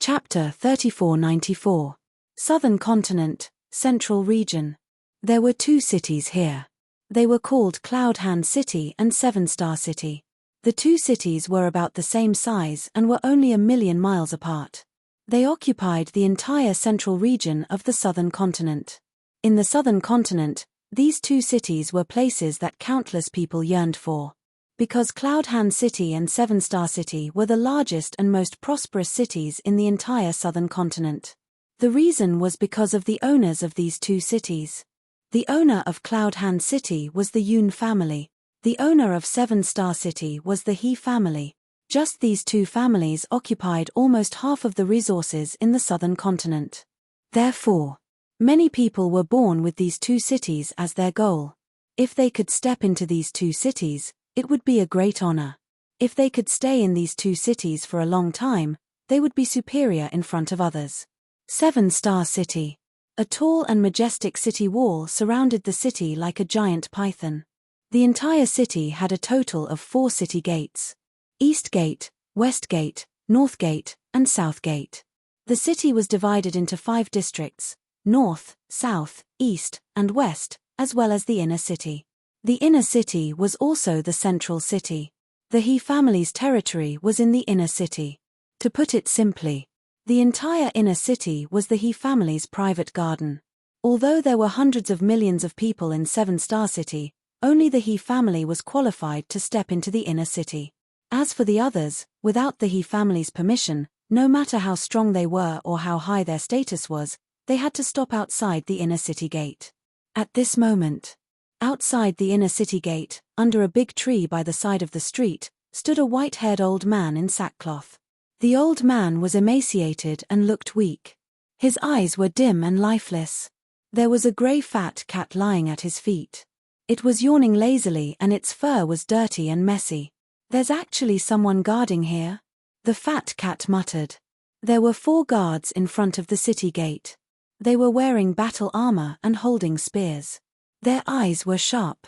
Chapter 3494. Southern Continent, Central Region. There were two cities here. They were called Cloud Hand City and Seven Star City. The two cities were about the same size and were only 1,000,000 miles apart. They occupied the entire central region of the southern continent. In the southern continent, these two cities were places that countless people yearned for. Because Cloud Hand City and Seven Star City were the largest and most prosperous cities in the entire southern continent. The reason was because of the owners of these two cities. The owner of Cloud Hand City was the Yoon family. The owner of Seven Star City was the He family. Just these two families occupied almost half of the resources in the southern continent. Therefore, many people were born with these two cities as their goal. If they could step into these two cities, it would be a great honor. If they could stay in these two cities for a long time, they would be superior in front of others. Seven Star City. A tall and majestic city wall surrounded the city like a giant python. The entire city had a total of 4 city gates: East Gate, West Gate, North Gate, and South Gate. The city was divided into 5 districts: North, South, East, and West, as well as the inner city. The inner city was also the central city. The He family's territory was in the inner city. To put it simply, the entire inner city was the He family's private garden. Although there were hundreds of millions of people in Seven Star City, only the He family was qualified to step into the inner city. As for the others, without the He family's permission, no matter how strong they were or how high their status was, they had to stop outside the inner city gate. At this moment, outside the inner city gate, under a big tree by the side of the street, stood a white-haired old man in sackcloth. The old man was emaciated and looked weak. His eyes were dim and lifeless. There was a grey fat cat lying at his feet. It was yawning lazily and its fur was dirty and messy. "There's actually someone guarding here," the fat cat muttered. There were 4 guards in front of the city gate. They were wearing battle armor and holding spears. Their eyes were sharp.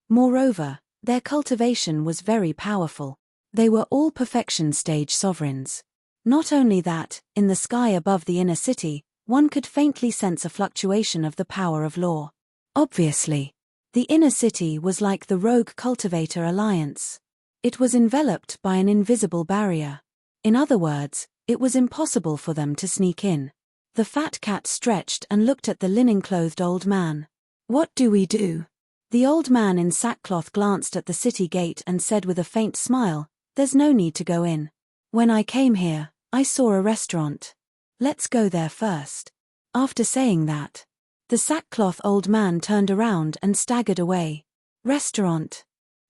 Moreover, their cultivation was very powerful. They were all perfection stage sovereigns. Not only that, in the sky above the inner city, one could faintly sense a fluctuation of the power of law. Obviously, the inner city was like the Rogue Cultivator Alliance. It was enveloped by an invisible barrier. In other words, it was impossible for them to sneak in. The fat cat stretched and looked at the linen-clothed old man. "What do we do?" The old man in sackcloth glanced at the city gate and said with a faint smile, "There's no need to go in. When I came here, I saw a restaurant. Let's go there first." After saying that, the sackcloth old man turned around and staggered away. Restaurant.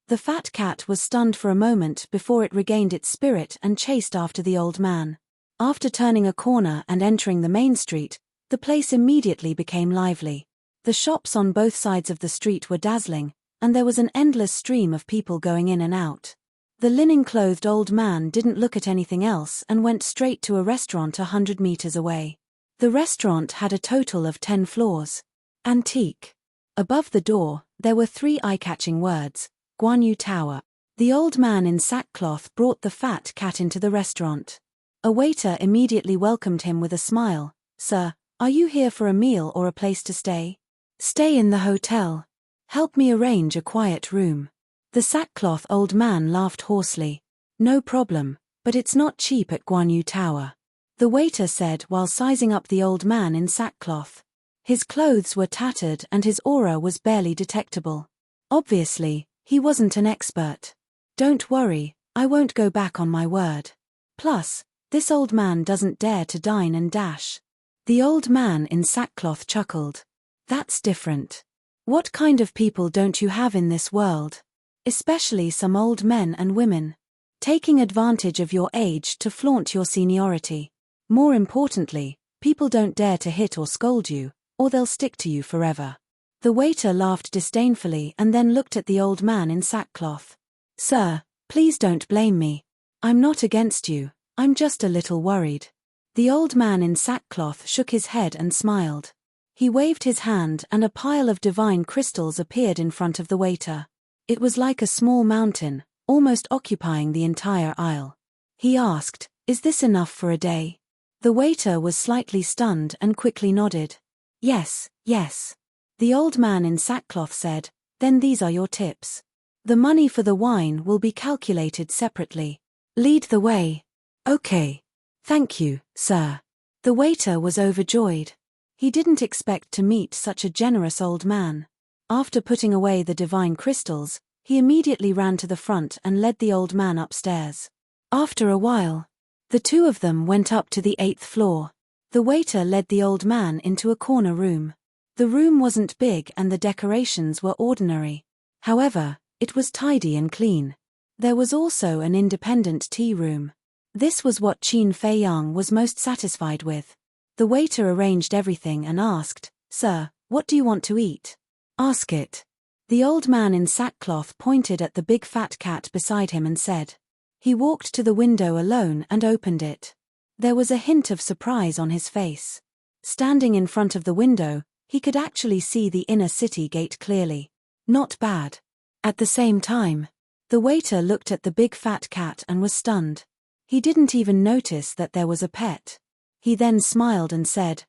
The fat cat was stunned for a moment before it regained its spirit and chased after the old man. After turning a corner and entering the main street, the place immediately became lively. The shops on both sides of the street were dazzling, and there was an endless stream of people going in and out. The linen-clothed old man didn't look at anything else and went straight to a restaurant 100 meters away. The restaurant had a total of 10 floors. Antique. Above the door, there were 3 eye-catching words: Guanyu Tower. The old man in sackcloth brought the fat cat into the restaurant. A waiter immediately welcomed him with a smile. "Sir, are you here for a meal or a place to stay?" "Stay in the hotel. Help me arrange a quiet room." The sackcloth old man laughed hoarsely. "No problem, but it's not cheap at Guanyu Tower," the waiter said while sizing up the old man in sackcloth. His clothes were tattered and his aura was barely detectable. Obviously, he wasn't an expert. "Don't worry, I won't go back on my word. Plus, this old man doesn't dare to dine and dash." The old man in sackcloth chuckled. "That's different. What kind of people don't you have in this world? Especially some old men and women. Taking advantage of your age to flaunt your seniority. More importantly, people don't dare to hit or scold you, or they'll stick to you forever." The waiter laughed disdainfully and then looked at the old man in sackcloth. "Sir, please don't blame me. I'm not against you, I'm just a little worried." The old man in sackcloth shook his head and smiled. He waved his hand and a pile of divine crystals appeared in front of the waiter. It was like a small mountain, almost occupying the entire aisle. He asked, "Is this enough for a day?" The waiter was slightly stunned and quickly nodded. Yes, yes. The old man in sackcloth said, then these are your tips. The money for the wine will be calculated separately. Lead the way. Okay. Thank you, sir. The waiter was overjoyed. He didn't expect to meet such a generous old man. After putting away the divine crystals, he immediately ran to the front and led the old man upstairs. After a while, the two of them went up to the 8th floor. The waiter led the old man into a corner room. The room wasn't big and the decorations were ordinary. However, it was tidy and clean. There was also an independent tea room. This was what Qin Fei Yang was most satisfied with. The waiter arranged everything and asked, Sir, what do you want to eat? Ask it. The old man in sackcloth pointed at the big fat cat beside him and said. He walked to the window alone and opened it. There was a hint of surprise on his face. Standing in front of the window, he could actually see the inner city gate clearly. Not bad. At the same time, the waiter looked at the big fat cat and was stunned. He didn't even notice that there was a pet. He then smiled and said,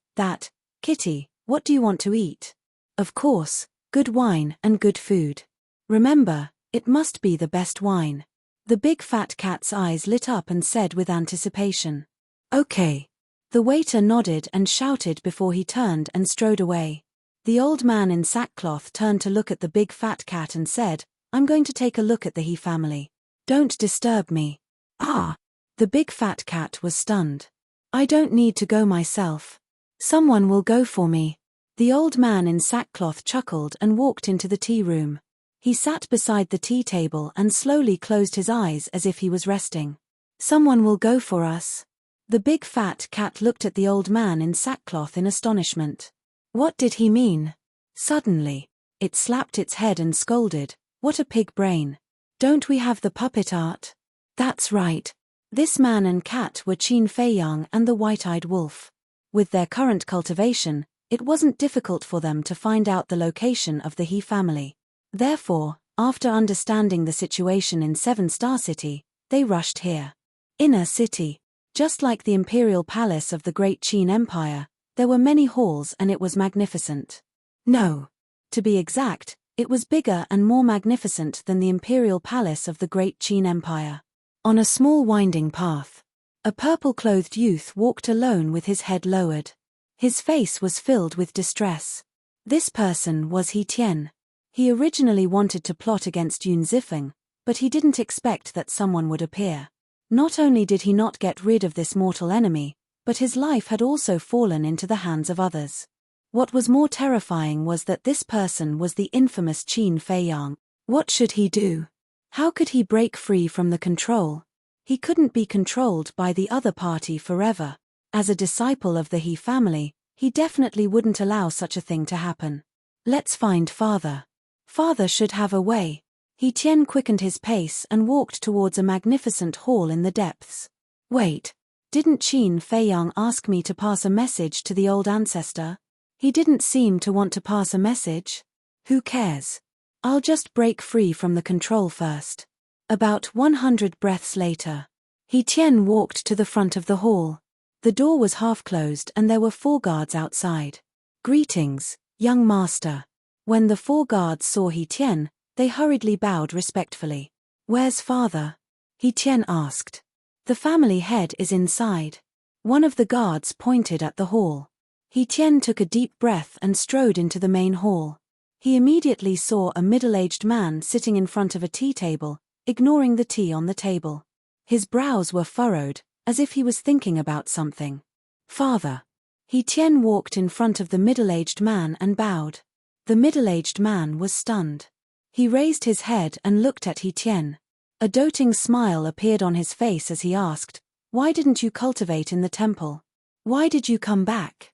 Kitty, what do you want to eat? Of course, good wine and good food. Remember, it must be the best wine. The big fat cat's eyes lit up and said with anticipation. Okay. The waiter nodded and shouted before he turned and strode away. The old man in sackcloth turned to look at the big fat cat and said, I'm going to take a look at the He family. Don't disturb me. Ah! The big fat cat was stunned. I don't need to go myself. Someone will go for me. The old man in sackcloth chuckled and walked into the tea room. He sat beside the tea table and slowly closed his eyes as if he was resting. Someone will go for us. The big fat cat looked at the old man in sackcloth in astonishment. What did he mean? Suddenly, it slapped its head and scolded, What a pig brain. Don't we have the puppet art? That's right. This man and cat were Qin Fei Yang and the white-eyed wolf. With their current cultivation, it wasn't difficult for them to find out the location of the He family. Therefore, after understanding the situation in 7-Star City, they rushed here. Inner City. Just like the imperial palace of the Great Qin Empire, there were many halls and it was magnificent. No. To be exact, it was bigger and more magnificent than the imperial palace of the Great Qin Empire. On a small winding path, a purple-clothed youth walked alone with his head lowered. His face was filled with distress. This person was He Tian. He originally wanted to plot against Yun Zifeng, but he didn't expect that someone would appear. Not only did he not get rid of this mortal enemy, but his life had also fallen into the hands of others. What was more terrifying was that this person was the infamous Qin Fei Yang. What should he do? How could he break free from the control? He couldn't be controlled by the other party forever. As a disciple of the He family, he definitely wouldn't allow such a thing to happen. Let's find Father. Father should have a way. He Tian quickened his pace and walked towards a magnificent hall in the depths. Wait, didn't Qin Fei Yang ask me to pass a message to the old ancestor? He didn't seem to want to pass a message. Who cares? I'll just break free from the control first. About 100 breaths later, He Tian walked to the front of the hall. The door was half closed and there were 4 guards outside. Greetings, young master. When the 4 guards saw He Tian, they hurriedly bowed respectfully. Where's Father? He Tian asked. The family head is inside. One of the guards pointed at the hall. He Tian took a deep breath and strode into the main hall. He immediately saw a middle-aged man sitting in front of a tea table, ignoring the tea on the table. His brows were furrowed, as if he was thinking about something. Father. He Tian walked in front of the middle-aged man and bowed. The middle-aged man was stunned. He raised his head and looked at He Tian. A doting smile appeared on his face as he asked, Why didn't you cultivate in the temple? Why did you come back?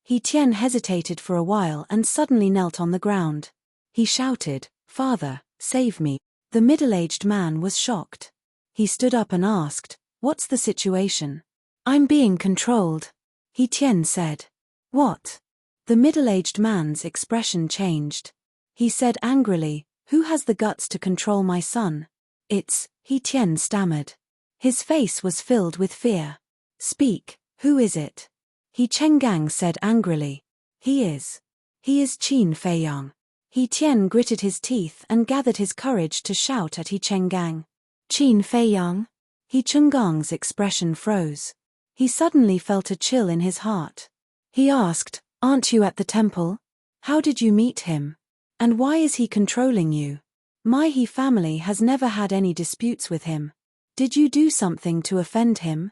He Tian hesitated for a while and suddenly knelt on the ground. He shouted, Father, save me. The middle-aged man was shocked. He stood up and asked, What's the situation? I'm being controlled. He Tian said. What? The middle-aged man's expression changed. He said angrily, Who has the guts to control my son? He Tian stammered. His face was filled with fear. Speak, who is it? He Chenggang said angrily. He is Qin Feiyang. He Tian gritted his teeth and gathered his courage to shout at He Chenggang. Qin Feiyang? He Chengang's expression froze. He suddenly felt a chill in his heart. He asked, "Aren't you at the temple? How did you meet him? And why is he controlling you? My He family has never had any disputes with him. Did you do something to offend him?"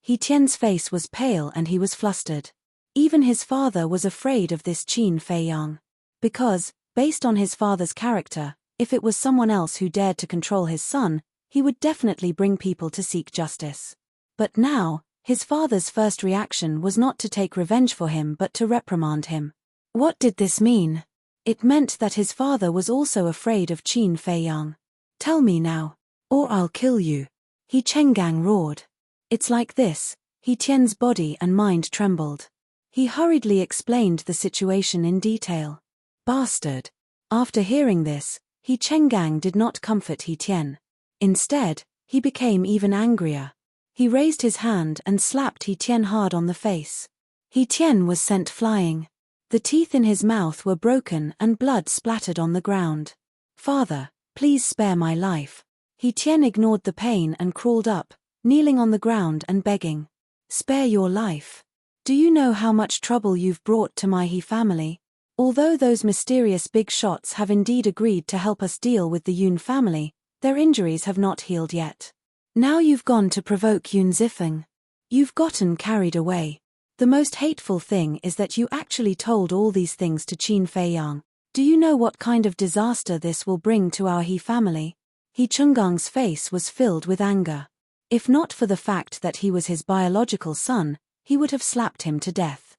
He Tian's face was pale and he was flustered. Even his father was afraid of this Qin Feiyang. Because, based on his father's character, if it was someone else who dared to control his son, he would definitely bring people to seek justice. But now, his father's first reaction was not to take revenge for him but to reprimand him. What did this mean? It meant that his father was also afraid of Qin Feiyang. "Tell me now, or I'll kill you," He Chenggang roared. "It's like this." He Tian's body and mind trembled. He hurriedly explained the situation in detail. "Bastard." After hearing this, He Chenggang did not comfort He Tian. Instead, he became even angrier. He raised his hand and slapped He Tian hard on the face. He Tian was sent flying. The teeth in his mouth were broken and blood splattered on the ground. "Father, please spare my life." He Tian ignored the pain and crawled up, kneeling on the ground and begging. "Spare your life. Do you know how much trouble you've brought to my He family? Although those mysterious big shots have indeed agreed to help us deal with the Yun family, their injuries have not healed yet. Now you've gone to provoke Yun Zifeng. You've gotten carried away. The most hateful thing is that you actually told all these things to Qin Feiyang. Do you know what kind of disaster this will bring to our He family?" He Chengang's face was filled with anger. If not for the fact that he was his biological son, he would have slapped him to death.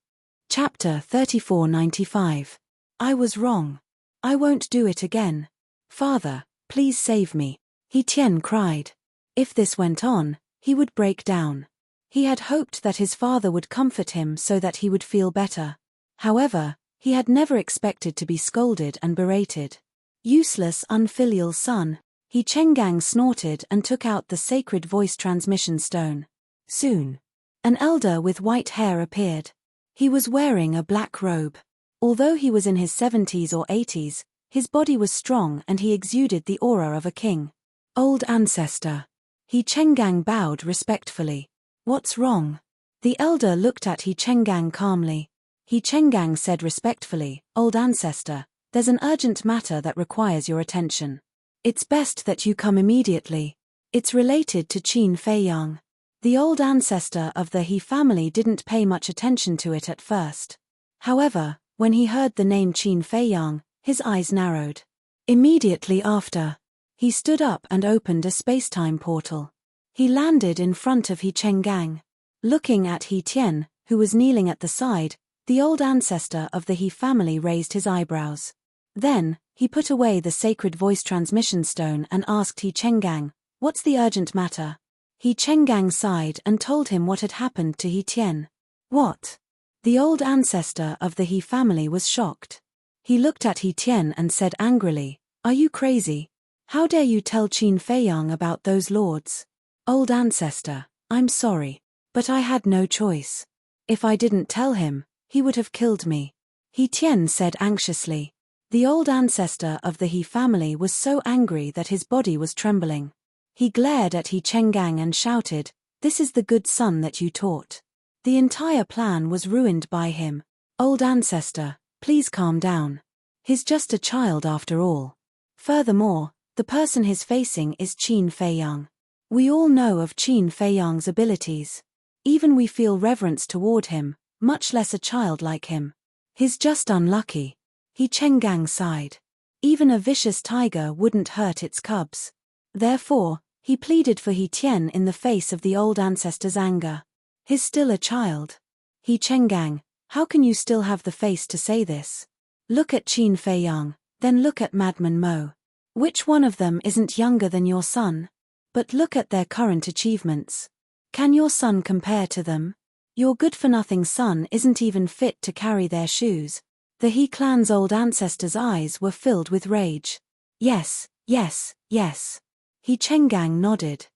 Chapter 3495. I was wrong. I won't do it again. Father, please save me, He Tian cried. If this went on, he would break down. He had hoped that his father would comfort him so that he would feel better. However, he had never expected to be scolded and berated. Useless, unfilial son, He Chenggang snorted and took out the sacred voice transmission stone. Soon, an elder with white hair appeared. He was wearing a black robe. Although he was in his 70s or 80s, his body was strong and he exuded the aura of a king. "Old ancestor." He Chenggang bowed respectfully. "What's wrong?" The elder looked at He Chenggang calmly. He Chenggang said respectfully, "Old ancestor, there's an urgent matter that requires your attention. It's best that you come immediately. It's related to Qin Feiyang." The old ancestor of the He family didn't pay much attention to it at first. However, when he heard the name Qin Feiyang, his eyes narrowed. Immediately after, he stood up and opened a spacetime portal. He landed in front of He Chenggang. Looking at He Tian, who was kneeling at the side, the old ancestor of the He family raised his eyebrows. Then, he put away the sacred voice transmission stone and asked He Chenggang, "What's the urgent matter?" He Chenggang sighed and told him what had happened to He Tian. "What?" The old ancestor of the He family was shocked. He looked at He Tian and said angrily, "Are you crazy? How dare you tell Qin Feiyang about those lords?" "Old ancestor, I'm sorry, but I had no choice. If I didn't tell him, he would have killed me," He Tian said anxiously. The old ancestor of the He family was so angry that his body was trembling. He glared at He Chenggang and shouted, "This is the good son that you taught. The entire plan was ruined by him. Old ancestor, please calm down. He's just a child after all. Furthermore, the person he's facing is Qin Feiyang. We all know of Qin Feiyang's abilities. Even we feel reverence toward him, much less a child like him. He's just unlucky." He Chenggang sighed. Even a vicious tiger wouldn't hurt its cubs. Therefore, he pleaded for He Tian in the face of the old ancestor's anger. "He's still a child. He Chenggang, how can you still have the face to say this? Look at Qin Feiyang, then look at Madman Mo. Which one of them isn't younger than your son? But look at their current achievements. Can your son compare to them? Your good-for-nothing son isn't even fit to carry their shoes." The He clan's old ancestor's eyes were filled with rage. "Yes, yes, yes." He Chenggang nodded.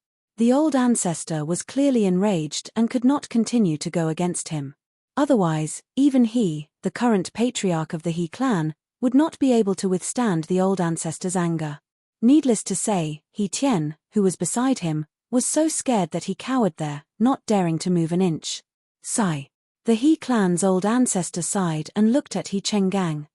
The old ancestor was clearly enraged and could not continue to go against him. Otherwise, even he, the current patriarch of the He clan, would not be able to withstand the old ancestor's anger. Needless to say, He Tian, who was beside him, was so scared that he cowered there, not daring to move an inch. Sigh. The He clan's old ancestor sighed and looked at He Chenggang.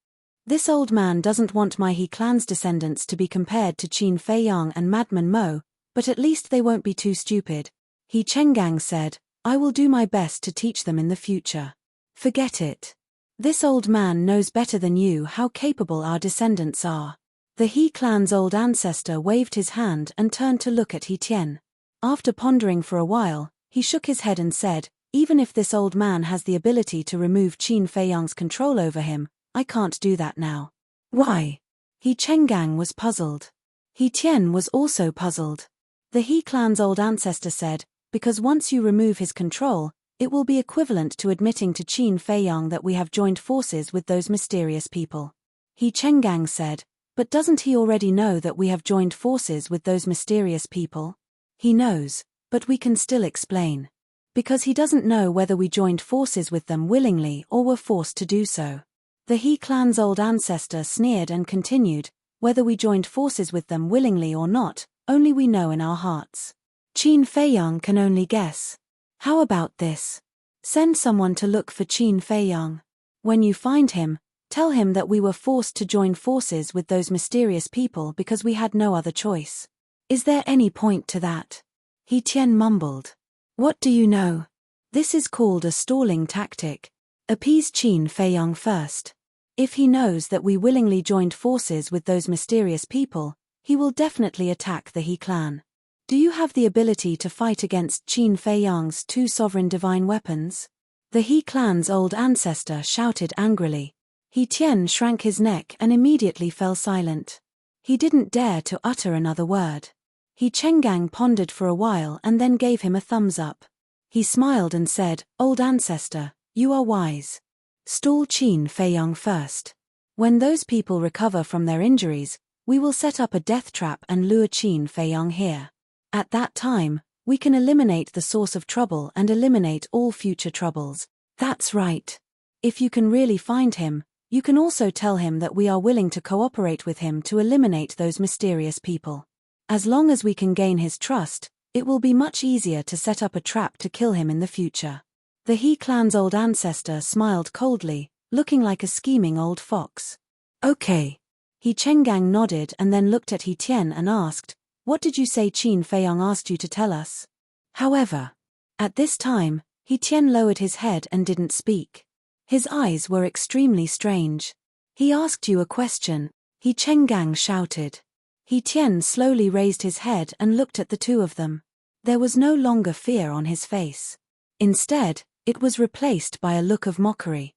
This old man doesn't want my He clan's descendants to be compared to Qin Feiyang and Madman Mo, but at least they won't be too stupid. He Chenggang said, I will do my best to teach them in the future. Forget it. This old man knows better than you how capable our descendants are. The He clan's old ancestor waved his hand and turned to look at He Tian. After pondering for a while, he shook his head and said, even if this old man has the ability to remove Qin Feiyang's control over him, I can't do that now. Why? He Chenggang was puzzled. He Tian was also puzzled. The He clan's old ancestor said, because once you remove his control, it will be equivalent to admitting to Qin Feiyang that we have joined forces with those mysterious people. He Chenggang said, but doesn't he already know that we have joined forces with those mysterious people? He knows, but we can still explain. Because he doesn't know whether we joined forces with them willingly or were forced to do so. The He clan's old ancestor sneered and continued, whether we joined forces with them willingly or not, only we know in our hearts. Qin Feiyang can only guess. How about this? Send someone to look for Qin Feiyang. When you find him, tell him that we were forced to join forces with those mysterious people because we had no other choice. Is there any point to that? He Tian mumbled. What do you know? This is called a stalling tactic. Appease Qin Feiyang first. If he knows that we willingly joined forces with those mysterious people, he will definitely attack the He clan. Do you have the ability to fight against Qin Feiyang's two sovereign divine weapons? The He clan's old ancestor shouted angrily. He Tian shrank his neck and immediately fell silent. He didn't dare to utter another word. He Chenggang pondered for a while and then gave him a thumbs up. He smiled and said, Old ancestor, you are wise. Stall Qin Feiyang first. When those people recover from their injuries, we will set up a death trap and lure Qin Feiyang here. At that time, we can eliminate the source of trouble and eliminate all future troubles. That's right. If you can really find him, you can also tell him that we are willing to cooperate with him to eliminate those mysterious people. As long as we can gain his trust, it will be much easier to set up a trap to kill him in the future. The He clan's old ancestor smiled coldly, looking like a scheming old fox. Okay. He Chenggang nodded and then looked at He Tian and asked, what did you say Qin Feiyang asked you to tell us? However, at this time, He Tian lowered his head and didn't speak. His eyes were extremely strange. He asked you a question, He Chenggang shouted. He Tian slowly raised his head and looked at the two of them. There was no longer fear on his face. Instead, it was replaced by a look of mockery.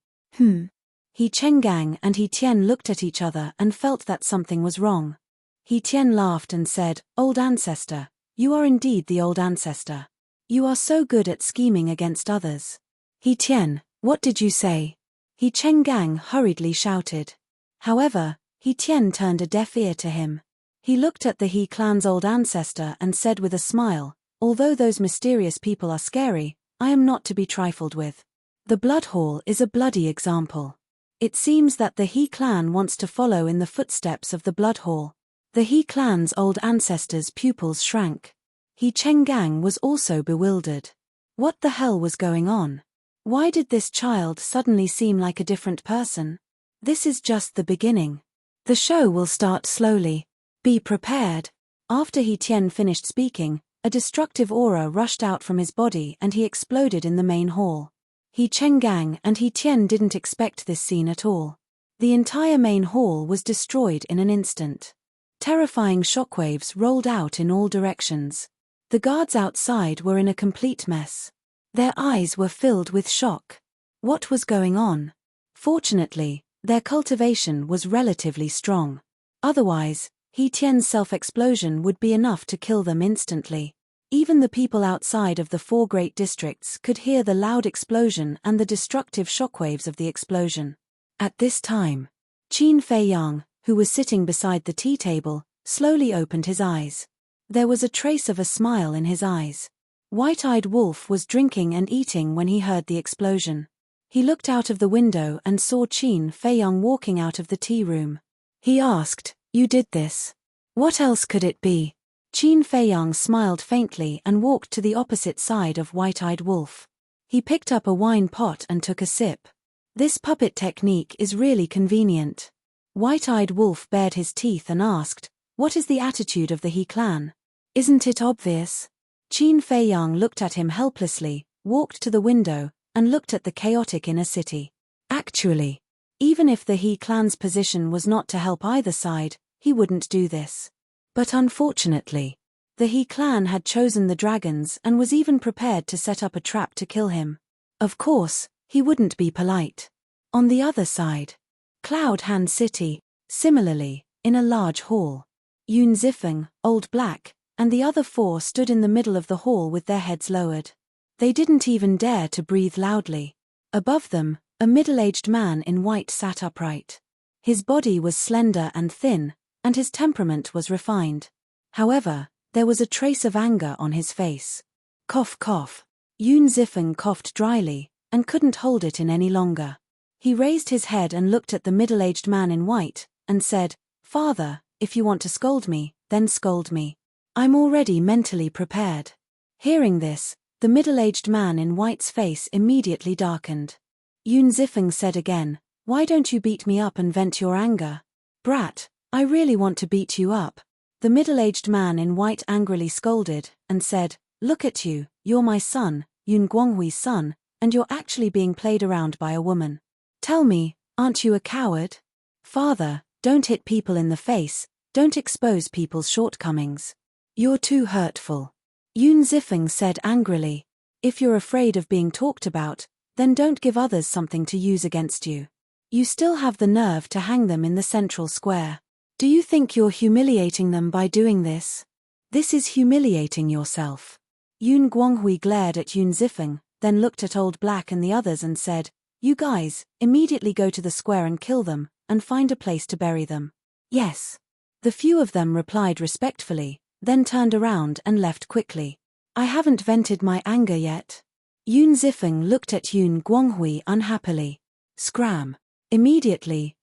He Chenggang and He Tian looked at each other and felt that something was wrong. He Tian laughed and said, Old ancestor, you are indeed the old ancestor. You are so good at scheming against others. He Tian, what did you say? He Chenggang hurriedly shouted. However, He Tian turned a deaf ear to him. He looked at the He clan's old ancestor and said with a smile, although those mysterious people are scary, I am not to be trifled with. The Blood Hall is a bloody example. It seems that the He clan wants to follow in the footsteps of the Blood Hall. The He clan's old ancestor's pupils shrank. He Chenggang was also bewildered. What the hell was going on? Why did this child suddenly seem like a different person? This is just the beginning. The show will start slowly. Be prepared. After He Tian finished speaking, a destructive aura rushed out from his body and he exploded in the main hall. He Chenggang and He Tian didn't expect this scene at all. The entire main hall was destroyed in an instant. Terrifying shockwaves rolled out in all directions. The guards outside were in a complete mess. Their eyes were filled with shock. What was going on? Fortunately, their cultivation was relatively strong. Otherwise, He Tian's self-explosion would be enough to kill them instantly. Even the people outside of the 4 great districts could hear the loud explosion and the destructive shockwaves of the explosion. At this time, Qin Feiyang, who was sitting beside the tea table, slowly opened his eyes. There was a trace of a smile in his eyes. White-eyed Wolf was drinking and eating when he heard the explosion. He looked out of the window and saw Qin Feiyang walking out of the tea room. He asked, "You did this? What else could it be?" Qin Feiyang smiled faintly and walked to the opposite side of White-eyed Wolf. He picked up a wine pot and took a sip. "This puppet technique is really convenient." White-eyed Wolf bared his teeth and asked, "What is the attitude of the He clan? Isn't it obvious?" Qin Feiyang looked at him helplessly, walked to the window, and looked at the chaotic inner city. Actually, even if the He clan's position was not to help either side, he wouldn't do this. But unfortunately, the He clan had chosen the dragons and was even prepared to set up a trap to kill him. Of course, he wouldn't be polite. On the other side, Cloud Hand City, similarly, in a large hall. Yun Zifeng, Old Black, and the other four stood in the middle of the hall with their heads lowered. They didn't even dare to breathe loudly. Above them, a middle-aged man in white sat upright. His body was slender and thin, and his temperament was refined. However, there was a trace of anger on his face. Cough cough. Yun Zifeng coughed dryly, and couldn't hold it in any longer. He raised his head and looked at the middle-aged man in white, and said, "Father, if you want to scold me, then scold me. I'm already mentally prepared." Hearing this, the middle-aged man in white's face immediately darkened. Yun Zifeng said again, "Why don't you beat me up and vent your anger?" "Brat, I really want to beat you up." The middle-aged man in white angrily scolded, and said, "Look at you, you're my son, Yun Guanghui's son, and you're actually being played around by a woman. Tell me, aren't you a coward? Father, don't hit people in the face, don't expose people's shortcomings. You're too hurtful." Yun Zifeng said angrily, "If you're afraid of being talked about, then don't give others something to use against you. You still have the nerve to hang them in the central square. Do you think you're humiliating them by doing this? This is humiliating yourself." Yun Guanghui glared at Yun Zifeng, then looked at Old Black and the others and said, "You guys, immediately go to the square and kill them, and find a place to bury them." "Yes." The few of them replied respectfully, then turned around and left quickly. "I haven't vented my anger yet." Yun Zifeng looked at Yun Guanghui unhappily. "Scram. Immediately,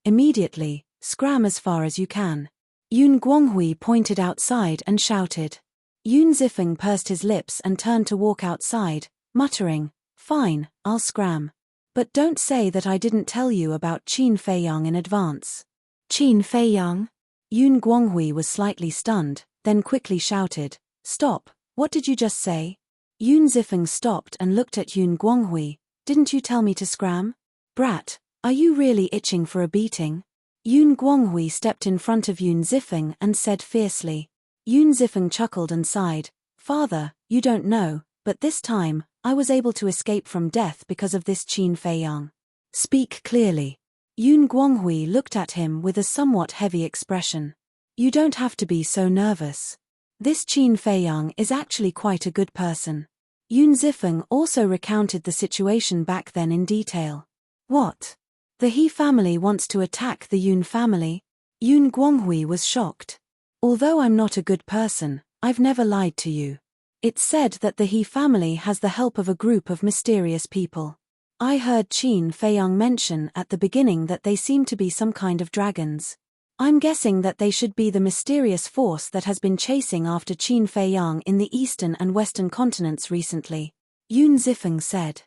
scram as far as you can." Yun Guanghui pointed outside and shouted. Yun Zifeng pursed his lips and turned to walk outside, muttering, "Fine, I'll scram. But don't say that I didn't tell you about Qin Feiyang in advance." "Qin Feiyang?" Yun Guanghui was slightly stunned, then quickly shouted, "Stop, what did you just say?" Yun Zifeng stopped and looked at Yun Guanghui. "Didn't you tell me to scram? Brat, are you really itching for a beating?" Yun Guanghui stepped in front of Yun Zifeng and said fiercely. Yun Zifeng chuckled and sighed, "Father, you don't know, but this time, I was able to escape from death because of this Qin Feiyang. Speak clearly." Yun Guanghui looked at him with a somewhat heavy expression. "You don't have to be so nervous. This Qin Feiyang is actually quite a good person." Yun Zifeng also recounted the situation back then in detail. "What? The He family wants to attack the Yun family?" Yun Guanghui was shocked. "Although I'm not a good person, I've never lied to you. It's said that the He family has the help of a group of mysterious people. I heard Qin Feiyang mention at the beginning that they seem to be some kind of dragons. I'm guessing that they should be the mysterious force that has been chasing after Qin Feiyang in the eastern and western continents recently," Yun Zifeng said.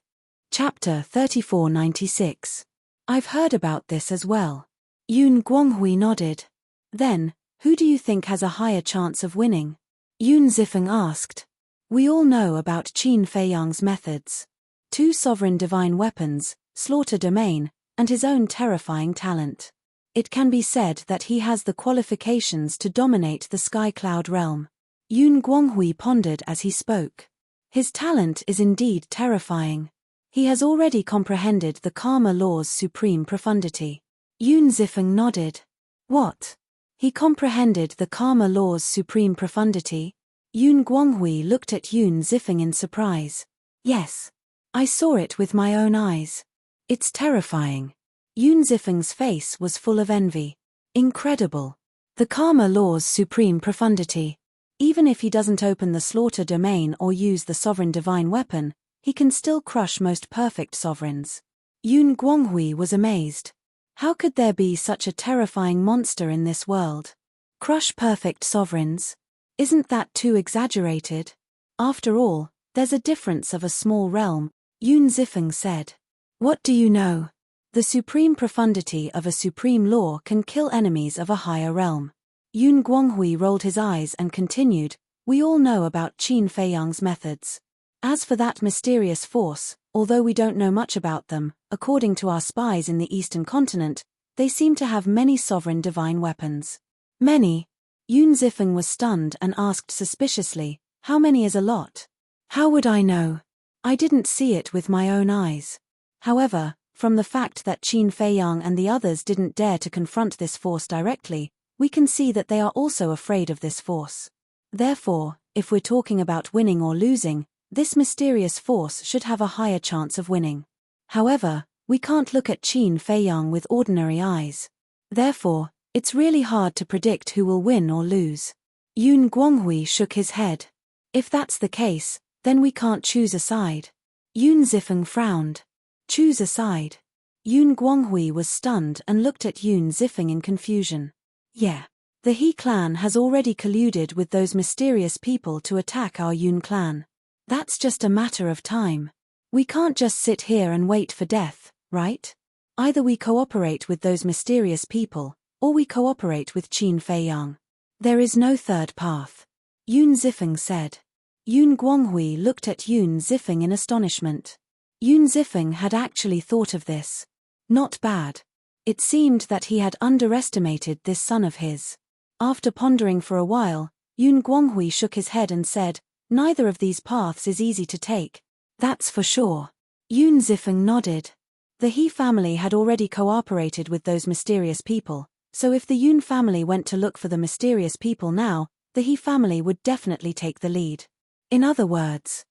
Chapter 3496. "I've heard about this as well." Yun Guanghui nodded. "Then, who do you think has a higher chance of winning?" Yun Zifeng asked. "We all know about Qin Feiyang's methods. 2 sovereign divine weapons, slaughter domain, and his own terrifying talent. It can be said that he has the qualifications to dominate the Sky Cloud realm." Yun Guanghui pondered as he spoke. His talent is indeed terrifying. He has already comprehended the Karma Law's supreme profundity. Yun Zifeng nodded. "What? He comprehended the Karma Law's supreme profundity?" Yun Guanghui looked at Yun Zifeng in surprise. "Yes. I saw it with my own eyes. It's terrifying." Yun Zifeng's face was full of envy. "Incredible. The Karma Law's supreme profundity. Even if he doesn't open the slaughter domain or use the sovereign divine weapon, he can still crush most perfect sovereigns. Yun Guanghui was amazed. How could there be such a terrifying monster in this world? Crush perfect sovereigns? Isn't that too exaggerated? After all, there's a difference of a small realm, Yun Zifeng said. What do you know? The supreme profundity of a supreme law can kill enemies of a higher realm. Yun Guanghui rolled his eyes and continued, we all know about Qin Feiyang's methods. As for that mysterious force, although we don't know much about them, according to our spies in the Eastern continent, they seem to have many sovereign divine weapons. Many? Yun Zifeng was stunned and asked suspiciously, how many is a lot? How would I know? I didn't see it with my own eyes. However, from the fact that Qin Feiyang and the others didn't dare to confront this force directly, we can see that they are also afraid of this force. Therefore, if we're talking about winning or losing, this mysterious force should have a higher chance of winning. However, we can't look at Qin Feiyang with ordinary eyes. Therefore, it's really hard to predict who will win or lose. Yun Guanghui shook his head. If that's the case, then we can't choose a side. Yun Zifeng frowned. Choose a side. Yun Guanghui was stunned and looked at Yun Zifeng in confusion. Yeah. The He clan has already colluded with those mysterious people to attack our Yun clan. That's just a matter of time. We can't just sit here and wait for death, right? Either we cooperate with those mysterious people, or we cooperate with Qin Feiyang. There is no third path. Yun Zifeng said. Yun Guanghui looked at Yun Zifeng in astonishment. Yun Zifeng had actually thought of this. Not bad. It seemed that he had underestimated this son of his. After pondering for a while, Yun Guanghui shook his head and said, neither of these paths is easy to take. That's for sure. Yun Zifeng nodded. The He family had already cooperated with those mysterious people, so if the Yun family went to look for the mysterious people now, the He family would definitely take the lead. In other words,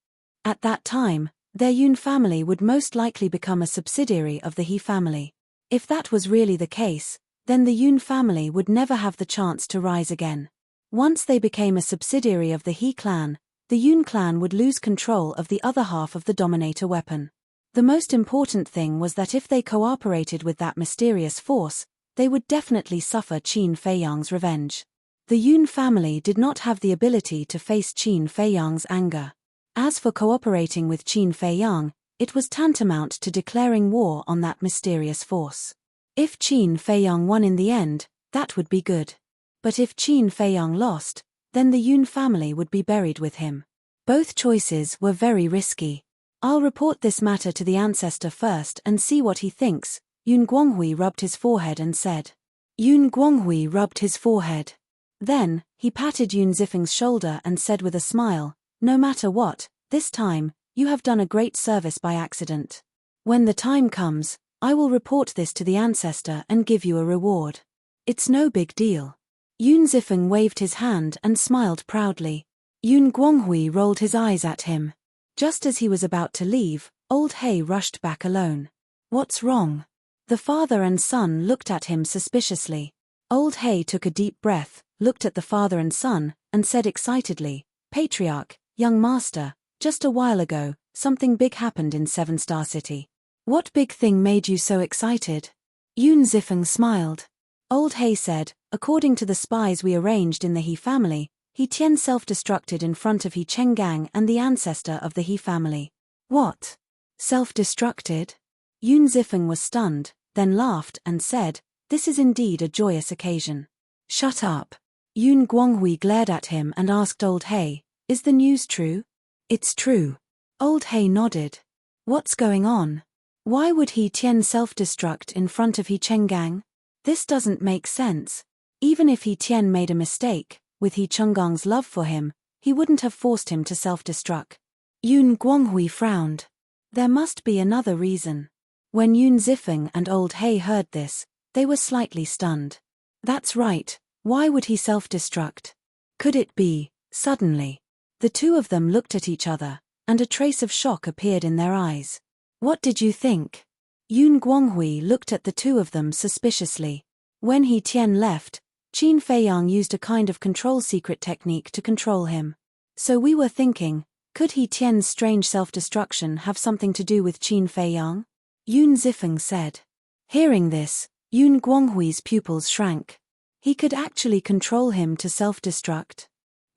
at that time, their Yun family would most likely become a subsidiary of the He family. If that was really the case, then the Yun family would never have the chance to rise again. Once they became a subsidiary of the He clan, the Yun clan would lose control of the other half of the Dominator weapon. The most important thing was that if they cooperated with that mysterious force, they would definitely suffer Qin Feiyang's revenge. The Yun family did not have the ability to face Qin Feiyang's anger. As for cooperating with Qin Feiyang, it was tantamount to declaring war on that mysterious force. If Qin Feiyang won in the end, that would be good. But if Qin Feiyang lost, then the Yun family would be buried with him. Both choices were very risky. I'll report this matter to the ancestor first and see what he thinks, Yun Guanghui rubbed his forehead and said. Yun Guanghui rubbed his forehead. Then, he patted Yun Zifeng's shoulder and said with a smile, no matter what, this time, you have done a great service by accident. When the time comes, I will report this to the ancestor and give you a reward. It's no big deal. Yun Zifeng waved his hand and smiled proudly. Yun Guanghui rolled his eyes at him. Just as he was about to leave, old He rushed back alone. What's wrong? The father and son looked at him suspiciously. Old He took a deep breath, looked at the father and son, and said excitedly, Patriarch, young master, just a while ago, something big happened in 7-Star City. What big thing made you so excited? Yun Zifeng smiled. Old He said, according to the spies we arranged in the He family, He Tian self-destructed in front of He Chenggang and the ancestor of the He family. What? Self-destructed? Yun Zifeng was stunned, then laughed and said, this is indeed a joyous occasion. Shut up. Yun Guanghui glared at him and asked Old He, is the news true? It's true. Old He nodded. What's going on? Why would He Tian self-destruct in front of He Chenggang? This doesn't make sense. Even if He Tian made a mistake, with He Chengang's love for him, he wouldn't have forced him to self-destruct. Yun Guanghui frowned. There must be another reason. When Yun Zifeng and Old He heard this, they were slightly stunned. That's right, why would he self-destruct? Could it be, suddenly? The two of them looked at each other, and a trace of shock appeared in their eyes. What did you think? Yun Guanghui looked at the two of them suspiciously. When He Tian left, Qin Feiyang used a kind of control secret technique to control him. So we were thinking, could He Tian's strange self-destruction have something to do with Qin Feiyang? Yun Zifeng said. Hearing this, Yun Guanghui's pupils shrank. He could actually control him to self-destruct.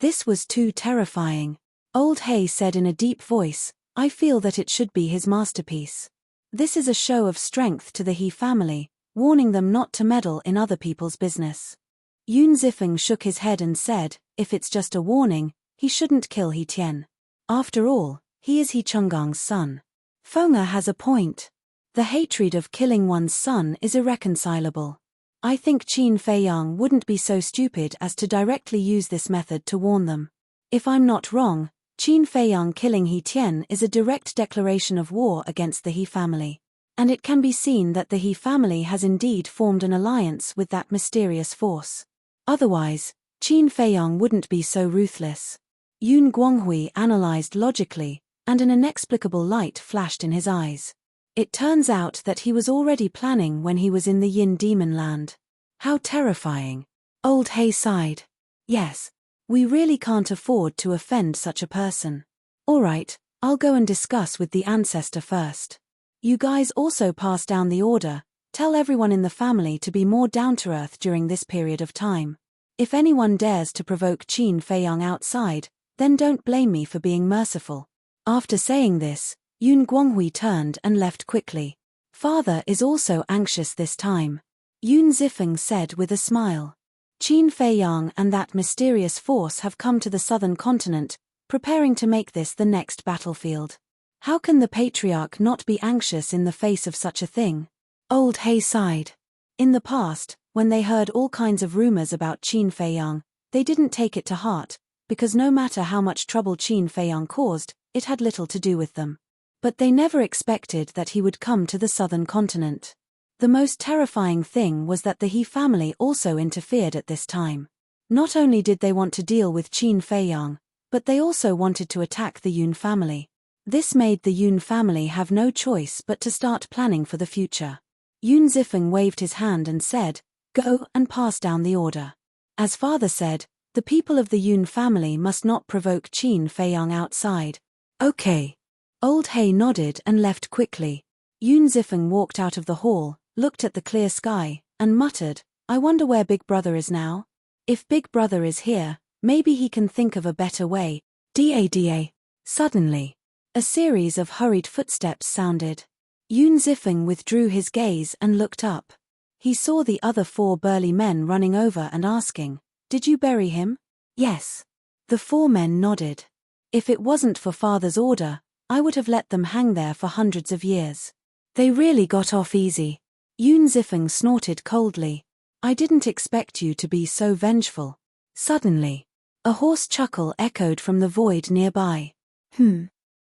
This was too terrifying. Old He said in a deep voice, I feel that it should be his masterpiece. This is a show of strength to the He family, warning them not to meddle in other people's business. Yun Zifeng shook his head and said, if it's just a warning, he shouldn't kill He Tian. After all, he is He Chunggang's son. Feng'er has a point. The hatred of killing one's son is irreconcilable. I think Qin Feiyang wouldn't be so stupid as to directly use this method to warn them. If I'm not wrong, Qin Feiyang killing He Tian is a direct declaration of war against the He family. And it can be seen that the He family has indeed formed an alliance with that mysterious force. Otherwise, Qin Feiyang wouldn't be so ruthless. Yun Guanghui analyzed logically, and an inexplicable light flashed in his eyes. It turns out that he was already planning when he was in the Yin Demon Land. How terrifying. Old He sighed. Yes. We really can't afford to offend such a person. Alright, I'll go and discuss with the ancestor first. You guys also pass down the order, tell everyone in the family to be more down-to-earth during this period of time. If anyone dares to provoke Qin Feiyang outside, then don't blame me for being merciful. After saying this, Yun Guanghui turned and left quickly. Father is also anxious this time. Yun Zifeng said with a smile. Qin Feiyang and that mysterious force have come to the southern continent, preparing to make this the next battlefield. How can the patriarch not be anxious in the face of such a thing? Old He sighed. In the past, when they heard all kinds of rumors about Qin Feiyang, they didn't take it to heart, because no matter how much trouble Qin Feiyang caused, it had little to do with them. But they never expected that he would come to the southern continent. The most terrifying thing was that the He family also interfered at this time. Not only did they want to deal with Qin Feiyang, but they also wanted to attack the Yun family. This made the Yun family have no choice but to start planning for the future. Yun Zifeng waved his hand and said, go and pass down the order. As father said, the people of the Yun family must not provoke Qin Feiyang outside. Okay. Old He nodded and left quickly. Yun Zifeng walked out of the hall, looked at the clear sky, and muttered, I wonder where Big Brother is now? If Big Brother is here, maybe he can think of a better way. Da. Suddenly, a series of hurried footsteps sounded. Yun Zifeng withdrew his gaze and looked up. He saw the other 4 burly men running over and asking, did you bury him? Yes. The 4 men nodded. If it wasn't for father's order, I would have let them hang there for hundreds of years. They really got off easy. Yun Zifeng snorted coldly. I didn't expect you to be so vengeful. Suddenly, a hoarse chuckle echoed from the void nearby.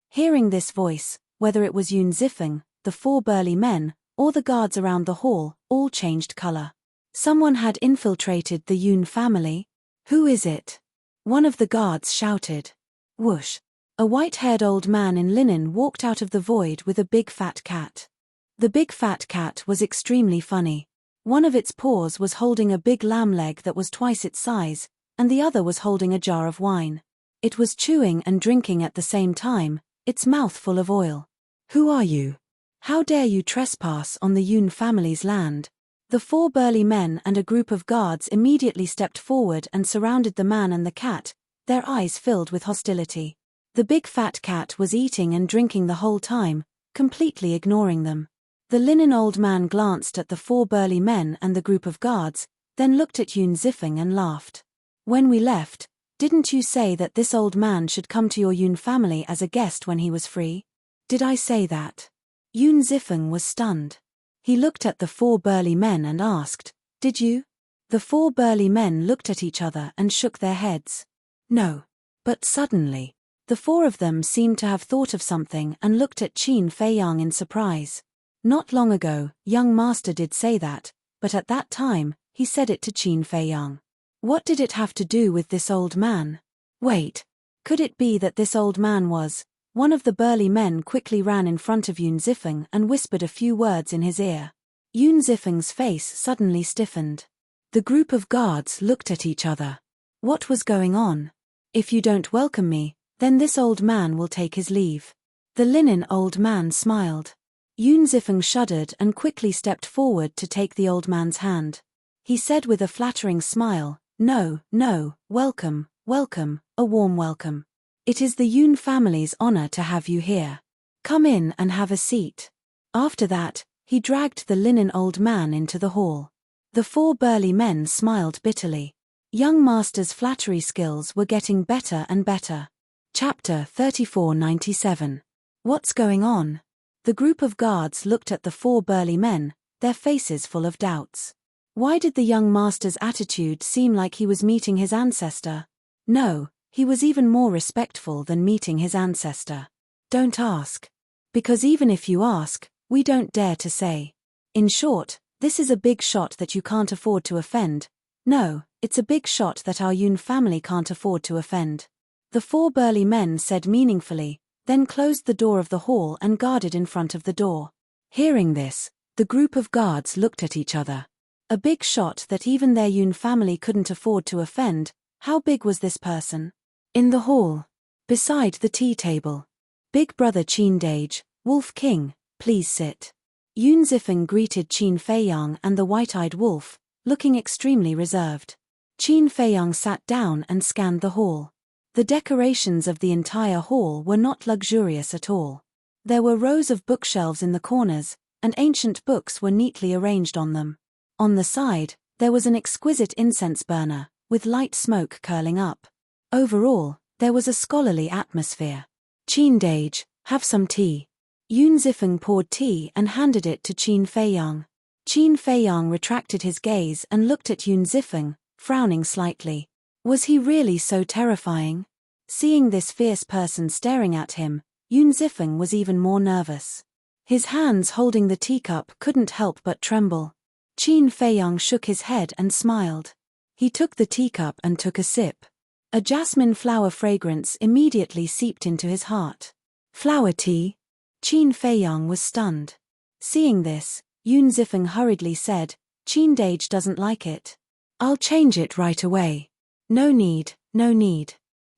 Hearing this voice, whether it was Yun Zifeng, the 4 burly men, or the guards around the hall, all changed color. Someone had infiltrated the Yun family. Who is it? One of the guards shouted. Whoosh. A white-haired old man in linen walked out of the void with a big fat cat. The big fat cat was extremely funny. One of its paws was holding a big lamb leg that was twice its size, and the other was holding a jar of wine. It was chewing and drinking at the same time, its mouth full of oil. Who are you? How dare you trespass on the Yun family's land? The 4 burly men and a group of guards immediately stepped forward and surrounded the man and the cat, their eyes filled with hostility. The big fat cat was eating and drinking the whole time, completely ignoring them. The linen old man glanced at the 4 burly men and the group of guards, then looked at Yun Zifeng and laughed. When we left, didn't you say that this old man should come to your Yun family as a guest when he was free? Did I say that? Yun Zifeng was stunned. He looked at the 4 burly men and asked, did you? The 4 burly men looked at each other and shook their heads. No. But suddenly, the 4 of them seemed to have thought of something and looked at Qin Feiyang in surprise. Not long ago, young master did say that, but at that time, he said it to Qin Feiyang. What did it have to do with this old man? Wait. Could it be that this old man was? One of the burly men quickly ran in front of Yun Zifeng and whispered a few words in his ear. Yun Zifeng's face suddenly stiffened. The group of guards looked at each other. What was going on? If you don't welcome me, then this old man will take his leave. The linen old man smiled. Yun Zifeng shuddered and quickly stepped forward to take the old man's hand. He said with a flattering smile, "No, no, welcome, welcome, a warm welcome. It is the Yun family's honor to have you here. Come in and have a seat." After that, he dragged the linen old man into the hall. The four burly men smiled bitterly. Young master's flattery skills were getting better and better. Chapter 3497. What's going on? The group of guards looked at the four burly men, their faces full of doubts. Why did the young master's attitude seem like he was meeting his ancestor? No, he was even more respectful than meeting his ancestor. Don't ask. Because even if you ask, we don't dare to say. In short, this is a big shot that you can't afford to offend. No, it's a big shot that our Yun family can't afford to offend. The four burly men said meaningfully, then closed the door of the hall and guarded in front of the door. Hearing this, the group of guards looked at each other. A big shot that even their Yun family couldn't afford to offend. How big was this person? In the hall, beside the tea table. Big brother Qin Dage, Wolf King, please sit. Yun Zifeng greeted Qin Feiyang and the white-eyed wolf, looking extremely reserved. Qin Feiyang sat down and scanned the hall. The decorations of the entire hall were not luxurious at all. There were rows of bookshelves in the corners, and ancient books were neatly arranged on them. On the side, there was an exquisite incense burner, with light smoke curling up. Overall, there was a scholarly atmosphere. Qin Dage, have some tea. Yun Zifeng poured tea and handed it to Qin Feiyang. Qin Feiyang retracted his gaze and looked at Yun Zifeng, frowning slightly. Was he really so terrifying? Seeing this fierce person staring at him, Yun Zifeng was even more nervous. His hands holding the teacup couldn't help but tremble. Qin Feiyang shook his head and smiled. He took the teacup and took a sip. A jasmine flower fragrance immediately seeped into his heart. Flower tea? Qin Feiyang was stunned. Seeing this, Yun Zifeng hurriedly said, "Qin Dage doesn't like it. I'll change it right away." No need, no need.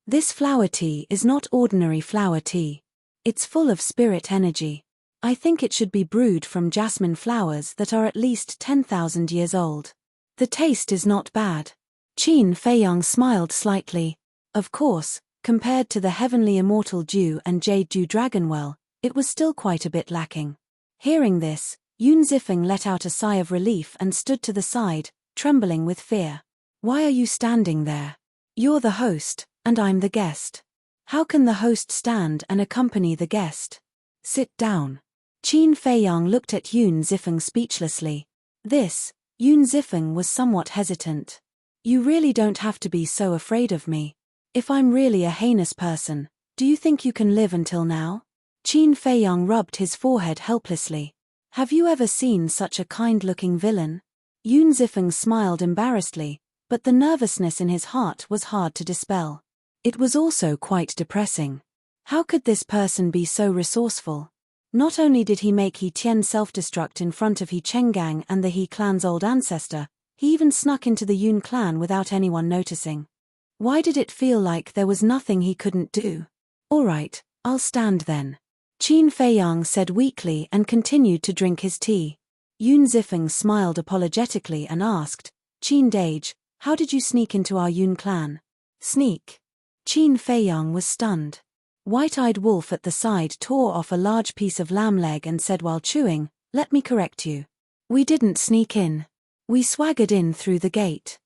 This flower tea is not ordinary flower tea. It's full of spirit energy. I think it should be brewed from jasmine flowers that are at least 10,000 years old. The taste is not bad. Qin Feiyang smiled slightly. Of course, compared to the heavenly immortal dew and jade dew dragonwell, it was still quite a bit lacking. Hearing this, Yun Zifeng let out a sigh of relief and stood to the side, trembling with fear. Why are you standing there? You're the host, and I'm the guest. How can the host stand and accompany the guest? Sit down. Qin Feiyang looked at Yun Zifeng speechlessly. Yun Zifeng was somewhat hesitant. You really don't have to be so afraid of me. If I'm really a heinous person, do you think you can live until now? Qin Feiyang rubbed his forehead helplessly. Have you ever seen such a kind-looking villain? Yun Zifeng smiled embarrassedly, but the nervousness in his heart was hard to dispel. It was also quite depressing. How could this person be so resourceful? Not only did he make He Tian self-destruct in front of He Chenggang and the He clan's old ancestor, he even snuck into the Yun clan without anyone noticing. Why did it feel like there was nothing he couldn't do? All right, I'll stand then. Qin Feiyang said weakly and continued to drink his tea. Yun Zifeng smiled apologetically and asked, "Qin Dage, how did you sneak into our Yun clan?" Sneak? Qin Feiyang was stunned. White-eyed wolf at the side tore off a large piece of lamb leg and said while chewing, "Let me correct you. We didn't sneak in. We swaggered in through the gate."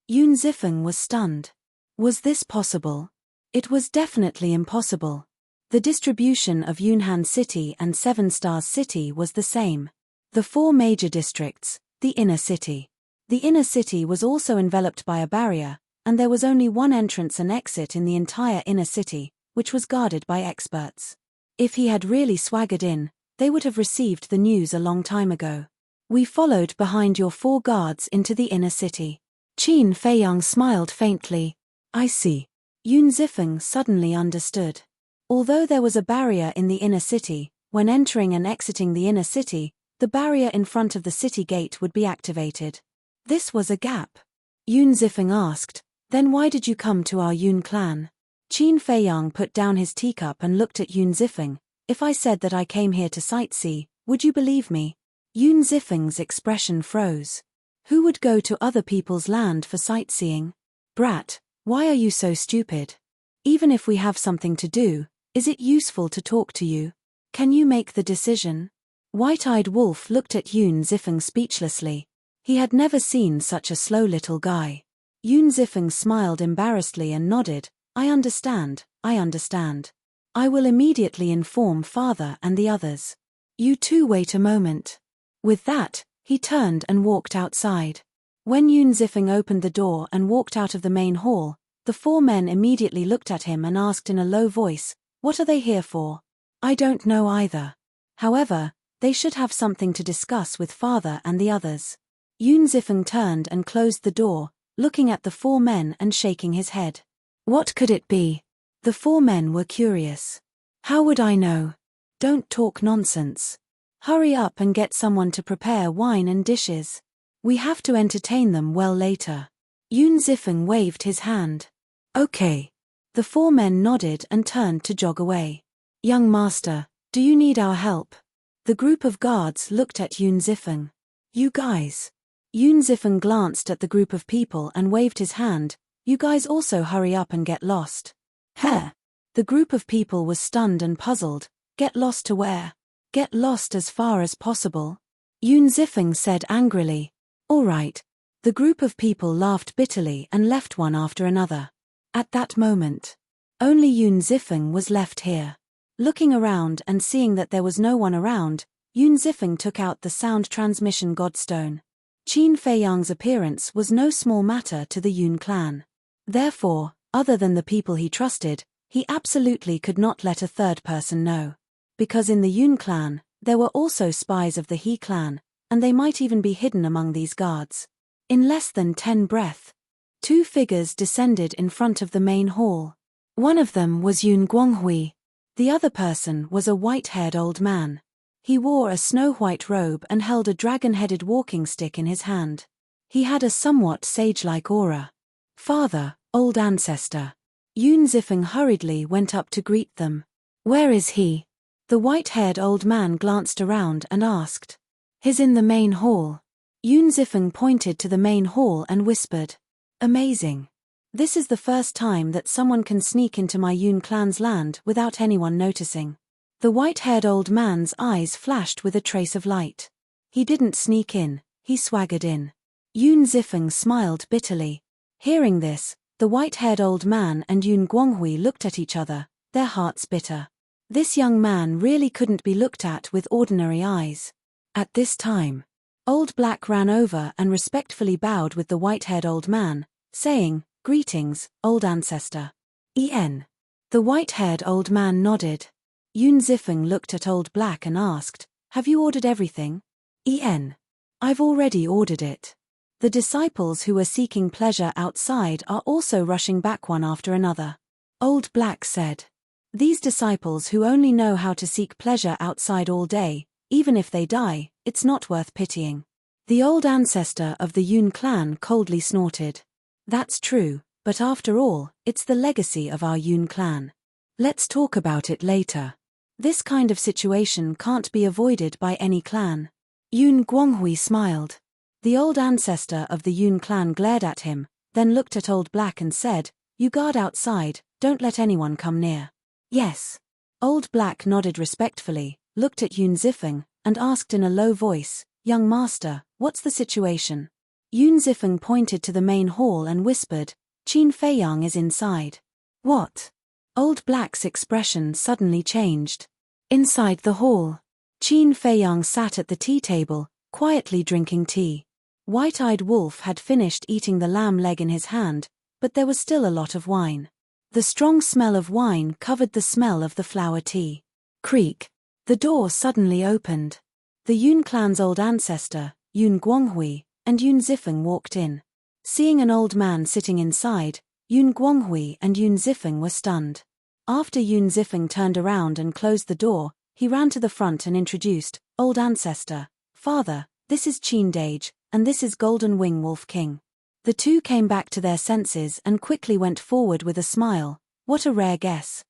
Yun Zifeng was stunned. Was this possible? It was definitely impossible. The distribution of Yunhan City and Seven Stars City was the same. The four major districts, the inner city. The inner city was also enveloped by a barrier, and there was only one entrance and exit in the entire inner city, which was guarded by experts. If he had really swaggered in, they would have received the news a long time ago. We followed behind your four guards into the inner city. Qin Feiyang smiled faintly. I see. Yun Zifeng suddenly understood. Although there was a barrier in the inner city, when entering and exiting the inner city, the barrier in front of the city gate would be activated. This was a gap. Yun Zifeng asked, "Then why did you come to our Yun clan?" Qin Feiyang put down his teacup and looked at Yun Zifeng. "If I said that I came here to sightsee, would you believe me?" Yun Zifeng's expression froze. Who would go to other people's land for sightseeing? "Brat, why are you so stupid? Even if we have something to do, is it useful to talk to you? Can you make the decision?" White-eyed Wolf looked at Yun Zifeng speechlessly. He had never seen such a slow little guy. Yun Zifeng smiled embarrassedly and nodded. I understand. I will immediately inform father and the others. You two wait a moment." With that, he turned and walked outside. When Yun Zifeng opened the door and walked out of the main hall, the four men immediately looked at him and asked in a low voice, "What are they here for?" "I don't know either. However, they should have something to discuss with father and the others." Yun Zifeng turned and closed the door, looking at the four men and shaking his head. What could it be? The four men were curious. "How would I know? Don't talk nonsense. Hurry up and get someone to prepare wine and dishes. We have to entertain them well later." Yun Zifeng waved his hand. "Okay." The four men nodded and turned to jog away. "Young master, do you need our help?" The group of guards looked at Yun Zifeng. "You guys." Yun Zifeng glanced at the group of people and waved his hand. "You guys also hurry up and get lost." "Heh." The group of people was stunned and puzzled. "Get lost to where?" "Get lost as far as possible," Yun Zifeng said angrily. "All right." The group of people laughed bitterly and left one after another. At that moment, only Yun Zifeng was left here. Looking around and seeing that there was no one around, Yun Zifeng took out the sound transmission godstone. Qin Feiyang's appearance was no small matter to the Yun clan. Therefore, other than the people he trusted, he absolutely could not let a third person know. Because in the Yun clan, there were also spies of the He clan, and they might even be hidden among these guards. In less than 10 breaths, two figures descended in front of the main hall. One of them was Yun Guanghui. The other person was a white-haired old man. He wore a snow-white robe and held a dragon-headed walking stick in his hand. He had a somewhat sage-like aura. "Father, old ancestor." Yun Zifeng hurriedly went up to greet them. "Where is he?" The white-haired old man glanced around and asked. "He's in the main hall." Yun Zifeng pointed to the main hall and whispered. "Amazing. This is the first time that someone can sneak into my Yun clan's land without anyone noticing." The white-haired old man's eyes flashed with a trace of light. He didn't sneak in, he swaggered in. Yun Zifeng smiled bitterly. Hearing this, the white-haired old man and Yun Guanghui looked at each other, their hearts bitter. This young man really couldn't be looked at with ordinary eyes. At this time, Old Black ran over and respectfully bowed with the white-haired old man, saying, "Greetings, old ancestor." "En." The white-haired old man nodded. Yun Zifeng looked at Old Black and asked, "Have you ordered everything?" "En. I've already ordered it." The disciples who were seeking pleasure outside are also rushing back one after another. Old Black said, "These disciples who only know how to seek pleasure outside all day, even if they die, it's not worth pitying." The old ancestor of the Yun clan coldly snorted. "That's true, but after all, it's the legacy of our Yun clan. Let's talk about it later. This kind of situation can't be avoided by any clan." Yun Guanghui smiled. The old ancestor of the Yun clan glared at him, then looked at Old Black and said, "You guard outside, don't let anyone come near." "Yes." Old Black nodded respectfully, looked at Yun Zifeng, and asked in a low voice, "Young master, what's the situation?" Yun Zifeng pointed to the main hall and whispered, "Qin Feiyang is inside." "What?" Old Black's expression suddenly changed. Inside the hall, Qin Feiyang sat at the tea table, quietly drinking tea. White-eyed Wolf had finished eating the lamb leg in his hand, but there was still a lot of wine. The strong smell of wine covered the smell of the flower tea. Creak. The door suddenly opened. The Yun clan's old ancestor, Yun Guanghui, and Yun Zifeng walked in. Seeing an old man sitting inside, Yun Guanghui and Yun Zifeng were stunned. After Yun Zifeng turned around and closed the door, he ran to the front and introduced, "Old ancestor, father, this is Qin Dage, and this is Golden Wing Wolf King. The two came back to their senses and quickly went forward with a smile. What a rare guess.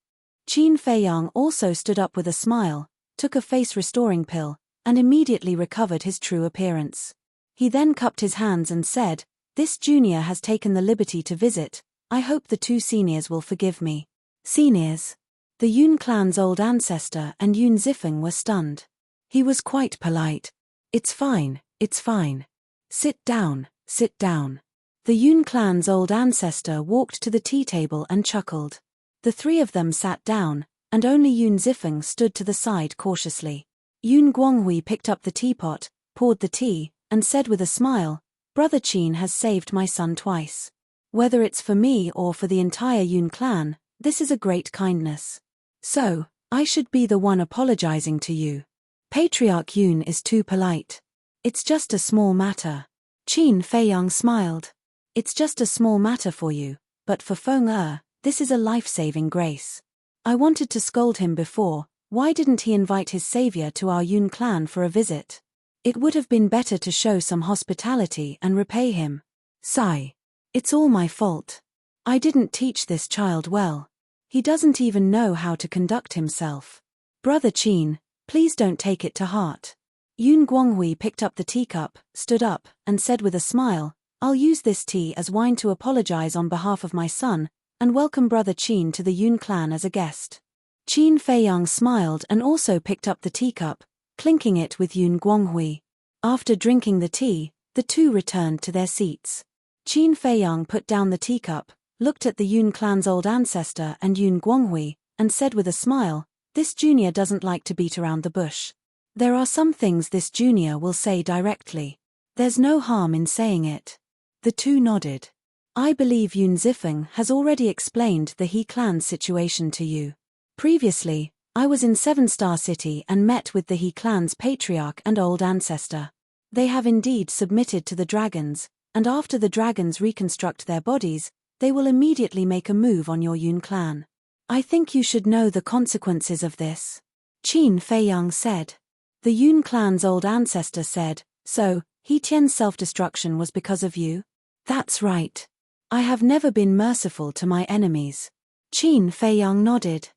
Qin Feiyang also stood up with a smile, took a face-restoring pill, and immediately recovered his true appearance. He then cupped his hands and said, "This junior has taken the liberty to visit. I hope the two seniors will forgive me." Seniors? The Yun clan's old ancestor and Yun Zifeng were stunned. He was quite polite. It's fine, it's fine. Sit down, sit down." The Yun clan's old ancestor walked to the tea table and chuckled. The three of them sat down, and only Yun Zifeng stood to the side cautiously. Yun Guanghui picked up the teapot, poured the tea, and said with a smile, "Brother Qin has saved my son twice. Whether it's for me or for the entire Yun clan, this is a great kindness. So, I should be the one apologizing to you. Patriarch Yun is too polite. It's just a small matter." Qin Feiyang smiled. "It's just a small matter for you, but for Feng this is a life-saving grace. I wanted to scold him before. Why didn't he invite his savior to our Yun clan for a visit? It would have been better to show some hospitality and repay him. Sigh. It's all my fault. I didn't teach this child well. He doesn't even know how to conduct himself. Brother Qin, please don't take it to heart." Yun Guanghui picked up the teacup, stood up, and said with a smile, "I'll use this tea as wine to apologize on behalf of my son, and welcome Brother Qin to the Yun clan as a guest." Qin Feiyang smiled and also picked up the teacup, clinking it with Yun Guanghui. After drinking the tea, the two returned to their seats. Qin Feiyang put down the teacup, looked at the Yun clan's old ancestor and Yun Guanghui, and said with a smile, "This junior doesn't like to beat around the bush. There are some things this junior will say directly. There's no harm in saying it." The two nodded. "I believe Yun Zifeng has already explained the He clan's situation to you. Previously, I was in Seven Star City and met with the He clan's patriarch and old ancestor. They have indeed submitted to the dragons, and after the dragons reconstruct their bodies, they will immediately make a move on your Yun clan. I think you should know the consequences of this." Qin Feiyang said. The Yun clan's old ancestor said, "So, He Tian's self-destruction was because of you?" "That's right. I have never been merciful to my enemies." Qin Feiyang nodded.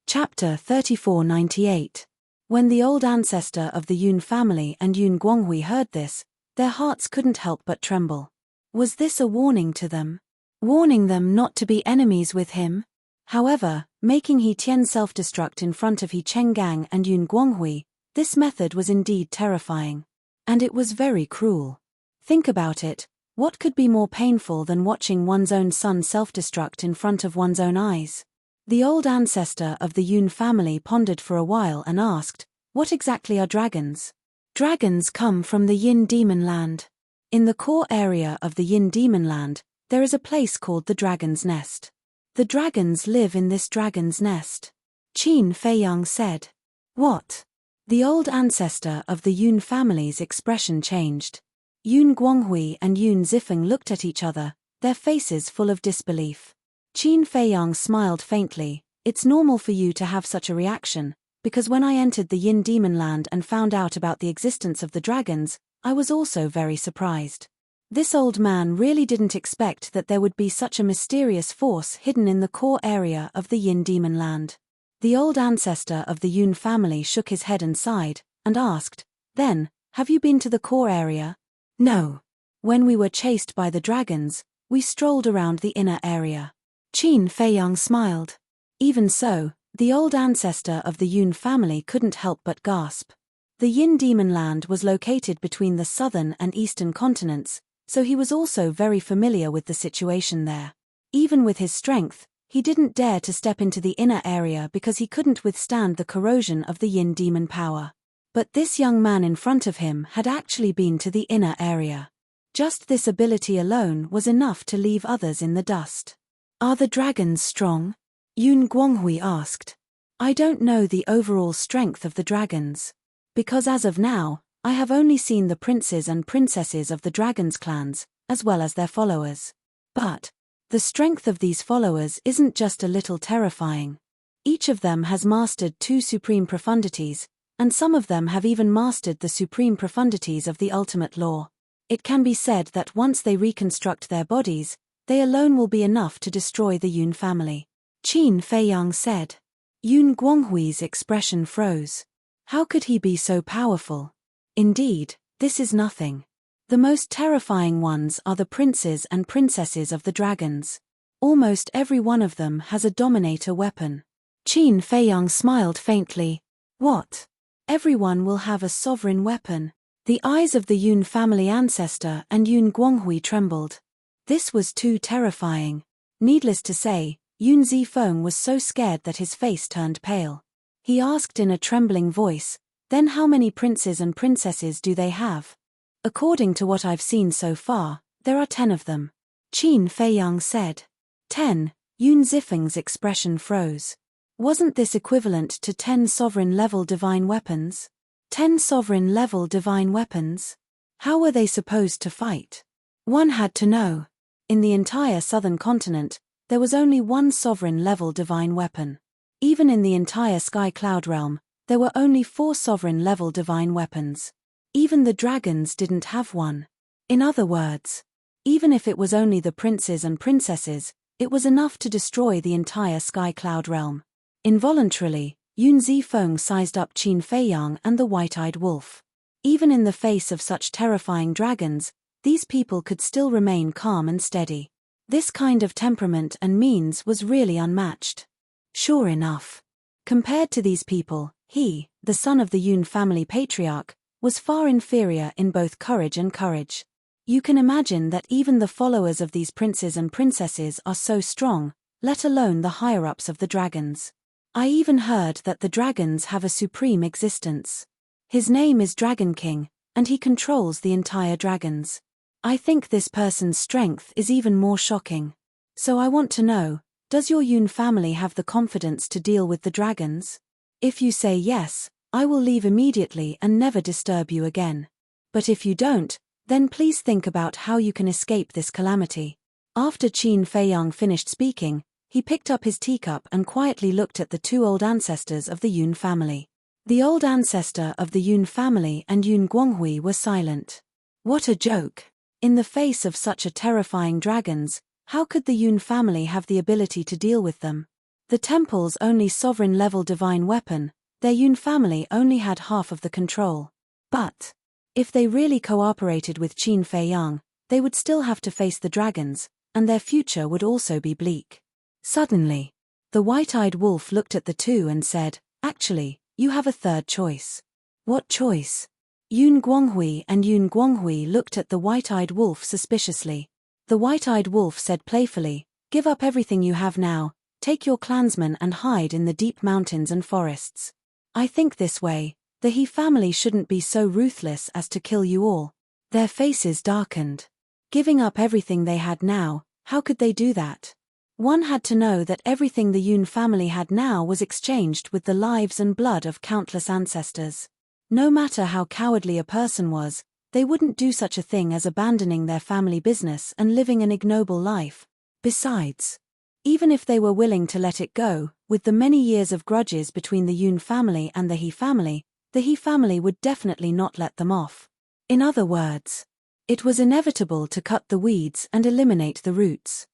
Chapter 3498. When the old ancestor of the Yun family and Yun Guanghui heard this, their hearts couldn't help but tremble. Was this a warning to them? Warning them not to be enemies with him? However, making He Tian self-destruct in front of He Chenggang and Yun Guanghui, this method was indeed terrifying. And it was very cruel. Think about it. What could be more painful than watching one's own son self-destruct in front of one's own eyes? The old ancestor of the Yun family pondered for a while and asked, "What exactly are dragons?" Dragons come from the Yin Demon Land. In the core area of the Yin Demon Land, there is a place called the Dragon's Nest. The dragons live in this dragon's nest. Qin Feiyang said. What? The old ancestor of the Yun family's expression changed. Yun Guanghui and Yun Zifeng looked at each other, their faces full of disbelief. Qin Feiyang smiled faintly. "It's normal for you to have such a reaction, because when I entered the Yin Demon Land and found out about the existence of the dragons, I was also very surprised. This old man really didn't expect that there would be such a mysterious force hidden in the core area of the Yin Demon Land." The old ancestor of the Yun family shook his head and sighed, and asked, "Then, have you been to the core area?" "No. When we were chased by the dragons, we strolled around the inner area." Qin Feiyang smiled. Even so, the old ancestor of the Yun family couldn't help but gasp. The Yin Demon Land was located between the southern and eastern continents, so he was also very familiar with the situation there. Even with his strength, he didn't dare to step into the inner area because he couldn't withstand the corrosion of the Yin demon power. But this young man in front of him had actually been to the inner area. Just this ability alone was enough to leave others in the dust. "Are the dragons strong?" Yun Guanghui asked. "I don't know the overall strength of the dragons. Because as of now, I have only seen the princes and princesses of the dragons' clans, as well as their followers. But the strength of these followers isn't just a little terrifying. Each of them has mastered 2 supreme profundities, and some of them have even mastered the supreme profundities of the ultimate law. It can be said that once they reconstruct their bodies, they alone will be enough to destroy the Yun family. Qin Feiyang said. Yun Guanghui's expression froze. How could he be so powerful? Indeed, this is nothing. The most terrifying ones are the princes and princesses of the dragons. Almost every one of them has a dominator weapon. Qin Feiyang smiled faintly. What? Everyone will have a sovereign weapon. The eyes of the Yun family ancestor and Yun Guanghui trembled. This was too terrifying. Needless to say, Yun Zifeng was so scared that his face turned pale. He asked in a trembling voice, "Then how many princes and princesses do they have?" "According to what I've seen so far, there are 10 of them." Qin Feiyang said. 10, Yun Zifeng's expression froze. Wasn't this equivalent to 10 sovereign-level divine weapons? 10 sovereign-level divine weapons? How were they supposed to fight? One had to know. In the entire southern continent, there was only one sovereign-level divine weapon. Even in the entire Sky Cloud realm, there were only 4 sovereign-level divine weapons. Even the dragons didn't have one. In other words, even if it was only the princes and princesses, it was enough to destroy the entire Sky Cloud realm. Involuntarily, Yun Zifeng sized up Qin Feiyang and the white-eyed wolf. Even in the face of such terrifying dragons, these people could still remain calm and steady. This kind of temperament and means was really unmatched. Sure enough. Compared to these people, he, the son of the Yun family patriarch, was far inferior in both courage and courage. You can imagine that even the followers of these princes and princesses are so strong, let alone the higher-ups of the dragons. I even heard that the dragons have a supreme existence. His name is Dragon King, and he controls the entire dragons. I think this person's strength is even more shocking. So I want to know, does your Yun family have the confidence to deal with the dragons? If you say yes, I will leave immediately and never disturb you again. But if you don't, then please think about how you can escape this calamity. After Qin Feiyang finished speaking, he picked up his teacup and quietly looked at the 2 old ancestors of the Yun family. The old ancestor of the Yun family and Yun Guanghui were silent. What a joke! In the face of such a terrifying dragons, how could the Yun family have the ability to deal with them? The temple's only sovereign-level divine weapon, their Yun family only had half of the control. But if they really cooperated with Qin Feiyang, they would still have to face the dragons, and their future would also be bleak. Suddenly, the white-eyed wolf looked at the 2 and said, "Actually, you have a third choice." "What choice?" Yun Guanghui looked at the white-eyed wolf suspiciously. The white-eyed wolf said playfully, "Give up everything you have now, take your clansmen and hide in the deep mountains and forests. I think this way, the He family shouldn't be so ruthless as to kill you all." Their faces darkened. Giving up everything they had now, how could they do that? One had to know that everything the Yun family had now was exchanged with the lives and blood of countless ancestors. No matter how cowardly a person was, they wouldn't do such a thing as abandoning their family business and living an ignoble life. Besides, even if they were willing to let it go, with the many years of grudges between the Yun family and the He family would definitely not let them off. In other words, it was inevitable to cut the weeds and eliminate the roots.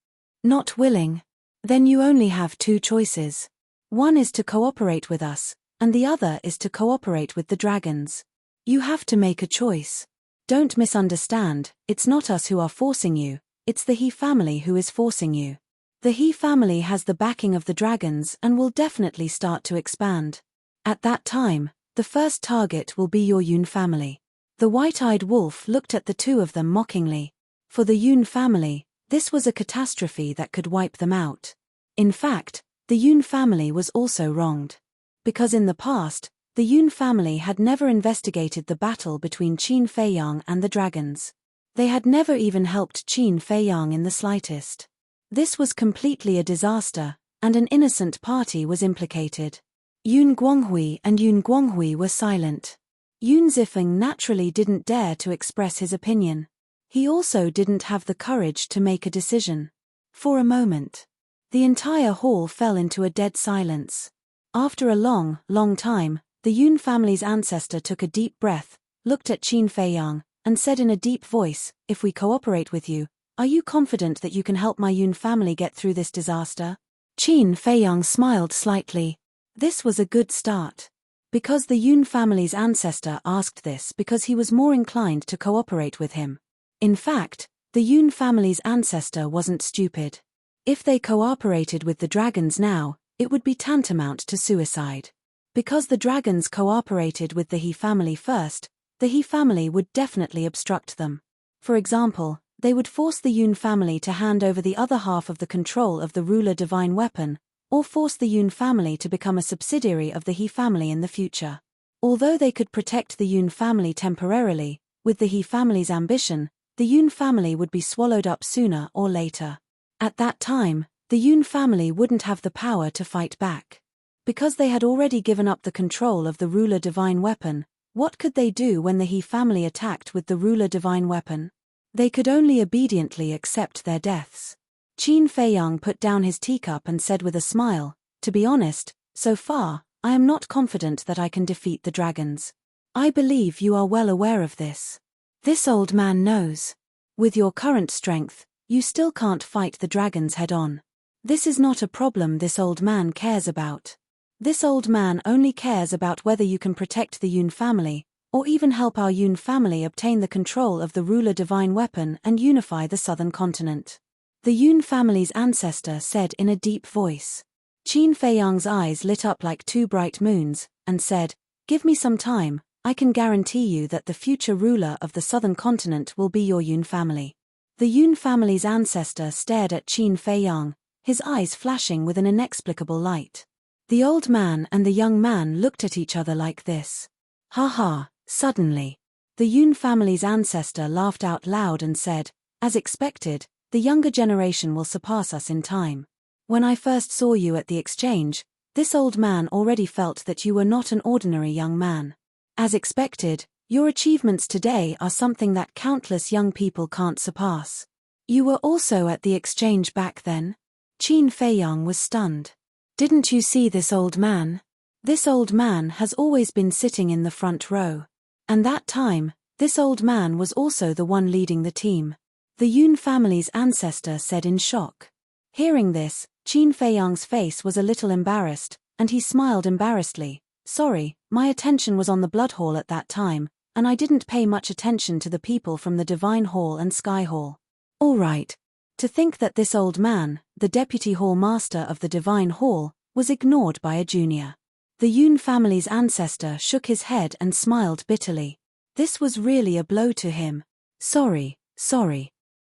Not willing? Then you only have 2 choices. One is to cooperate with us, and the other is to cooperate with the dragons. You have to make a choice. Don't misunderstand, it's not us who are forcing you, it's the He family who is forcing you. The He family has the backing of the dragons and will definitely start to expand. At that time, the first target will be your Yun family. The white-eyed wolf looked at the 2 of them mockingly. For the Yun family, this was a catastrophe that could wipe them out. In fact, the Yun family was also wronged. Because in the past, the Yun family had never investigated the battle between Qin Feiyang and the dragons. They had never even helped Qin Feiyang in the slightest. This was completely a disaster, and an innocent party was implicated. Yun Guanghui were silent. Yun Zifeng naturally didn't dare to express his opinion. He also didn't have the courage to make a decision. For a moment, the entire hall fell into a dead silence. After a long time, the Yun family's ancestor took a deep breath, looked at Qin Feiyang, and said in a deep voice, "If we cooperate with you, are you confident that you can help my Yun family get through this disaster?" Qin Feiyang smiled slightly. This was a good start. Because the Yun family's ancestor asked this because he was more inclined to cooperate with him. In fact, the Yun family's ancestor wasn't stupid. If they cooperated with the dragons now, it would be tantamount to suicide. Because the dragons cooperated with the He family first, the He family would definitely obstruct them. For example, they would force the Yun family to hand over the other half of the control of the ruler divine weapon, or force the Yun family to become a subsidiary of the He family in the future. Although they could protect the Yun family temporarily, with the He family's ambition, the Yun family would be swallowed up sooner or later. At that time, the Yun family wouldn't have the power to fight back. Because they had already given up the control of the ruler divine weapon, what could they do when the He family attacked with the ruler divine weapon? They could only obediently accept their deaths. Qin Feiyang put down his teacup and said with a smile, "To be honest, so far, I am not confident that I can defeat the dragons. I believe you are well aware of this. This old man knows. With your current strength, you still can't fight the dragons head-on. This is not a problem this old man cares about. This old man only cares about whether you can protect the Yun family, or even help our Yun family obtain the control of the ruler divine weapon and unify the southern continent." The Yun family's ancestor said in a deep voice. Qin Feiyang's eyes lit up like two bright moons, and said, "Give me some time, I can guarantee you that the future ruler of the southern continent will be your Yun family." The Yun family's ancestor stared at Qin Feiyang, his eyes flashing with an inexplicable light. The old man and the young man looked at each other like this. "Ha ha." Suddenly, the Yun family's ancestor laughed out loud and said, "As expected, the younger generation will surpass us in time. When I first saw you at the exchange, this old man already felt that you were not an ordinary young man. As expected, your achievements today are something that countless young people can't surpass." "You were also at the exchange back then?" Qin Feiyang was stunned. "Didn't you see this old man? This old man has always been sitting in the front row. And that time, this old man was also the one leading the team." The Yun family's ancestor said in shock. Hearing this, Qin Feiyang's face was a little embarrassed, and he smiled embarrassedly. "Sorry, my attention was on the Blood Hall at that time, and I didn't pay much attention to the people from the Divine Hall and Sky Hall." "All right." To think that this old man, the Deputy Hall Master of the Divine Hall, was ignored by a junior. The Yun family's ancestor shook his head and smiled bitterly. This was really a blow to him. Sorry.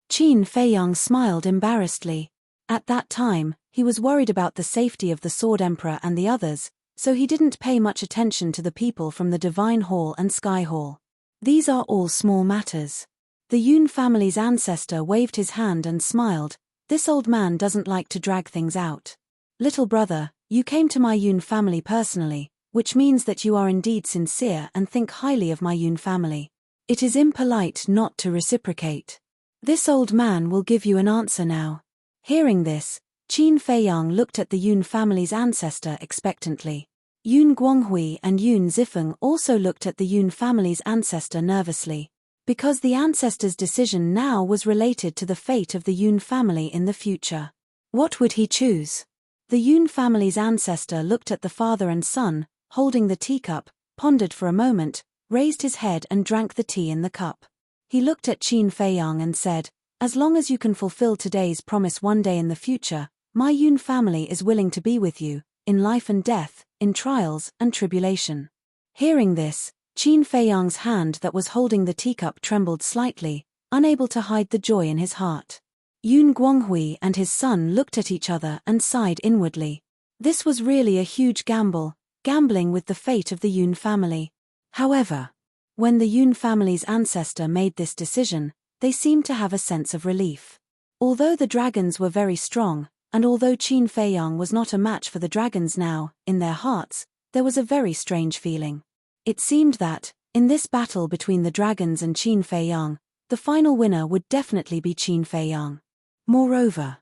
Qin Feiyang smiled embarrassedly. At that time, he was worried about the safety of the Sword Emperor and the others, so he didn't pay much attention to the people from the Divine Hall and Sky Hall. These are all small matters. The Yun family's ancestor waved his hand and smiled. "This old man doesn't like to drag things out. Little brother, you came to my Yun family personally, which means that you are indeed sincere and think highly of my Yun family. It is impolite not to reciprocate. This old man will give you an answer now." Hearing this, Qin Feiyang looked at the Yun family's ancestor expectantly. Yun Guanghui and Yun Zifeng also looked at the Yun family's ancestor nervously. Because the ancestor's decision now was related to the fate of the Yun family in the future. What would he choose? The Yun family's ancestor looked at the father and son, holding the teacup, pondered for a moment, raised his head and drank the tea in the cup. He looked at Qin Feiyang and said, "As long as you can fulfill today's promise one day in the future, my Yun family is willing to be with you, in life and death, in trials and tribulation." Hearing this, Qin Feiyang's hand that was holding the teacup trembled slightly, unable to hide the joy in his heart. Yun Guanghui and his son looked at each other and sighed inwardly. This was really a huge gamble, gambling with the fate of the Yun family. However, when the Yun family's ancestor made this decision, they seemed to have a sense of relief. Although the dragons were very strong, and although Qin Feiyang was not a match for the dragons now, in their hearts, there was a very strange feeling. It seemed that, in this battle between the dragons and Qin Feiyang, the final winner would definitely be Qin Feiyang. Moreover,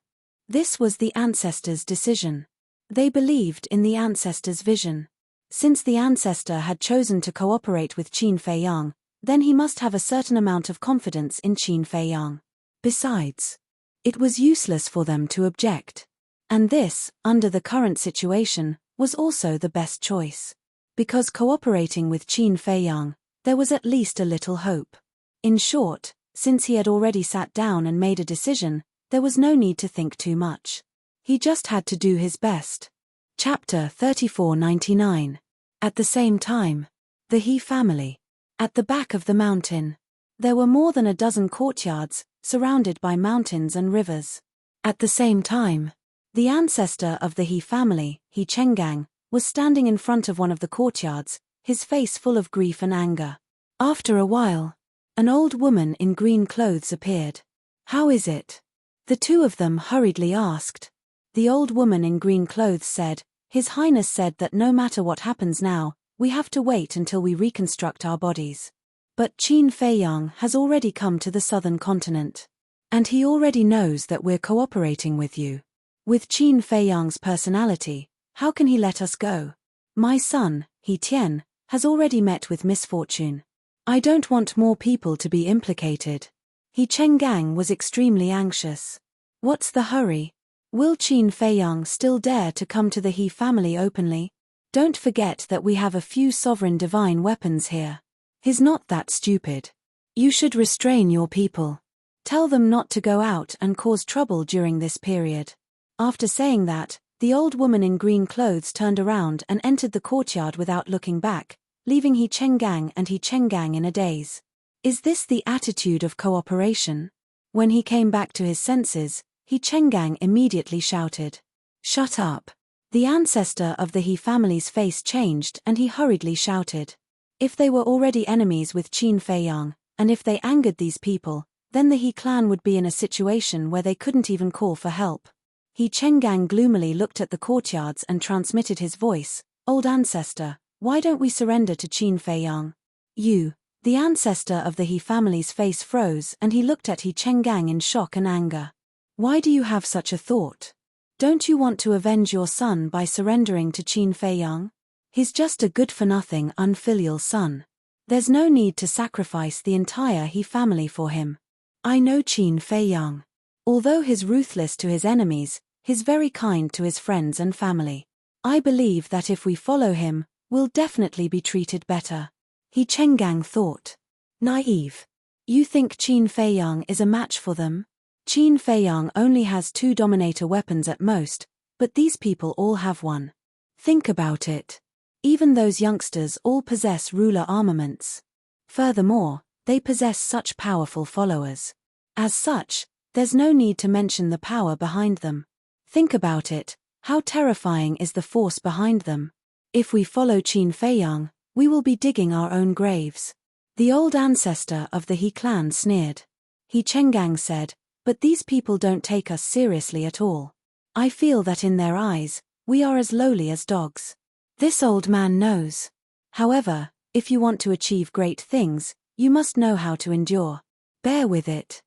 this was the ancestors' decision. They believed in the ancestors' vision. Since the ancestor had chosen to cooperate with Qin Feiyang, then he must have a certain amount of confidence in Qin Fei Yang. Besides, it was useless for them to object. And this, under the current situation, was also the best choice. Because cooperating with Qin Fei Yang, there was at least a little hope. In short, since he had already sat down and made a decision, there was no need to think too much. He just had to do his best. Chapter 3499. At the same time, the He family. At the back of the mountain, there were more than a dozen courtyards, surrounded by mountains and rivers. At the same time, the ancestor of the He family, He Chenggang, was standing in front of one of the courtyards, his face full of grief and anger. After a while, an old woman in green clothes appeared. "How is it?" the two of them hurriedly asked. The old woman in green clothes said, "His Highness said that no matter what happens now, we have to wait until we reconstruct our bodies. But Qin Fei Yang has already come to the southern continent. And he already knows that we're cooperating with you. With Qin Fei Yang's personality, how can he let us go? My son, He Tian, has already met with misfortune. I don't want more people to be implicated." He Chenggang was extremely anxious. What's the hurry? Will Qin Fei Yang still dare to come to the He family openly? Don't forget that we have a few sovereign divine weapons here. He's not that stupid. You should restrain your people. Tell them not to go out and cause trouble during this period. After saying that, the old woman in green clothes turned around and entered the courtyard without looking back, leaving He Chenggang and He Chenggang in a daze. Is this the attitude of cooperation? When he came back to his senses, He Chenggang immediately shouted, "Shut up." The ancestor of the He family's face changed and he hurriedly shouted. If they were already enemies with Qin Fei Yang, and if they angered these people, then the He clan would be in a situation where they couldn't even call for help. He Chenggang gloomily looked at the courtyards and transmitted his voice, "Old ancestor, why don't we surrender to Qin Fei Yang?" "You." The ancestor of the He family's face froze and he looked at He Chenggang in shock and anger. "Why do you have such a thought? Don't you want to avenge your son by surrendering to Qin Fei Yang? He's just a good-for-nothing unfilial son. There's no need to sacrifice the entire He family for him. I know Qin Fei Yang. Although he's ruthless to his enemies, he's very kind to his friends and family. I believe that if we follow him, we'll definitely be treated better." He Chenggang thought. Naive. You think Qin Fei Yang is a match for them? Qin Fei Yang only has 2 dominator weapons at most, but these people all have one. Think about it. Even those youngsters all possess ruler armaments. Furthermore, they possess such powerful followers. As such, there's no need to mention the power behind them. Think about it, how terrifying is the force behind them? If we follow Qin Fei Yang, we will be digging our own graves. The old ancestor of the He clan sneered. He Chenggang said, "But these people don't take us seriously at all. I feel that in their eyes, we are as lowly as dogs." This old man knows. However, if you want to achieve great things, you must know how to endure. Bear with it.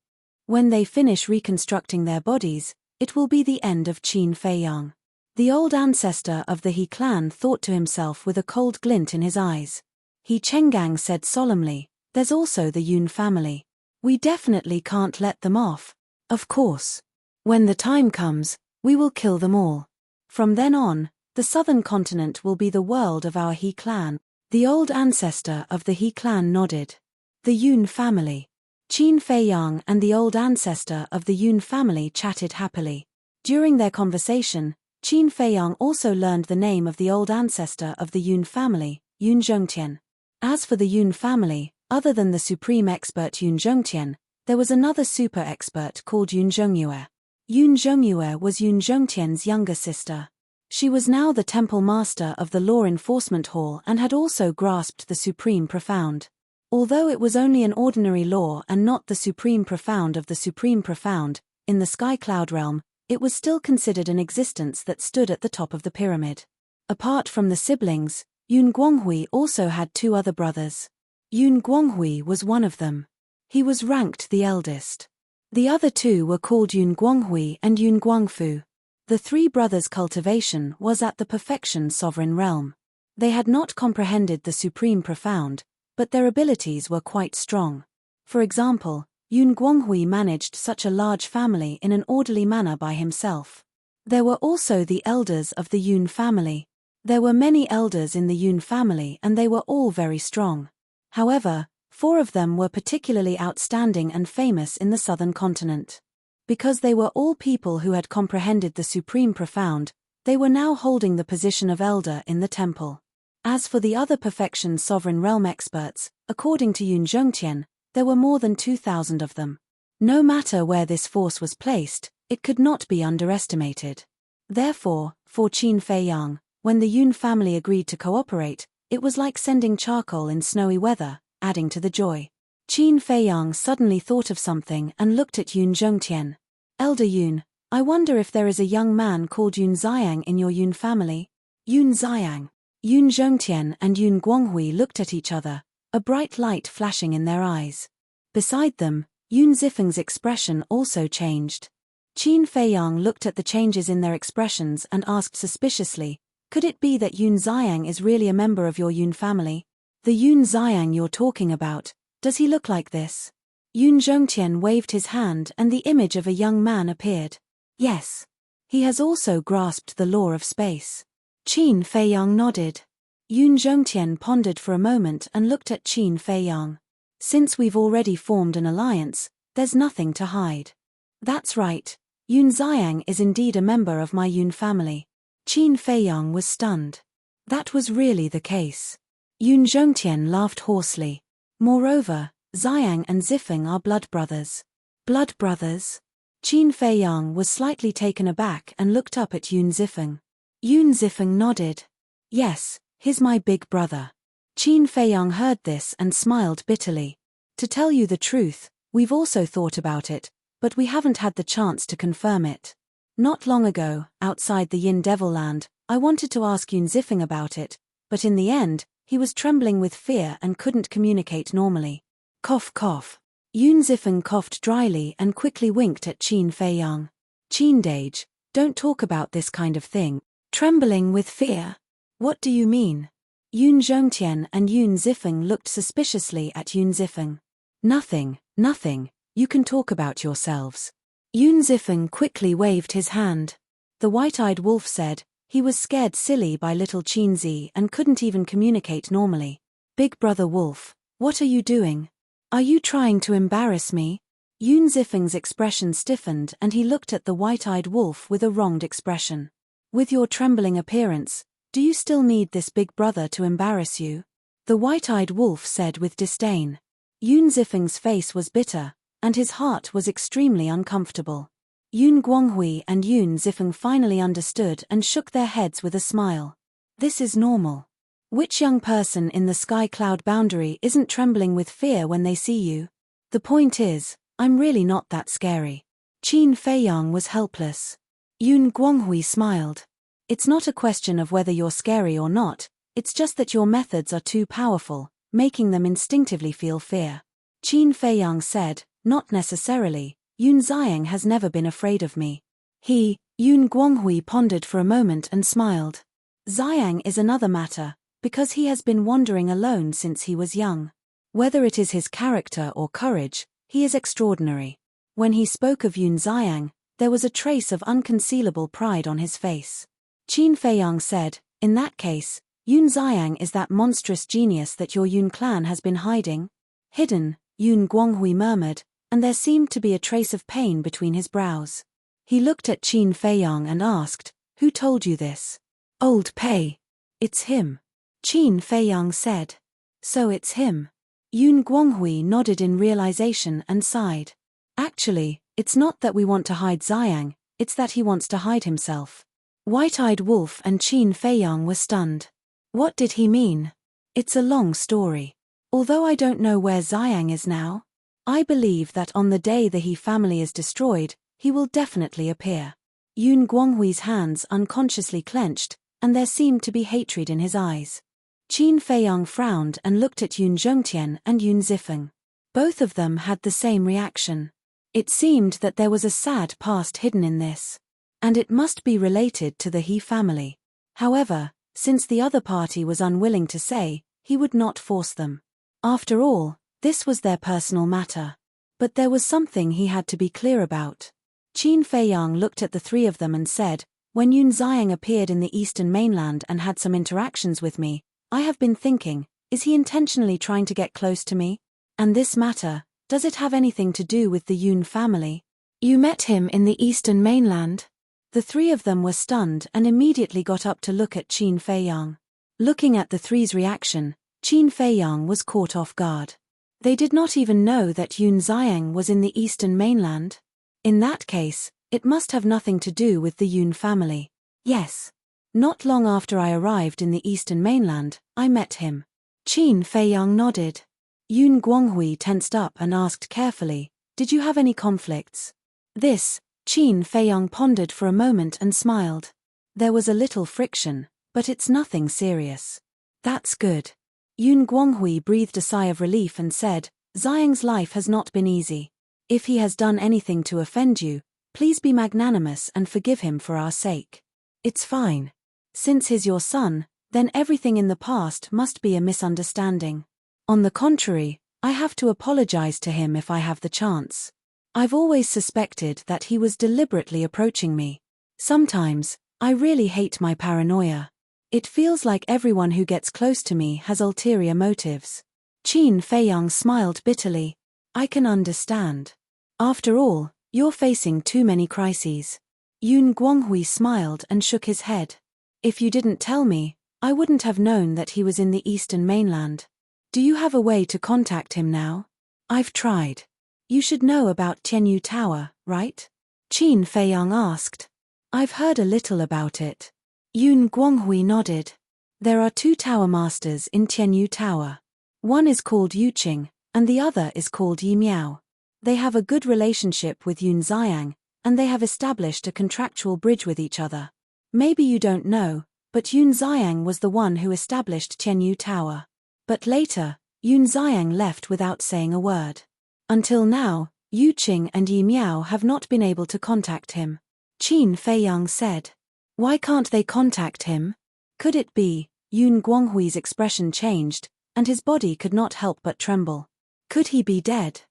When they finish reconstructing their bodies, it will be the end of Qin Fei Yang. The old ancestor of the He clan thought to himself with a cold glint in his eyes. He Chenggang said solemnly, "There's also the Yun family. We definitely can't let them off. Of course. When the time comes, we will kill them all. From then on, the southern continent will be the world of our He clan." The old ancestor of the He clan nodded. The Yun family. Qin Fei Yang and the old ancestor of the Yun family chatted happily. During their conversation, Qin Fei Yang also learned the name of the old ancestor of the Yun family, Yun Zhongtian. As for the Yun family, other than the supreme expert Yun Zhongtian, there was another super expert called Yun Zhongyue. Yun Zhongyue was Yun Zhongtian's younger sister. She was now the temple master of the law enforcement hall and had also grasped the supreme profound. Although it was only an ordinary law and not the supreme profound of the supreme profound, in the sky cloud realm, it was still considered an existence that stood at the top of the pyramid. Apart from the siblings, Yun Guanghui also had 2 other brothers. Yun Guanghui was one of them. He was ranked the eldest. The other 2 were called Yun Guanghui and Yun Guangfu. The 3 brothers' cultivation was at the perfection sovereign realm. They had not comprehended the supreme profound, but their abilities were quite strong. For example, Yun Guanghui managed such a large family in an orderly manner by himself. There were also the elders of the Yun family. There were many elders in the Yun family and they were all very strong. However, 4 of them were particularly outstanding and famous in the southern continent. Because they were all people who had comprehended the Supreme Profound, they were now holding the position of elder in the temple. As for the other perfection sovereign realm experts, according to Yun Zhongtian, there were more than 2,000 of them. No matter where this force was placed, it could not be underestimated. Therefore, for Qin Feiyang, when the Yun family agreed to cooperate, it was like sending charcoal in snowy weather, adding to the joy. Qin Feiyang suddenly thought of something and looked at Yun Zhongtian. Elder Yun, I wonder if there is a young man called Yun Xiang in your Yun family? Yun Xiang. Yun Zhongtian and Yun Guanghui looked at each other, a bright light flashing in their eyes. Beside them, Yun Zifeng's expression also changed. Qin Feiyang looked at the changes in their expressions and asked suspiciously, could it be that Yun Xiang is really a member of your Yun family? The Yun Xiang you're talking about, does he look like this? Yun Zhongtian waved his hand and the image of a young man appeared. Yes. He has also grasped the law of space. Qin Feiyang nodded. Yun Zhongtian pondered for a moment and looked at Qin Feiyang. Since we've already formed an alliance, there's nothing to hide. That's right. Yun Xiang is indeed a member of my Yun family. Qin Feiyang was stunned. That was really the case. Yun Zhongtian laughed hoarsely. Moreover, Xiang and Zifeng are blood brothers. Blood brothers? Qin Feiyang was slightly taken aback and looked up at Yun Zifeng. Yun Zifeng nodded. Yes, he's my big brother. Qin Feiyang heard this and smiled bitterly. To tell you the truth, we've also thought about it, but we haven't had the chance to confirm it. Not long ago, outside the Yin Devil Land, I wanted to ask Yun Zifeng about it, but in the end, he was trembling with fear and couldn't communicate normally. Cough cough. Yun Zifeng coughed dryly and quickly winked at Qin Feiyang. Qin Dage, don't talk about this kind of thing. Trembling with fear? What do you mean? Yun Zhongtian and Yun Zifeng looked suspiciously at Yun Zifeng. Nothing, nothing, you can talk about yourselves. Yun Zifeng quickly waved his hand. The white-eyed wolf said, he was scared silly by little Qinzi and couldn't even communicate normally. Big brother wolf, what are you doing? Are you trying to embarrass me? Yun Zifeng's expression stiffened and he looked at the white-eyed wolf with a wronged expression. With your trembling appearance, do you still need this big brother to embarrass you? The white-eyed wolf said with disdain. Yun Zifeng's face was bitter, and his heart was extremely uncomfortable. Yun Guanghui and Yun Zifeng finally understood and shook their heads with a smile. This is normal. Which young person in the sky cloud boundary isn't trembling with fear when they see you? The point is, I'm really not that scary. Qin Feiyang was helpless. Yun Guanghui smiled. It's not a question of whether you're scary or not, it's just that your methods are too powerful, making them instinctively feel fear. Qin Feiyang said, not necessarily, Yun Xiang has never been afraid of me. Yun Guanghui pondered for a moment and smiled. Xiang is another matter, because he has been wandering alone since he was young. Whether it is his character or courage, he is extraordinary. When he spoke of Yun Xiang, there was a trace of unconcealable pride on his face. Qin Feiyang said, in that case, Yun Xiang is that monstrous genius that your Yun clan has been hiding? Hidden, Yun Guanghui murmured, and there seemed to be a trace of pain between his brows. He looked at Qin Feiyang and asked, who told you this? Old Pei. It's him. Qin Feiyang said. So it's him. Yun Guanghui nodded in realization and sighed. Actually, it's not that we want to hide Xiang, it's that he wants to hide himself. White-eyed wolf and Qin Feiyang were stunned. What did he mean? It's a long story. Although I don't know where Xiang is now, I believe that on the day the He family is destroyed, he will definitely appear. Yun Guanghui's hands unconsciously clenched, and there seemed to be hatred in his eyes. Qin Feiyang frowned and looked at Yun Zhongtian and Yun Zifeng. Both of them had the same reaction. It seemed that there was a sad past hidden in this. And it must be related to the He family. However, since the other party was unwilling to say, he would not force them. After all, this was their personal matter. But there was something he had to be clear about. Qin Feiyang looked at the three of them and said, "When Yun Xiang appeared in the eastern mainland and had some interactions with me, I have been thinking, is he intentionally trying to get close to me? And this matter, does it have anything to do with the Yun family?" "You met him in the eastern mainland?" The three of them were stunned and immediately got up to look at Qin Feiyang. Looking at the three's reaction, Qin Feiyang was caught off guard. They did not even know that Yun Xiang was in the eastern mainland. In that case, it must have nothing to do with the Yun family. "Yes. Not long after I arrived in the eastern mainland, I met him." Qin Feiyang nodded. Yun Guanghui tensed up and asked carefully, "Did you have any conflicts?" This, Qin Feiyang pondered for a moment and smiled. "There was a little friction, but it's nothing serious." "That's good." Yun Guanghui breathed a sigh of relief and said, "Xiang's life has not been easy. If he has done anything to offend you, please be magnanimous and forgive him for our sake." "It's fine. Since he's your son, then everything in the past must be a misunderstanding. On the contrary, I have to apologize to him if I have the chance. I've always suspected that he was deliberately approaching me. Sometimes, I really hate my paranoia. It feels like everyone who gets close to me has ulterior motives." Qin Feiyang smiled bitterly. "I can understand. After all, you're facing too many crises." Yun Guanghui smiled and shook his head. "If you didn't tell me, I wouldn't have known that he was in the eastern mainland. Do you have a way to contact him now?" "I've tried. You should know about Tianyu Tower, right?" Qin Feiyang asked. "I've heard a little about it." Yun Guanghui nodded. "There are two tower masters in Tianyu Tower. One is called Yuqing, and the other is called Yi Miao. They have a good relationship with Yun Xiang, and they have established a contractual bridge with each other. Maybe you don't know, but Yun Xiang was the one who established Tianyu Tower. But later, Yun Xiang left without saying a word. Until now, Yuqing and Yi Miao have not been able to contact him." Qin Feiyang said. "Why can't they contact him? Could it be?" Yun Guanghui's expression changed, and his body could not help but tremble. "Could he be dead?"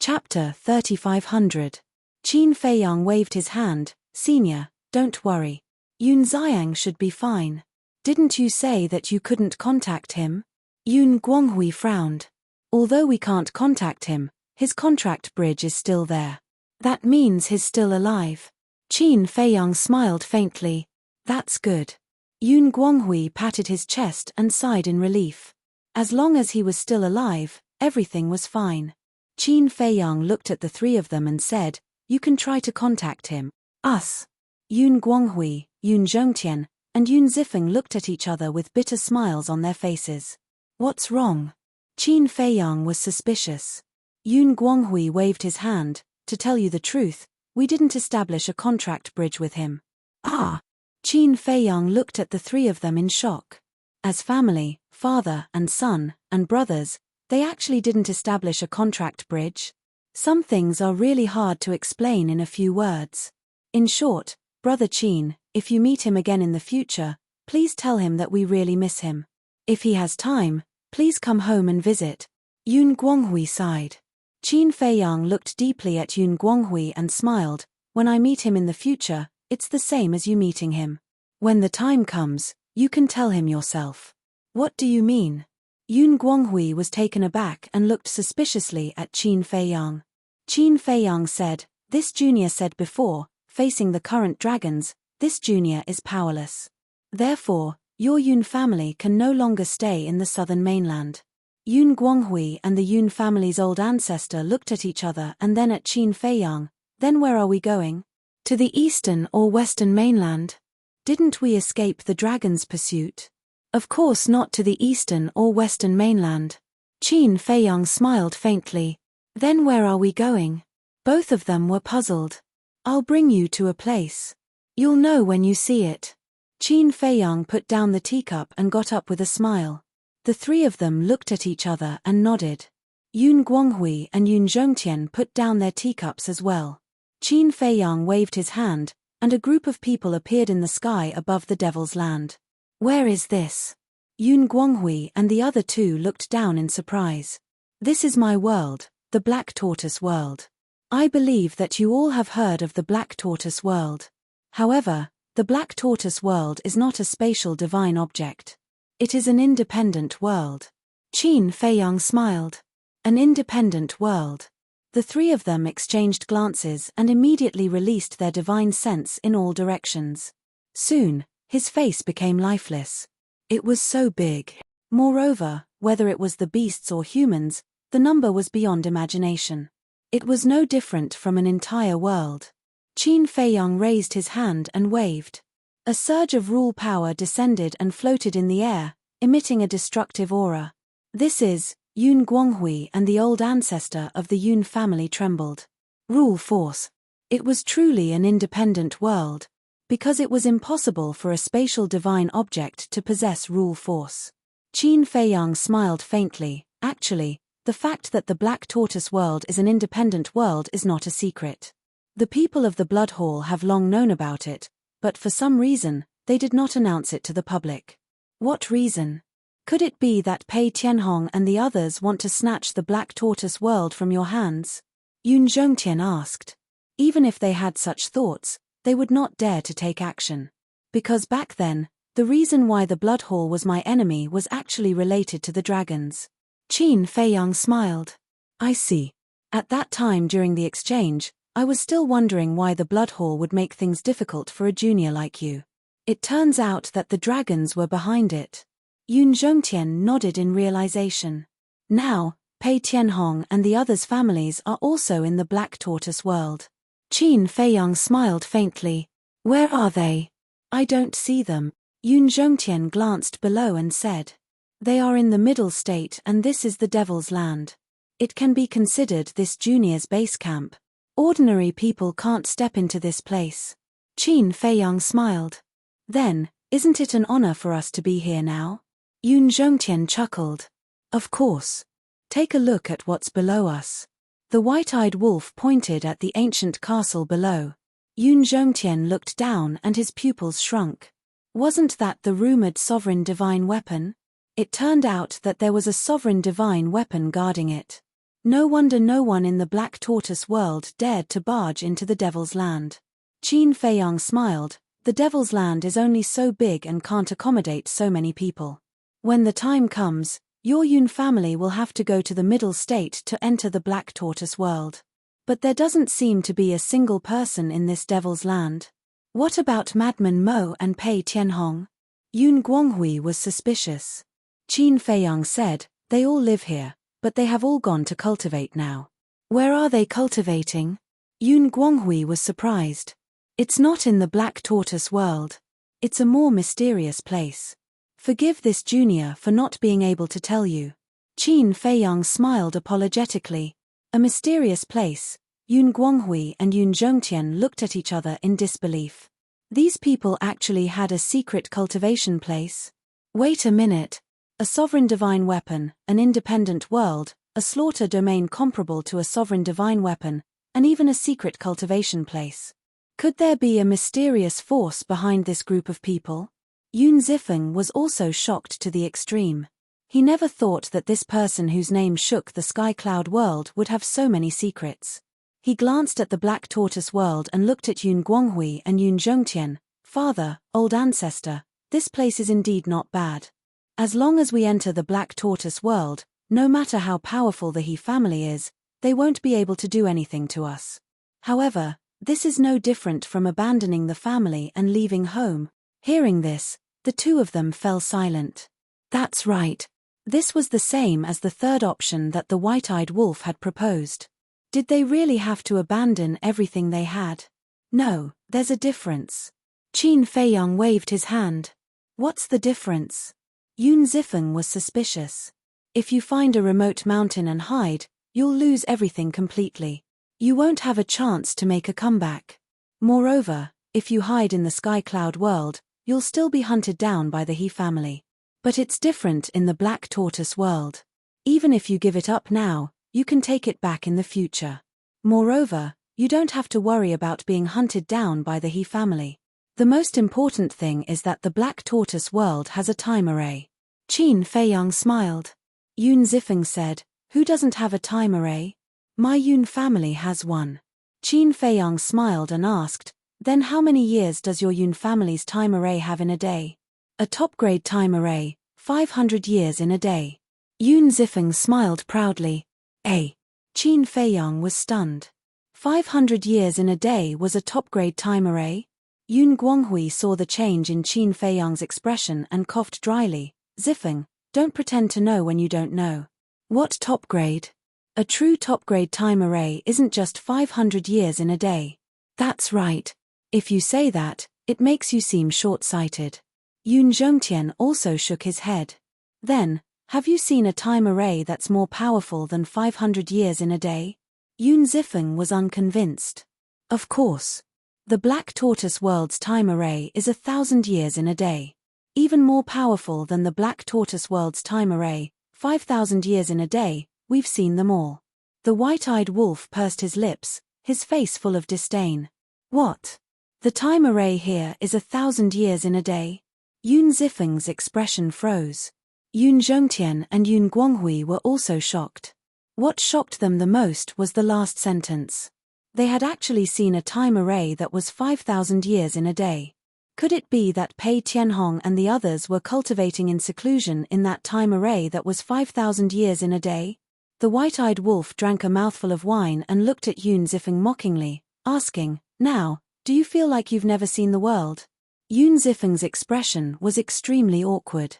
Chapter 3500. Qin Feiyang waved his hand. "Senior, don't worry. Yun Xiang should be fine. Didn't you say that you couldn't contact him?" Yun Guanghui frowned. "Although we can't contact him, his contract bridge is still there. That means he's still alive." Qin Feiyang smiled faintly. "That's good." Yun Guanghui patted his chest and sighed in relief. As long as he was still alive, everything was fine. Qin Feiyang looked at the three of them and said, "You can try to contact him." "Us." Yun Guanghui, Yun Zhongtian, and Yun Zifeng looked at each other with bitter smiles on their faces. "What's wrong?" Qin Feiyang was suspicious. Yun Guanghui waved his hand. "To tell you the truth, we didn't establish a contract bridge with him." "Ah!" Qin Feiyang looked at the three of them in shock. As family, father and son, and brothers, they actually didn't establish a contract bridge? Some things are really hard to explain in a few words. In short, Brother Qin, if you meet him again in the future, please tell him that we really miss him. If he has time, please come home and visit." Yun Guanghui sighed. Qin Feiyang looked deeply at Yun Guanghui and smiled. "When I meet him in the future, it's the same as you meeting him. When the time comes, you can tell him yourself." "What do you mean?" Yun Guanghui was taken aback and looked suspiciously at Qin Feiyang. Qin Feiyang said, "This junior said before, facing the current dragons, this junior is powerless. Therefore, your Yun family can no longer stay in the southern mainland." Yun Guanghui and the Yun family's old ancestor looked at each other and then at Qin Feiyang. "Then where are we going? To the eastern or western mainland? Didn't we escape the dragon's pursuit?" "Of course not to the eastern or western mainland." Qin Feiyang smiled faintly. "Then where are we going?" Both of them were puzzled. "I'll bring you to a place. You'll know when you see it." Qin Feiyang put down the teacup and got up with a smile. The three of them looked at each other and nodded. Yun Guanghui and Yun Zhongtian put down their teacups as well. Qin Feiyang waved his hand, and a group of people appeared in the sky above the Devil's Land. "Where is this?" Yun Guanghui and the other two looked down in surprise. This is my world, the Black Tortoise world. I believe that you all have heard of the Black Tortoise world. However, the Black Tortoise world is not a spatial divine object. It is an independent world. Qin Feiyang smiled. An independent world. The three of them exchanged glances and immediately released their divine sense in all directions. Soon, his face became lifeless. It was so big. Moreover, whether it was the beasts or humans, the number was beyond imagination. It was no different from an entire world. Qin Feiyang raised his hand and waved. A surge of rule power descended and floated in the air, emitting a destructive aura. This is, Yun Guanghui and the old ancestor of the Yun family trembled. Rule force. It was truly an independent world, because it was impossible for a spatial divine object to possess rule force. Qin Feiyang smiled faintly. Actually, the fact that the Black Tortoise world is an independent world is not a secret. The people of the Blood Hall have long known about it, but for some reason, they did not announce it to the public. What reason? Could it be that Pei Tianhong and the others want to snatch the Black Tortoise world from your hands? Yun Zhongtian asked. Even if they had such thoughts, they would not dare to take action. Because back then, the reason why the Blood Hall was my enemy was actually related to the dragons. Qin Feiyang smiled. I see. At that time during the exchange, I was still wondering why the Blood Hall would make things difficult for a junior like you. It turns out that the dragons were behind it. Yun Zhongtian nodded in realization. Now, Pei Tianhong and the others' families are also in the Black Tortoise world. Qin Feiyang smiled faintly. Where are they? I don't see them. Yun Zhongtian glanced below and said. They are in the middle state and this is the Devil's Land. It can be considered this junior's base camp. Ordinary people can't step into this place. Qin Feiyang smiled. Then, isn't it an honor for us to be here now? Yun Zhongtian chuckled. Of course. Take a look at what's below us. The white-eyed wolf pointed at the ancient castle below. Yun Zhongtian looked down and his pupils shrunk. Wasn't that the rumored sovereign divine weapon? It turned out that there was a sovereign divine weapon guarding it. No wonder no one in the Black Tortoise world dared to barge into the Devil's Land. Qin Feiyang smiled. The Devil's Land is only so big and can't accommodate so many people. When the time comes, your Yun family will have to go to the middle state to enter the Black Tortoise world. But there doesn't seem to be a single person in this Devil's Land. What about Madman Mo and Pei Tianhong? Yun Guanghui was suspicious. Qin Feiyang said, they all live here, but they have all gone to cultivate now. Where are they cultivating? Yun Guanghui was surprised. It's not in the Black Tortoise world. It's a more mysterious place. Forgive this junior for not being able to tell you. Qin Feiyang smiled apologetically. A mysterious place. Yun Guanghui and Yun Zhongtian looked at each other in disbelief. These people actually had a secret cultivation place? Wait a minute. A sovereign divine weapon, an independent world, a slaughter domain comparable to a sovereign divine weapon, and even a secret cultivation place. Could there be a mysterious force behind this group of people? Yun Zifeng was also shocked to the extreme. He never thought that this person whose name shook the sky cloud world would have so many secrets. He glanced at the Black Tortoise world and looked at Yun Guanghui and Yun Zhongtian. Father, old ancestor, this place is indeed not bad. As long as we enter the Black Tortoise world, no matter how powerful the He family is, they won't be able to do anything to us. However, this is no different from abandoning the family and leaving home. Hearing this, the two of them fell silent. That's right. This was the same as the third option that the white-eyed wolf had proposed. Did they really have to abandon everything they had? No, there's a difference. Qin Feiyang waved his hand. What's the difference? Yun Zifeng was suspicious. If you find a remote mountain and hide, you'll lose everything completely. You won't have a chance to make a comeback. Moreover, if you hide in the sky cloud world, you'll still be hunted down by the He family. But it's different in the Black Tortoise world. Even if you give it up now, you can take it back in the future. Moreover, you don't have to worry about being hunted down by the He family. The most important thing is that the Black Tortoise world has a time array. Qin Feiyang smiled. Yun Zifeng said, "Who doesn't have a time array? My Yun family has one." Qin Feiyang smiled and asked, "Then how many years does your Yun family's time array have in a day?" "A top-grade time array, 500 years in a day." Yun Zifeng smiled proudly. "Eh?" Qin Feiyang was stunned. 500 years in a day was a top-grade time array? Yun Guanghui saw the change in Qin Feiyang's expression and coughed dryly. "Zifeng, don't pretend to know when you don't know. What top grade? A true top grade time array isn't just 500 years in a day." "That's right. If you say that, it makes you seem short-sighted." Yun Zhongtian also shook his head. "Then, have you seen a time array that's more powerful than 500 years in a day?" Yun Zifeng was unconvinced. "Of course. The Black Tortoise World's time array is 1,000 years in a day. Even more powerful than the Black Tortoise World's time array, 5,000 years in a day. We've seen them all." The white-eyed wolf pursed his lips, his face full of disdain. "What? The time array here is 1,000 years in a day?" Yun Zifeng's expression froze. Yun Zhongtian and Yun Guanghui were also shocked. What shocked them the most was the last sentence. They had actually seen a time array that was 5,000 years in a day. Could it be that Pei Tianhong and the others were cultivating in seclusion in that time array that was 5,000 years in a day? The white-eyed wolf drank a mouthful of wine and looked at Yun Zifeng mockingly, asking, "Now, do you feel like you've never seen the world?" Yun Zifeng's expression was extremely awkward.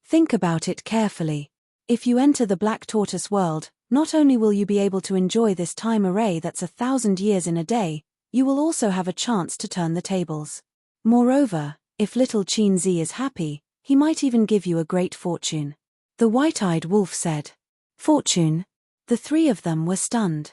"Think about it carefully. If you enter the Black Tortoise world, not only will you be able to enjoy this time array that's 1,000 years in a day, you will also have a chance to turn the tables. Moreover, if little Qin Zi is happy, he might even give you a great fortune." The white-eyed wolf said. "Fortune?" The three of them were stunned.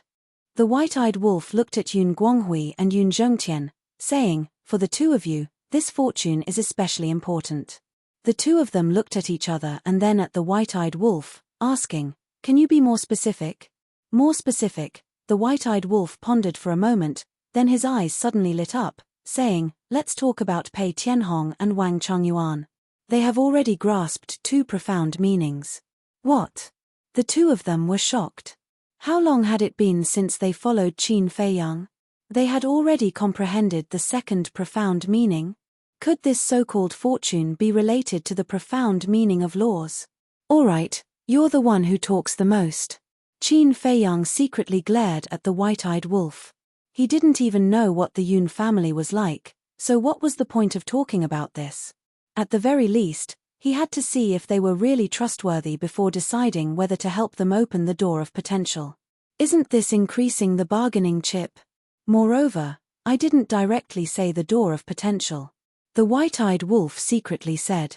The white-eyed wolf looked at Yun Guanghui and Yun Zhongtian, saying, "For the two of you, this fortune is especially important." The two of them looked at each other and then at the white-eyed wolf, asking, "Can you be more specific?" "More specific." The white-eyed wolf pondered for a moment, then his eyes suddenly lit up, saying, "Let's talk about Pei Tianhong and Wang Chongyuan. They have already grasped two profound meanings." "What?" The two of them were shocked. How long had it been since they followed Qin Feiyang? They had already comprehended the second profound meaning. Could this so-called fortune be related to the profound meaning of laws? "All right, you're the one who talks the most." Qin Feiyang secretly glared at the white-eyed wolf. He didn't even know what the Yun family was like, so what was the point of talking about this? At the very least, he had to see if they were really trustworthy before deciding whether to help them open the door of potential. "Isn't this increasing the bargaining chip? Moreover, I didn't directly say the door of potential," the white-eyed wolf secretly said.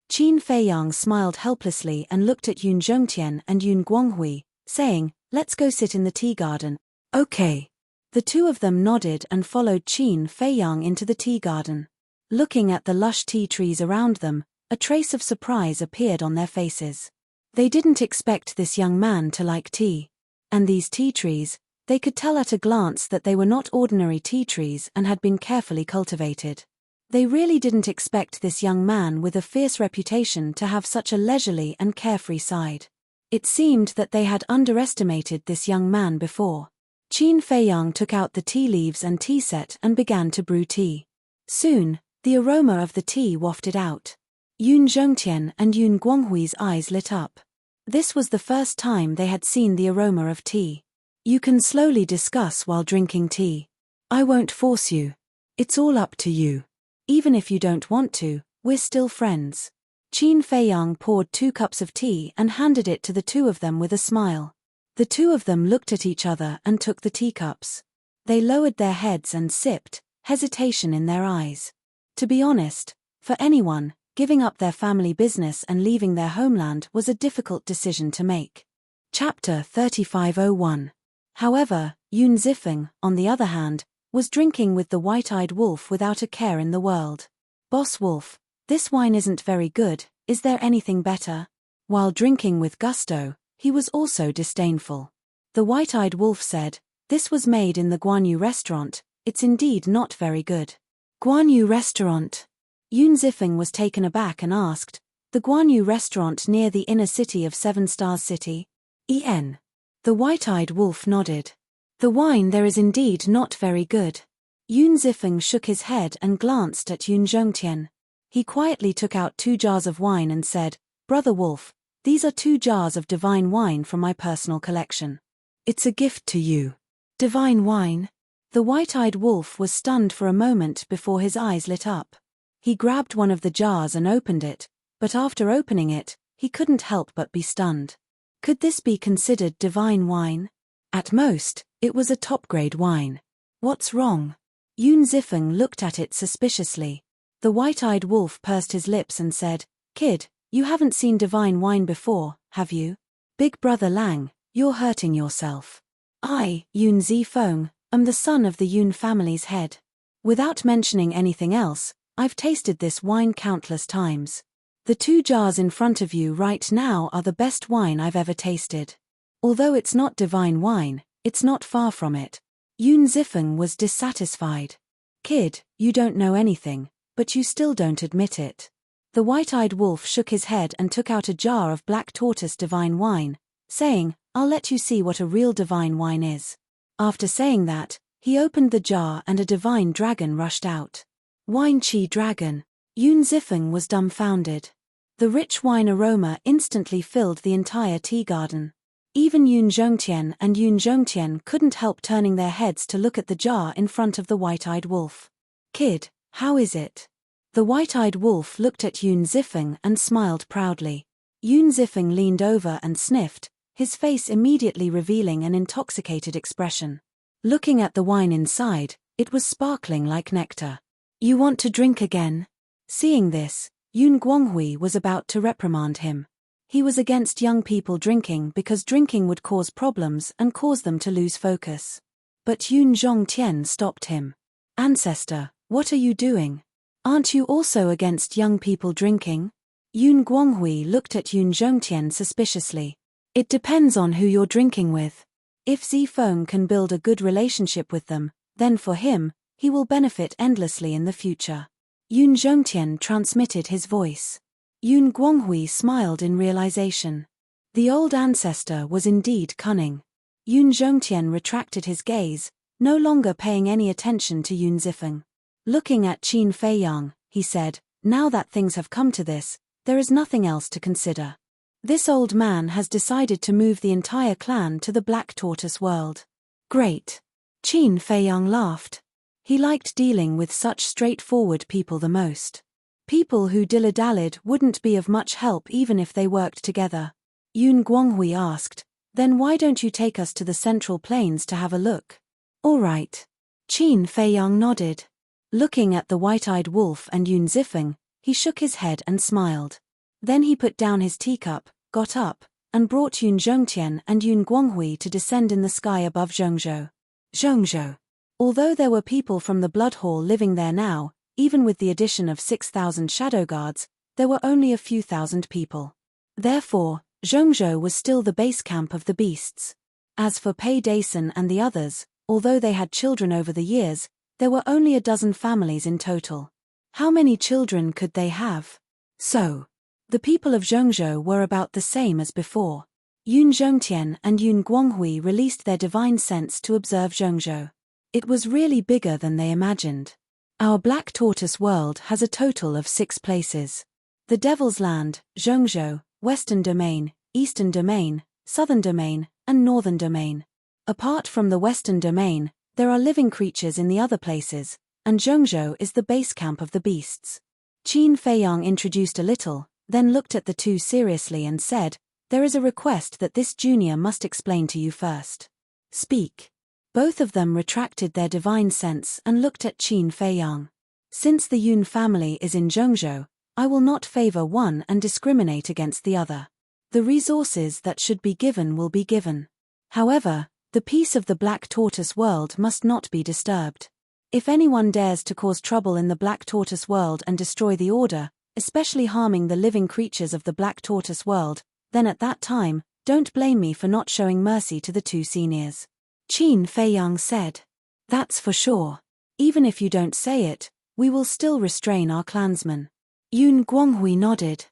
Qin Feiyang smiled helplessly and looked at Yun Zhongtian and Yun Guanghui, saying, "Let's go sit in the tea garden." "Okay." The two of them nodded and followed Qin Feiyang into the tea garden. Looking at the lush tea trees around them, a trace of surprise appeared on their faces. They didn't expect this young man to like tea. And these tea trees, they could tell at a glance that they were not ordinary tea trees and had been carefully cultivated. They really didn't expect this young man with a fierce reputation to have such a leisurely and carefree side. It seemed that they had underestimated this young man before. Qin Feiyang took out the tea leaves and tea set and began to brew tea. Soon, the aroma of the tea wafted out. Yun Zhongtian and Yun Guanghui's eyes lit up. This was the first time they had seen the aroma of tea. "You can slowly discuss while drinking tea. I won't force you. It's all up to you. Even if you don't want to, we're still friends." Qin Feiyang poured 2 cups of tea and handed it to the two of them with a smile. The two of them looked at each other and took the teacups. They lowered their heads and sipped, hesitation in their eyes. To be honest, for anyone, giving up their family business and leaving their homeland was a difficult decision to make. Chapter 3501. However, Yun Zifeng, on the other hand, was drinking with the white-eyed wolf without a care in the world. "Boss Wolf, this wine isn't very good, is there anything better?" While drinking with gusto, he was also disdainful. The white-eyed wolf said, "This was made in the Guanyu restaurant, it's indeed not very good." "Guanyu restaurant?" Yun Zifeng was taken aback and asked, The Guanyu restaurant near the inner city of 7 Stars City? En. The white-eyed wolf nodded. The wine there is indeed not very good. Yun Zifeng shook his head and glanced at Yun Zhongtian. He quietly took out 2 jars of wine and said, "Brother Wolf, these are 2 jars of divine wine from my personal collection. It's a gift to you." Divine wine? The white-eyed wolf was stunned for a moment before his eyes lit up. He grabbed one of the jars and opened it, but after opening it, he couldn't help but be stunned. Could this be considered divine wine? At most, it was a top-grade wine. What's wrong? Yun Zifeng looked at it suspiciously. The white-eyed wolf pursed his lips and said, "Kid, you haven't seen divine wine before, have you? Big brother Lang, you're hurting yourself. I, Yun Zifeng, am the son of the Yun family's head. Without mentioning anything else, I've tasted this wine countless times. The 2 jars in front of you right now are the best wine I've ever tasted. Although it's not divine wine, it's not far from it." Yun Zifeng was dissatisfied. "Kid, you don't know anything, but you still don't admit it." The white-eyed wolf shook his head and took out a jar of black tortoise divine wine, saying, "I'll let you see what a real divine wine is." After saying that, he opened the jar and a divine dragon rushed out. Wine Chi dragon. Yun Zifeng was dumbfounded. The rich wine aroma instantly filled the entire tea garden. Even Yun Zhongtian and Yun Zhongtian couldn't help turning their heads to look at the jar in front of the white-eyed wolf. "Kid, how is it?" The white-eyed wolf looked at Yun Zifeng and smiled proudly. Yun Zifeng leaned over and sniffed, his face immediately revealing an intoxicated expression. Looking at the wine inside, it was sparkling like nectar. "You want to drink again?" Seeing this, Yun Guanghui was about to reprimand him. He was against young people drinking because drinking would cause problems and cause them to lose focus. But Yun Zhongtian stopped him. "Ancestor, what are you doing? Aren't you also against young people drinking?" Yun Guanghui looked at Yun Zhongtian suspiciously. "It depends on who you're drinking with. If Zifeng can build a good relationship with them, then for him, he will benefit endlessly in the future." Yun Zhongtian transmitted his voice. Yun Guanghui smiled in realization. The old ancestor was indeed cunning. Yun Zhongtian retracted his gaze, no longer paying any attention to Yun Zifeng. Looking at Qin Feiyang, he said, "Now that things have come to this, there is nothing else to consider. This old man has decided to move the entire clan to the Black Tortoise world." "Great." Qin Feiyang laughed. He liked dealing with such straightforward people the most. People who dilly-dallied wouldn't be of much help even if they worked together. Yun Guanghui asked, "Then why don't you take us to the Central Plains to have a look?" "All right." Qin Feiyang nodded. Looking at the white-eyed wolf and Yun Zifeng, he shook his head and smiled. Then he put down his teacup, got up, and brought Yun Zhongtian and Yun Guanghui to descend in the sky above Zhongzhou. Zhongzhou. Although there were people from the Blood Hall living there now, even with the addition of 6,000 shadow guards, there were only a few thousand people. Therefore, Zhongzhou was still the base camp of the beasts. As for Pei Dason and the others, although they had children over the years, there were only a dozen families in total. How many children could they have? So, the people of Zhongzhou were about the same as before. Yun Zhongtian and Yun Guanghui released their divine sense to observe Zhongzhou. It was really bigger than they imagined. Our Black Tortoise world has a total of 6 places. The Devil's Land, Zhongzhou, Western Domain, Eastern Domain, Southern Domain, and Northern Domain. Apart from the Western Domain, there are living creatures in the other places, and Zhongzhou is the base camp of the beasts. Qin Feiyang introduced a little, then looked at the two seriously and said, "There is a request that this junior must explain to you first." "Speak." Both of them retracted their divine sense and looked at Qin Feiyang. "Since the Yun family is in Zhongzhou, I will not favor one and discriminate against the other. The resources that should be given will be given. However, the peace of the Black Tortoise world must not be disturbed. If anyone dares to cause trouble in the Black Tortoise world and destroy the order, especially harming the living creatures of the Black Tortoise world, then at that time, don't blame me for not showing mercy to the two seniors." Qin Feiyang said. "That's for sure. Even if you don't say it, we will still restrain our clansmen." Yun Guanghui nodded.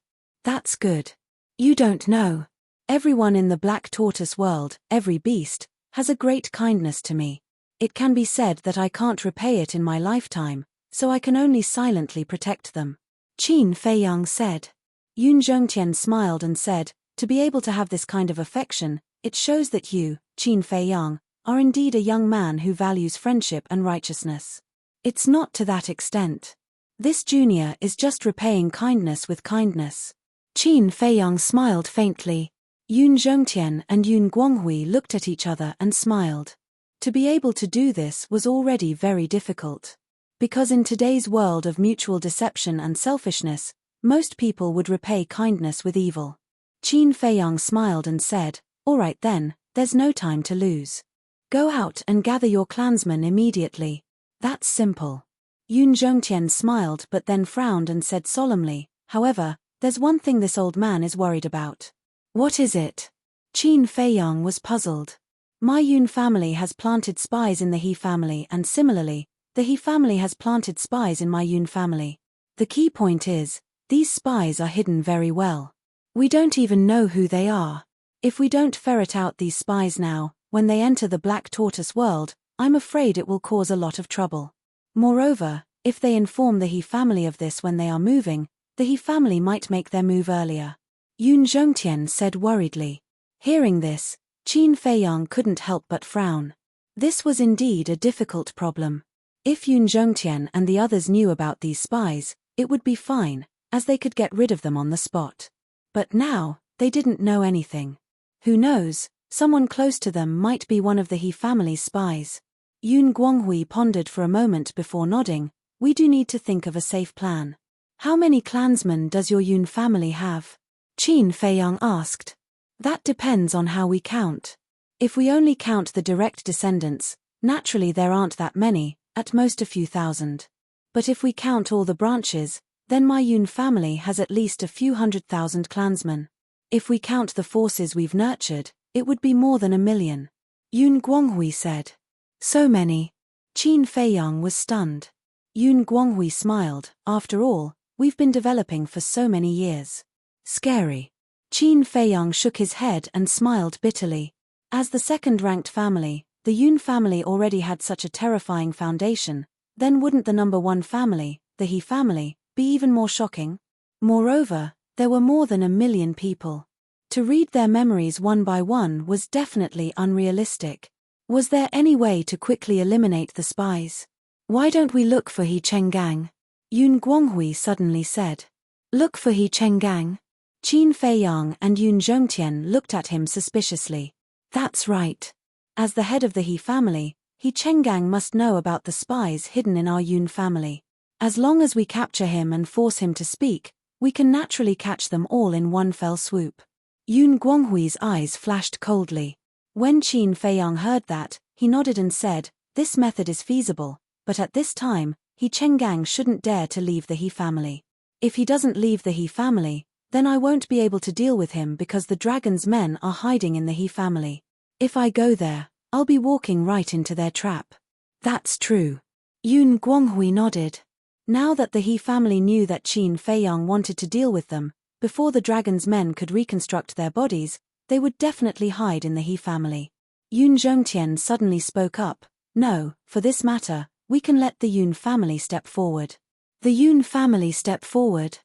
That's good. You don't know. Everyone in the Black Tortoise world, every beast, has a great kindness to me. It can be said that I can't repay it in my lifetime, so I can only silently protect them. Qin Feiyang said. Yun Zhongtian smiled and said, to be able to have this kind of affection, it shows that you, Qin Feiyang, are indeed a young man who values friendship and righteousness. It's not to that extent. This junior is just repaying kindness with kindness. Qin Feiyang smiled faintly. Yun Zhongtian and Yun Guanghui looked at each other and smiled. To be able to do this was already very difficult. Because in today's world of mutual deception and selfishness, most people would repay kindness with evil. Qin Feiyang smiled and said, all right then, there's no time to lose. Go out and gather your clansmen immediately. That's simple. Yun Zhongtian smiled but then frowned and said solemnly, however, there's one thing this old man is worried about. What is it? Qin Feiyang was puzzled. My Yun family has planted spies in the He family and similarly, the He family has planted spies in my Yun family. The key point is, these spies are hidden very well. We don't even know who they are. If we don't ferret out these spies now, when they enter the Black Tortoise world, I'm afraid it will cause a lot of trouble. Moreover, if they inform the He family of this when they are moving, the He family might make their move earlier. Yun Zhongtian said worriedly. Hearing this, Qin Feiyang couldn't help but frown. This was indeed a difficult problem. If Yun Zhongtian and the others knew about these spies, it would be fine, as they could get rid of them on the spot. But now, they didn't know anything. Who knows, someone close to them might be one of the He family's spies. Yun Guanghui pondered for a moment before nodding. We do need to think of a safe plan. How many clansmen does your Yun family have? Qin Feiyang asked. That depends on how we count. If we only count the direct descendants, naturally there aren't that many, at most a few thousand. But if we count all the branches, then my Yun family has at least a few 100,000 clansmen. If we count the forces we've nurtured, it would be more than 1 million. Yun Guanghui said. So many. Qin Feiyang was stunned. Yun Guanghui smiled. After all, we've been developing for so many years. Scary. Qin Feiyang shook his head and smiled bitterly. As the second-ranked family, the Yun family already had such a terrifying foundation, then wouldn't the number one family, the He family, be even more shocking? Moreover, there were more than 1 million people. To read their memories one by one was definitely unrealistic. Was there any way to quickly eliminate the spies? Why don't we look for He Chenggang? Yun Guanghui suddenly said. Look for He Chenggang? Qin Feiyang and Yun Zhongtian looked at him suspiciously. That's right. As the head of the He family, He Chenggang must know about the spies hidden in our Yun family. As long as we capture him and force him to speak, we can naturally catch them all in one fell swoop. Yun Guanghui's eyes flashed coldly. When Qin Feiyang heard that, he nodded and said, this method is feasible, but at this time, He Chenggang shouldn't dare to leave the He family. If he doesn't leave the He family, then I won't be able to deal with him because the dragon's men are hiding in the He family. If I go there, I'll be walking right into their trap. That's true. Yun Guanghui nodded. Now that the He family knew that Qin Feiyang wanted to deal with them, before the dragon's men could reconstruct their bodies, they would definitely hide in the He family. Yun Zhongtian suddenly spoke up. No, for this matter, we can let the Yun family step forward. The Yun family step forward?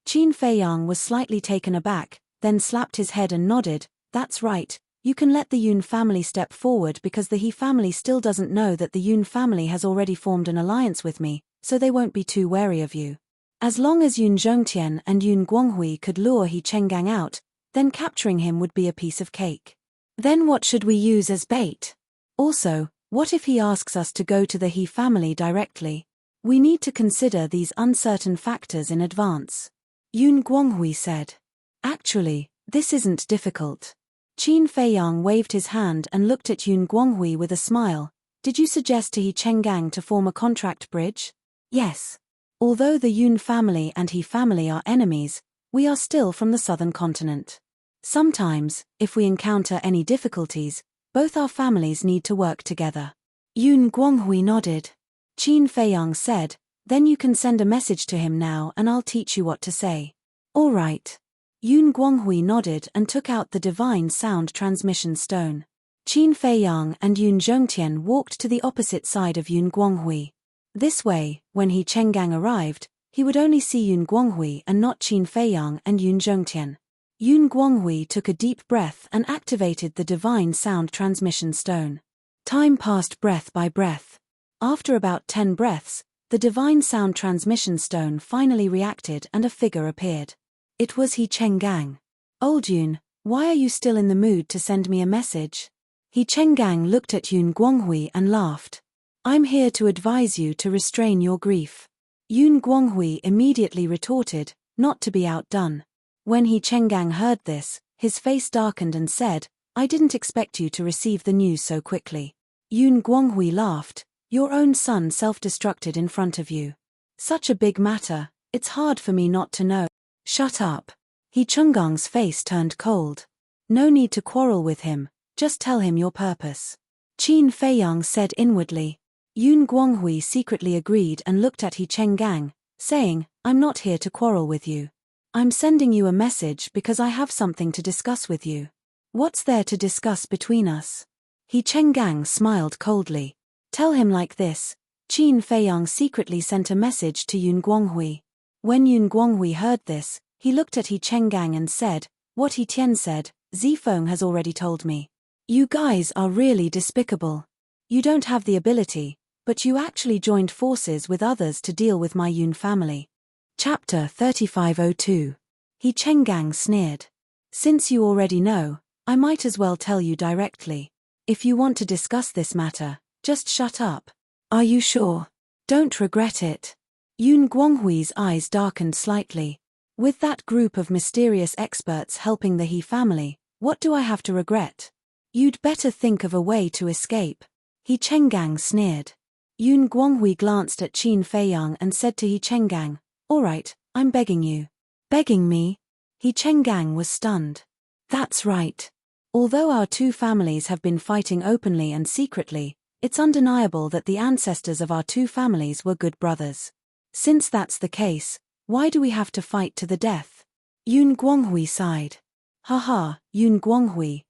Qin Feiyang was slightly taken aback, then slapped his head and nodded. That's right, you can let the Yun family step forward because the He family still doesn't know that the Yun family has already formed an alliance with me, so they won't be too wary of you. As long as Yun Zhongtian and Yun Guanghui could lure He Chenggang out, then capturing him would be a piece of cake. Then what should we use as bait? Also, what if he asks us to go to the He family directly? We need to consider these uncertain factors in advance. Yun Guanghui said. Actually, this isn't difficult. Qin Feiyang waved his hand and looked at Yun Guanghui with a smile. Did you suggest to He Chenggang to form a contract bridge? Yes. Although the Yun family and He family are enemies, we are still from the southern continent. Sometimes, if we encounter any difficulties, both our families need to work together. Yun Guanghui nodded. Qin Feiyang said, then you can send a message to him now and I'll teach you what to say. All right. Yun Guanghui nodded and took out the divine sound transmission stone. Qin Feiyang and Yun Zhongtian walked to the opposite side of Yun Guanghui. This way, when He Chenggang arrived, he would only see Yun Guanghui and not Qin Feiyang and Yun Zhongtian. Yun Guanghui took a deep breath and activated the divine sound transmission stone. Time passed breath by breath. After about 10 breaths, the divine sound transmission stone finally reacted and a figure appeared. It was He Chenggang. "Old Yun, why are you still in the mood to send me a message?" He Chenggang looked at Yun Guanghui and laughed. "I'm here to advise you to restrain your grief." Yun Guanghui immediately retorted, not to be outdone. When He Chenggang heard this, his face darkened and said, "I didn't expect you to receive the news so quickly." Yun Guanghui laughed. "Your own son self-destructed in front of you. Such a big matter, it's hard for me not to know." "Shut up." He Chengang's face turned cold. "No need to quarrel with him, just tell him your purpose." Qin Feiyang said inwardly. Yun Guanghui secretly agreed and looked at He Chenggang, saying, "I'm not here to quarrel with you. I'm sending you a message because I have something to discuss with you." "What's there to discuss between us?" He Chenggang smiled coldly. "Tell him like this." Qin Feiyang secretly sent a message to Yun Guanghui. When Yun Guanghui heard this, he looked at He Chenggang and said, "What He Tian said, Zifeng has already told me. You guys are really despicable. You don't have the ability, but you actually joined forces with others to deal with my Yun family." Chapter 3502. He Chenggang sneered. "Since you already know, I might as well tell you directly. If you want to discuss this matter, just shut up." "Are you sure? Don't regret it." Yun Guanghui's eyes darkened slightly. "With that group of mysterious experts helping the He family, what do I have to regret? You'd better think of a way to escape." He Chenggang sneered. Yun Guanghui glanced at Qin Feiyang and said to He Chenggang, "All right, I'm begging you." "Begging me?" He Chenggang was stunned. "That's right. Although our two families have been fighting openly and secretly, it's undeniable that the ancestors of our two families were good brothers. Since that's the case, why do we have to fight to the death?" Yun Guanghui sighed. "Haha, Yun Guanghui,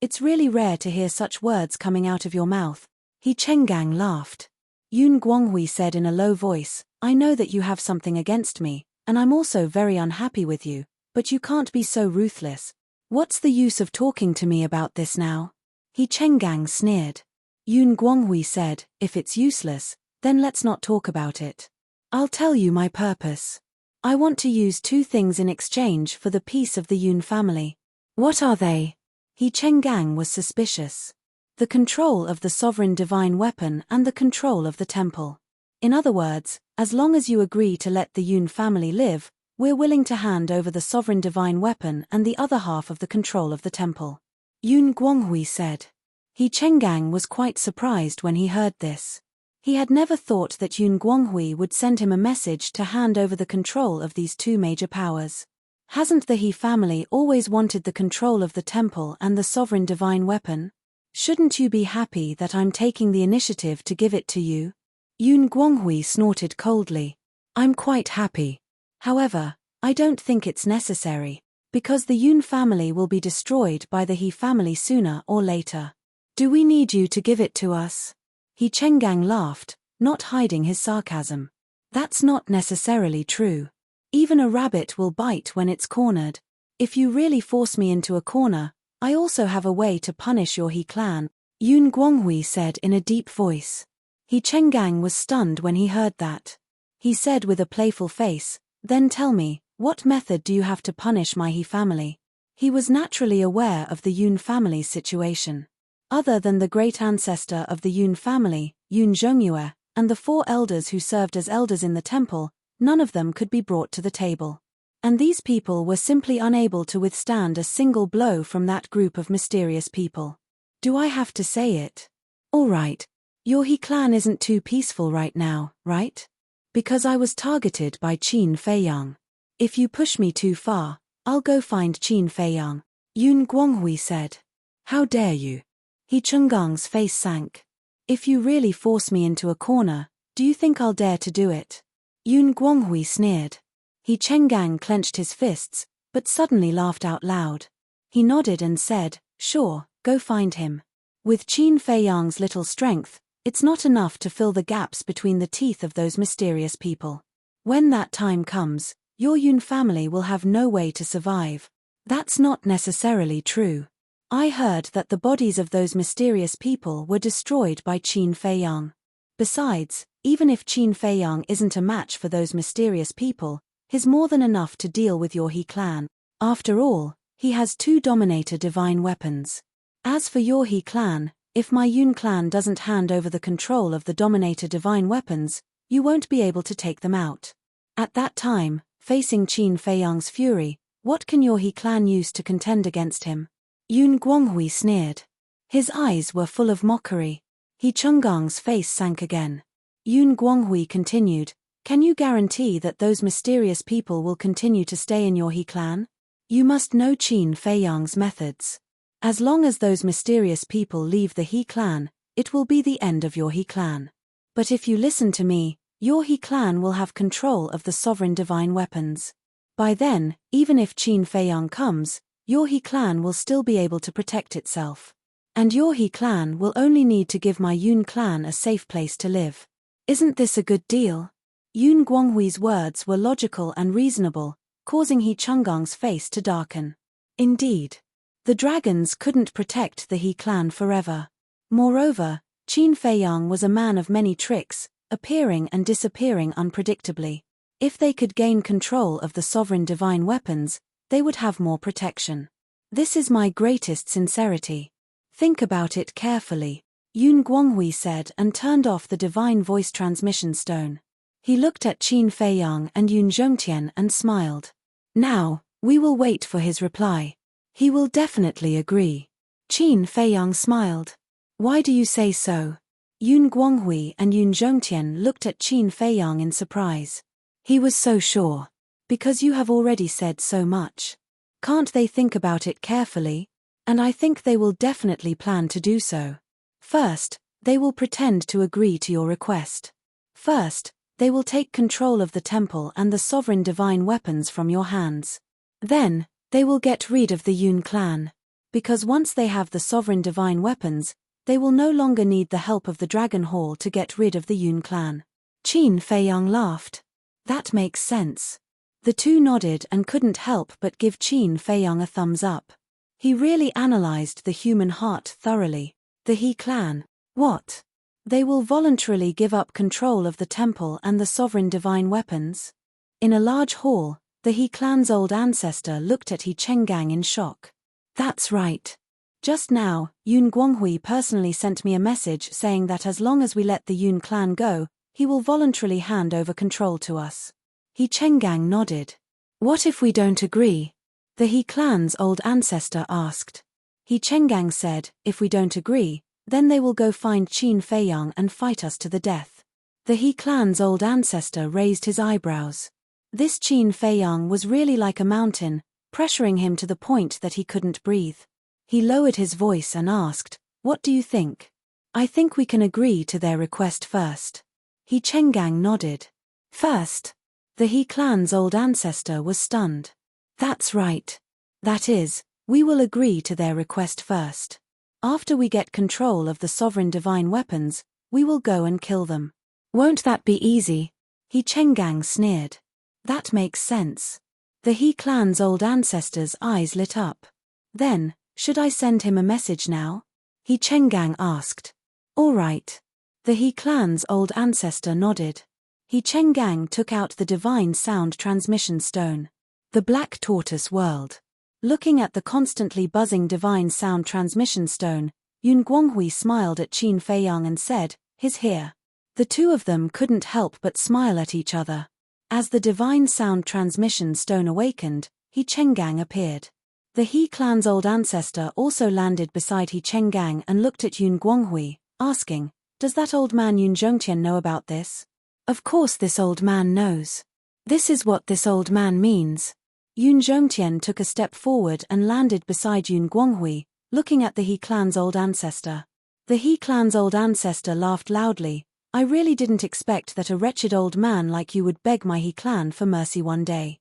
it's really rare to hear such words coming out of your mouth." He Chenggang laughed. Yun Guanghui said in a low voice, "I know that you have something against me, and I'm also very unhappy with you, but you can't be so ruthless. What's the use of talking to me about this now?" He Chenggang sneered. Yun Guanghui said, "If it's useless, then let's not talk about it. I'll tell you my purpose. I want to use two things in exchange for the peace of the Yun family." "What are they?" He Chenggang was suspicious. "The control of the sovereign divine weapon and the control of the temple. In other words, as long as you agree to let the Yun family live, we're willing to hand over the sovereign divine weapon and the other half of the control of the temple." Yun Guanghui said. He Chenggang was quite surprised when he heard this. He had never thought that Yun Guanghui would send him a message to hand over the control of these two major powers. Hasn't the He family always wanted the control of the temple and the sovereign divine weapon? Shouldn't you be happy that I'm taking the initiative to give it to you? Yun Guanghui snorted coldly. "I'm quite happy. However, I don't think it's necessary, because the Yun family will be destroyed by the He family sooner or later. Do we need you to give it to us?" He Chenggang laughed, not hiding his sarcasm. "That's not necessarily true. Even a rabbit will bite when it's cornered. If you really force me into a corner, I also have a way to punish your He clan," Yun Guanghui said in a deep voice. He Chenggang was stunned when he heard that. He said with a playful face, "Then tell me, what method do you have to punish my He family?" He was naturally aware of the Yun family's situation. Other than the great ancestor of the Yun family, Yun Zhongyue, and the 4 elders who served as elders in the temple, none of them could be brought to the table. And these people were simply unable to withstand a single blow from that group of mysterious people. Do I have to say it? All right. Your He clan isn't too peaceful right now, right? Because I was targeted by Qin Feiyang. If you push me too far, I'll go find Qin Feiyang," Yun Guanghui said. "How dare you?" He Chengang's face sank. "If you really force me into a corner, do you think I'll dare to do it?" Yun Guanghui sneered. He Chenggang clenched his fists, but suddenly laughed out loud. He nodded and said, "Sure, go find him. With Qin Fei Yang's little strength, it's not enough to fill the gaps between the teeth of those mysterious people. When that time comes, your Yun family will have no way to survive." That's not necessarily true. I heard that the bodies of those mysterious people were destroyed by Qin Fei Yang. Besides, even if Qin Fei Yang isn't a match for those mysterious people, he's more than enough to deal with your He clan. After all, he has 2 Dominator divine weapons. As for your He clan, if my Yun clan doesn't hand over the control of the Dominator divine weapons, you won't be able to take them out. At that time, facing Qin Fei Yang's fury, what can your He clan use to contend against him? Yun Guanghui sneered. His eyes were full of mockery. He Chunggang's face sank again. Yun Guanghui continued, "Can you guarantee that those mysterious people will continue to stay in your He clan? You must know Qin Fei Yang's methods. As long as those mysterious people leave the He clan, it will be the end of your He clan. But if you listen to me, your He clan will have control of the sovereign divine weapons. By then, even if Qin Fei Yang comes, your He clan will still be able to protect itself. And your He clan will only need to give my Yun clan a safe place to live. Isn't this a good deal?" Yun Guanghui's words were logical and reasonable, causing He Chunggang's face to darken. Indeed. The dragons couldn't protect the He clan forever. Moreover, Qin Fei Yang was a man of many tricks, appearing and disappearing unpredictably. If they could gain control of the sovereign divine weapons, they would have more protection. This is my greatest sincerity. Think about it carefully, Yun Guanghui said and turned off the divine voice transmission stone. He looked at Qin Fei Yang and Yun Zhongtian and smiled. Now, we will wait for his reply. He will definitely agree. Qin Fei Yang smiled. Why do you say so? Yun Guanghui and Yun Zhongtian looked at Qin Fei Yang in surprise. He was so sure. Because you have already said so much. Can't they think about it carefully? And I think they will definitely plan to do so. First, they will pretend to agree to your request. First, they will take control of the temple and the sovereign divine weapons from your hands. Then, they will get rid of the Yun clan. Because once they have the sovereign divine weapons, they will no longer need the help of the Dragon Hall to get rid of the Yun clan. Qin Fei Yang laughed. That makes sense. The two nodded and couldn't help but give Qin Fei Yang a thumbs up. He really analyzed the human heart thoroughly. The He clan. What? They will voluntarily give up control of the temple and the sovereign divine weapons? In a large hall, the He clan's old ancestor looked at He Chenggang in shock. That's right. Just now, Yun Guanghui personally sent me a message saying that as long as we let the Yun clan go, he will voluntarily hand over control to us. He Chenggang nodded. What if we don't agree? The He clan's old ancestor asked. He Chenggang said, if we don't agree, then they will go find Qin Fei Yang and fight us to the death. The He clan's old ancestor raised his eyebrows. This Qin Fei Yang was really like a mountain, pressuring him to the point that he couldn't breathe. He lowered his voice and asked, what do you think? I think we can agree to their request first. He Chenggang nodded. First? The He clan's old ancestor was stunned. That's right. That is, we will agree to their request first. After we get control of the sovereign divine weapons, we will go and kill them. Won't that be easy? He Chenggang sneered. That makes sense. The He clan's old ancestor's eyes lit up. Then, should I send him a message now? He Chenggang asked. All right. The He clan's old ancestor nodded. He Chenggang took out the divine sound transmission stone. The black tortoise whirled. Looking at the constantly buzzing divine sound transmission stone, Yun Guanghui smiled at Qin Fei Yang and said, he's here. The two of them couldn't help but smile at each other. As the divine sound transmission stone awakened, He Chenggang appeared. The He clan's old ancestor also landed beside He Chenggang and looked at Yun Guanghui, asking, does that old man Yun Zhongtian know about this? Of course this old man knows. This is what this old man means. Yun Zhongtian took a step forward and landed beside Yun Guanghui, looking at the He clan's old ancestor. The He clan's old ancestor laughed loudly. I really didn't expect that a wretched old man like you would beg my He clan for mercy one day.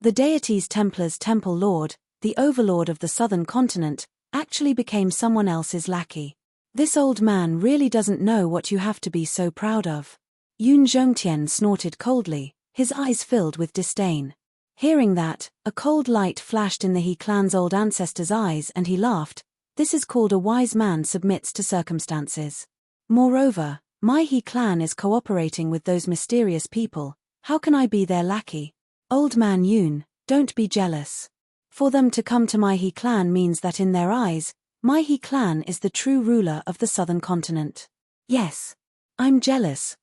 The deity's Templar's temple lord, the overlord of the southern continent, actually became someone else's lackey. This old man really doesn't know what you have to be so proud of. Yun Zhongtian snorted coldly, his eyes filled with disdain. Hearing that, a cold light flashed in the He clan's old ancestor's eyes and he laughed. This is called a wise man submits to circumstances. Moreover, my He clan is cooperating with those mysterious people. How can I be their lackey? Old man Yun, don't be jealous. For them to come to my He clan means that in their eyes, my He clan is the true ruler of the southern continent. Yes. I'm jealous,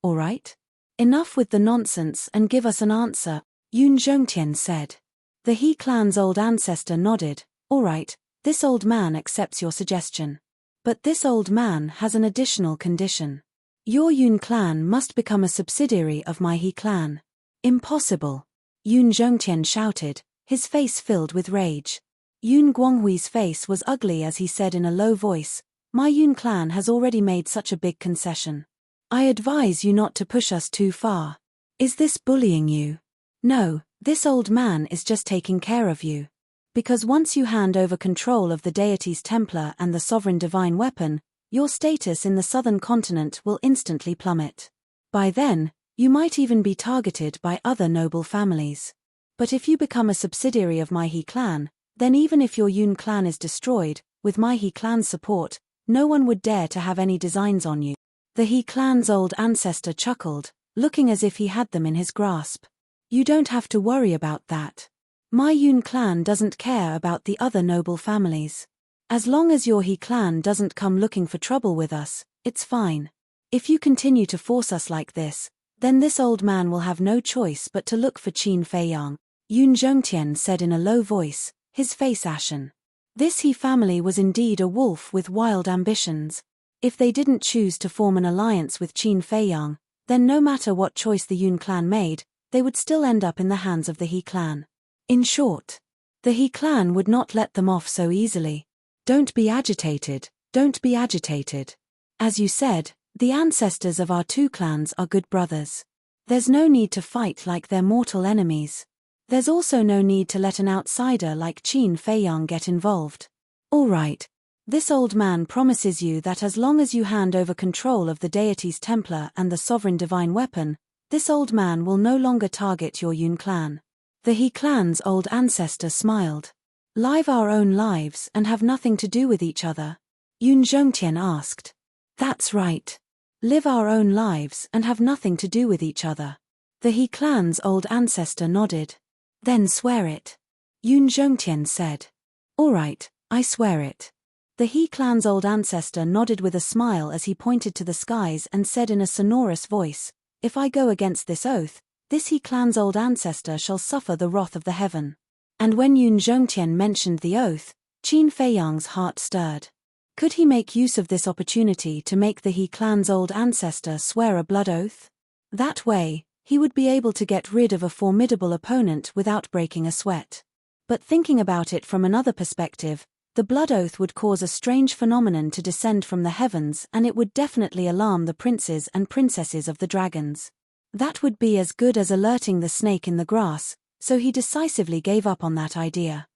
all right? Enough with the nonsense and give us an answer, Yun Zhongtian said. The He clan's old ancestor nodded. All right, this old man accepts your suggestion. But this old man has an additional condition. Your Yun clan must become a subsidiary of my He clan. Impossible. Yun Zhongtian shouted, his face filled with rage. Yun Guanghui's face was ugly as he said in a low voice, my Yun clan has already made such a big concession. I advise you not to push us too far. Is this bullying you? No, this old man is just taking care of you. Because once you hand over control of the deity's Templar and the sovereign divine weapon, your status in the southern continent will instantly plummet. By then, you might even be targeted by other noble families. But if you become a subsidiary of my He clan, then even if your Yun clan is destroyed, with my He clan's support, no one would dare to have any designs on you. The He clan's old ancestor chuckled, looking as if he had them in his grasp. You don't have to worry about that. My Yun clan doesn't care about the other noble families. As long as your He clan doesn't come looking for trouble with us, it's fine. If you continue to force us like this, then this old man will have no choice but to look for Qin Feiyang, Yun Zhongtian said in a low voice, his face ashen. This He family was indeed a wolf with wild ambitions. If they didn't choose to form an alliance with Qin Feiyang, then no matter what choice the Yun clan made, they would still end up in the hands of the He clan. In short, the He clan would not let them off so easily. Don't be agitated, don't be agitated. As you said, the ancestors of our two clans are good brothers. There's no need to fight like they're mortal enemies. There's also no need to let an outsider like Qin Feiyang get involved. All right. This old man promises you that as long as you hand over control of the deity's Templar and the sovereign divine weapon, this old man will no longer target your Yun clan. The He clan's old ancestor smiled. Live our own lives and have nothing to do with each other? Yun Zhongtian asked. That's right. Live our own lives and have nothing to do with each other. The He clan's old ancestor nodded. Then swear it. Yun Zhongtian said. All right, I swear it. The He clan's old ancestor nodded with a smile as he pointed to the skies and said in a sonorous voice, if I go against this oath, this He clan's old ancestor shall suffer the wrath of the heaven. And when Yun Zhongtian mentioned the oath, Qin Feiyang's heart stirred. Could he make use of this opportunity to make the He clan's old ancestor swear a blood oath? That way, he would be able to get rid of a formidable opponent without breaking a sweat. But thinking about it from another perspective, the blood oath would cause a strange phenomenon to descend from the heavens and it would definitely alarm the princes and princesses of the dragons. That would be as good as alerting the snake in the grass, so he decisively gave up on that idea.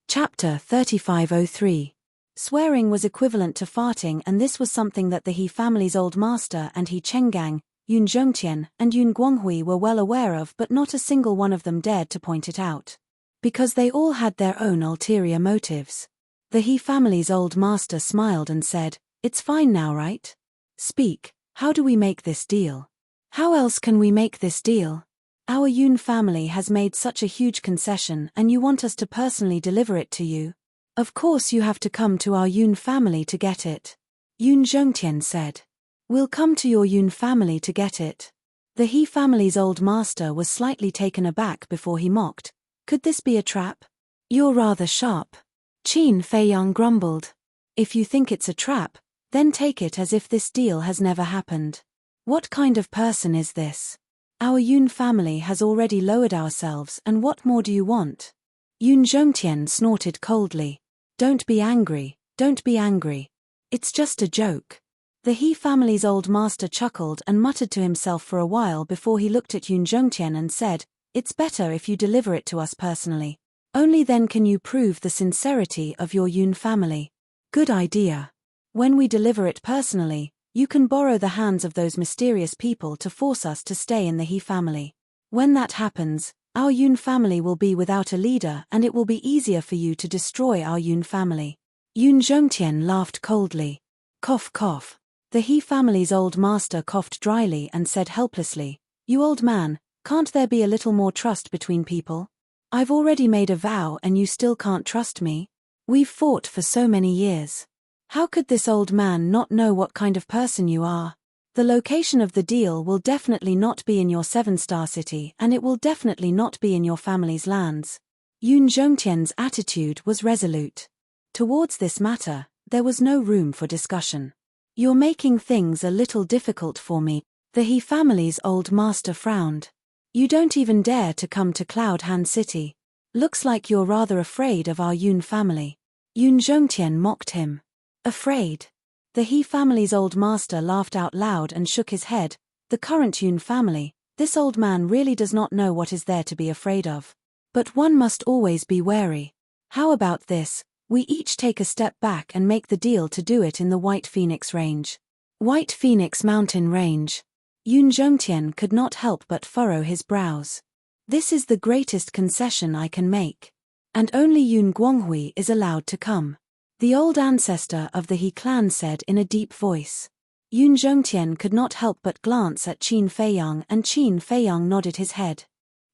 Chapter 3503. Swearing was equivalent to farting, and this was something that the He family's old master and He Chenggang, Yun Zhongtian, and Yun Guanghui were well aware of, but not a single one of them dared to point it out. Because they all had their own ulterior motives. The He family's old master smiled and said, it's fine now, right? Speak, how do we make this deal? How else can we make this deal? Our Yun family has made such a huge concession and you want us to personally deliver it to you. Of course you have to come to our Yun family to get it. Yun Zhongtian said. We'll come to your Yun family to get it. The He family's old master was slightly taken aback before he mocked. Could this be a trap? You're rather sharp. Qin Feiyang grumbled. If you think it's a trap, then take it as if this deal has never happened. What kind of person is this? Our Yun family has already lowered ourselves, and what more do you want? Yun Zhongtian snorted coldly. Don't be angry, don't be angry. It's just a joke. The He family's old master chuckled and muttered to himself for a while before he looked at Yun Zhongtian and said, It's better if you deliver it to us personally. Only then can you prove the sincerity of your Yun family. Good idea. When we deliver it personally, you can borrow the hands of those mysterious people to force us to stay in the He family. When that happens, our Yun family will be without a leader and it will be easier for you to destroy our Yun family. Yun Zhongtian laughed coldly. Cough cough. The He family's old master coughed dryly and said helplessly, "You old man, can't there be a little more trust between people? I've already made a vow and you still can't trust me? We've fought for so many years. How could this old man not know what kind of person you are? The location of the deal will definitely not be in your 7-star city and it will definitely not be in your family's lands." Yun Zhongtian's attitude was resolute. Towards this matter, there was no room for discussion. "You're making things a little difficult for me," the He family's old master frowned. "You don't even dare to come to Cloud Hand City. Looks like you're rather afraid of our Yun family." Yun Zhongtian mocked him. Afraid? The He family's old master laughed out loud and shook his head. The current Yun family, this old man really does not know what is there to be afraid of. But one must always be wary. How about this? We each take a step back and make the deal to do it in the White Phoenix Range. White Phoenix Mountain Range. Yun Zhongtian could not help but furrow his brows. This is the greatest concession I can make. And only Yun Guanghui is allowed to come. The old ancestor of the He clan said in a deep voice. Yun Zhongtian could not help but glance at Qin Feiyang and Qin Feiyang nodded his head.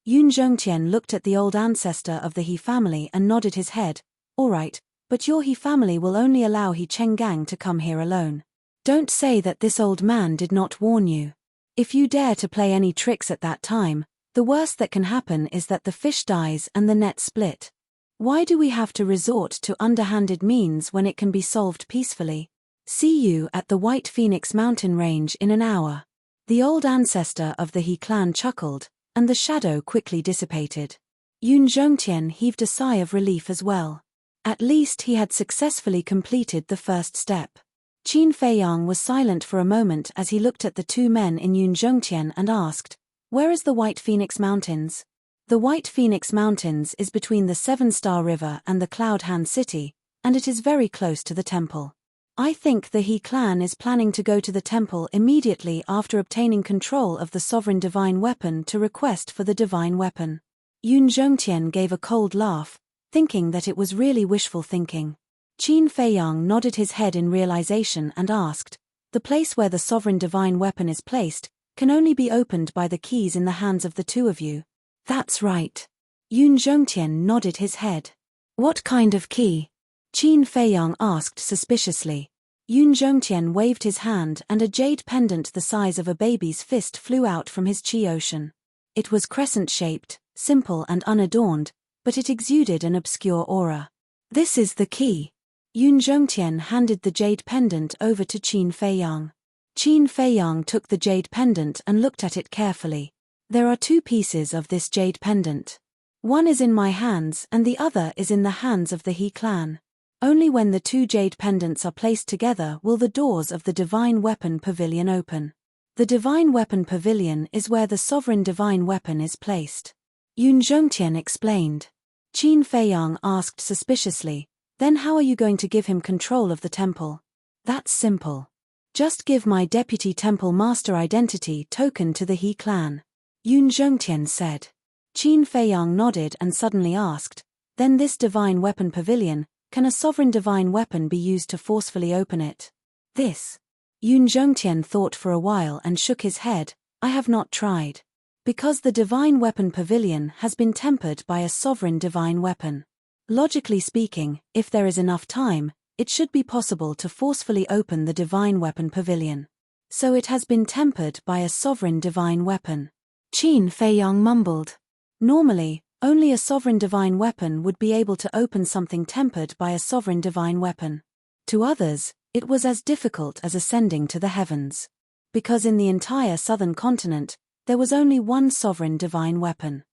Yun Zhongtian looked at the old ancestor of the He family and nodded his head. "All right, but your He family will only allow He Chenggang to come here alone. Don't say that this old man did not warn you. If you dare to play any tricks at that time, the worst that can happen is that the fish dies and the net split. Why do we have to resort to underhanded means when it can be solved peacefully? See you at the White Phoenix Mountain Range in an hour." The old ancestor of the He clan chuckled, and the shadow quickly dissipated. Yun Zhongtian heaved a sigh of relief as well. At least he had successfully completed the first step. Qin Feiyang was silent for a moment as he looked at the two men in Yun Zhongtian and asked, "Where is the White Phoenix Mountains?" The White Phoenix Mountains is between the 7-star River and the Cloud Hand City, and it is very close to the temple. I think the He clan is planning to go to the temple immediately after obtaining control of the sovereign divine weapon to request for the divine weapon. Yun Zhongtian gave a cold laugh, thinking that it was really wishful thinking. Qin Feiyang nodded his head in realization and asked, "The place where the sovereign divine weapon is placed can only be opened by the keys in the hands of the two of you." "That's right." Yun Zhongtian nodded his head. "What kind of key?" Qin Feiyang asked suspiciously. Yun Zhongtian waved his hand and a jade pendant the size of a baby's fist flew out from his chi ocean. It was crescent-shaped, simple and unadorned, but it exuded an obscure aura. "This is the key." Yun Zhongtian handed the jade pendant over to Qin Feiyang. Qin Feiyang took the jade pendant and looked at it carefully. "There are two pieces of this jade pendant. One is in my hands and the other is in the hands of the He clan. Only when the two jade pendants are placed together will the doors of the Divine Weapon Pavilion open. The Divine Weapon Pavilion is where the sovereign divine weapon is placed." Yun Zhongtian explained. Qin Feiyang asked suspiciously, "Then how are you going to give him control of the temple?" "That's simple. Just give my deputy temple master identity token to the He clan," Yun Zhongtian said. Qin Feiyang nodded and suddenly asked, "Then this divine weapon pavilion, can a sovereign divine weapon be used to forcefully open it?" "This?" Yun Zhongtian thought for a while and shook his head, "I have not tried. Because the divine weapon pavilion has been tempered by a sovereign divine weapon. Logically speaking, if there is enough time, it should be possible to forcefully open the divine weapon pavilion. So it has been tempered by a sovereign divine weapon." Qin Feiyang mumbled. Normally, only a sovereign divine weapon would be able to open something tempered by a sovereign divine weapon. To others, it was as difficult as ascending to the heavens. Because in the entire southern continent, there was only one sovereign divine weapon.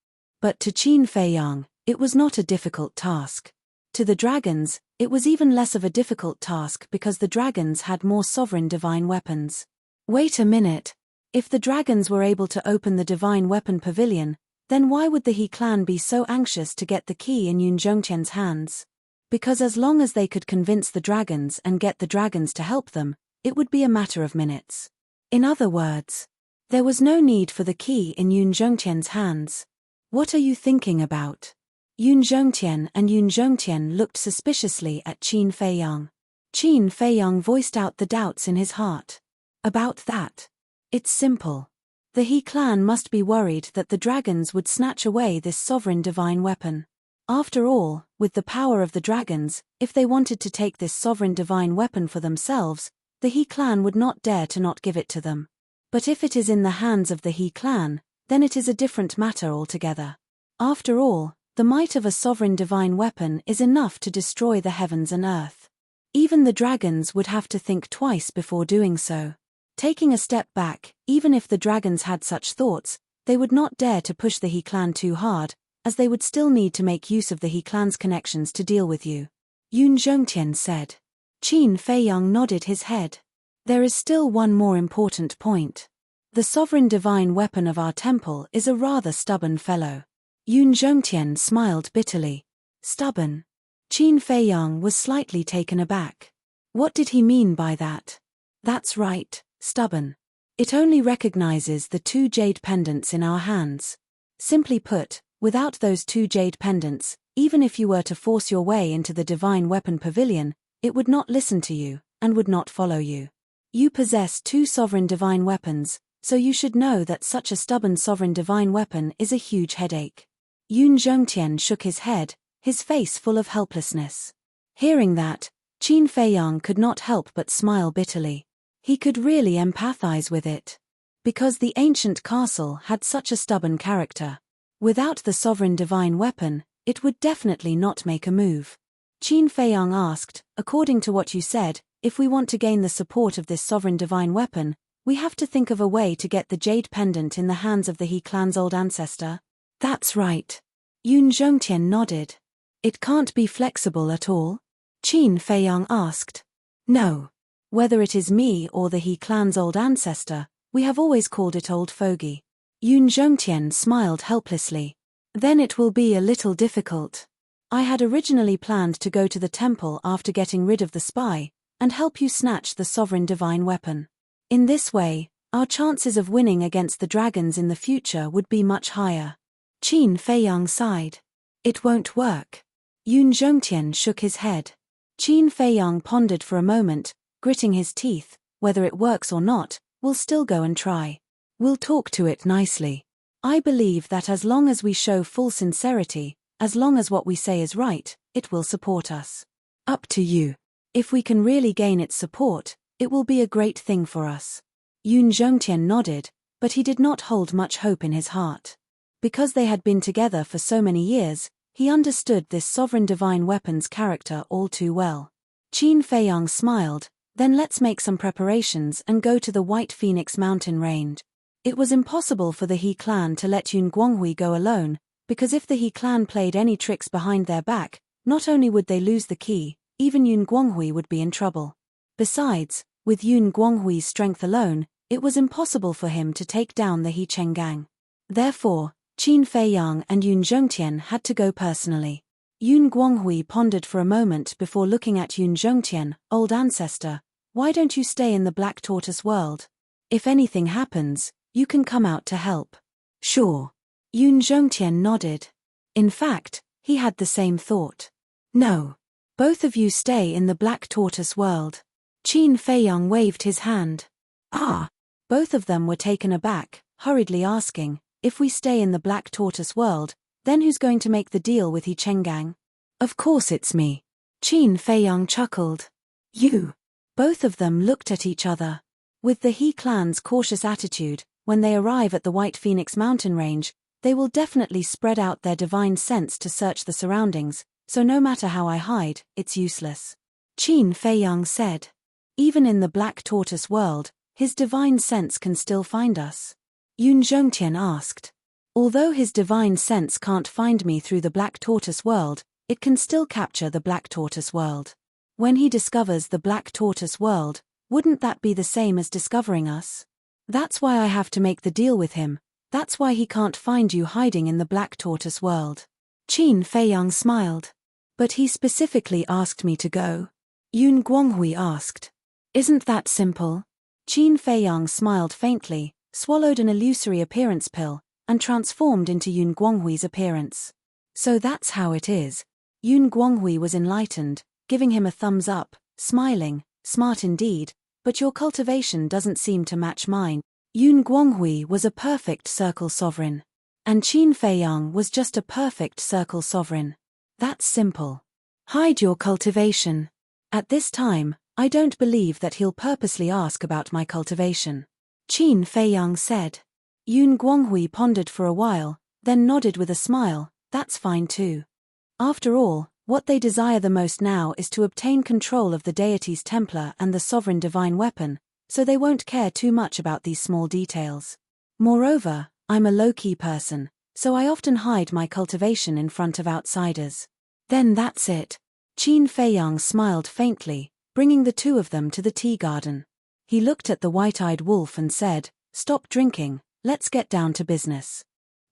But to Qin Feiyang, it was not a difficult task. To the dragons, it was even less of a difficult task because the dragons had more sovereign divine weapons. Wait a minute. If the dragons were able to open the divine weapon pavilion, Then why would the He clan be so anxious to get the key in Yun Zhongtian's hands? Because as long as they could convince the dragons and get the dragons to help them, it would be a matter of minutes. In other words, there was no need for the key in Yun Zhongtian's hands. What are you thinking about? Yun Zhongtian and Yun Zhongtian looked suspiciously at Qin Feiyang. Qin Feiyang voiced out the doubts in his heart. About that. It's simple. The He clan must be worried that the dragons would snatch away this sovereign divine weapon. After all, with the power of the dragons, if they wanted to take this sovereign divine weapon for themselves, the He clan would not dare to not give it to them. But if it is in the hands of the He clan, then it is a different matter altogether. After all, the might of a sovereign divine weapon is enough to destroy the heavens and earth. Even the dragons would have to think twice before doing so. Taking a step back, even if the dragons had such thoughts, they would not dare to push the He clan too hard, as they would still need to make use of the He clan's connections to deal with you. Yun Zhongtian said. Qin Feiyang nodded his head. There is still one more important point. The sovereign divine weapon of our temple is a rather stubborn fellow. Yun Zhongtian smiled bitterly. Stubborn? Qin Feiyang was slightly taken aback. What did he mean by that? That's right, stubborn. It only recognizes the 2 jade pendants in our hands. Simply put, without those 2 jade pendants, even if you were to force your way into the divine weapon pavilion, it would not listen to you, and would not follow you. You possess 2 sovereign divine weapons, so you should know that such a stubborn sovereign divine weapon is a huge headache. Yun Zhongtian shook his head, his face full of helplessness. Hearing that, Qin Feiyang could not help but smile bitterly. He could really empathize with it. Because the ancient castle had such a stubborn character. Without the sovereign divine weapon, it would definitely not make a move. Qin Feiyang asked, according to what you said, if we want to gain the support of this sovereign divine weapon, we have to think of a way to get the jade pendant in the hands of the He clan's old ancestor. That's right. Yun Zhongtian nodded. It can't be flexible at all? Qin Feiyang asked. No. Whether it is me or the He clan's old ancestor, we have always called it old fogey. Yun Zhongtian smiled helplessly. Then it will be a little difficult. I had originally planned to go to the temple after getting rid of the spy, and help you snatch the sovereign divine weapon. In this way, our chances of winning against the dragons in the future would be much higher. Qin Feiyang sighed. It won't work. Yun Zhongtian shook his head. Qin Feiyang pondered for a moment, gritting his teeth. Whether it works or not, we'll still go and try. We'll talk to it nicely. I believe that as long as we show full sincerity, as long as what we say is right, it will support us. Up to you. If we can really gain its support, it will be a great thing for us. Yun Zhongtian nodded, but he did not hold much hope in his heart. Because they had been together for so many years, he understood this sovereign divine weapon's character all too well. Qin Feiyang smiled. Then let's make some preparations and go to the White Phoenix mountain range. It was impossible for the He clan to let Yun Guanghui go alone, because if the He clan played any tricks behind their back, not only would they lose the key, even Yun Guanghui would be in trouble. Besides, with Yun Guanghui's strength alone, it was impossible for him to take down the He Chenggang. Therefore, Qin Feiyang and Yun Zhongtian had to go personally. Yun Guanghui pondered for a moment before looking at Yun Zhongtian. Old ancestor, why don't you stay in the Black Tortoise world? If anything happens, you can come out to help. Sure. Yun Zhongtian nodded. In fact, he had the same thought. No. Both of you stay in the Black Tortoise world. Qin Feiyang waved his hand. Ah! Both of them were taken aback, hurriedly asking, if we stay in the Black Tortoise world, then who's going to make the deal with He Chenggang? Of course it's me. Qin Feiyang chuckled. You. Both of them looked at each other. With the He clan's cautious attitude, when they arrive at the White Phoenix mountain range, they will definitely spread out their divine sense to search the surroundings, so no matter how I hide, it's useless. Qin Feiyang said. Even in the Black Tortoise world, his divine sense can still find us. Yun Zhongtian asked. Although his divine sense can't find me through the Black Tortoise world, it can still capture the Black Tortoise world. When he discovers the Black Tortoise world, wouldn't that be the same as discovering us? That's why I have to make the deal with him, That's why he can't find you hiding in the Black Tortoise world. Qin Feiyang smiled. But he specifically asked me to go. Yun Guanghui asked. Isn't that simple? Qin Feiyang smiled faintly, swallowed an illusory appearance pill, and transformed into Yun Guanghui's appearance. So that's how it is. Yun Guanghui was enlightened, giving him a thumbs up, smiling, smart indeed, but your cultivation doesn't seem to match mine. Yun Guanghui was a perfect circle sovereign. And Qin Feiyang was just a perfect circle sovereign. That's simple. Hide your cultivation. At this time, I don't believe that he'll purposely ask about my cultivation. Qin Feiyang said. Yun Guanghui pondered for a while, then nodded with a smile. That's fine too. After all, what they desire the most now is to obtain control of the deity's Templar and the sovereign divine weapon, so they won't care too much about these small details. Moreover, I'm a low-key person, so I often hide my cultivation in front of outsiders. Then that's it. Qin Feiyang smiled faintly, bringing the two of them to the tea garden. He looked at the white-eyed wolf and said, "Stop drinking, let's get down to business."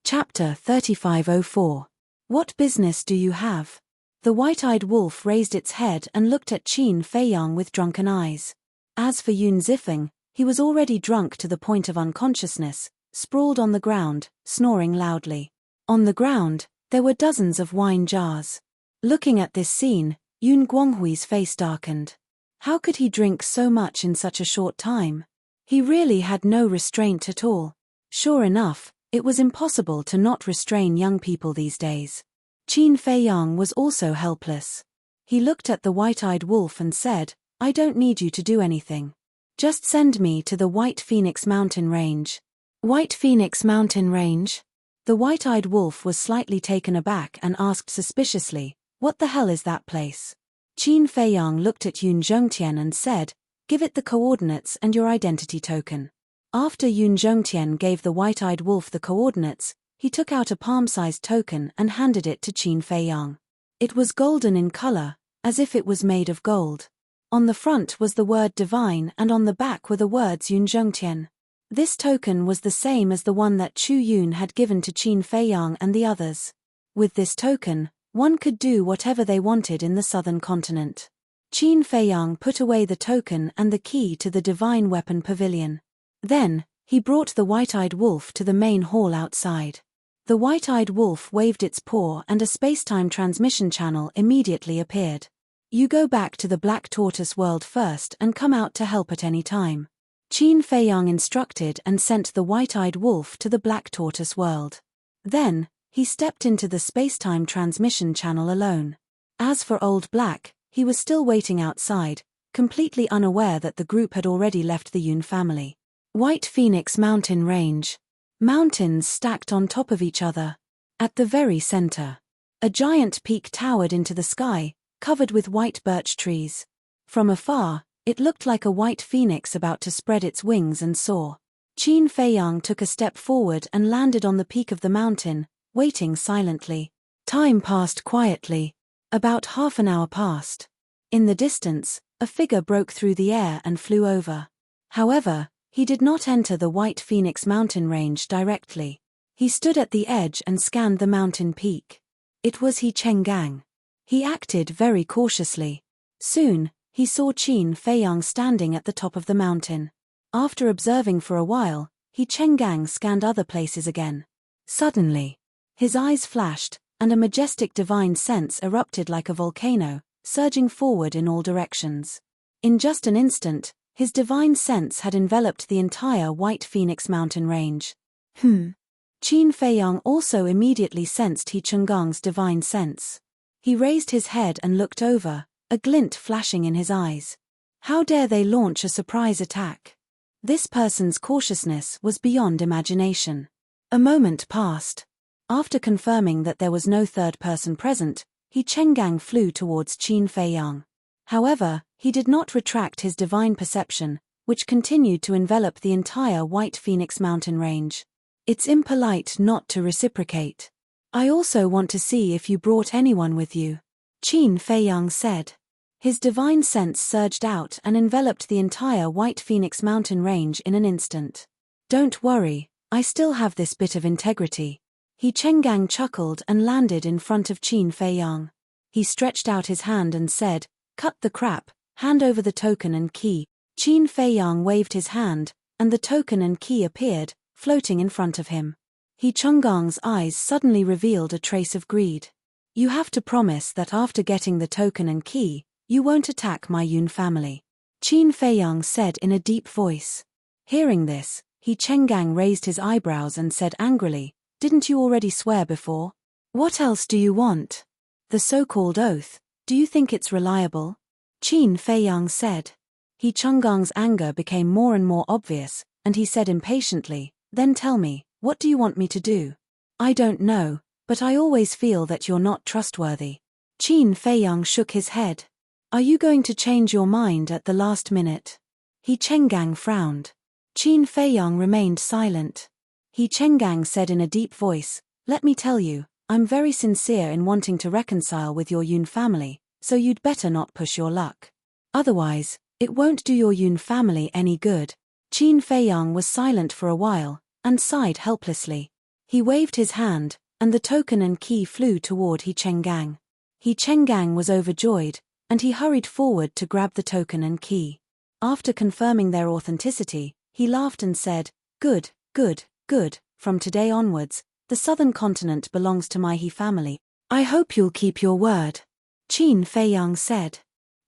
Chapter 3504. What business do you have? The white-eyed wolf raised its head and looked at Qin Feiyang with drunken eyes. As for Yun Zifeng, he was already drunk to the point of unconsciousness, sprawled on the ground, snoring loudly. On the ground, there were dozens of wine jars. Looking at this scene, Yun Guanghui's face darkened. How could he drink so much in such a short time? He really had no restraint at all. Sure enough, it was impossible to not restrain young people these days. Qin Feiyang was also helpless. He looked at the white-eyed wolf and said, "I don't need you to do anything. Just send me to the White Phoenix Mountain Range." White Phoenix Mountain Range? The white-eyed wolf was slightly taken aback and asked suspiciously, "What the hell is that place?" Qin Feiyang looked at Yun Zhongtian and said, "Give it the coordinates and your identity token." After Yun Zhongtian gave the white-eyed wolf the coordinates, he took out a palm-sized token and handed it to Qin Feiyang. It was golden in color, as if it was made of gold. On the front was the word divine and on the back were the words Yun Zhongtian. This token was the same as the one that Chu Yun had given to Qin Feiyang and the others. With this token, one could do whatever they wanted in the southern continent. Qin Feiyang put away the token and the key to the divine weapon pavilion. Then, he brought the white-eyed wolf to the main hall outside. The white-eyed wolf waved its paw and a space-time transmission channel immediately appeared. "You go back to the Black Tortoise world first and come out to help at any time." Qin Feiyang instructed and sent the white-eyed wolf to the Black Tortoise world. Then, he stepped into the space-time transmission channel alone. As for Old Black, he was still waiting outside, completely unaware that the group had already left the Yun family. White Phoenix Mountain Range. Mountains stacked on top of each other. At the very center, a giant peak towered into the sky, covered with white birch trees. From afar, it looked like a white phoenix about to spread its wings and soar. Qin Feiyang took a step forward and landed on the peak of the mountain, waiting silently. Time passed quietly. About half an hour passed. In the distance, a figure broke through the air and flew over. However, he did not enter the White Phoenix mountain range directly. He stood at the edge and scanned the mountain peak. It was He Chenggang. He acted very cautiously. Soon, he saw Qin Feiyang standing at the top of the mountain. After observing for a while, He Chenggang scanned other places again. Suddenly, his eyes flashed, and a majestic divine sense erupted like a volcano, surging forward in all directions. In just an instant, his divine sense had enveloped the entire White Phoenix mountain range. Qin Feiyang also immediately sensed He Chenggang's divine sense. He raised his head and looked over, a glint flashing in his eyes. How dare they launch a surprise attack? This person's cautiousness was beyond imagination. A moment passed. After confirming that there was no third person present, He Chenggang flew towards Qin Feiyang. However, he did not retract his divine perception, which continued to envelop the entire White Phoenix mountain range. It's impolite not to reciprocate. I also want to see if you brought anyone with you, Qin Feiyang said. His divine sense surged out and enveloped the entire White Phoenix mountain range in an instant. Don't worry, I still have this bit of integrity. He Chenggang chuckled and landed in front of Qin Feiyang. He stretched out his hand and said, "Cut the crap, hand over the token and key." Qin Feiyang waved his hand, and the token and key appeared, floating in front of him. He Chengang's eyes suddenly revealed a trace of greed. "You have to promise that after getting the token and key, you won't attack my Yun family," Qin Feiyang said in a deep voice. Hearing this, He Chenggang raised his eyebrows and said angrily, "Didn't you already swear before? What else do you want? The so-called oath, do you think it's reliable?" Qin Feiyang said. He Chengang's anger became more and more obvious, and he said impatiently, "Then tell me, what do you want me to do?" "I don't know, but I always feel that you're not trustworthy." Qin Feiyang shook his head. "Are you going to change your mind at the last minute?" He Chenggang frowned. Qin Feiyang remained silent. He Chenggang said in a deep voice, "Let me tell you, I'm very sincere in wanting to reconcile with your Yun family, so you'd better not push your luck. Otherwise, it won't do your Yun family any good." Qin Feiyang was silent for a while, and sighed helplessly. He waved his hand, and the token and key flew toward He Chenggang. He Chenggang was overjoyed, and he hurried forward to grab the token and key. After confirming their authenticity, he laughed and said, "Good, good, good, from today onwards, the southern continent belongs to my He family. I hope you'll keep your word." Qin Feiyang said,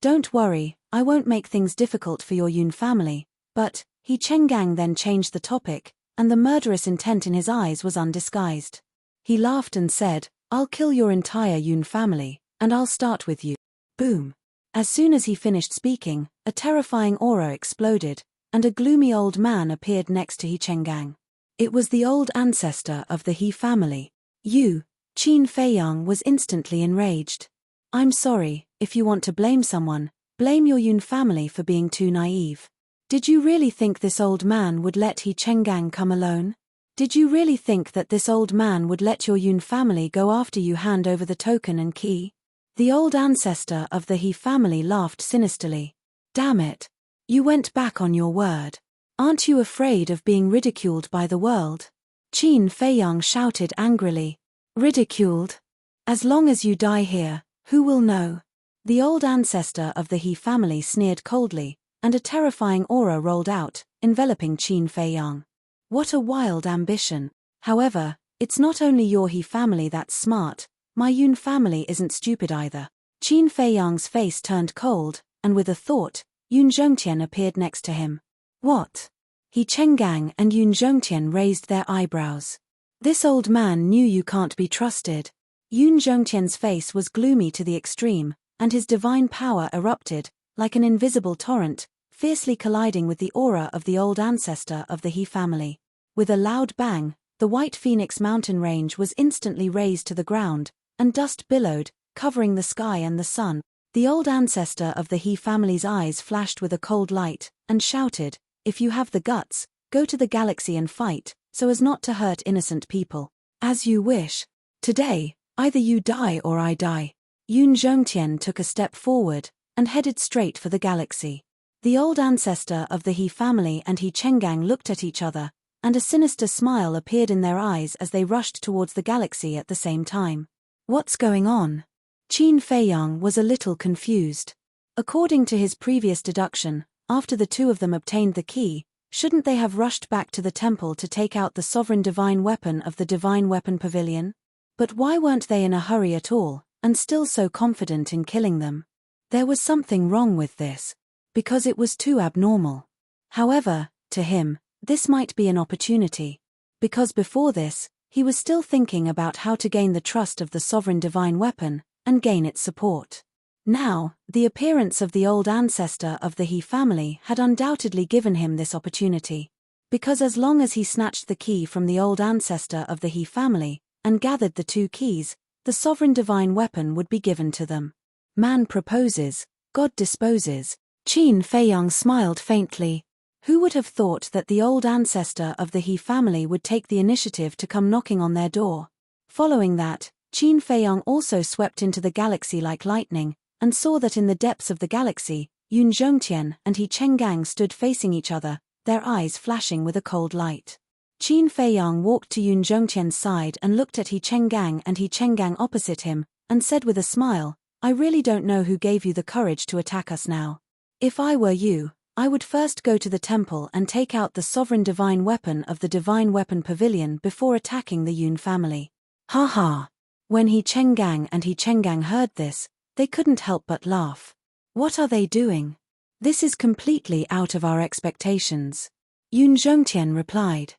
"Don't worry, I won't make things difficult for your Yun family," but He Chenggang then changed the topic, and the murderous intent in his eyes was undisguised. He laughed and said, "I'll kill your entire Yun family, and I'll start with you." Boom. As soon as he finished speaking, a terrifying aura exploded, and a gloomy old man appeared next to He Chenggang. It was the old ancestor of the He family. "You." Qin Feiyang was instantly enraged. "I'm sorry, if you want to blame someone, blame your Yun family for being too naive. Did you really think this old man would let He Chenggang come alone? Did you really think that this old man would let your Yun family go after you hand over the token and key?" The old ancestor of the He family laughed sinisterly. "Damn it. You went back on your word. Aren't you afraid of being ridiculed by the world?" Qin Feiyang shouted angrily. "Ridiculed? As long as you die here, who will know?" The old ancestor of the He family sneered coldly, and a terrifying aura rolled out, enveloping Qin Feiyang. What a wild ambition. However, it's not only your He family that's smart, my Yun family isn't stupid either. Qin Feiyang's face turned cold, and with a thought, Yun Zhongtian appeared next to him. "What?" He Chenggang and Yun Zhongtian raised their eyebrows. "This old man knew you can't be trusted." Yun Zhongtian's face was gloomy to the extreme, and his divine power erupted, like an invisible torrent, fiercely colliding with the aura of the old ancestor of the He family. With a loud bang, the White Phoenix mountain range was instantly razed to the ground, and dust billowed, covering the sky and the sun. The old ancestor of the He family's eyes flashed with a cold light, and shouted, "If you have the guts, go to the galaxy and fight, so as not to hurt innocent people. As you wish. Today, either you die or I die." Yun Zhongtian took a step forward, and headed straight for the galaxy. The old ancestor of the He family and He Chenggang looked at each other, and a sinister smile appeared in their eyes as they rushed towards the galaxy at the same time. "What's going on?" Qin Feiyang was a little confused. According to his previous deduction, after the two of them obtained the key, shouldn't they have rushed back to the temple to take out the sovereign divine weapon of the Divine Weapon Pavilion? But why weren't they in a hurry at all, and still so confident in killing them? There was something wrong with this, because it was too abnormal. However, to him, this might be an opportunity. Because before this, he was still thinking about how to gain the trust of the sovereign divine weapon, and gain its support. Now, the appearance of the old ancestor of the He family had undoubtedly given him this opportunity. Because as long as he snatched the key from the old ancestor of the He family, and gathered the two keys, the sovereign divine weapon would be given to them. Man proposes, God disposes. Qin Feiyang smiled faintly. Who would have thought that the old ancestor of the He family would take the initiative to come knocking on their door? Following that, Qin Feiyang also swept into the galaxy like lightning, and saw that in the depths of the galaxy, Yun Zhongtian and He Chenggang stood facing each other, their eyes flashing with a cold light. Qin Feiyang walked to Yun Zhongtian's side and looked at He Chenggang and He Chenggang opposite him, and said with a smile, I really don't know who gave you the courage to attack us now. If I were you, I would first go to the temple and take out the sovereign divine weapon of the divine weapon pavilion before attacking the Yun family. Ha ha! When He Chenggang and He Chenggang heard this, they couldn't help but laugh. What are they doing? This is completely out of our expectations. Yun Zhongtian replied.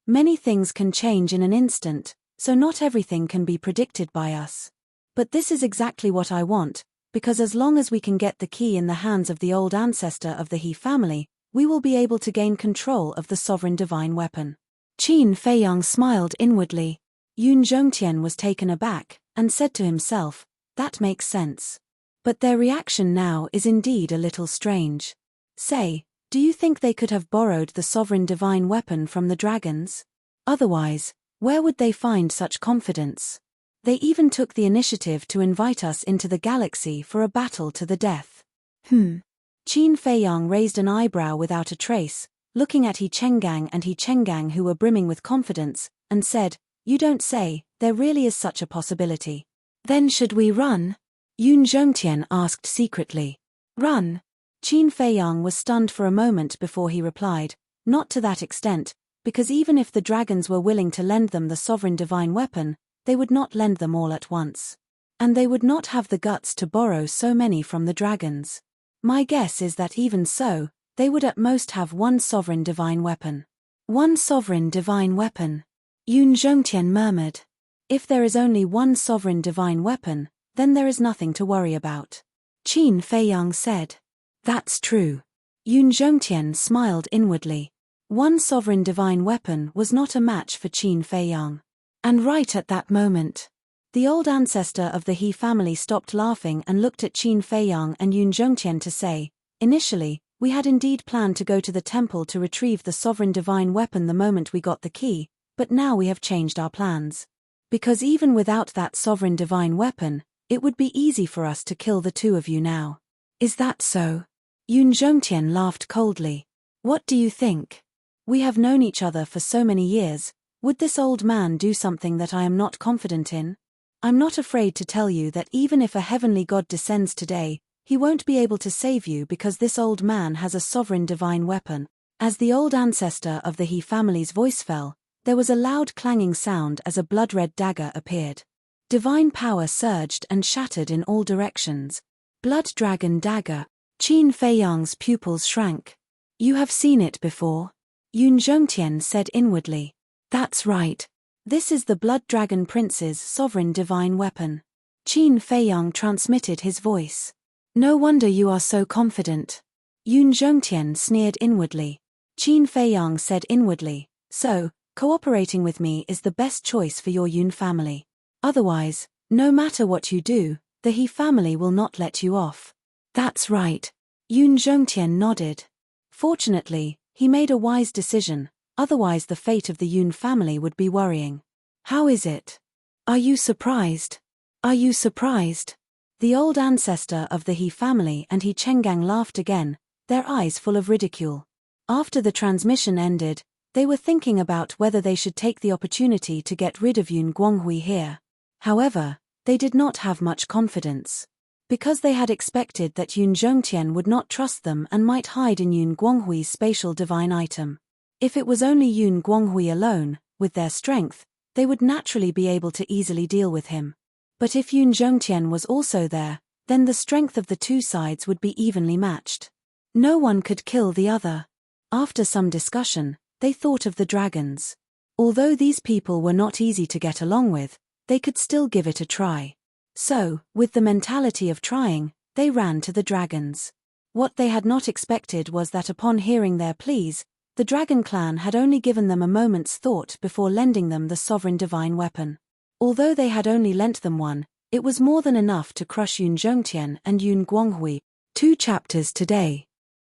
Many things can change in an instant, so not everything can be predicted by us. But this is exactly what I want, because as long as we can get the key in the hands of the old ancestor of the He family, we will be able to gain control of the sovereign divine weapon. Qin Feiyang smiled inwardly. Yun Zhongtian was taken aback, and said to himself, that makes sense. But their reaction now is indeed a little strange. Say, do you think they could have borrowed the sovereign divine weapon from the dragons? Otherwise, where would they find such confidence? They even took the initiative to invite us into the galaxy for a battle to the death. Qin Feiyang raised an eyebrow without a trace, looking at He Chenggang and He Chenggang who were brimming with confidence, and said, you don't say, there really is such a possibility. Then should we run? Yun Zhongtian asked secretly. Run? Qin Feiyang was stunned for a moment before he replied, not to that extent, because even if the dragons were willing to lend them the sovereign divine weapon, they would not lend them all at once. And they would not have the guts to borrow so many from the dragons. My guess is that even so, they would at most have one sovereign divine weapon. One sovereign divine weapon? Yun Zhongtian murmured. If there is only one sovereign divine weapon, then there is nothing to worry about. Qin Feiyang said. That's true. Yun Zhongtian smiled inwardly. One sovereign divine weapon was not a match for Qin Feiyang. And right at that moment, the old ancestor of the He family stopped laughing and looked at Qin Feiyang and Yun Zhongtian to say, initially, we had indeed planned to go to the temple to retrieve the sovereign divine weapon the moment we got the key, but now we have changed our plans. Because even without that sovereign divine weapon, it would be easy for us to kill the two of you now. Is that so? Yun Zhongtian laughed coldly. What do you think? We have known each other for so many years. Would this old man do something that I am not confident in? I'm not afraid to tell you that even if a heavenly god descends today, he won't be able to save you because this old man has a sovereign divine weapon. As the old ancestor of the He family's voice fell, there was a loud clanging sound as a blood-red dagger appeared. Divine power surged and shattered in all directions. Blood dragon dagger. Qin Feiyang's pupils shrank. You have seen it before? Yun Zhongtian said inwardly. That's right. This is the Blood Dragon Prince's sovereign divine weapon. Qin Feiyang transmitted his voice. No wonder you are so confident. Yun Zhongtian sneered inwardly. Qin Feiyang said inwardly, so, cooperating with me is the best choice for your Yun family. Otherwise, no matter what you do, the He family will not let you off. That's right. Yun Zhongtian nodded. Fortunately, he made a wise decision. Otherwise the fate of the Yun family would be worrying. How is it? Are you surprised? Are you surprised? The old ancestor of the He family and He Chenggang laughed again, their eyes full of ridicule. After the transmission ended, they were thinking about whether they should take the opportunity to get rid of Yun Guanghui here. However, they did not have much confidence. Because they had expected that Yun Zhongtian would not trust them and might hide in Yun Guanghui's spatial divine item. If it was only Yun Guanghui alone, with their strength, they would naturally be able to easily deal with him. But if Yun Zhongtian was also there, then the strength of the two sides would be evenly matched. No one could kill the other. After some discussion, they thought of the dragons. Although these people were not easy to get along with, they could still give it a try. So, with the mentality of trying, they ran to the dragons. What they had not expected was that upon hearing their pleas, the Dragon Clan had only given them a moment's thought before lending them the sovereign divine weapon. Although they had only lent them one, it was more than enough to crush Yun Zhongtian and Yun Guanghui. 2 chapters today.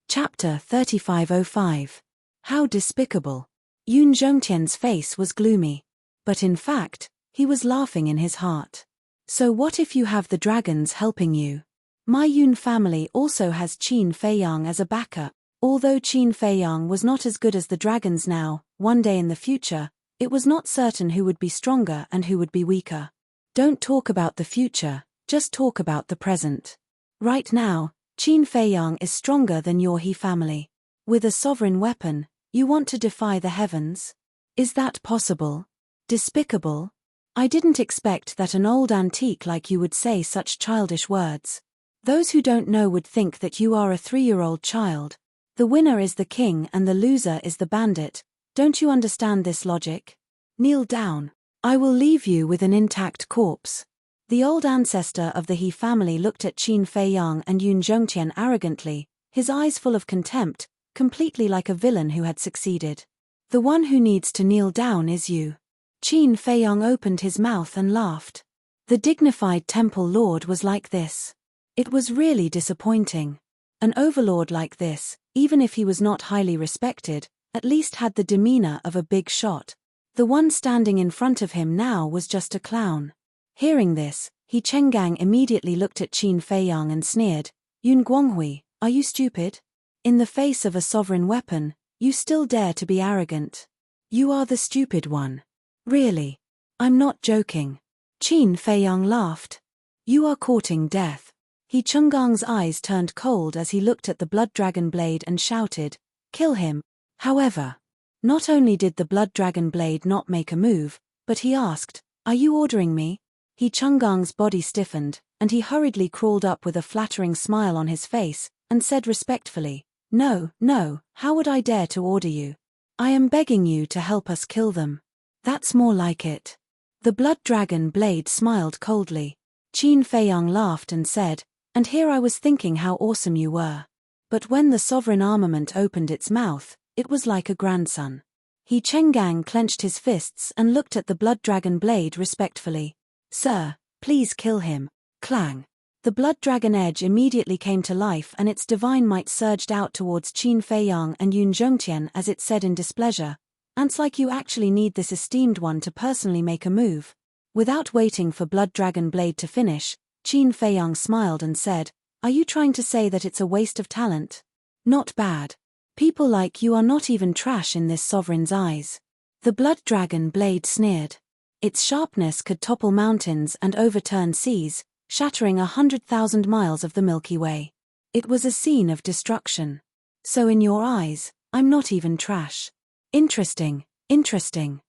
Chapter 3505. How despicable. Yun Zhongtian's face was gloomy. But in fact, he was laughing in his heart. So what if you have the dragons helping you? My Yun family also has Qin Feiyang as a backup. Although Qin Feiyang was not as good as the dragons now, one day in the future, it was not certain who would be stronger and who would be weaker. Don't talk about the future, just talk about the present. Right now, Qin Feiyang is stronger than your He family. With a sovereign weapon, you want to defy the heavens? Is that possible? Despicable? I didn't expect that an old antique like you would say such childish words. Those who don't know would think that you are a 3-year-old child. The winner is the king and the loser is the bandit. Don't you understand this logic? Kneel down. I will leave you with an intact corpse. The old ancestor of the He family looked at Qin Feiyang and Yun Zhongtian arrogantly, his eyes full of contempt, completely like a villain who had succeeded. The one who needs to kneel down is you. Qin Feiyang opened his mouth and laughed. The dignified temple lord was like this. It was really disappointing. An overlord like this, even if he was not highly respected, at least had the demeanor of a big shot. The one standing in front of him now was just a clown. Hearing this, He Chenggang immediately looked at Qin Feiyang and sneered, Yun Guanghui, are you stupid? In the face of a sovereign weapon, you still dare to be arrogant. You are the stupid one. Really? I'm not joking. Qin Feiyang laughed. You are courting death. He Chengang's eyes turned cold as he looked at the blood dragon blade and shouted, kill him. However, not only did the blood dragon blade not make a move, but he asked, are you ordering me? He Chengang's body stiffened, and he hurriedly crawled up with a flattering smile on his face, and said respectfully, no, how would I dare to order you? I am begging you to help us kill them. That's more like it. The blood dragon blade smiled coldly. Qin Feiyang laughed and said, and here I was thinking how awesome you were. But when the sovereign armament opened its mouth, it was like a grandson. He Chenggang clenched his fists and looked at the blood dragon blade respectfully. Sir, please kill him. Clang. The blood dragon edge immediately came to life and its divine might surged out towards Qin Feiyang and Yun Zhongtian as it said in displeasure, "Ants like you actually need this esteemed one to personally make a move." Without waiting for blood dragon blade to finish, Qin Feiyang smiled and said, "Are you trying to say that it's a waste of talent? Not bad. People like you are not even trash in this sovereign's eyes." The blood dragon blade sneered. Its sharpness could topple mountains and overturn seas, shattering 100,000 miles of the Milky Way. It was a scene of destruction. So in your eyes, I'm not even trash. Interesting. Qin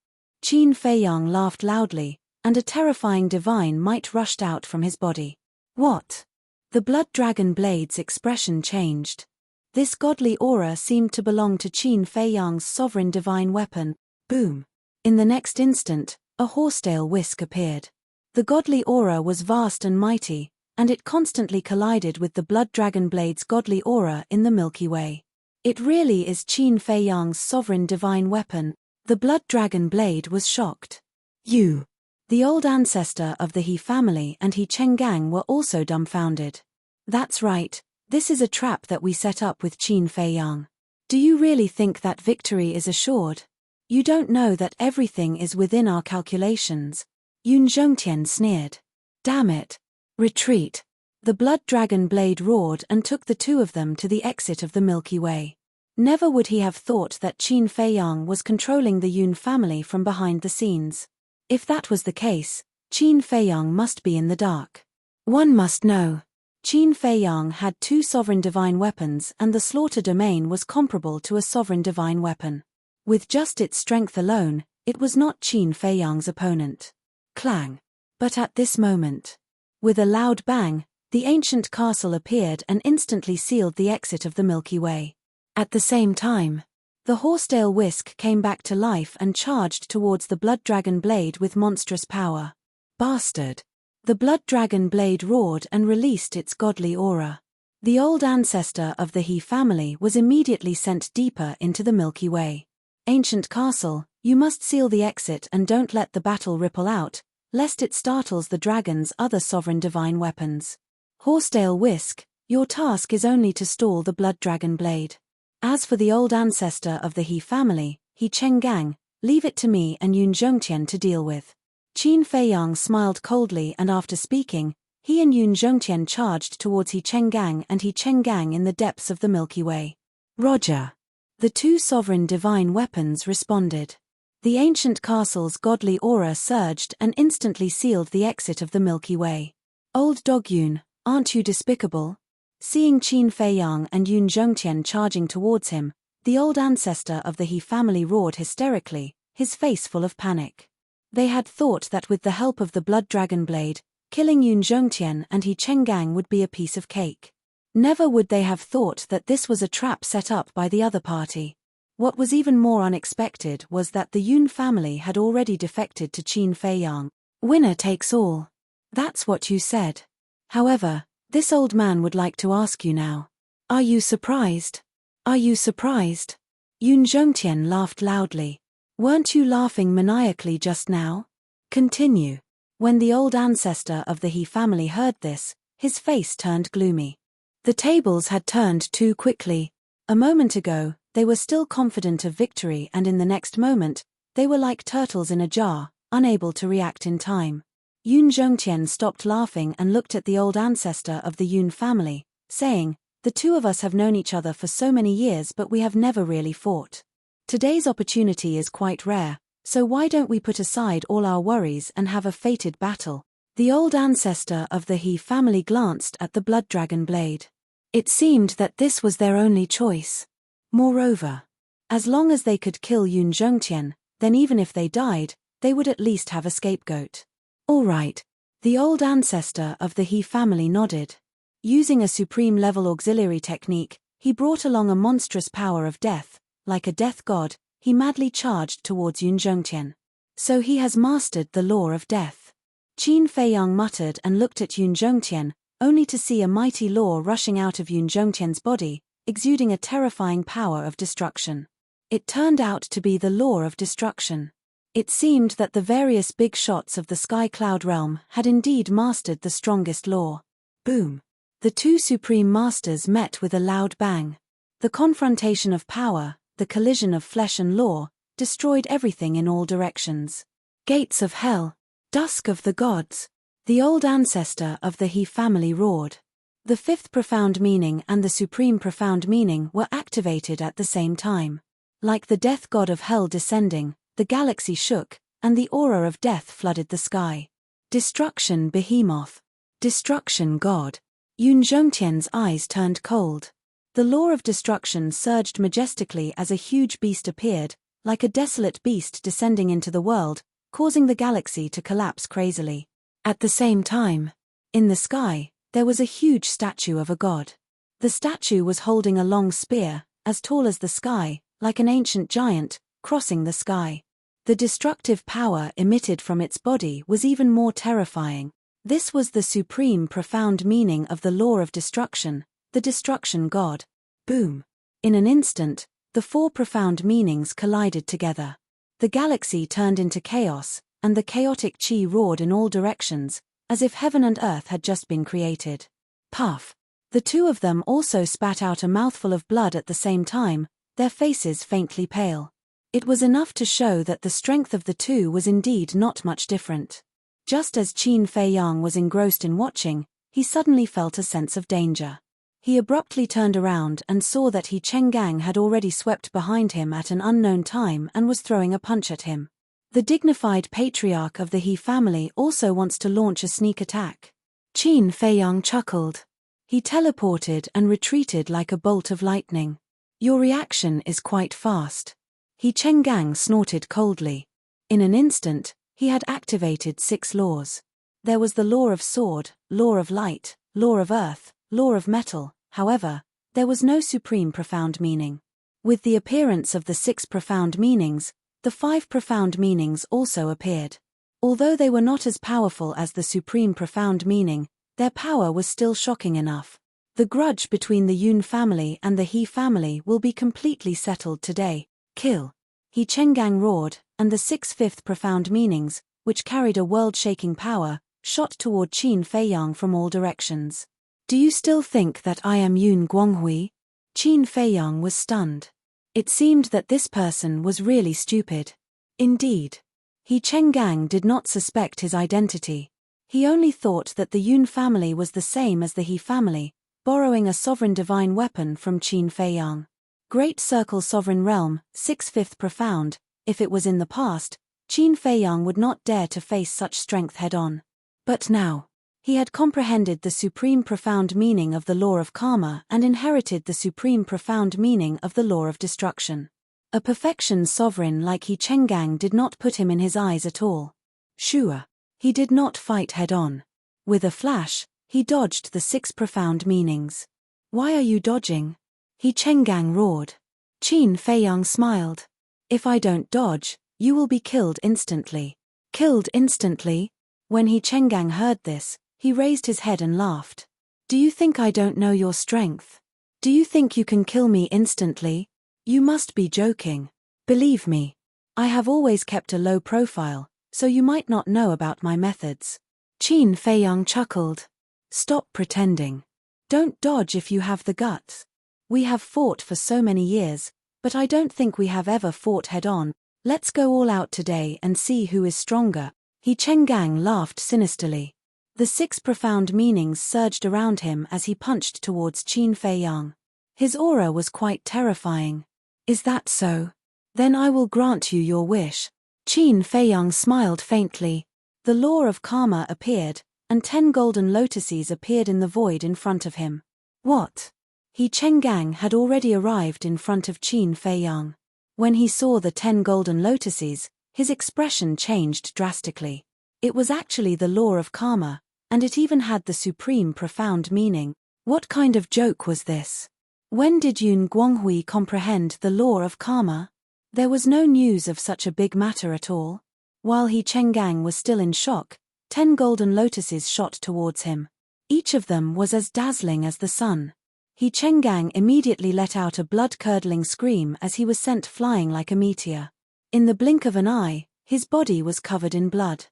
Feiyang laughed loudly, and a terrifying divine might rushed out from his body. What? The blood dragon blade's expression changed. This godly aura seemed to belong to Qin Feiyang's sovereign divine weapon. Boom. In the next instant, a horsetail whisk appeared. The godly aura was vast and mighty, and it constantly collided with the blood dragon blade's godly aura in the Milky Way. It really is Qin Feiyang's sovereign divine weapon. The blood dragon blade was shocked. You. The old ancestor of the He family and He Chenggang were also dumbfounded. That's right. This is a trap that we set up with Qin Feiyang. Do you really think that victory is assured? You don't know that everything is within our calculations. Yun Zhongtian sneered. Damn it. Retreat. The blood dragon blade roared and took the two of them to the exit of the Milky Way. Never would he have thought that Qin Feiyang was controlling the Yun family from behind the scenes. If that was the case, Qin Feiyang must be in the dark. One must know. Qin Feiyang had two sovereign divine weapons and the slaughter domain was comparable to a sovereign divine weapon. With just its strength alone, it was not Qin Feiyang's opponent. Clang. But at this moment, with a loud bang, the ancient castle appeared and instantly sealed the exit of the Milky Way. At the same time, the horsetail whisk came back to life and charged towards the blood dragon blade with monstrous power. Bastard. The blood dragon blade roared and released its godly aura. The old ancestor of the He family was immediately sent deeper into the Milky Way. Ancient castle, you must seal the exit and don't let the battle ripple out, lest it startles the dragon's other sovereign divine weapons. Horsetail whisk, your task is only to stall the blood dragon blade. As for the old ancestor of the He family, He Chenggang, leave it to me and Yun Zhongtian to deal with. Qin Feiyang smiled coldly and after speaking, he and Yun Zhongtian charged towards He Chenggang and He Chenggang in the depths of the Milky Way. Roger. The two sovereign divine weapons responded. The ancient castle's godly aura surged and instantly sealed the exit of the Milky Way. Old dog Yun, aren't you despicable? Seeing Qin Feiyang and Yun Zhongtian charging towards him, the old ancestor of the He family roared hysterically, his face full of panic. They had thought that with the help of the blood dragon blade, killing Yun Zhongtian and He Chenggang would be a piece of cake. Never would they have thought that this was a trap set up by the other party. What was even more unexpected was that the Yun family had already defected to Qin Feiyang. Winner takes all. That's what you said. However, this old man would like to ask you now. Are you surprised? Are you surprised? Yun Zhongtian laughed loudly. Weren't you laughing maniacally just now? Continue. When the old ancestor of the He family heard this, his face turned gloomy. The tables had turned too quickly. A moment ago, they were still confident of victory, and in the next moment, they were like turtles in a jar, unable to react in time. Yun Zhongtian stopped laughing and looked at the old ancestor of the Yun family, saying, "The two of us have known each other for so many years, but we have never really fought. Today's opportunity is quite rare, so why don't we put aside all our worries and have a fated battle?" The old ancestor of the He family glanced at the blood dragon blade. It seemed that this was their only choice. Moreover, as long as they could kill Yun Zhongtian, then even if they died, they would at least have a scapegoat. All right. The old ancestor of the He family nodded. Using a supreme-level auxiliary technique, he brought along a monstrous power of death. Like a death god, he madly charged towards Yun Zhongtian. So he has mastered the law of death. Qin Feiyang muttered and looked at Yun Zhongtian, only to see a mighty law rushing out of Yun Zhongtian's body, exuding a terrifying power of destruction. It turned out to be the law of destruction. It seemed that the various big shots of the Sky Cloud realm had indeed mastered the strongest law. Boom! The two supreme masters met with a loud bang. The confrontation of power, the collision of flesh and law, destroyed everything in all directions. Gates of hell! Dusk of the gods! The old ancestor of the He family roared. The fifth profound meaning and the supreme profound meaning were activated at the same time. Like the death god of hell descending, the galaxy shook, and the aura of death flooded the sky. Destruction behemoth. Destruction god. Yun Zhongtian's eyes turned cold. The law of destruction surged majestically as a huge beast appeared, like a desolate beast descending into the world, causing the galaxy to collapse crazily. At the same time, in the sky, there was a huge statue of a god. The statue was holding a long spear, as tall as the sky, like an ancient giant, crossing the sky. The destructive power emitted from its body was even more terrifying. This was the supreme profound meaning of the law of destruction, the destruction god. Boom! In an instant, the four profound meanings collided together. The galaxy turned into chaos, and the chaotic chi roared in all directions, as if heaven and earth had just been created. Puff! The two of them also spat out a mouthful of blood at the same time, their faces faintly pale. It was enough to show that the strength of the two was indeed not much different. Just as Qin Feiyang was engrossed in watching, he suddenly felt a sense of danger. He abruptly turned around and saw that He Chenggang had already swept behind him at an unknown time and was throwing a punch at him. The dignified patriarch of the He family also wants to launch a sneak attack. Qin Feiyang chuckled. He teleported and retreated like a bolt of lightning. Your reaction is quite fast. He Chenggang snorted coldly. In an instant, he had activated 6 laws. There was the law of sword, law of light, law of earth, law of metal. However, there was no supreme profound meaning. With the appearance of the 6 profound meanings, the 5 profound meanings also appeared. Although they were not as powerful as the supreme profound meaning, their power was still shocking enough. The grudge between the Yun family and the He family will be completely settled today. Kill! He Chenggang roared, and the 6 fifth profound meanings, which carried a world-shaking power, shot toward Qin Feiyang from all directions. Do you still think that I am Yun Guanghui? Qin Feiyang was stunned. It seemed that this person was really stupid. Indeed. He Chenggang did not suspect his identity. He only thought that the Yun family was the same as the He family, borrowing a sovereign divine weapon from Qin Feiyang. Great Circle Sovereign Realm, 6/5 profound. If it was in the past, Qin Feiyang would not dare to face such strength head-on. But now, he had comprehended the supreme profound meaning of the law of karma and inherited the supreme profound meaning of the law of destruction. A perfection sovereign like He Chenggang did not put him in his eyes at all. Sure. He did not fight head-on. With a flash, he dodged the 6 profound meanings. Why are you dodging? He Chenggang roared. Qin Feiyang smiled. If I don't dodge, you will be killed instantly. Killed instantly? When He Chenggang heard this, he raised his head and laughed. Do you think I don't know your strength? Do you think you can kill me instantly? You must be joking. Believe me. I have always kept a low profile, so you might not know about my methods. Qin Feiyang chuckled. Stop pretending. Don't dodge if you have the guts. We have fought for so many years, but I don't think we have ever fought head-on. Let's go all out today and see who is stronger. He Chenggang laughed sinisterly. The 6 profound meanings surged around him as he punched towards Qin Feiyang. His aura was quite terrifying. Is that so? Then I will grant you your wish. Qin Feiyang smiled faintly. The law of karma appeared, and 10 golden lotuses appeared in the void in front of him. What? He Chenggang had already arrived in front of Qin Feiyang. When he saw the 10 golden lotuses, his expression changed drastically. It was actually the law of karma, and it even had the supreme profound meaning. What kind of joke was this? When did Yun Guanghui comprehend the law of karma? There was no news of such a big matter at all. While He Chenggang was still in shock, 10 golden lotuses shot towards him. Each of them was as dazzling as the sun. He Chenggang immediately let out a blood-curdling scream as he was sent flying like a meteor. In the blink of an eye, his body was covered in blood.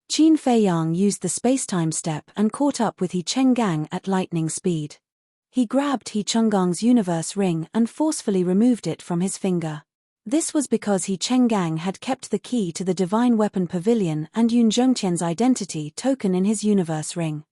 Qin Feiyang used the space-time step and caught up with He Chenggang at lightning speed. He grabbed He Chengang's universe ring and forcefully removed it from his finger. This was because He Chenggang had kept the key to the Divine Weapon Pavilion and Yun Zhongtian's identity token in his universe ring.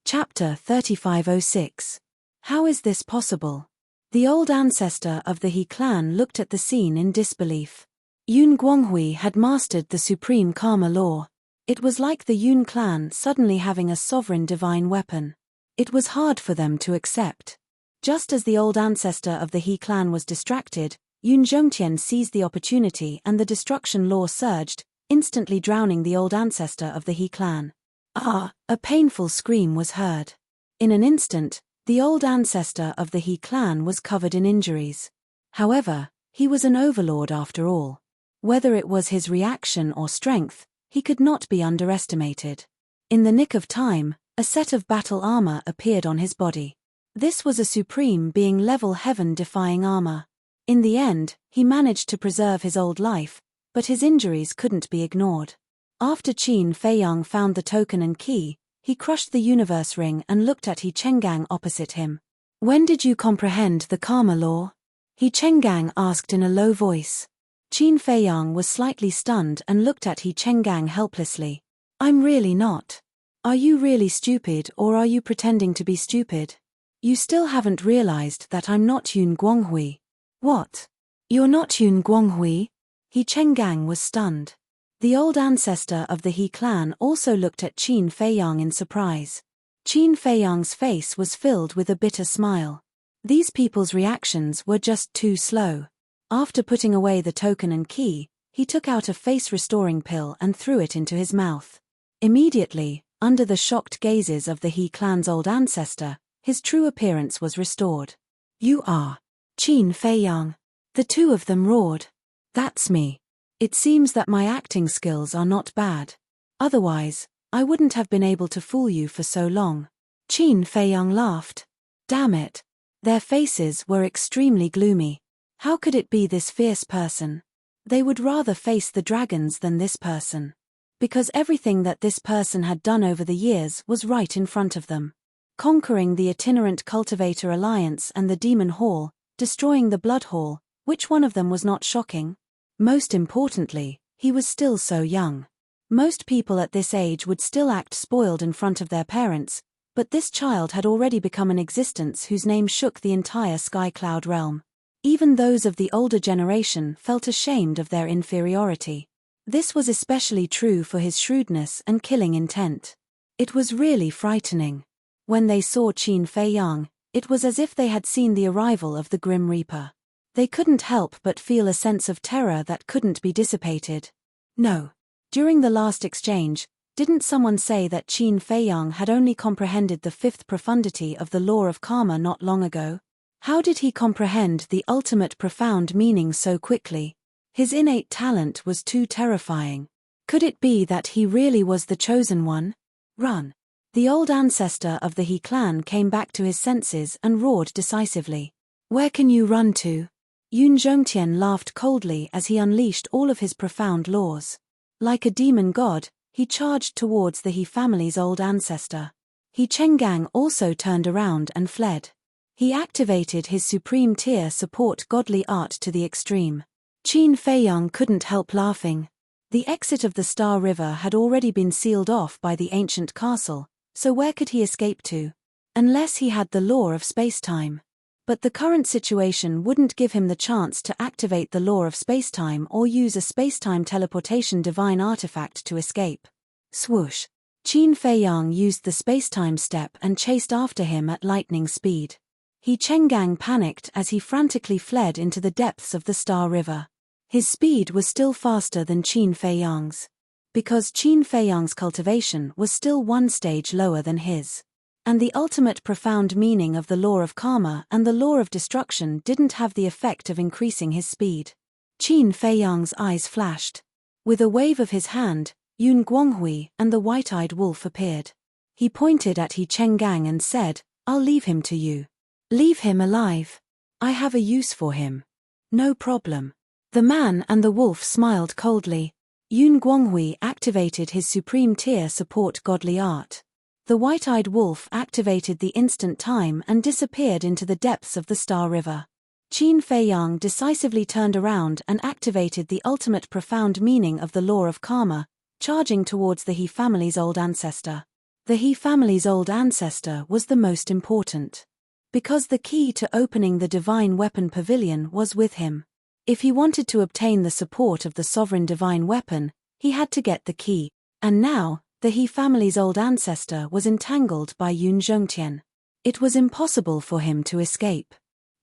Chapter 3506. How is this possible? The old ancestor of the He clan looked at the scene in disbelief. Yun Guanghui had mastered the supreme karma law. It was like the Yun clan suddenly having a sovereign divine weapon. It was hard for them to accept. Just as the old ancestor of the He clan was distracted, Yun Zhongtian seized the opportunity and the destruction law surged, instantly drowning the old ancestor of the He clan. Ah! A painful scream was heard. In an instant, the old ancestor of the He clan was covered in injuries. However, he was an overlord after all. Whether it was his reaction or strength, he could not be underestimated. In the nick of time, a set of battle armor appeared on his body. This was a supreme being level heaven-defying armor. In the end, he managed to preserve his old life, but his injuries couldn't be ignored. After Qin Feiyang found the token and key, he crushed the universe ring and looked at He Chenggang opposite him. When did you comprehend the karma law? He Chenggang asked in a low voice. Qin Feiyang was slightly stunned and looked at He Chenggang helplessly. I'm really not. Are you really stupid or are you pretending to be stupid? You still haven't realized that I'm not Yun Guanghui. What? You're not Yun Guanghui? He Chenggang was stunned. The old ancestor of the He clan also looked at Qin Feiyang in surprise. Qin Feiyang's face was filled with a bitter smile. These people's reactions were just too slow. After putting away the token and key, he took out a face-restoring pill and threw it into his mouth. Immediately, under the shocked gazes of the He clan's old ancestor, his true appearance was restored. You are Qin Feiyang. The two of them roared. That's me. It seems that my acting skills are not bad. Otherwise, I wouldn't have been able to fool you for so long. Qin Feiyang laughed. Damn it. Their faces were extremely gloomy. How could it be this fierce person? They would rather face the dragons than this person. Because everything that this person had done over the years was right in front of them. Conquering the itinerant cultivator alliance and the demon hall, destroying the blood hall, which one of them was not shocking? Most importantly, he was still so young. Most people at this age would still act spoiled in front of their parents, but this child had already become an existence whose name shook the entire Sky Cloud realm. Even those of the older generation felt ashamed of their inferiority. This was especially true for his shrewdness and killing intent. It was really frightening. When they saw Qin Fei Yang, it was as if they had seen the arrival of the Grim Reaper. They couldn't help but feel a sense of terror that couldn't be dissipated. No. During the last exchange, didn't someone say that Qin Fei Yang had only comprehended the fifth profundity of the law of karma not long ago? How did he comprehend the ultimate profound meaning so quickly? His innate talent was too terrifying. Could it be that he really was the chosen one? Run! The old ancestor of the He clan came back to his senses and roared decisively. Where can you run to? Yun Zhongtian laughed coldly as he unleashed all of his profound laws. Like a demon god, he charged towards the He family's old ancestor. He Chenggang also turned around and fled. He activated his supreme tier support godly art to the extreme. Qin Fei Yang couldn't help laughing. The exit of the Star River had already been sealed off by the ancient castle, so where could he escape to? Unless he had the law of space-time. But the current situation wouldn't give him the chance to activate the law of space-time or use a space-time teleportation divine artifact to escape. Swoosh! Qin Fei Yang used the space-time step and chased after him at lightning speed. He Chenggang panicked as he frantically fled into the depths of the Star River. His speed was still faster than Qin Fei Yang's. Because Qin Fei Yang's cultivation was still one stage lower than his. And the ultimate profound meaning of the law of karma and the law of destruction didn't have the effect of increasing his speed. Qin Fei Yang's eyes flashed. With a wave of his hand, Yun Guanghui and the white-eyed wolf appeared. He pointed at He Chenggang and said, "I'll leave him to you." "Leave him alive. I have a use for him." "No problem." The man and the wolf smiled coldly. Yun Guanghui activated his supreme tier support godly art. The white-eyed wolf activated the instant time and disappeared into the depths of the Star River. Qin Fei Yang decisively turned around and activated the ultimate profound meaning of the law of karma, charging towards the He family's old ancestor. The He family's old ancestor was the most important. Because the key to opening the divine weapon pavilion was with him. If he wanted to obtain the support of the sovereign divine weapon, he had to get the key, and now, the He family's old ancestor was entangled by Yun Zhongtian. It was impossible for him to escape.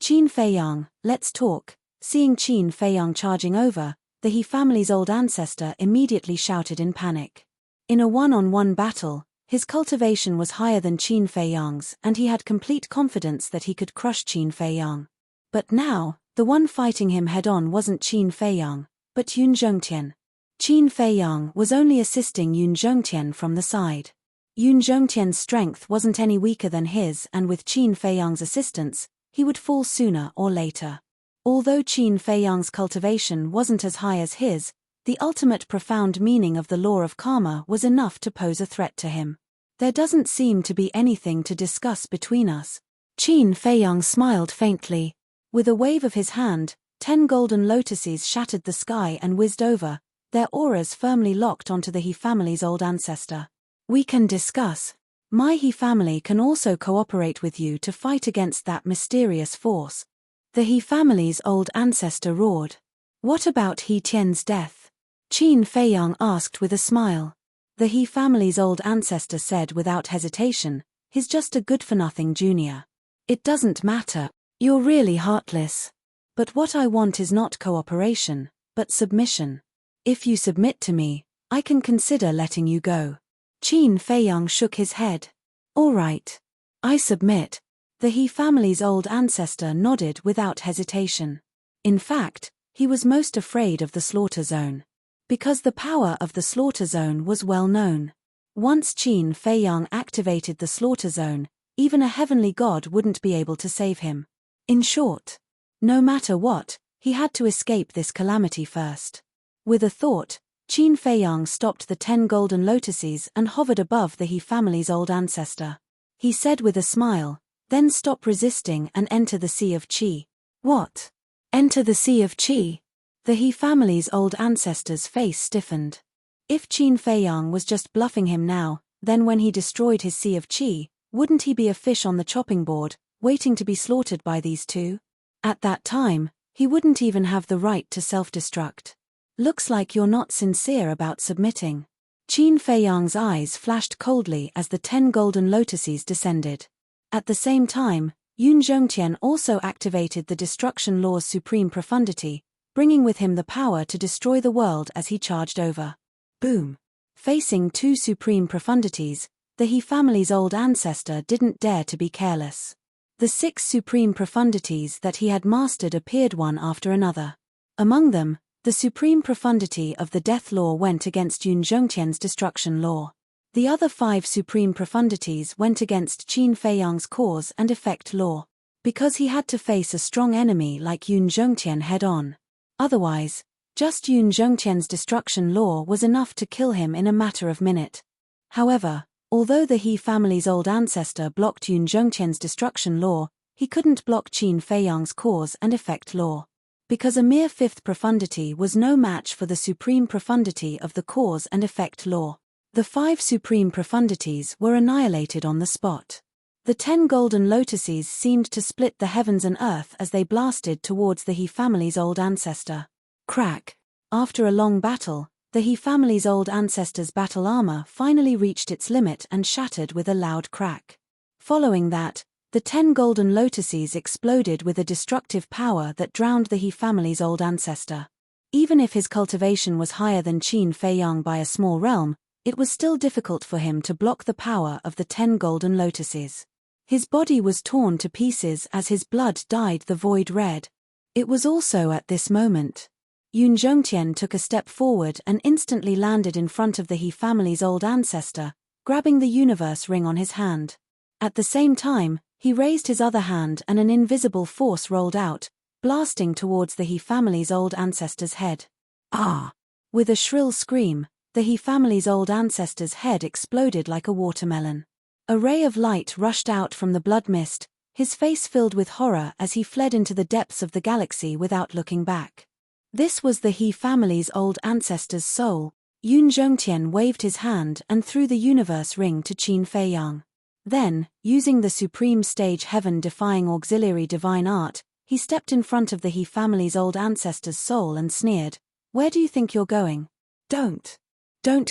Qin Fei Yang, let's talk. Seeing Qin Fei Yang charging over, the He family's old ancestor immediately shouted in panic. In a one-on-one battle, his cultivation was higher than Qin Fei Yang's and he had complete confidence that he could crush Qin Fei Yang. But now, the one fighting him head-on wasn't Qin Fei Yang, but Yun Zhongtian. Qin Fei Yang was only assisting Yun Zhongtian from the side. Yun Zhongtian's strength wasn't any weaker than his and with Qin Fei Yang's assistance, he would fall sooner or later. Although Qin Fei Yang's cultivation wasn't as high as his, the ultimate profound meaning of the law of karma was enough to pose a threat to him. There doesn't seem to be anything to discuss between us. Qin Fei Yang smiled faintly. With a wave of his hand, 10 golden lotuses shattered the sky and whizzed over, their auras firmly locked onto the He family's old ancestor. "We can discuss. My He family can also cooperate with you to fight against that mysterious force." The He family's old ancestor roared. "What about He Tian's death?" Qin Fei Yang asked with a smile. The He family's old ancestor said without hesitation, "He's just a good-for-nothing junior. It doesn't matter. You're really heartless. But what I want is not cooperation, but submission. If you submit to me, I can consider letting you go." Qin Fei Yang shook his head. "All right. I submit." The He family's old ancestor nodded without hesitation. In fact, he was most afraid of the slaughter zone. Because the power of the slaughter zone was well known. Once Qin Fei Yang activated the slaughter zone, even a heavenly god wouldn't be able to save him. In short, no matter what, he had to escape this calamity first. With a thought, Qin Fei Yang stopped the 10 golden lotuses and hovered above the He family's old ancestor. He said with a smile, "Then stop resisting and enter the Sea of Qi." "What? Enter the Sea of Qi?" The He family's old ancestor's face stiffened. If Qin Fei Yang was just bluffing him now, then when he destroyed his Sea of Qi, wouldn't he be a fish on the chopping board, waiting to be slaughtered by these two? At that time, he wouldn't even have the right to self-destruct. Looks like you're not sincere about submitting. Qin Feiyang's eyes flashed coldly as the 10 golden lotuses descended. At the same time, Yun Zhongtian also activated the Destruction Law's supreme profundity, bringing with him the power to destroy the world as he charged over. Boom! Facing 2 supreme profundities, the He family's old ancestor didn't dare to be careless. The 6 supreme profundities that he had mastered appeared one after another. Among them, the supreme profundity of the Death Law went against Yun Zhongtian's Destruction Law. The other 5 supreme profundities went against Qin Feiyang's Cause and Effect Law. Because he had to face a strong enemy like Yun Zhongtian head-on. Otherwise, just Yun Zhongtian's Destruction Law was enough to kill him in a matter of minute. However, although the He family's old ancestor blocked Yun Zhongtian's Destruction Law, he couldn't block Qin Feiyang's Cause and Effect Law. Because a mere 5th profundity was no match for the supreme profundity of the Cause and Effect Law. The 5 supreme profundities were annihilated on the spot. The 10 golden lotuses seemed to split the heavens and earth as they blasted towards the He family's old ancestor. Crack! After a long battle, the He family's old ancestor's battle armor finally reached its limit and shattered with a loud crack. Following that, the 10 golden lotuses exploded with a destructive power that drowned the He family's old ancestor. Even if his cultivation was higher than Qin Feiyang by a small realm, it was still difficult for him to block the power of the 10 golden lotuses. His body was torn to pieces as his blood dyed the void red. It was also at this moment. Yun Zhongtian took a step forward and instantly landed in front of the He family's old ancestor, grabbing the universe ring on his hand. At the same time, he raised his other hand and an invisible force rolled out, blasting towards the He family's old ancestor's head. Ah! With a shrill scream, the He family's old ancestor's head exploded like a watermelon. A ray of light rushed out from the blood mist, his face filled with horror as he fled into the depths of the galaxy without looking back. This was the He family's old ancestor's soul. Yun Zhongtian waved his hand and threw the universe ring to Qin Feiyang. Then, using the supreme stage heaven-defying auxiliary divine art, he stepped in front of the He family's old ancestor's soul and sneered, "Where do you think you're going? Don't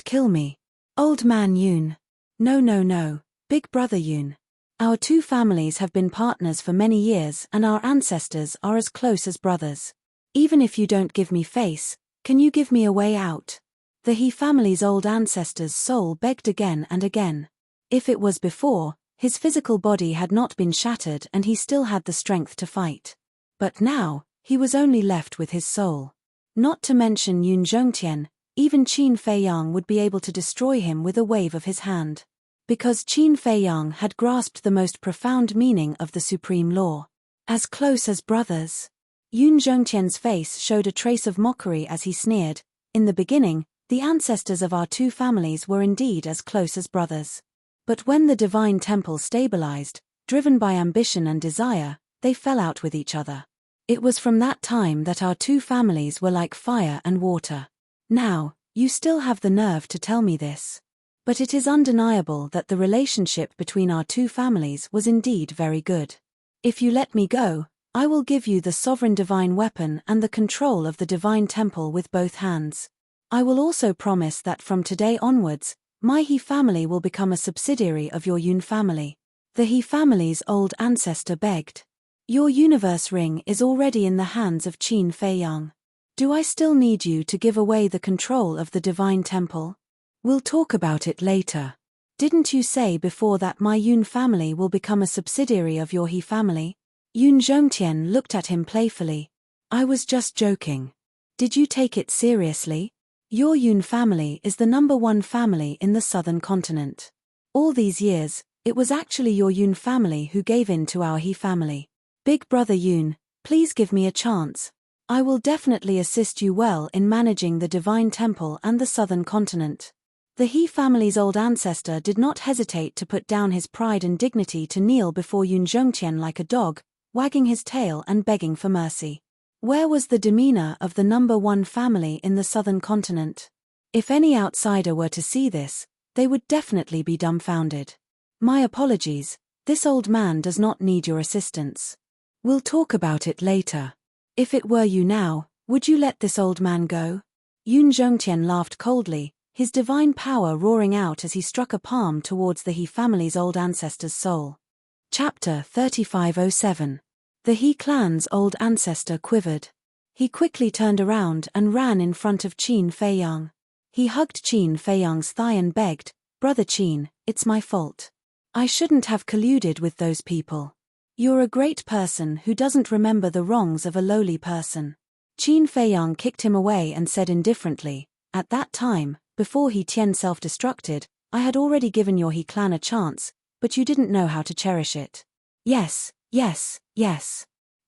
kill me. Old man Yun. No, big brother Yun. Our 2 families have been partners for many years and our ancestors are as close as brothers. Even if you don't give me face, can you give me a way out?" The He family's old ancestor's soul begged again and again. If it was before, his physical body had not been shattered and he still had the strength to fight. But now, he was only left with his soul. Not to mention Yun Zhongtian, even Qin Feiyang would be able to destroy him with a wave of his hand. Because Qin Feiyang had grasped the most profound meaning of the supreme law. As close as brothers. Yun Zhongtian's face showed a trace of mockery as he sneered. In the beginning, the ancestors of our 2 families were indeed as close as brothers. But when the divine temple stabilized, driven by ambition and desire, they fell out with each other. It was from that time that our 2 families were like fire and water. Now, you still have the nerve to tell me this. But it is undeniable that the relationship between our 2 families was indeed very good. If you let me go, I will give you the sovereign divine weapon and the control of the divine temple with both hands. I will also promise that from today onwards, my He family will become a subsidiary of your Yun family. The He family's old ancestor begged. Your universe ring is already in the hands of Qin Feiyang. Do I still need you to give away the control of the divine temple? We'll talk about it later. Didn't you say before that my Yun family will become a subsidiary of your He family? Yun Zhongtian looked at him playfully. I was just joking. Did you take it seriously? Your Yun family is the #1 family in the southern continent. All these years, it was actually your Yun family who gave in to our He family. Big brother Yun, please give me a chance. I will definitely assist you well in managing the divine temple and the southern continent. The He family's old ancestor did not hesitate to put down his pride and dignity to kneel before Yun Zhongtian like a dog, wagging his tail and begging for mercy. Where was the demeanor of the #1 family in the southern continent? If any outsider were to see this, they would definitely be dumbfounded. My apologies, this old man does not need your assistance. We'll talk about it later. If it were you now, would you let this old man go? Yun Zhongtian laughed coldly, his divine power roaring out as he struck a palm towards the He family's old ancestor's soul. Chapter 3507. The He clan's old ancestor quivered. He quickly turned around and ran in front of Qin Feiyang. He hugged Qin Feiyang's thigh and begged, "Brother Qin, it's my fault. I shouldn't have colluded with those people. You're a great person who doesn't remember the wrongs of a lowly person." Qin Feiyang kicked him away and said indifferently, "At that time, before He Tian self-destructed, I had already given your He clan a chance, but you didn't know how to cherish it. Yes.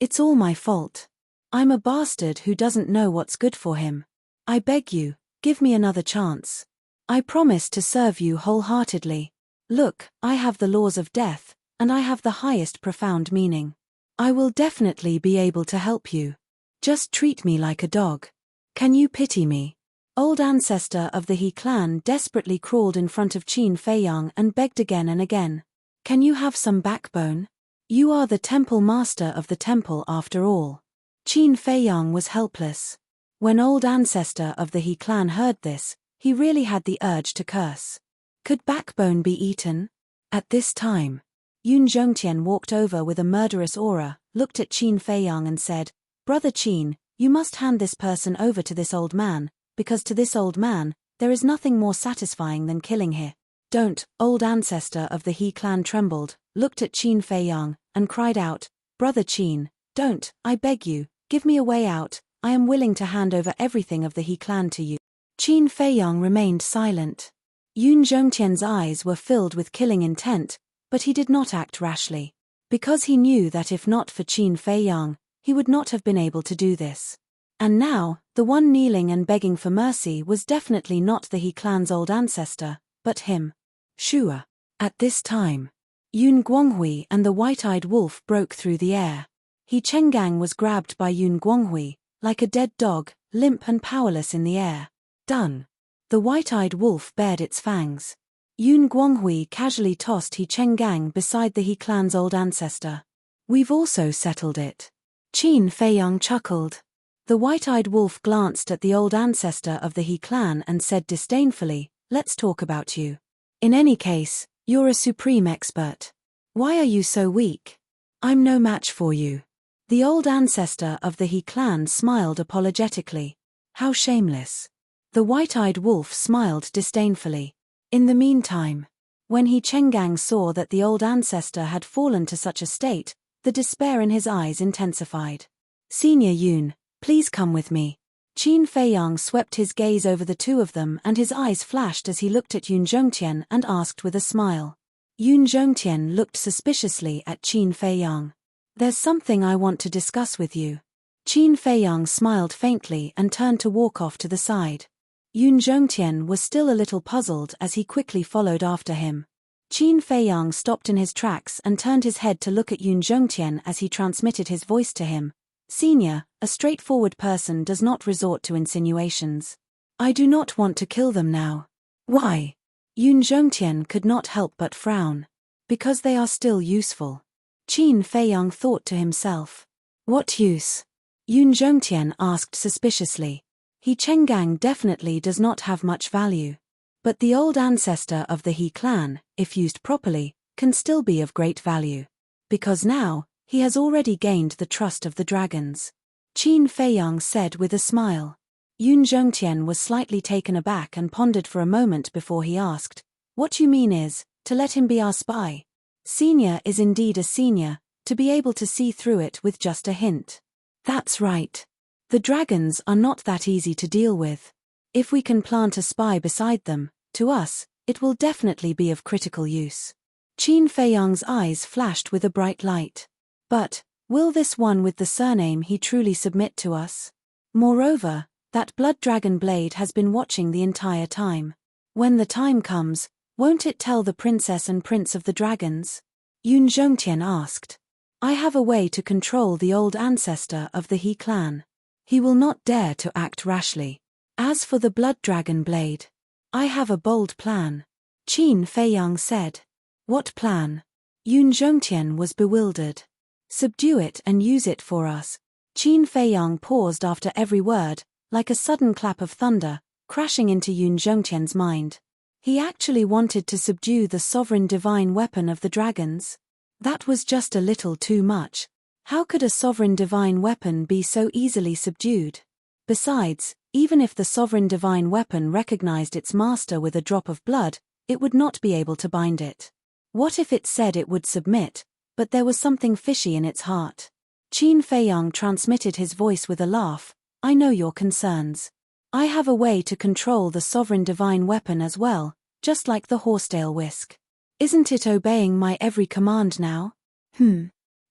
It's all my fault. I'm a bastard who doesn't know what's good for him. I beg you, give me another chance. I promise to serve you wholeheartedly. Look, I have the laws of death, and I have the highest profound meaning. I will definitely be able to help you. Just treat me like a dog. Can you pity me?" Old ancestor of the He clan desperately crawled in front of Qin Feiyang and begged again and again. "Can you have some backbone? You are the temple master of the temple after all." Qin Feiyang was helpless. When old ancestor of the He clan heard this, he really had the urge to curse. Could backbone be eaten? At this time, Yun Zhongtian walked over with a murderous aura, looked at Qin Feiyang and said, "Brother Qin, you must hand this person over to this old man, because to this old man, there is nothing more satisfying than killing him." "Don't," old ancestor of the He clan trembled, looked at Qin Feiyang, and cried out, "Brother Qin, don't, I beg you, give me a way out, I am willing to hand over everything of the He clan to you." Qin Feiyang remained silent. Yun Zhongtian's eyes were filled with killing intent, but he did not act rashly. Because he knew that if not for Qin Feiyang, he would not have been able to do this. And now, the one kneeling and begging for mercy was definitely not the He clan's old ancestor, but him. Shua. At this time, Yun Guanghui and the white-eyed wolf broke through the air. He Chenggang was grabbed by Yun Guanghui, like a dead dog, limp and powerless in the air. Done. The white-eyed wolf bared its fangs. Yun Guanghui casually tossed He Chenggang beside the He clan's old ancestor. "We've also settled it." Qin Feiyang chuckled. The white-eyed wolf glanced at the old ancestor of the He clan and said disdainfully, "Let's talk about you. In any case, you're a supreme expert. Why are you so weak? I'm no match for you." The old ancestor of the He clan smiled apologetically. How shameless. The white-eyed wolf smiled disdainfully. In the meantime, when He Chenggang saw that the old ancestor had fallen to such a state, the despair in his eyes intensified. "Senior Yun, please come with me." Qin Feiyang swept his gaze over the two of them and his eyes flashed as he looked at Yun Zhongtian and asked with a smile. Yun Zhongtian looked suspiciously at Qin Feiyang. "There's something I want to discuss with you." Qin Feiyang smiled faintly and turned to walk off to the side. Yun Zhongtian was still a little puzzled as he quickly followed after him. Qin Feiyang stopped in his tracks and turned his head to look at Yun Zhongtian as he transmitted his voice to him. "Senior, a straightforward person does not resort to insinuations. I do not want to kill them now." "Why?" Yun Zhongtian could not help but frown. "Because they are still useful." Qin Feiyang thought to himself. "What use?" Yun Zhongtian asked suspiciously. "He Chenggang definitely does not have much value. But the old ancestor of the He clan, if used properly, can still be of great value. Because now, he has already gained the trust of the dragons." Qin Feiyang said with a smile. Yun Zhongtian was slightly taken aback and pondered for a moment before he asked, "What you mean is, to let him be our spy?" "Senior is indeed a senior, to be able to see through it with just a hint." "That's right. The dragons are not that easy to deal with. If we can plant a spy beside them, to us, it will definitely be of critical use." Qin Feiyang's eyes flashed with a bright light. "But, will this one with the surname He truly submit to us? Moreover, that blood dragon blade has been watching the entire time. When the time comes, won't it tell the princess and prince of the dragons?" Yun Zhongtian asked. "I have a way to control the old ancestor of the He clan. He will not dare to act rashly. As for the blood dragon blade, I have a bold plan." Qin Feiyang said. "What plan?" Yun Zhongtian was bewildered. Subdue it and use it for us. Qin Feiyang paused after every word, like a sudden clap of thunder, crashing into Yun Zhongtian's mind. He actually wanted to subdue the sovereign divine weapon of the dragons. That was just a little too much. How could a sovereign divine weapon be so easily subdued? Besides, even if the sovereign divine weapon recognized its master with a drop of blood, it would not be able to bind it. What if it said it would submit, but there was something fishy in its heart? Qin Feiyang transmitted his voice with a laugh. I know your concerns. I have a way to control the sovereign divine weapon as well, just like the horsetail whisk. Isn't it obeying my every command now?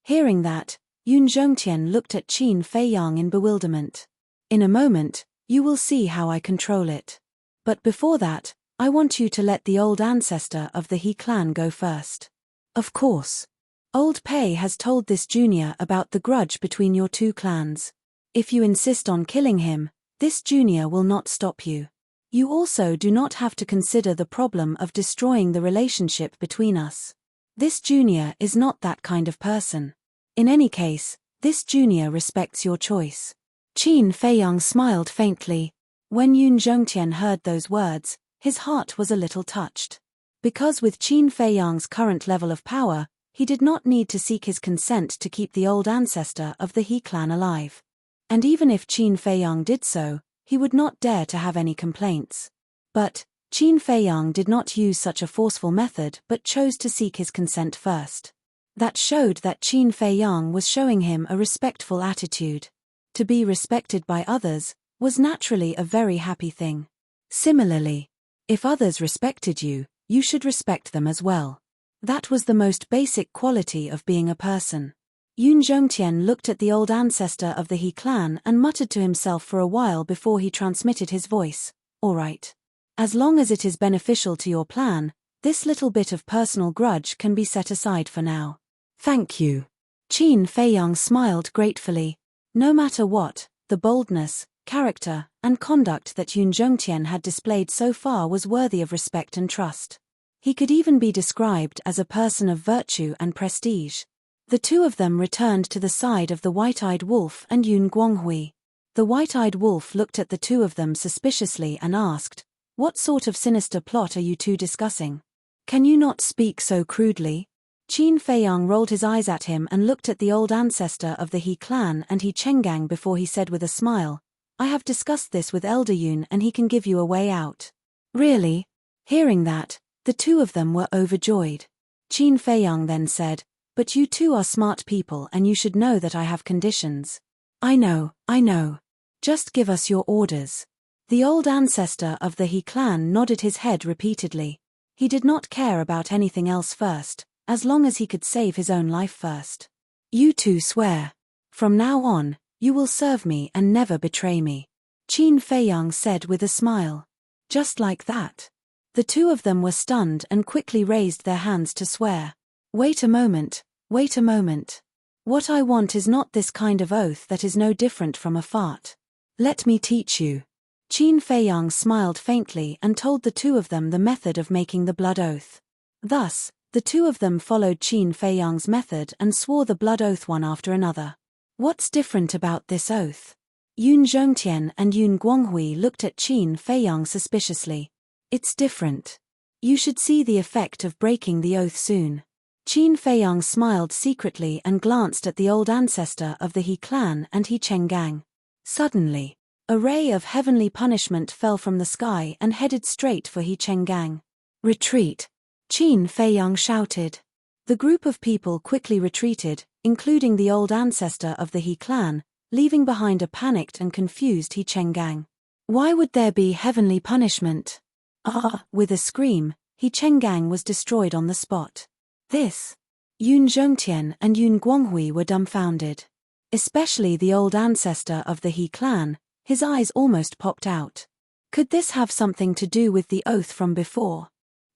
Hearing that, Yun Zhongtian looked at Qin Feiyang in bewilderment. In a moment, you will see how I control it. But before that, I want you to let the old ancestor of the He clan go first. Of course. Old Pei has told this junior about the grudge between your two clans. If you insist on killing him, this junior will not stop you. You also do not have to consider the problem of destroying the relationship between us. This junior is not that kind of person. In any case, this junior respects your choice. Qin Feiyang smiled faintly. When Yun Zhongtian heard those words, his heart was a little touched. Because with Qin Feiyang's current level of power, he did not need to seek his consent to keep the old ancestor of the He clan alive. And even if Qin Feiyang did so, he would not dare to have any complaints. But Qin Feiyang did not use such a forceful method but chose to seek his consent first. That showed that Qin Feiyang was showing him a respectful attitude. To be respected by others was naturally a very happy thing. Similarly, if others respected you, you should respect them as well. That was the most basic quality of being a person. Yun Zhongtian looked at the old ancestor of the He clan and muttered to himself for a while before he transmitted his voice. All right. As long as it is beneficial to your plan, this little bit of personal grudge can be set aside for now. Thank you. Qin Feiyang smiled gratefully. No matter what, the boldness, character, and conduct that Yun Zhongtian had displayed so far was worthy of respect and trust. He could even be described as a person of virtue and prestige. The two of them returned to the side of the white-eyed wolf and Yun Guanghui. The white-eyed wolf looked at the two of them suspiciously and asked, "What sort of sinister plot are you two discussing? Can you not speak so crudely?" Qin Feiyang rolled his eyes at him and looked at the old ancestor of the He clan and He Chenggang before he said with a smile, "I have discussed this with Elder Yun and he can give you a way out." Really? Hearing that, the two of them were overjoyed. Qin Feiyang then said, "But you two are smart people and you should know that I have conditions." I know. Just give us your orders." The old ancestor of the He clan nodded his head repeatedly. He did not care about anything else first, as long as he could save his own life first. "You two swear. From now on, you will serve me and never betray me," Qin Feiyang said with a smile. Just like that. The two of them were stunned and quickly raised their hands to swear. Wait a moment. What I want is not this kind of oath that is no different from a fart. Let me teach you. Qin Feiyang smiled faintly and told the two of them the method of making the blood oath. Thus, the two of them followed Qin Feiyang's method and swore the blood oath one after another. What's different about this oath? Yun Zhongtian and Yun Guanghui looked at Qin Feiyang suspiciously. It's different. You should see the effect of breaking the oath soon. Qin Feiyang smiled secretly and glanced at the old ancestor of the He clan and He Chenggang. Suddenly, a ray of heavenly punishment fell from the sky and headed straight for He Chenggang. Retreat! Qin Feiyang shouted. The group of people quickly retreated, including the old ancestor of the He clan, leaving behind a panicked and confused He Chenggang. Why would there be heavenly punishment? With a scream, He Chenggang was destroyed on the spot. This. Yun Zhongtian and Yun Guanghui were dumbfounded. Especially the old ancestor of the He clan, his eyes almost popped out. Could this have something to do with the oath from before?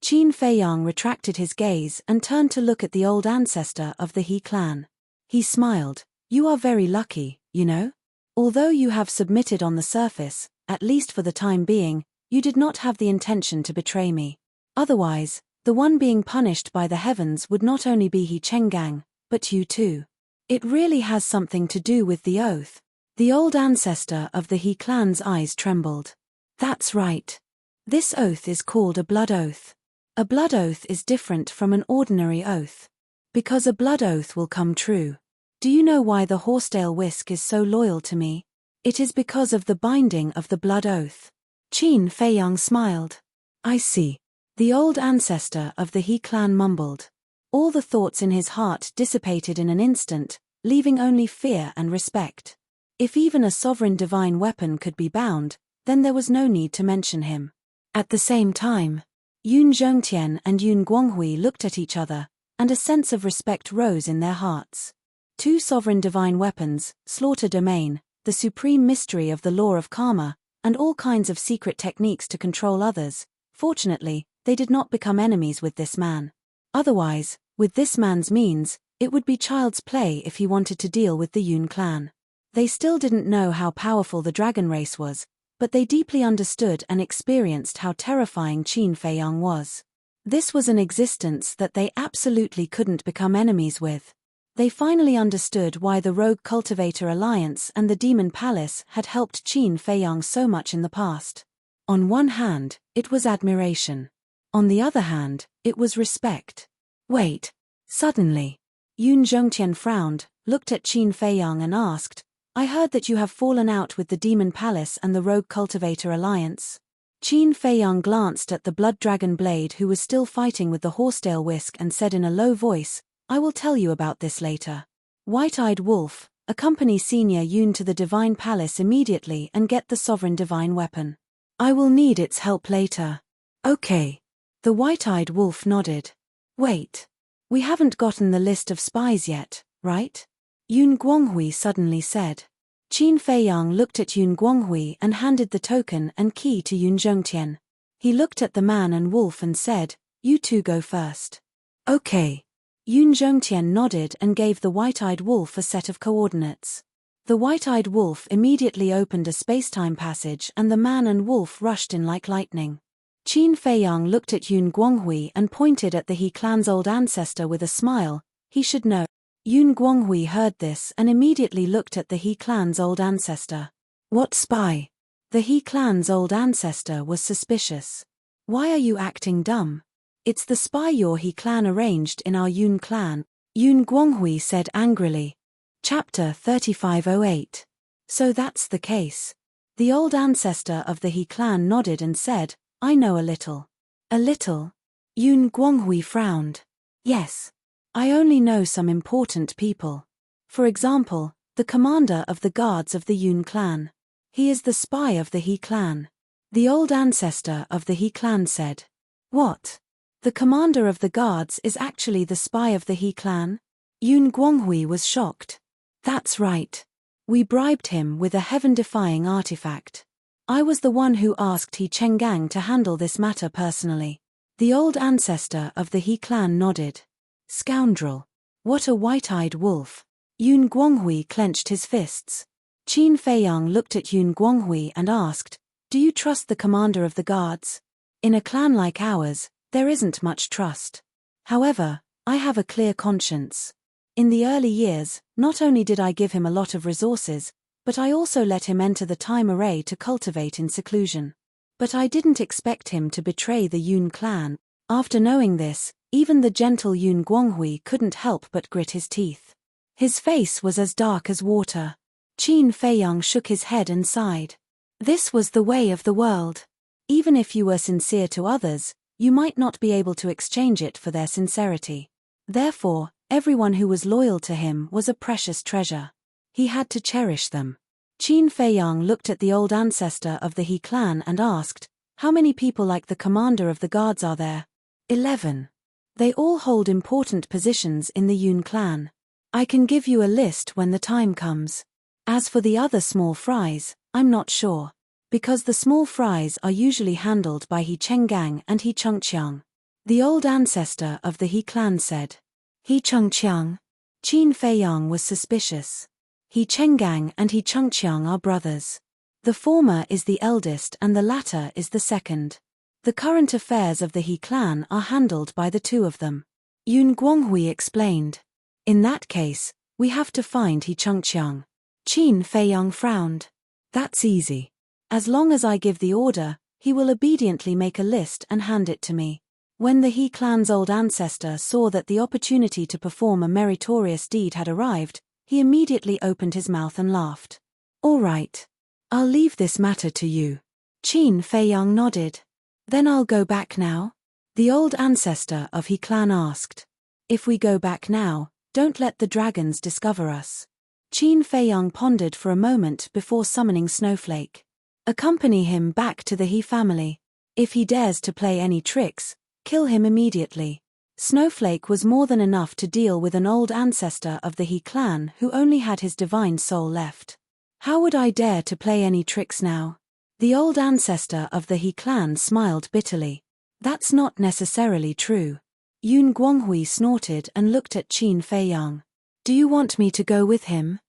Qin Feiyang retracted his gaze and turned to look at the old ancestor of the He clan. He smiled. You are very lucky, you know? Although you have submitted on the surface, at least for the time being, you did not have the intention to betray me. Otherwise, the one being punished by the heavens would not only be He Chenggang, but you too. It really has something to do with the oath. The old ancestor of the He clan's eyes trembled. That's right. This oath is called a blood oath. A blood oath is different from an ordinary oath. Because a blood oath will come true. Do you know why the horsetail whisk is so loyal to me? It is because of the binding of the blood oath. Qin Feiyang smiled. I see. The old ancestor of the He clan mumbled. All the thoughts in his heart dissipated in an instant, leaving only fear and respect. If even a sovereign divine weapon could be bound, then there was no need to mention him. At the same time, Yun Zhongtian and Yun Guanghui looked at each other, and a sense of respect rose in their hearts. Two sovereign divine weapons, slaughter domain, the supreme mystery of the law of karma, and all kinds of secret techniques to control others. Fortunately, they did not become enemies with this man. Otherwise, with this man's means, it would be child's play if he wanted to deal with the Yun clan. They still didn't know how powerful the dragon race was, but they deeply understood and experienced how terrifying Qin Feiyang was. This was an existence that they absolutely couldn't become enemies with. They finally understood why the Rogue Cultivator Alliance and the Demon Palace had helped Qin Feiyang so much in the past. On one hand, it was admiration. On the other hand, it was respect. Wait. Suddenly, Yun Zhongtian frowned, looked at Qin Feiyang and asked, I heard that you have fallen out with the Demon Palace and the Rogue Cultivator Alliance. Qin Feiyang glanced at the blood dragon blade who was still fighting with the horsetail whisk and said in a low voice, I will tell you about this later. White-eyed wolf, accompany Senior Yun to the Divine Palace immediately and get the sovereign divine weapon. I will need its help later. Okay. The white-eyed wolf nodded. Wait. We haven't gotten the list of spies yet, right? Yun Guanghui suddenly said. Qin Feiyang looked at Yun Guanghui and handed the token and key to Yun Zhongtian. He looked at the man and wolf and said, You two go first. Okay. Yun Zhongtian nodded and gave the white-eyed wolf a set of coordinates. The white-eyed wolf immediately opened a space-time passage and the man and wolf rushed in like lightning. Qin Feiyang looked at Yun Guanghui and pointed at the He clan's old ancestor with a smile. He should know. Yun Guanghui heard this and immediately looked at the He clan's old ancestor. What spy? The He clan's old ancestor was suspicious. Why are you acting dumb? It's the spy your He clan arranged in our Yun clan, Yun Guanghui said angrily. Chapter 3508. So that's the case. The old ancestor of the He clan nodded and said, I know a little. A little? Yun Guanghui frowned. Yes. I only know some important people. For example, the commander of the guards of the Yun clan. He is the spy of the He clan. The old ancestor of the He clan said. What? The commander of the guards is actually the spy of the He clan? Yun Guanghui was shocked. That's right. We bribed him with a heaven-defying artifact. I was the one who asked He Chenggang to handle this matter personally. The old ancestor of the He clan nodded. Scoundrel. What a white-eyed wolf. Yun Guanghui clenched his fists. Qin Feiyang looked at Yun Guanghui and asked, Do you trust the commander of the guards? In a clan like ours, there isn't much trust. However, I have a clear conscience. In the early years, not only did I give him a lot of resources, but I also let him enter the time array to cultivate in seclusion. But I didn't expect him to betray the Yun clan. After knowing this, even the gentle Yun Guanghui couldn't help but grit his teeth. His face was as dark as water. Qin Feiyang shook his head and sighed. This was the way of the world. Even if you were sincere to others, you might not be able to exchange it for their sincerity. Therefore, everyone who was loyal to him was a precious treasure. He had to cherish them. Qin Feiyang looked at the old ancestor of the He clan and asked, How many people like the commander of the guards are there? 11. They all hold important positions in the Yun clan. I can give you a list when the time comes. As for the other small fries, I'm not sure. Because the small fries are usually handled by He Chenggang and He Chengqiang. The old ancestor of the He clan said. He Chengqiang? Qin Feiyang was suspicious. He Chenggang and He Chengqiang are brothers. The former is the eldest and the latter is the second. The current affairs of the He clan are handled by the two of them. Yun Guanghui explained. In that case, We have to find He Changqiang. Qin Feiyang frowned. That's easy. As long as I give the order, he will obediently make a list and hand it to me. When the He clan's old ancestor saw that the opportunity to perform a meritorious deed had arrived, he immediately opened his mouth and laughed. All right. I'll leave this matter to you. Qin Feiyang nodded. Then I'll go back now? The old ancestor of He clan asked. If we go back now, don't let the dragons discover us. Qin Feiyang pondered for a moment before summoning Snowflake. Accompany him back to the He family. If he dares to play any tricks, kill him immediately. Snowflake was more than enough to deal with an old ancestor of the He clan who only had his divine soul left. How would I dare to play any tricks now? The old ancestor of the He clan smiled bitterly. That's not necessarily true. Yun Guanghui snorted and looked at Qin Feiyang. Do you want me to go with him?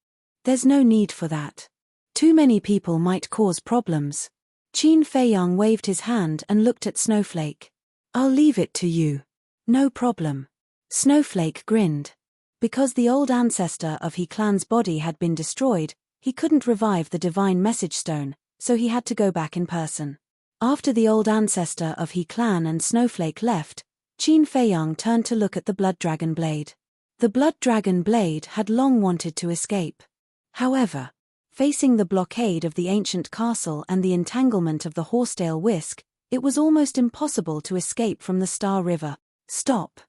There's no need for that. Too many people might cause problems. Qin Feiyang waved his hand and looked at Snowflake. I'll leave it to you. No problem. Snowflake grinned. Because the old ancestor of He clan's body had been destroyed, he couldn't revive the divine message stone, so he had to go back in person. After the old ancestor of He clan and Snowflake left, Qin Feiyang turned to look at the blood dragon blade. The blood dragon blade had long wanted to escape. However, facing the blockade of the ancient castle and the entanglement of the horsetail whisk, it was almost impossible to escape from the Star River. Stop.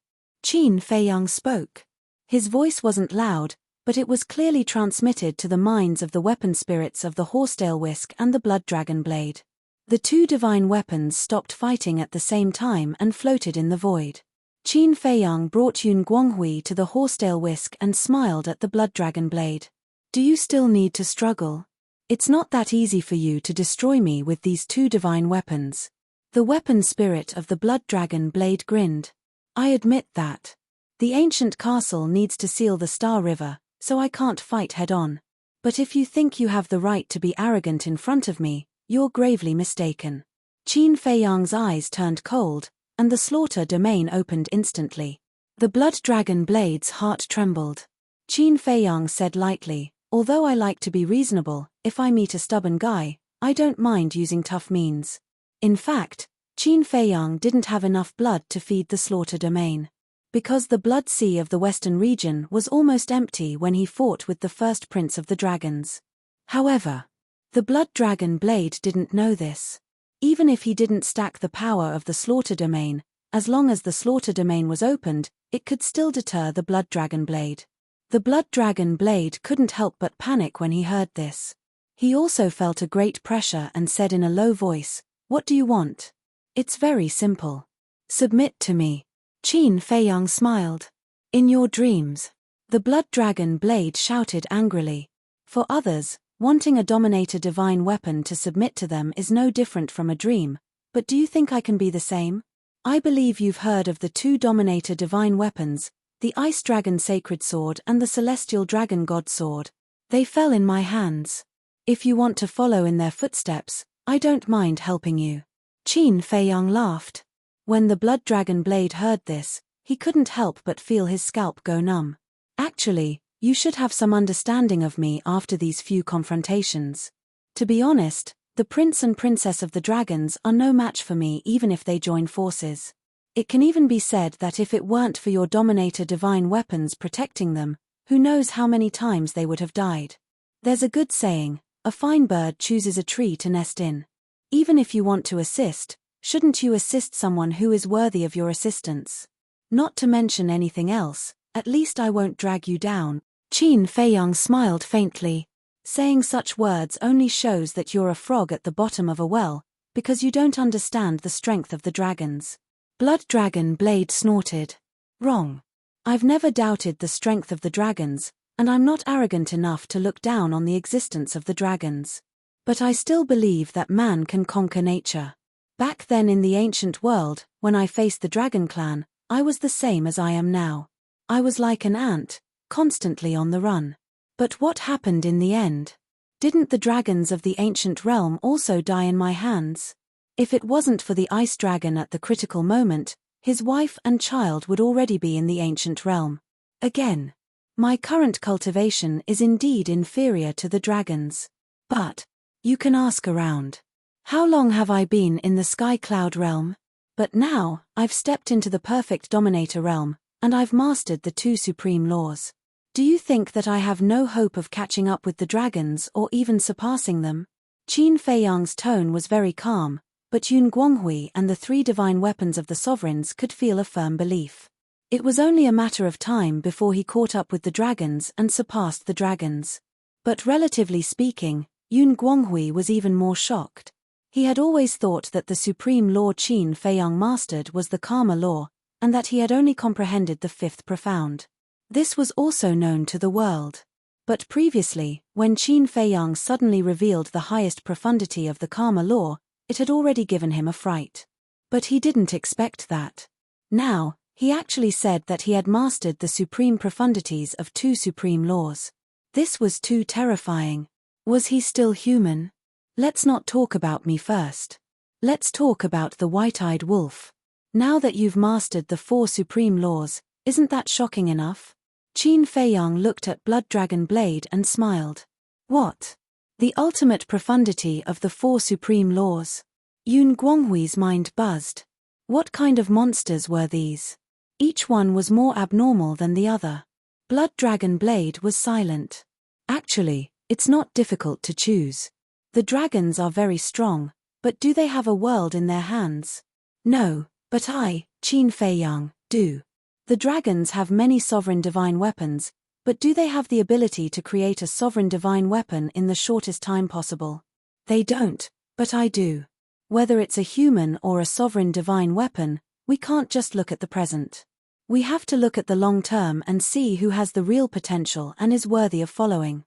Qin Feiyang spoke. His voice wasn't loud, but it was clearly transmitted to the minds of the weapon spirits of the horsetail whisk and the blood dragon blade. The two divine weapons stopped fighting at the same time and floated in the void. Qin Feiyang brought Yun Guanghui to the horsetail whisk and smiled at the blood dragon blade. Do you still need to struggle? It's not that easy for you to destroy me with these two divine weapons. The weapon spirit of the blood dragon blade grinned. I admit that. The ancient castle needs to seal the Star River, so I can't fight head-on. But if you think you have the right to be arrogant in front of me, you're gravely mistaken. Qin Feiyang's eyes turned cold, and the slaughter domain opened instantly. The blood dragon blade's heart trembled. Qin Feiyang said lightly, although I like to be reasonable, if I meet a stubborn guy, I don't mind using tough means. In fact, Qin Feiyang didn't have enough blood to feed the slaughter domain. Because the blood sea of the western region was almost empty when he fought with the first prince of the dragons. However, the blood dragon blade didn't know this. Even if he didn't stack the power of the slaughter domain, as long as the slaughter domain was opened, it could still deter the blood dragon blade. The blood dragon blade couldn't help but panic when he heard this. He also felt a great pressure and said in a low voice, "What do you want?" It's very simple. Submit to me. Qin Feiyang smiled. In your dreams. The blood dragon blade shouted angrily. For others, wanting a dominator divine weapon to submit to them is no different from a dream, but do you think I can be the same? I believe you've heard of the two dominator divine weapons, the Ice Dragon Sacred Sword and the Celestial Dragon God Sword. They fell in my hands. If you want to follow in their footsteps, I don't mind helping you. Qin Feiyang laughed. When the blood dragon blade heard this, he couldn't help but feel his scalp go numb. Actually, you should have some understanding of me after these few confrontations. To be honest, the prince and princess of the dragons are no match for me even if they join forces. It can even be said that if it weren't for your dominator divine weapons protecting them, who knows how many times they would have died. There's a good saying, a fine bird chooses a tree to nest in. Even if you want to assist, shouldn't you assist someone who is worthy of your assistance? Not to mention anything else, at least I won't drag you down. Qin Feiyang smiled faintly. Saying such words only shows that you're a frog at the bottom of a well, because you don't understand the strength of the dragons. Blood Dragon Blade snorted. Wrong. I've never doubted the strength of the dragons, and I'm not arrogant enough to look down on the existence of the dragons. But I still believe that man can conquer nature. Back then in the ancient world, when I faced the Dragon Clan, I was the same as I am now. I was like an ant, constantly on the run. But what happened in the end? Didn't the dragons of the ancient realm also die in my hands? If it wasn't for the ice dragon at the critical moment, his wife and child would already be in the ancient realm. Again. My current cultivation is indeed inferior to the dragon's. But you can ask around. How long have I been in the sky cloud realm? But now, I've stepped into the perfect dominator realm, and I've mastered the 2 supreme laws. Do you think that I have no hope of catching up with the dragons or even surpassing them? Qin Feiyang's tone was very calm, but Yun Guanghui and the 3 divine weapons of the sovereigns could feel a firm belief. It was only a matter of time before he caught up with the dragons and surpassed the dragons. But relatively speaking, Yun Guanghui was even more shocked. He had always thought that the supreme law Qin Feiyang mastered was the karma law, and that he had only comprehended the 5th profound. This was also known to the world. But previously, when Qin Feiyang suddenly revealed the highest profundity of the karma law, it had already given him a fright. But he didn't expect that. Now, he actually said that he had mastered the supreme profundities of 2 supreme laws. This was too terrifying. Was he still human? Let's not talk about me first. Let's talk about the white-eyed wolf. Now that you've mastered the 4 supreme laws, isn't that shocking enough? Qin Feiyang looked at Blood Dragon Blade and smiled. What? The ultimate profundity of the 4 supreme laws? Yun Guanghui's mind buzzed. What kind of monsters were these? Each one was more abnormal than the other. Blood Dragon Blade was silent. Actually, it's not difficult to choose. The dragons are very strong, but do they have a world in their hands? No, but I, Qin Feiyang, do. The dragons have many sovereign divine weapons, but do they have the ability to create a sovereign divine weapon in the shortest time possible? They don't, but I do. Whether it's a human or a sovereign divine weapon, we can't just look at the present. We have to look at the long term and see who has the real potential and is worthy of following.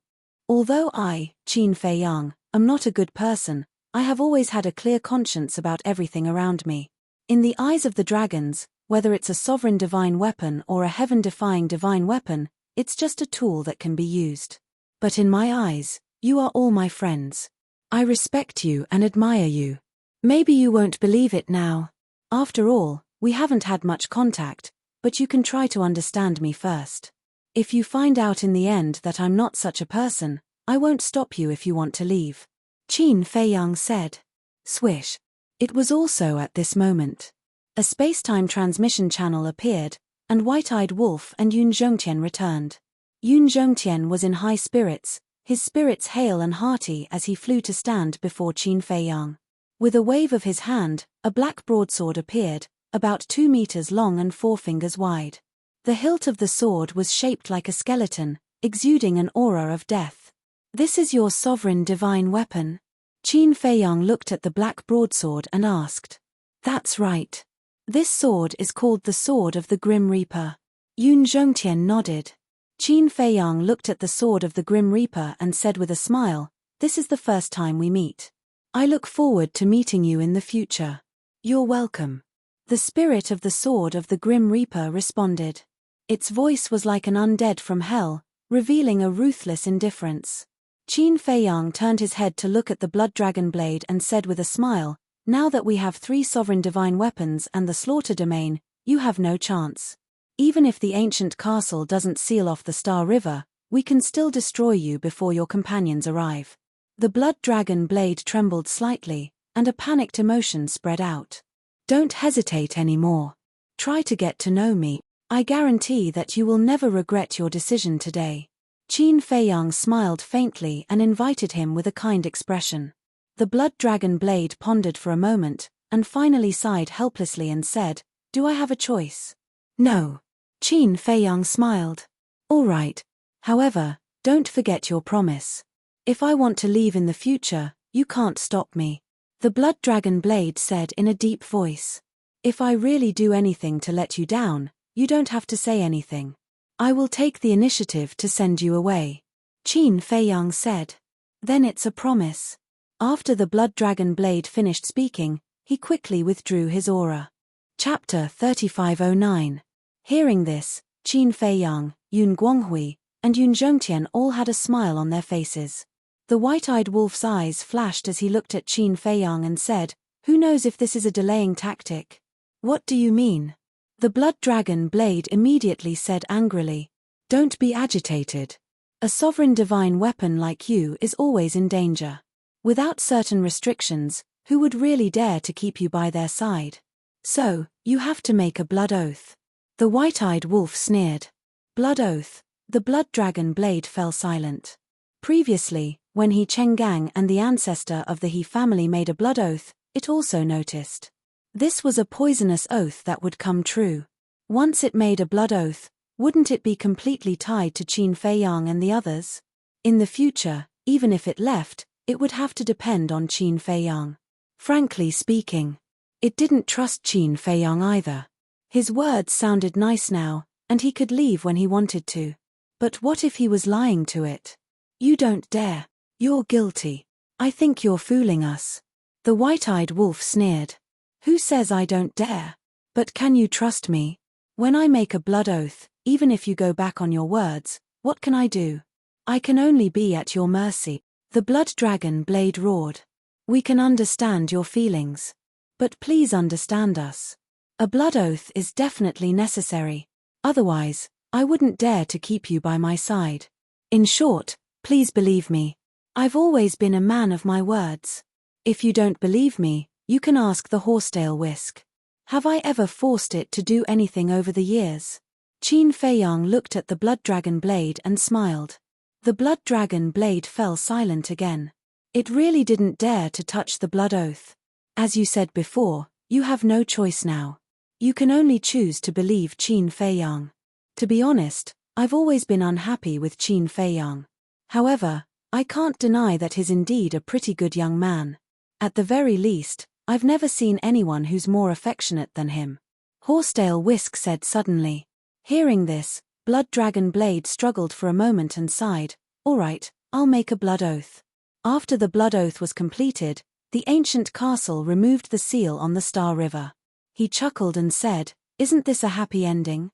Although I, Qin Feiyang, am not a good person, I have always had a clear conscience about everything around me. In the eyes of the dragons, whether it's a sovereign divine weapon or a heaven-defying divine weapon, it's just a tool that can be used. But in my eyes, you are all my friends. I respect you and admire you. Maybe you won't believe it now. After all, we haven't had much contact, but you can try to understand me first. If you find out in the end that I'm not such a person, I won't stop you if you want to leave. Qin Feiyang said. Swish. It was also at this moment. A space-time transmission channel appeared, and White-Eyed Wolf and Yun Zhongtian returned. Yun Zhongtian was in high spirits, his spirits hale and hearty as he flew to stand before Qin Feiyang. With a wave of his hand, a black broadsword appeared, about 2 meters long and 4 fingers wide. The hilt of the sword was shaped like a skeleton, exuding an aura of death. This is your sovereign divine weapon? Qin Feiyang looked at the black broadsword and asked. That's right. This sword is called the Sword of the Grim Reaper. Yun Zhongtian nodded. Qin Feiyang looked at the Sword of the Grim Reaper and said with a smile, This is the first time we meet. I look forward to meeting you in the future. You're welcome. The spirit of the Sword of the Grim Reaper responded. Its voice was like an undead from hell, revealing a ruthless indifference. Qin Feiyang turned his head to look at the blood dragon blade and said with a smile, Now that we have 3 sovereign divine weapons and the slaughter domain, you have no chance. Even if the ancient castle doesn't seal off the Star River, we can still destroy you before your companions arrive. The blood dragon blade trembled slightly, and a panicked emotion spread out. Don't hesitate anymore. Try to get to know me. I guarantee that you will never regret your decision today. Qin Feiyang smiled faintly and invited him with a kind expression. The blood dragon blade pondered for a moment, and finally sighed helplessly and said, Do I have a choice? No. Qin Feiyang smiled. All right. However, don't forget your promise. If I want to leave in the future, you can't stop me. The blood dragon blade said in a deep voice. If I really do anything to let you down, you don't have to say anything. I will take the initiative to send you away. Qin Feiyang said. Then it's a promise. After the blood dragon blade finished speaking, he quickly withdrew his aura. Chapter 3509. Hearing this, Qin Feiyang, Yun Guanghui, and Yun Zhongtian all had a smile on their faces. The white-eyed wolf's eyes flashed as he looked at Qin Feiyang and said, Who knows if this is a delaying tactic? What do you mean? The blood dragon blade immediately said angrily. Don't be agitated. A sovereign divine weapon like you is always in danger. Without certain restrictions, who would really dare to keep you by their side? So, you have to make a blood oath. The white-eyed wolf sneered. Blood oath. The blood dragon blade fell silent. Previously, when He Chenggang and the ancestor of the He family made a blood oath, it also noticed. This was a poisonous oath that would come true. Once it made a blood oath, wouldn't it be completely tied to Qin Feiyang and the others? In the future, even if it left, it would have to depend on Qin Feiyang. Frankly speaking, it didn't trust Qin Feiyang either. His words sounded nice now, and he could leave when he wanted to. But what if he was lying to it? You don't dare. You're guilty. I think you're fooling us. The white-eyed wolf sneered. Who says I don't dare? But can you trust me? When I make a blood oath, even if you go back on your words, what can I do? I can only be at your mercy. The blood dragon blade roared. We can understand your feelings. But please understand us. A blood oath is definitely necessary. Otherwise, I wouldn't dare to keep you by my side. In short, please believe me. I've always been a man of my words. If you don't believe me, you can ask the horsetail whisk. Have I ever forced it to do anything over the years? Qin Feiyang looked at the blood dragon blade and smiled. The blood dragon blade fell silent again. It really didn't dare to touch the blood oath. As you said before, you have no choice now. You can only choose to believe Qin Feiyang. To be honest, I've always been unhappy with Qin Feiyang. However, I can't deny that he's indeed a pretty good young man. At the very least, I've never seen anyone who's more affectionate than him. Horsetail Whisk said suddenly. Hearing this, Blood Dragon Blade struggled for a moment and sighed. All right, I'll make a blood oath. After the blood oath was completed, the ancient castle removed the seal on the Star River. He chuckled and said, Isn't this a happy ending?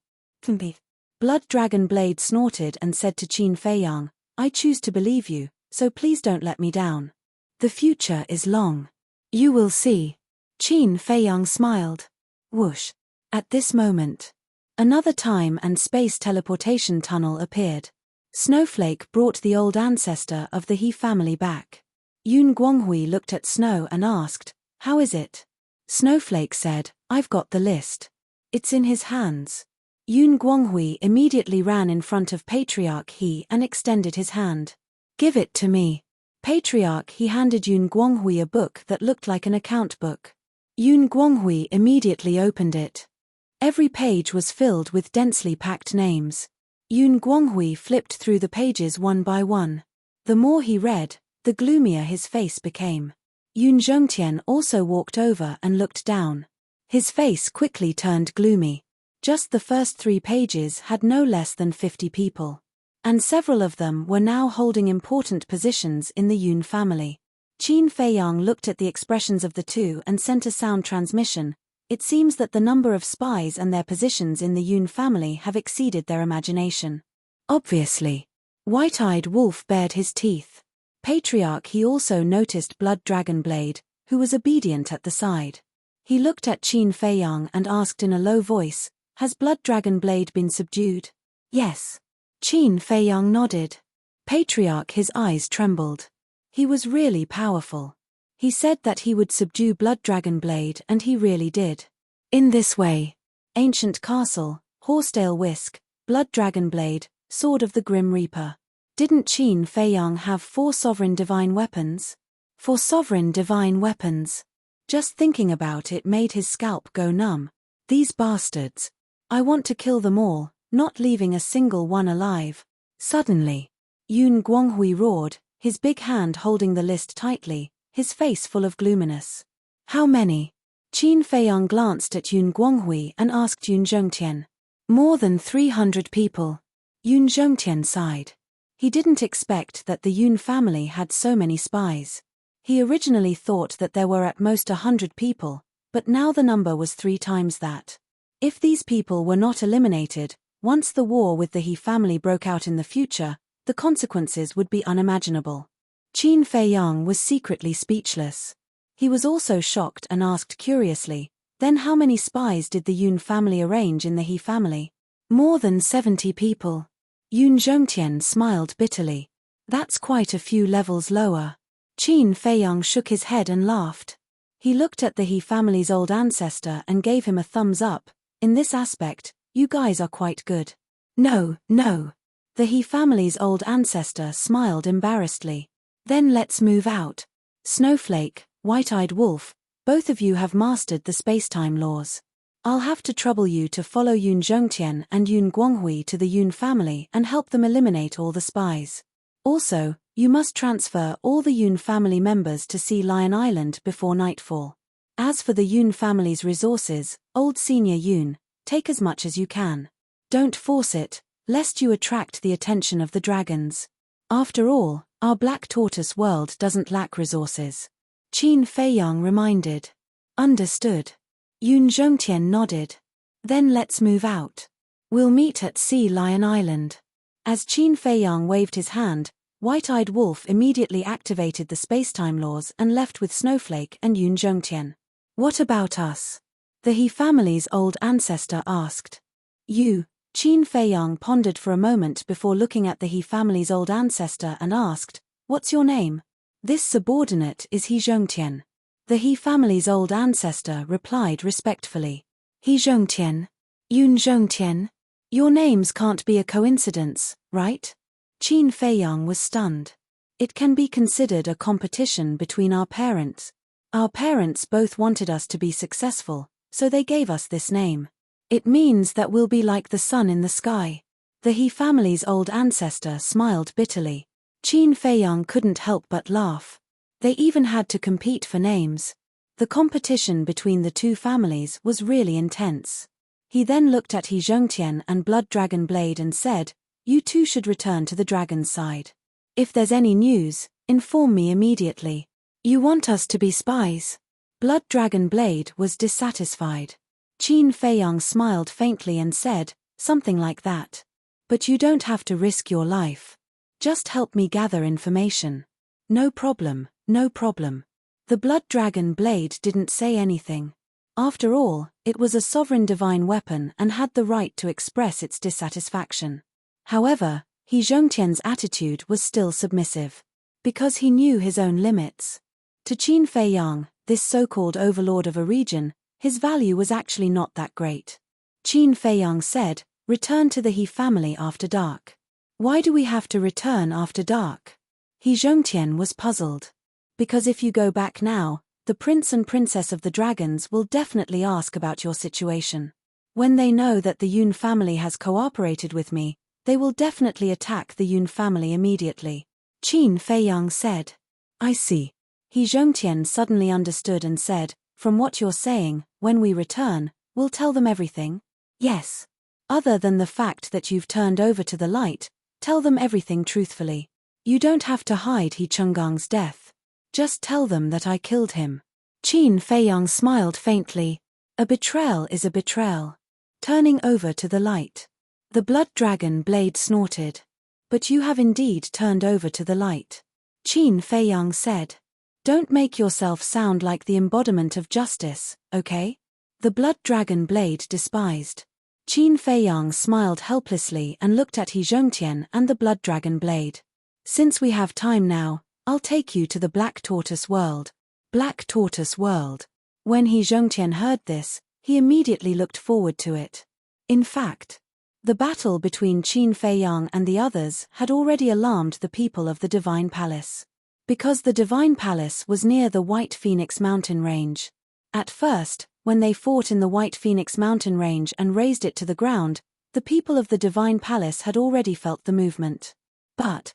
Blood Dragon Blade snorted and said to Qin Feiyang, I choose to believe you, so please don't let me down. The future is long. You will see. Qin Feiyang smiled. Whoosh. At this moment, another time and space teleportation tunnel appeared. Snowflake brought the old ancestor of the He family back. Yun Guanghui looked at Snow and asked, How is it? Snowflake said, I've got the list. It's in his hands. Yun Guanghui immediately ran in front of Patriarch He and extended his hand. Give it to me. Patriarch He handed Yun Guanghui a book that looked like an account book. Yun Guanghui immediately opened it. Every page was filled with densely packed names. Yun Guanghui flipped through the pages one by one. The more he read, the gloomier his face became. Yun Zhongtian also walked over and looked down. His face quickly turned gloomy. Just the first 3 pages had no less than 50 people. And several of them were now holding important positions in the Yun family. Qin Feiyang looked at the expressions of the two and sent a sound transmission. It seems that the number of spies and their positions in the Yun family have exceeded their imagination. Obviously. White-eyed Wolf bared his teeth. Patriarch He also noticed Blood Dragon Blade, who was obedient at the side. He looked at Qin Feiyang and asked in a low voice, Has Blood Dragon Blade been subdued? Yes. Qin Feiyang nodded. Patriarch His eyes trembled. He was really powerful. He said that he would subdue Blood Dragon Blade and he really did. In this way, Ancient Castle, Horsetail Whisk, Blood Dragon Blade, Sword of the Grim Reaper. Didn't Qin Feiyang have 4 sovereign divine weapons? 4 sovereign divine weapons. Just thinking about it made his scalp go numb. These bastards. I want to kill them all, not leaving a single one alive. Suddenly, Yun Guanghui roared, his big hand holding the list tightly, his face full of gloominess. How many? Qin Feiyang glanced at Yun Guanghui and asked Yun Zhongtian. More than 300 people. Yun Zhongtian sighed. He didn't expect that the Yun family had so many spies. He originally thought that there were at most 100 people, but now the number was 3 times that. If these people were not eliminated, once the war with the He family broke out in the future, the consequences would be unimaginable. Qin Feiyang was secretly speechless. He was also shocked and asked curiously, then how many spies did the Yun family arrange in the He family? More than 70 people. Yun Zhongtian smiled bitterly. That's quite a few levels lower. Qin Feiyang shook his head and laughed. He looked at the He family's old ancestor and gave him a thumbs up. In this aspect, you guys are quite good. No, no. The He family's old ancestor smiled embarrassedly. Then let's move out. Snowflake, White-Eyed Wolf, both of you have mastered the spacetime laws. I'll have to trouble you to follow Yun Zhongtian and Yun Guanghui to the Yun family and help them eliminate all the spies. Also, you must transfer all the Yun family members to Sea Lion Island before nightfall. As for the Yun family's resources, old senior Yun, take as much as you can. Don't force it, lest you attract the attention of the dragons. After all, our Black Tortoise world doesn't lack resources. Qin Feiyang reminded. Understood. Yun Zhongtian nodded. Then let's move out. We'll meet at Sea Lion Island. As Qin Feiyang waved his hand, White-Eyed Wolf immediately activated the spacetime laws and left with Snowflake and Yun Zhongtian. What about us? The He family's old ancestor asked. You, Qin Feiyang pondered for a moment before looking at the He family's old ancestor and asked, What's your name? This subordinate is He Zhongtian. The He family's old ancestor replied respectfully. He Zhongtian? Yun Zhongtian? Your names can't be a coincidence, right? Qin Feiyang was stunned. It can be considered a competition between our parents. Our parents both wanted us to be successful, so they gave us this name. It means that we'll be like the sun in the sky. The He family's old ancestor smiled bitterly. Qin Feiyang couldn't help but laugh. They even had to compete for names. The competition between the two families was really intense. He then looked at He Zhongtian and Blood Dragon Blade and said, You two should return to the dragon's side. If there's any news, inform me immediately. You want us to be spies? Blood Dragon Blade was dissatisfied. Qin Feiyang smiled faintly and said, something like that. But you don't have to risk your life. Just help me gather information. No problem, no problem. The Blood Dragon Blade didn't say anything. After all, it was a sovereign divine weapon and had the right to express its dissatisfaction. However, He Zhongtian's attitude was still submissive. Because he knew his own limits. To Qin Feiyang, this so-called overlord of a region, his value was actually not that great. Qin Feiyang said, Return to the He family after dark. Why do we have to return after dark? He Zhongtian was puzzled. Because if you go back now, the prince and princess of the dragons will definitely ask about your situation. When they know that the Yun family has cooperated with me, they will definitely attack the Yun family immediately. Qin Feiyang said. I see. He Zhongtian suddenly understood and said, From what you're saying, when we return, we'll tell them everything? Yes. Other than the fact that you've turned over to the light, tell them everything truthfully. You don't have to hide He Chunggang's death. Just tell them that I killed him. Qin Feiyang smiled faintly. A betrayal is a betrayal. Turning over to the light. The Blood Dragon Blade snorted. But you have indeed turned over to the light. Qin Feiyang said. Don't make yourself sound like the embodiment of justice, okay? The Blood Dragon Blade despised. Qin Feiyang smiled helplessly and looked at He Zhongtian and the Blood Dragon Blade. Since we have time now, I'll take you to the Black Tortoise world. Black Tortoise world. When He Zhongtian heard this, he immediately looked forward to it. In fact, the battle between Qin Feiyang and the others had already alarmed the people of the Divine Palace. Because the Divine Palace was near the White Phoenix mountain range. At first, when they fought in the White Phoenix mountain range and razed it to the ground, the people of the Divine Palace had already felt the movement. But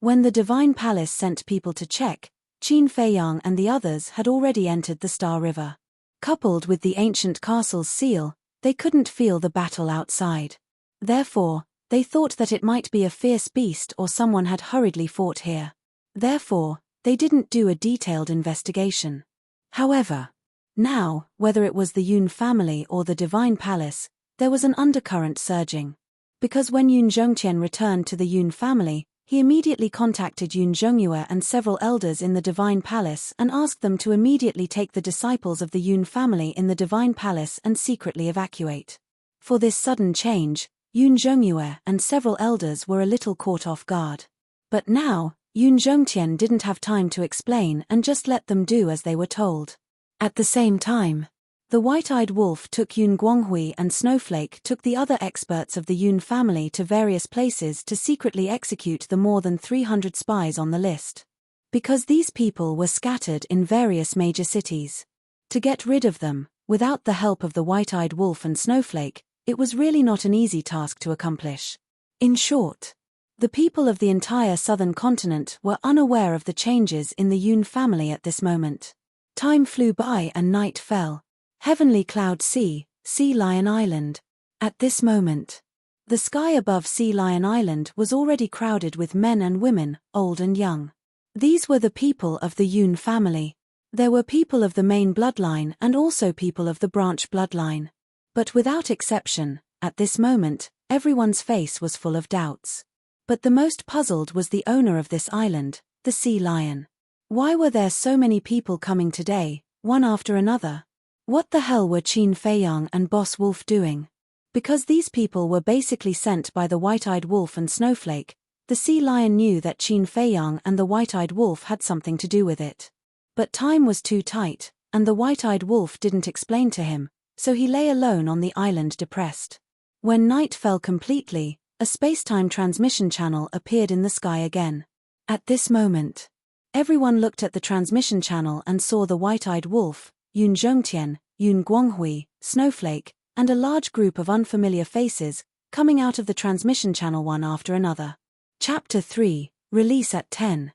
when the Divine Palace sent people to check, Qin Feiyang and the others had already entered the Star River. Coupled with the ancient castle's seal, they couldn't feel the battle outside. Therefore, they thought that it might be a fierce beast or someone had hurriedly fought here. Therefore, they didn't do a detailed investigation. However, now, whether it was the Yun family or the Divine Palace, there was an undercurrent surging. Because when Yun Zhongtian returned to the Yun family, he immediately contacted Yun Zhongyue and several elders in the Divine Palace and asked them to immediately take the disciples of the Yun family in the Divine Palace and secretly evacuate. For this sudden change, Yun Zhongyue and several elders were a little caught off guard. But now, Yun Zhongtian didn't have time to explain and just let them do as they were told. At the same time, the White-Eyed Wolf took Yun Guanghui and Snowflake took the other experts of the Yun family to various places to secretly execute the more than 300 spies on the list. Because these people were scattered in various major cities. To get rid of them, without the help of the White-Eyed Wolf and Snowflake, it was really not an easy task to accomplish. In short, the people of the entire southern continent were unaware of the changes in the Yun family at this moment. Time flew by and night fell. Heavenly Cloud Sea, Sea Lion Island. At this moment, the sky above Sea Lion Island was already crowded with men and women, old and young. These were the people of the Yun family. There were people of the main bloodline and also people of the branch bloodline. But without exception, at this moment, everyone's face was full of doubts. But the most puzzled was the owner of this island, the Sea Lion. Why were there so many people coming today, one after another? What the hell were Qin Feiyang and Boss Wolf doing? Because these people were basically sent by the White-Eyed Wolf and Snowflake, the Sea Lion knew that Qin Feiyang and the White-Eyed Wolf had something to do with it. But time was too tight, and the White-Eyed Wolf didn't explain to him, so he lay alone on the island depressed. When night fell completely, a space-time transmission channel appeared in the sky again. At this moment, everyone looked at the transmission channel and saw the White-Eyed Wolf, Yun Zhongtian, Yun Guanghui, Snowflake, and a large group of unfamiliar faces, coming out of the transmission channel one after another. Chapter 3, Release at 10.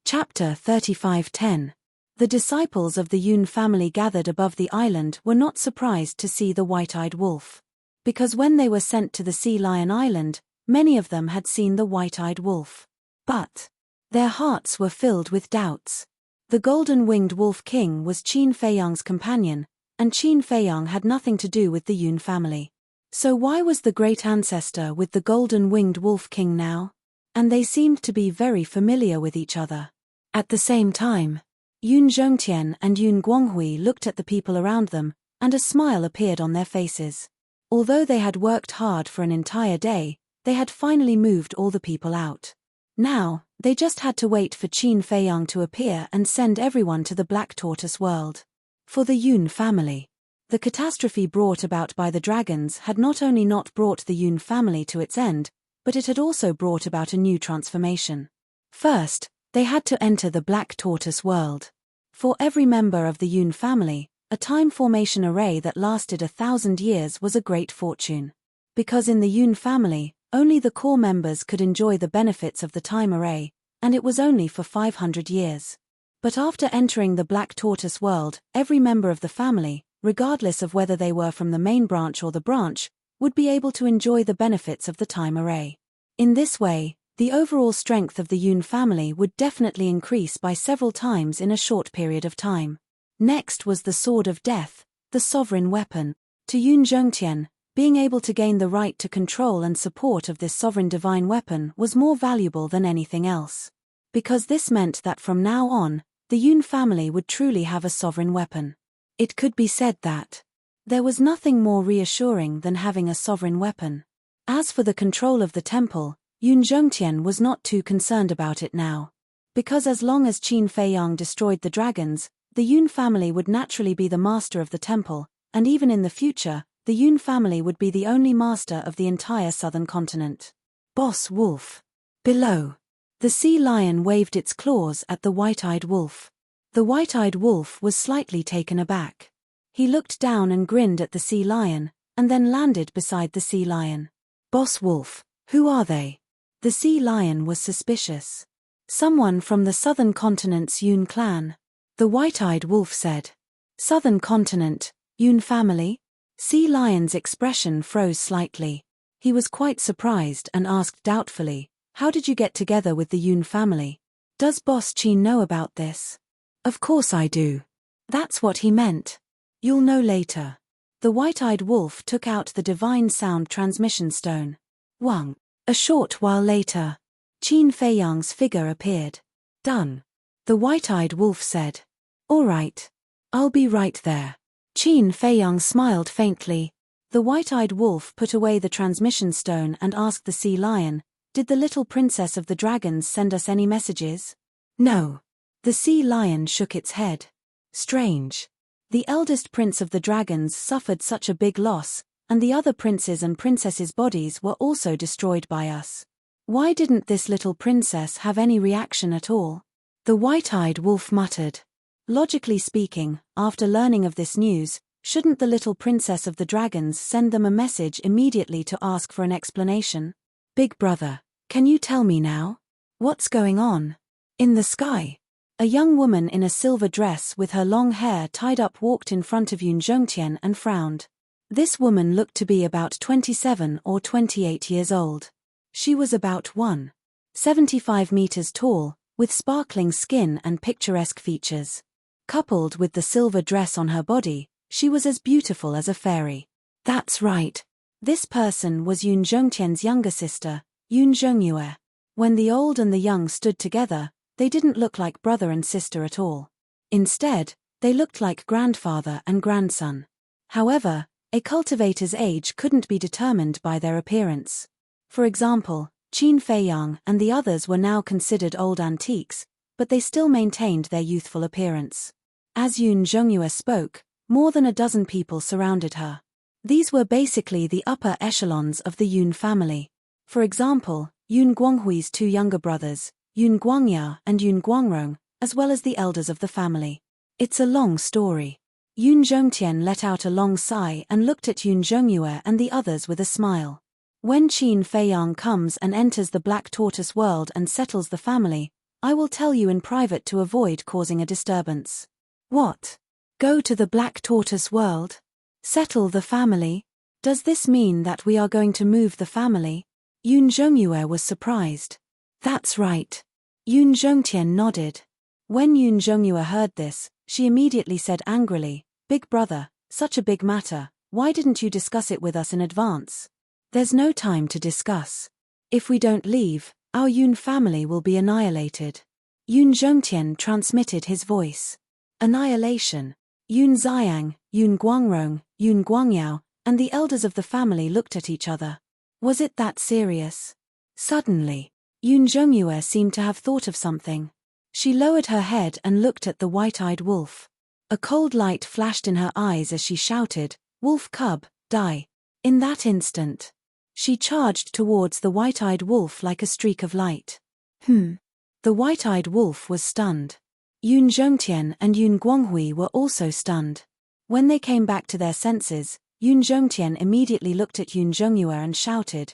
Chapter 35:10. The disciples of the Yun family gathered above the island were not surprised to see the White-Eyed Wolf. Because when they were sent to the Sea Lion Island, many of them had seen the White-Eyed Wolf. But their hearts were filled with doubts. The Golden-Winged Wolf King was Qin Feiyang's companion, and Qin Feiyang had nothing to do with the Yun family. So why was the great ancestor with the Golden-Winged Wolf King now? And they seemed to be very familiar with each other. At the same time, Yun Zhongtian and Yun Guanghui looked at the people around them, and a smile appeared on their faces. Although they had worked hard for an entire day, they had finally moved all the people out. Now, they just had to wait for Qin Feiyang to appear and send everyone to the Black Tortoise world. For the Yun family, the catastrophe brought about by the dragons had not only not brought the Yun family to its end, but it had also brought about a new transformation. First, they had to enter the Black Tortoise world. For every member of the Yun family, a time formation array that lasted 1,000 years was a great fortune. Because in the Yun family, only the core members could enjoy the benefits of the time array, and it was only for 500 years. But after entering the Black Tortoise world, every member of the family, regardless of whether they were from the main branch or the branch, would be able to enjoy the benefits of the time array. In this way, the overall strength of the Yun family would definitely increase by several times in a short period of time. Next was the Sword of Death, the sovereign weapon. To Yun Zhongtian, being able to gain the right to control and support of this sovereign divine weapon was more valuable than anything else. Because this meant that from now on, the Yun family would truly have a sovereign weapon. It could be said that there was nothing more reassuring than having a sovereign weapon. As for the control of the temple, Yun Zhongtian was not too concerned about it now. Because as long as Qin Feiyang destroyed the dragons, the Yun family would naturally be the master of the temple, and even in the future, the Yun family would be the only master of the entire southern continent. Boss Wolf. Below. The Sea Lion waved its claws at the White-Eyed Wolf. The White-Eyed Wolf was slightly taken aback. He looked down and grinned at the Sea Lion, and then landed beside the Sea Lion. Boss Wolf, who are they? The Sea Lion was suspicious. Someone from the southern continent's Yun clan. The White-Eyed Wolf said. Southern continent, Yun family? Sea Lion's expression froze slightly. He was quite surprised and asked doubtfully, how did you get together with the Yun family? Does Boss Qin know about this? Of course I do. That's what he meant. You'll know later. The White-Eyed Wolf took out the divine sound transmission stone. Wang. A short while later, Qin Feiyang's figure appeared. Done. The White-Eyed Wolf said. All right. I'll be right there. Qin Feiyang smiled faintly. The white-eyed wolf put away the transmission stone and asked the sea lion, "Did the little princess of the dragons send us any messages?" "No." The sea lion shook its head. "Strange. The eldest prince of the dragons suffered such a big loss, and the other princes and princesses' bodies were also destroyed by us. Why didn't this little princess have any reaction at all?" The white-eyed wolf muttered. Logically speaking, after learning of this news, shouldn't the little princess of the dragons send them a message immediately to ask for an explanation? "Big brother, can you tell me now? What's going on?" In the sky, a young woman in a silver dress with her long hair tied up walked in front of Yun Zhongtian and frowned. This woman looked to be about 27 or 28 years old. She was about 1.75 meters tall, with sparkling skin and picturesque features. Coupled with the silver dress on her body, she was as beautiful as a fairy. That's right. This person was Yun Zhongtian's younger sister, Yun Zhongyue. When the old and the young stood together, they didn't look like brother and sister at all. Instead, they looked like grandfather and grandson. However, a cultivator's age couldn't be determined by their appearance. For example, Qin Feiyang and the others were now considered old antiques, but they still maintained their youthful appearance. As Yun Zhongyue spoke, more than a dozen people surrounded her. These were basically the upper echelons of the Yun family. For example, Yun Guanghui's two younger brothers, Yun Guangyao and Yun Guangrong, as well as the elders of the family. It's a long story. Yun Zhongtian let out a long sigh and looked at Yun Zhongyue and the others with a smile. When Qin Feiyang comes and enters the Black Tortoise world and settles the family, I will tell you in private to avoid causing a disturbance. What? Go to the Black Tortoise world? Settle the family? Does this mean that we are going to move the family? Yun Zhongyue was surprised. That's right. Yun Zhongtian nodded. When Yun Zhongyue heard this, she immediately said angrily, "Big brother, such a big matter, why didn't you discuss it with us in advance? There's no time to discuss. If we don't leave, our Yun family will be annihilated." Yun Zhongtian transmitted his voice. Annihilation. Yun Xiang, Yun Guangrong, Yun Guangyao, and the elders of the family looked at each other. Was it that serious? Suddenly, Yun Zhongyue seemed to have thought of something. She lowered her head and looked at the white-eyed wolf. A cold light flashed in her eyes as she shouted, "Wolf cub, die." In that instant, she charged towards the white-eyed wolf like a streak of light. The white-eyed wolf was stunned. Yun Zhongtian and Yun Guanghui were also stunned. When they came back to their senses, Yun Zhongtian immediately looked at Yun Zhongyue and shouted,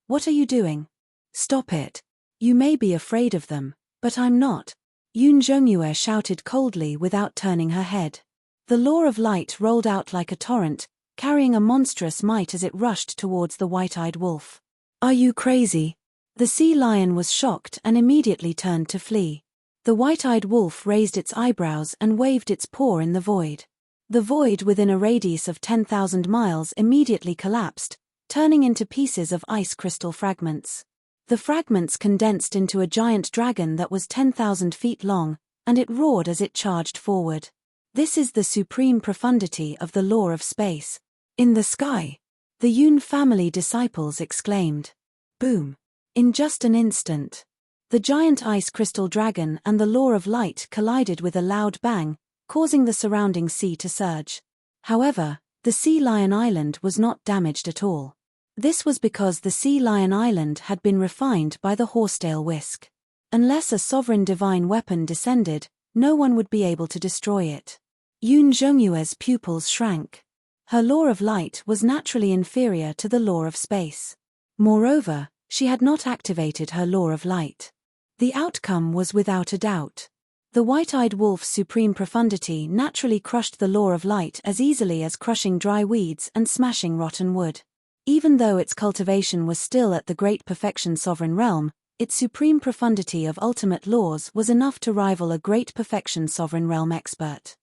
What are you doing? Stop it. You may be afraid of them, but I'm not." Yun Zhongyue shouted coldly without turning her head. The law of light rolled out like a torrent, carrying a monstrous might as it rushed towards the white-eyed wolf. "Are you crazy?" The sea lion was shocked and immediately turned to flee. The white-eyed wolf raised its eyebrows and waved its paw in the void. The void within a radius of 10,000 miles immediately collapsed, turning into pieces of ice crystal fragments. The fragments condensed into a giant dragon that was 10,000 feet long, and it roared as it charged forward. This is the supreme profundity of the law of space. In the sky, the Yun family disciples exclaimed. Boom! In just an instant, the giant ice crystal dragon and the law of light collided with a loud bang, causing the surrounding sea to surge. However, the Sea Lion Island was not damaged at all. This was because the Sea Lion Island had been refined by the horsetail whisk. Unless a sovereign divine weapon descended, no one would be able to destroy it. Yun Zhongyue's pupils shrank. Her law of light was naturally inferior to the law of space. Moreover, she had not activated her law of light. The outcome was without a doubt. The white-eyed wolf's supreme profundity naturally crushed the law of light as easily as crushing dry weeds and smashing rotten wood. Even though its cultivation was still at the great perfection sovereign realm, its supreme profundity of ultimate laws was enough to rival a great perfection sovereign realm expert.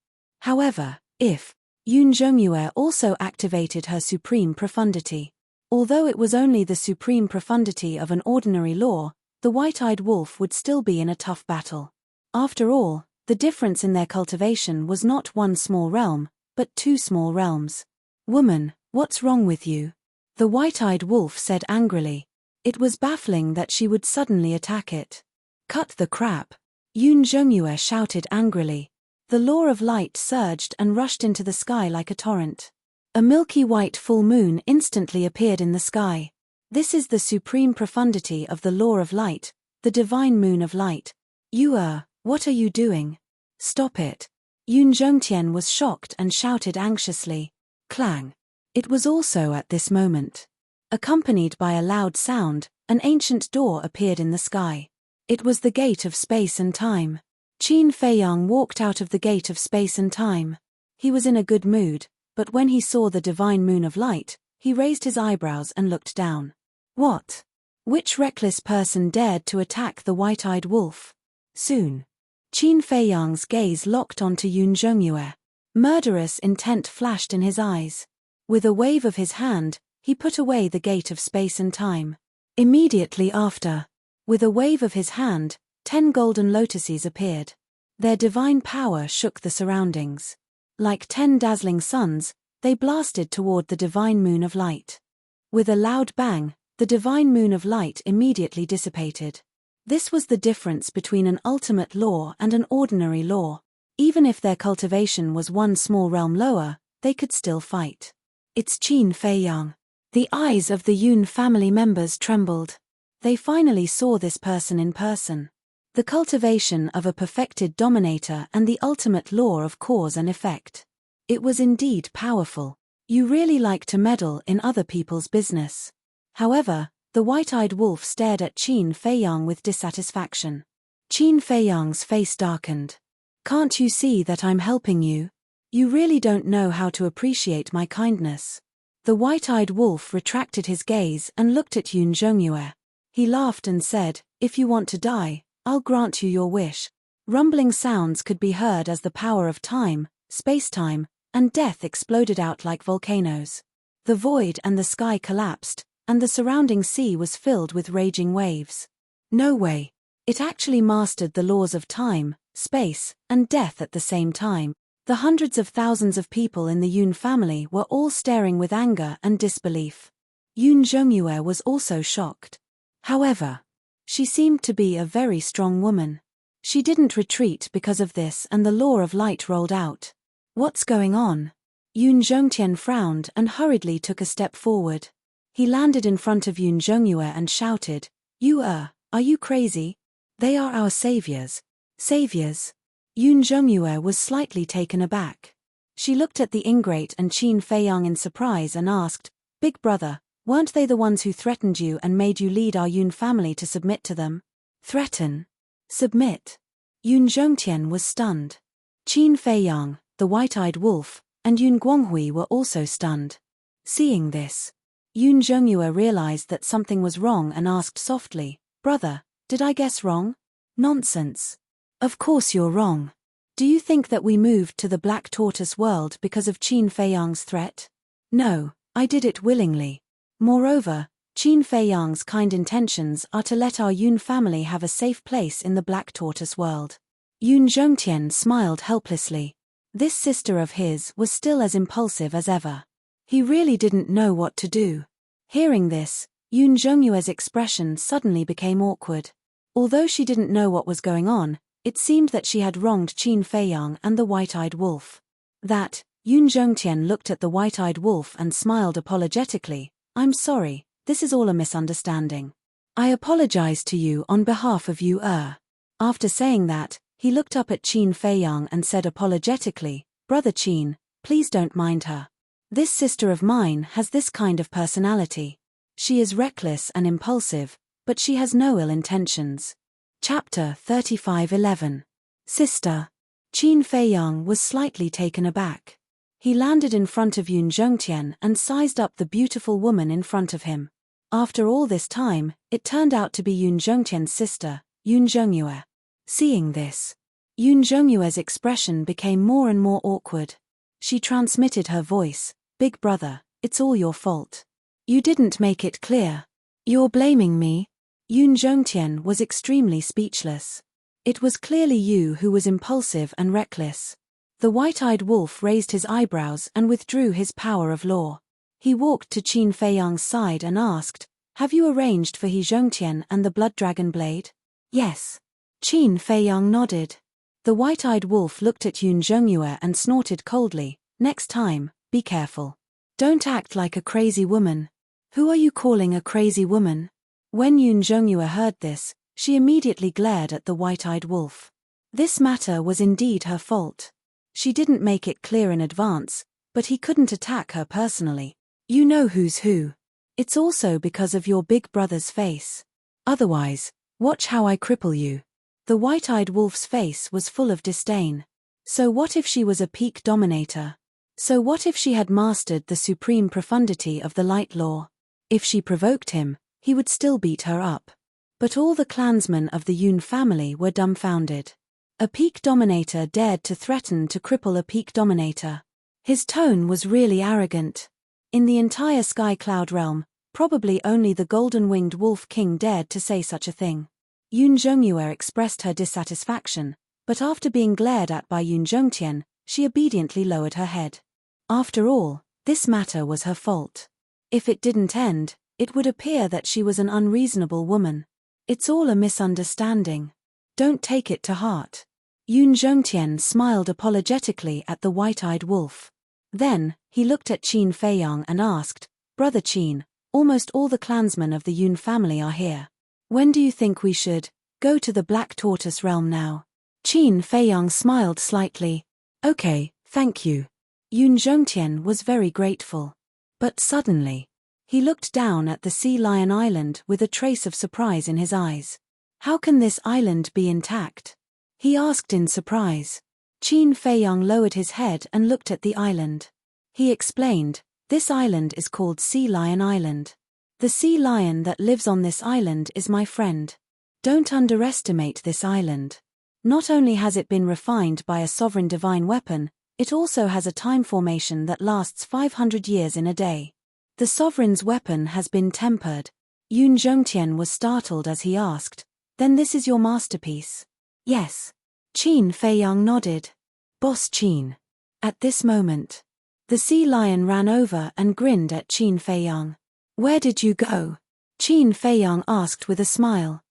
However, if Yun Zhongyue also activated her supreme profundity, although it was only the supreme profundity of an ordinary law, the white-eyed wolf would still be in a tough battle. After all, the difference in their cultivation was not one small realm, but two small realms. Woman, What's wrong with you? The white-eyed wolf said angrily. It was baffling that she would suddenly attack it. Cut the crap! Yun Zhongyue shouted angrily. The law of light surged and rushed into the sky like a torrent. A milky white full moon instantly appeared in the sky. This is the supreme profundity of the law of light, the divine moon of light. What are you doing? Stop it. Yun Zhongtian was shocked and shouted anxiously. Clang. It was also at this moment. Accompanied by a loud sound, an ancient door appeared in the sky. It was the gate of space and time. Qin Feiyang walked out of the gate of space and time. He was in a good mood, but when he saw the divine moon of light, he raised his eyebrows and looked down. What? Which reckless person dared to attack the white-eyed wolf? Soon. Qin Feiyang's gaze locked onto Yun Zhongyue. Murderous intent flashed in his eyes. With a wave of his hand, he put away the gate of space and time. Immediately after, with a wave of his hand, 10 golden lotuses appeared. Their divine power shook the surroundings. Like 10 dazzling suns, they blasted toward the divine moon of light. With a loud bang, the divine moon of light immediately dissipated. This was the difference between an ultimate law and an ordinary law. Even if their cultivation was one small realm lower, they could still fight. It's Qin Feiyang. The eyes of the Yun family members trembled. They finally saw this person in person. The cultivation of a perfected dominator and the ultimate law of cause and effect. It was indeed powerful. You really like to meddle in other people's business. However, the white-eyed wolf stared at Qin Feiyang with dissatisfaction. Qin Feiyang's face darkened. Can't you see that I'm helping you? You really don't know how to appreciate my kindness. The white-eyed wolf retracted his gaze and looked at Yun Zhongyue. He laughed and said, If you want to die, I'll grant you your wish. Rumbling sounds could be heard as the power of time, space-time, and death exploded out like volcanoes. The void and the sky collapsed, and the surrounding sea was filled with raging waves. No way. It actually mastered the laws of time, space, and death at the same time. The hundreds of thousands of people in the Yun family were all staring with anger and disbelief. Yun Zhongyue was also shocked. However, she seemed to be a very strong woman. She didn't retreat because of this, and the law of light rolled out. What's going on? Yun Zhongtian frowned and hurriedly took a step forward. He landed in front of Yun Zhongyue and shouted, are you crazy? They are our saviors. Saviors? Yun Zhongyue was slightly taken aback. She looked at the ingrate and Qin Feiyang in surprise and asked, Big brother, weren't they the ones who threatened you and made you lead our Yun family to submit to them? Threaten? Submit? Yun Zhongtian was stunned. Qin Feiyang, the white-eyed wolf, and Yun Guanghui were also stunned. Seeing this, Yun Zhongyue realized that something was wrong and asked softly, Brother, did I guess wrong? Nonsense. Of course you're wrong. Do you think that we moved to the Black Tortoise world because of Qin Feiyang's threat? No, I did it willingly. Moreover, Qin Feiyang's kind intentions are to let our Yun family have a safe place in the Black Tortoise world. Yun Zhongtian smiled helplessly. This sister of his was still as impulsive as ever. He really didn't know what to do. Hearing this, Yun Zhongyue's expression suddenly became awkward. Although she didn't know what was going on, it seemed that she had wronged Qin Feiyang and the white-eyed wolf. Yun Zhongtian looked at the white-eyed wolf and smiled apologetically. I'm sorry, this is all a misunderstanding. I apologize to you on behalf of you. After saying that, he looked up at Qin Feiyang and said apologetically, Brother Qin, please don't mind her. This sister of mine has this kind of personality. She is reckless and impulsive, but she has no ill intentions. Chapter 35:11. Sister. Qin Feiyang was slightly taken aback. He landed in front of Yun Zhongtian and sized up the beautiful woman in front of him. After all this time, it turned out to be Yun Zhongtian's sister, Yun Zhongyue. Seeing this, Yun Zhongyue's expression became more and more awkward. She transmitted her voice, Big brother, it's all your fault. You didn't make it clear. You're blaming me? Yun Zhongtian was extremely speechless. It was clearly you who was impulsive and reckless. The white-eyed wolf raised his eyebrows and withdrew his power of law. He walked to Qin Feiyang's side and asked, "Have you arranged for He Zhongtian and the Blood Dragon Blade?" "Yes." Qin Feiyang nodded. The white-eyed wolf looked at Yun Zhongyue and snorted coldly, "Next time, be careful. Don't act like a crazy woman." "Who are you calling a crazy woman?" When Yun Zhongyue heard this, she immediately glared at the white-eyed wolf. This matter was indeed her fault. She didn't make it clear in advance, but he couldn't attack her personally. "You know who's who. It's also because of your big brother's face. Otherwise, watch how I cripple you." The white-eyed wolf's face was full of disdain. So what if she was a peak dominator? So what if she had mastered the supreme profundity of the light law? If she provoked him, he would still beat her up. But all the clansmen of the Yun family were dumbfounded. A peak dominator dared to threaten to cripple a peak dominator. His tone was really arrogant. In the entire Sky Cloud realm, probably only the golden-winged Wolf King dared to say such a thing. Yun Zhongyue expressed her dissatisfaction, but after being glared at by Yun Zhongtian, she obediently lowered her head. After all, this matter was her fault. If it didn't end, it would appear that she was an unreasonable woman. It's all a misunderstanding. Don't take it to heart. Yun Zhongtian smiled apologetically at the white-eyed wolf. Then, he looked at Qin Feiyang and asked, "Brother Qin, almost all the clansmen of the Yun family are here. When do you think we should go to the Black Tortoise realm now?" Qin Feiyang smiled slightly. "Okay, thank you." Yun Zhongtian was very grateful. But suddenly, he looked down at the Sea Lion Island with a trace of surprise in his eyes. "How can this island be intact?" he asked in surprise. Qin Feiyang lowered his head and looked at the island. He explained, "This island is called Sea Lion Island. The sea lion that lives on this island is my friend. Don't underestimate this island. Not only has it been refined by a sovereign divine weapon, it also has a time formation that lasts 500 years in a day. The sovereign's weapon has been tempered." Yun Zhongtian was startled as he asked, "Then this is your masterpiece?" "Yes." Qin Feiyang nodded. "Boss Qin." At this moment, the sea lion ran over and grinned at Qin Feiyang. "Where did you go?" Qin Feiyang asked with a smile.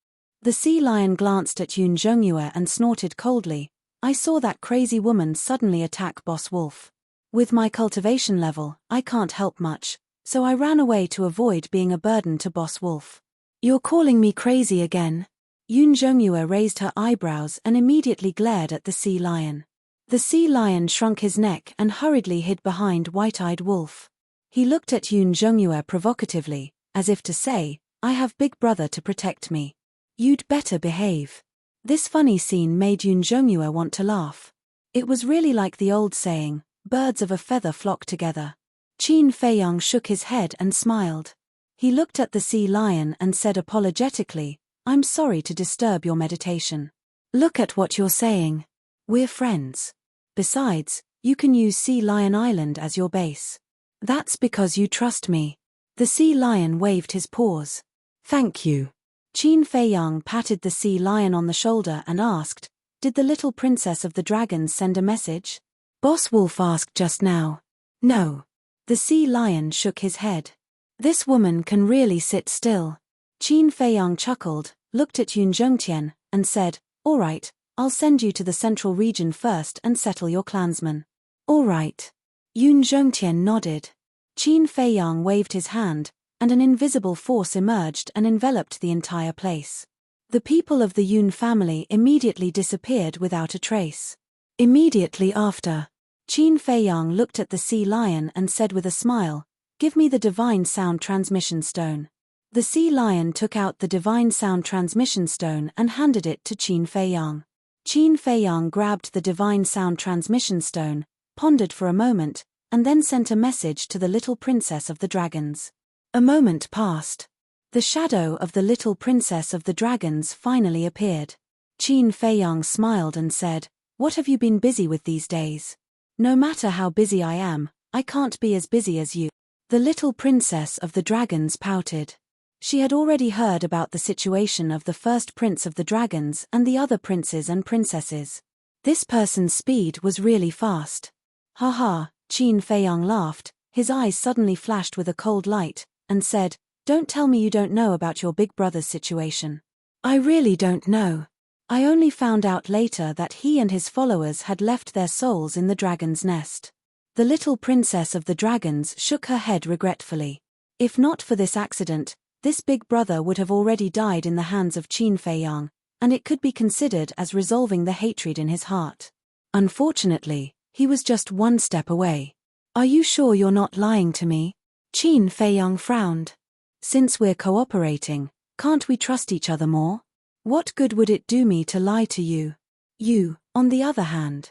The sea lion glanced at Yun Zhongyue and snorted coldly, "I saw that crazy woman suddenly attack Boss Wolf. With my cultivation level, I can't help much, so I ran away to avoid being a burden to Boss Wolf." "You're calling me crazy again?" Yun Zhongyue raised her eyebrows and immediately glared at the sea lion. The sea lion shrunk his neck and hurriedly hid behind White-Eyed Wolf. He looked at Yun Zhongyue provocatively, as if to say, "I have Big Brother to protect me. You'd better behave." This funny scene made Yun Zhongyue want to laugh. It was really like the old saying, "Birds of a feather flock together." Qin Feiyang shook his head and smiled. He looked at the sea lion and said apologetically, "I'm sorry to disturb your meditation. Look at what you're saying. We're friends. Besides, you can use Sea Lion Island as your base. That's because you trust me." The sea lion waved his paws. "Thank you." Qin Feiyang patted the sea lion on the shoulder and asked, "Did the little princess of the dragons send a message?" Boss Wolf asked just now. "No." The sea lion shook his head. "This woman can really sit still." Qin Feiyang chuckled, looked at Yun Zhongtian, and said, "All right, I'll send you to the central region first and settle your clansmen." "All right." Yun Zhongtian nodded. Qin Feiyang waved his hand, and an invisible force emerged and enveloped the entire place. The people of the Yun family immediately disappeared without a trace. Immediately after, Qin Feiyang looked at the sea lion and said with a smile, "Give me the divine sound transmission stone." The sea lion took out the divine sound transmission stone and handed it to Qin Feiyang. Qin Feiyang grabbed the divine sound transmission stone, pondered for a moment, and then sent a message to the little princess of the dragons. A moment passed. The shadow of the little princess of the dragons finally appeared. Qin Feiyang smiled and said, "What have you been busy with these days?" "No matter how busy I am, I can't be as busy as you." The little princess of the dragons pouted. She had already heard about the situation of the first prince of the dragons and the other princes and princesses. This person's speed was really fast. "Ha ha," Qin Feiyang laughed, His eyes suddenly flashed with a cold light, and said, "Don't tell me you don't know about your big brother's situation." "I really don't know. I only found out later that he and his followers had left their souls in the dragon's nest." The little princess of the dragons shook her head regretfully. If not for this accident, this big brother would have already died in the hands of Qin Feiyang, and it could be considered as resolving the hatred in his heart. Unfortunately, he was just one step away. "Are you sure you're not lying to me?" Qin Feiyang frowned. "Since we're cooperating, can't we trust each other more? What good would it do me to lie to you? You, on the other hand.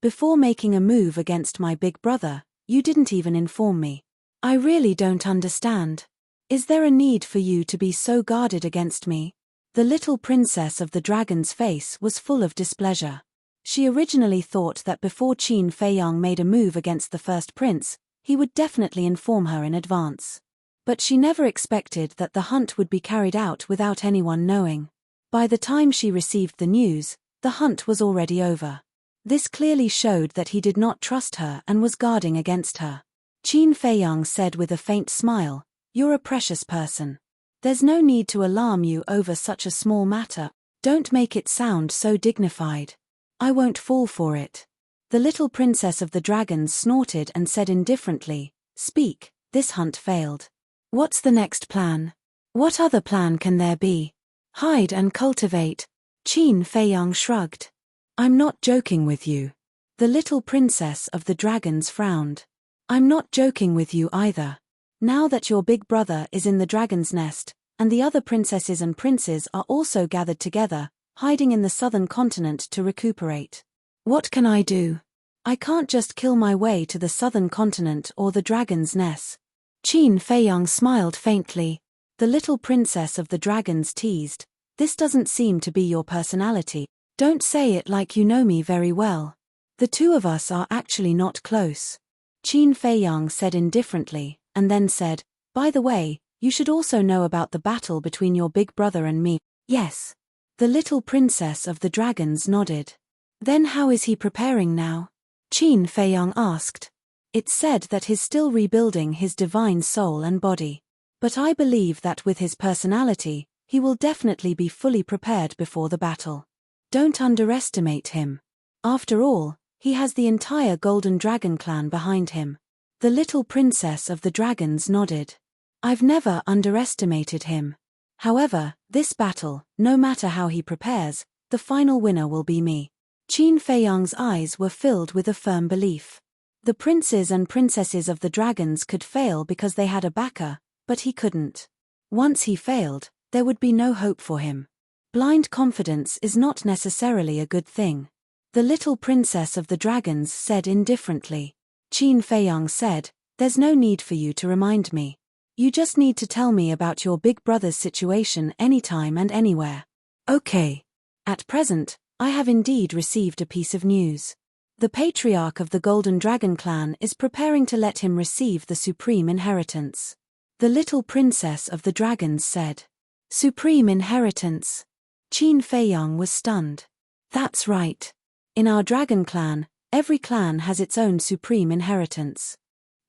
Before making a move against my big brother, you didn't even inform me. I really don't understand. Is there a need for you to be so guarded against me?" The little princess of the dragon's face was full of displeasure. She originally thought that before Qin Feiyang made a move against the first prince, he would definitely inform her in advance. But she never expected that the hunt would be carried out without anyone knowing. By the time she received the news, the hunt was already over. This clearly showed that he did not trust her and was guarding against her. Qin Feiyang said with a faint smile, "You're a precious person. There's no need to alarm you over such a small matter. Don't make it sound so dignified. I won't fall for it." The little princess of the dragons snorted and said indifferently, "Speak, this hunt failed. What's the next plan? What other plan can there be? Hide and cultivate." Qin Feiyang shrugged. "I'm not joking with you." The little princess of the dragons frowned. "I'm not joking with you either. Now that your big brother is in the dragon's nest, and the other princesses and princes are also gathered together, hiding in the southern continent to recuperate. What can I do? I can't just kill my way to the southern continent or the dragon's nest." Qin Feiyang smiled faintly. The little princess of the dragons teased, "This doesn't seem to be your personality. Don't say it like you know me very well. The two of us are actually not close." Qin Feiyang said indifferently, and then said, "By the way, you should also know about the battle between your big brother and me." "Yes." The little princess of the dragons nodded. "Then how is he preparing now?" Qin Feiyang asked. "It's said that he's still rebuilding his divine soul and body. But I believe that with his personality, he will definitely be fully prepared before the battle. Don't underestimate him. After all, he has the entire Golden Dragon clan behind him." The little princess of the dragons nodded. "I've never underestimated him. However, this battle, no matter how he prepares, the final winner will be me." Qin Feiyang's eyes were filled with a firm belief. The princes and princesses of the dragons could fail because they had a backer, but he couldn't. Once he failed, there would be no hope for him. Blind confidence is not necessarily a good thing. The little princess of the dragons said indifferently. Qin Feiyang said, "There's no need for you to remind me. You just need to tell me about your big brother's situation anytime and anywhere." "Okay. At present, I have indeed received a piece of news. The patriarch of the Golden Dragon clan is preparing to let him receive the supreme inheritance." The little princess of the dragons said. "Supreme inheritance?" Qin Feiyang was stunned. "That's right. In our dragon clan, every clan has its own supreme inheritance.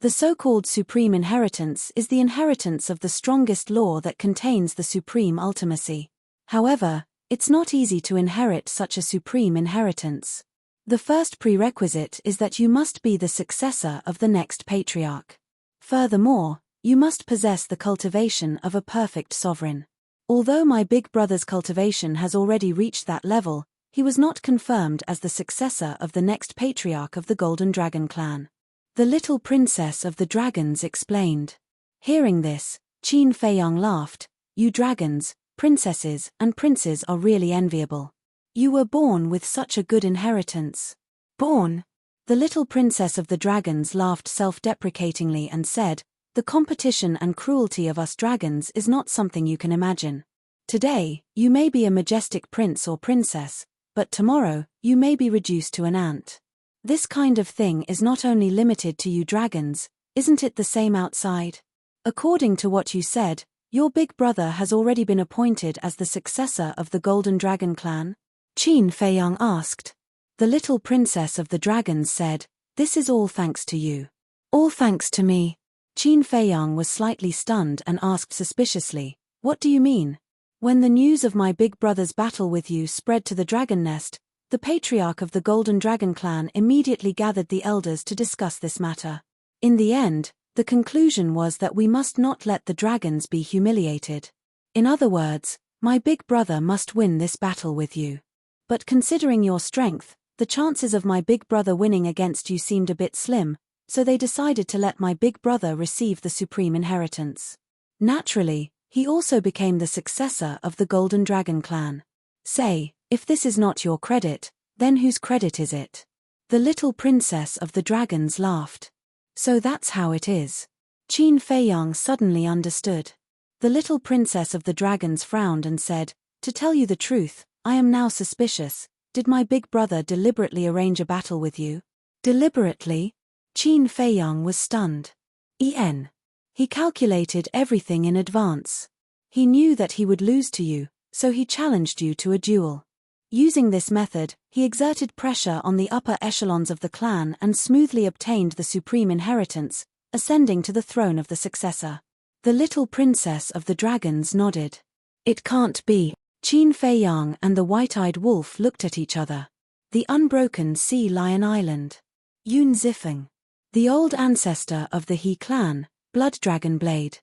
The so-called supreme inheritance is the inheritance of the strongest law that contains the supreme ultimacy. However, it's not easy to inherit such a supreme inheritance. The first prerequisite is that you must be the successor of the next patriarch. Furthermore, you must possess the cultivation of a perfect sovereign. Although my big brother's cultivation has already reached that level, he was not confirmed as the successor of the next patriarch of the Golden Dragon clan." The little princess of the dragons explained. Hearing this, Qin Feiyang laughed. "You dragons, princesses, and princes are really enviable. You were born with such a good inheritance." "Born?" The little princess of the dragons laughed self-deprecatingly and said, "The competition and cruelty of us dragons is not something you can imagine. Today, you may be a majestic prince or princess, but tomorrow, you may be reduced to an ant. This kind of thing is not only limited to you dragons, isn't it the same outside? According to what you said, your big brother has already been appointed as the successor of the Golden Dragon clan?" Qin Feiyang asked. The little princess of the dragons said, "This is all thanks to you. All thanks to me. Qin Feiyang was slightly stunned and asked suspiciously, "What do you mean?" When the news of my big brother's battle with you spread to the dragon nest, the patriarch of the Golden Dragon clan immediately gathered the elders to discuss this matter. In the end, the conclusion was that we must not let the dragons be humiliated. In other words, my big brother must win this battle with you. But considering your strength, the chances of my big brother winning against you seemed a bit slim, so they decided to let my big brother receive the supreme inheritance. Naturally, he also became the successor of the Golden Dragon clan. Say, if this is not your credit, then whose credit is it? The little princess of the dragons laughed. So that's how it is. Qin Feiyang suddenly understood. The little princess of the dragons frowned and said, "To tell you the truth, I am now suspicious. Did my big brother deliberately arrange a battle with you?" Deliberately? Qin Feiyang was stunned. He calculated everything in advance. He knew that he would lose to you, so he challenged you to a duel. Using this method, he exerted pressure on the upper echelons of the clan and smoothly obtained the supreme inheritance, ascending to the throne of the successor. The little princess of the dragons nodded. It can't be. Qin Feiyang and the white-eyed wolf looked at each other. The unbroken sea lion island. Yun Zifeng. The old ancestor of the He clan, Blood Dragon Blade.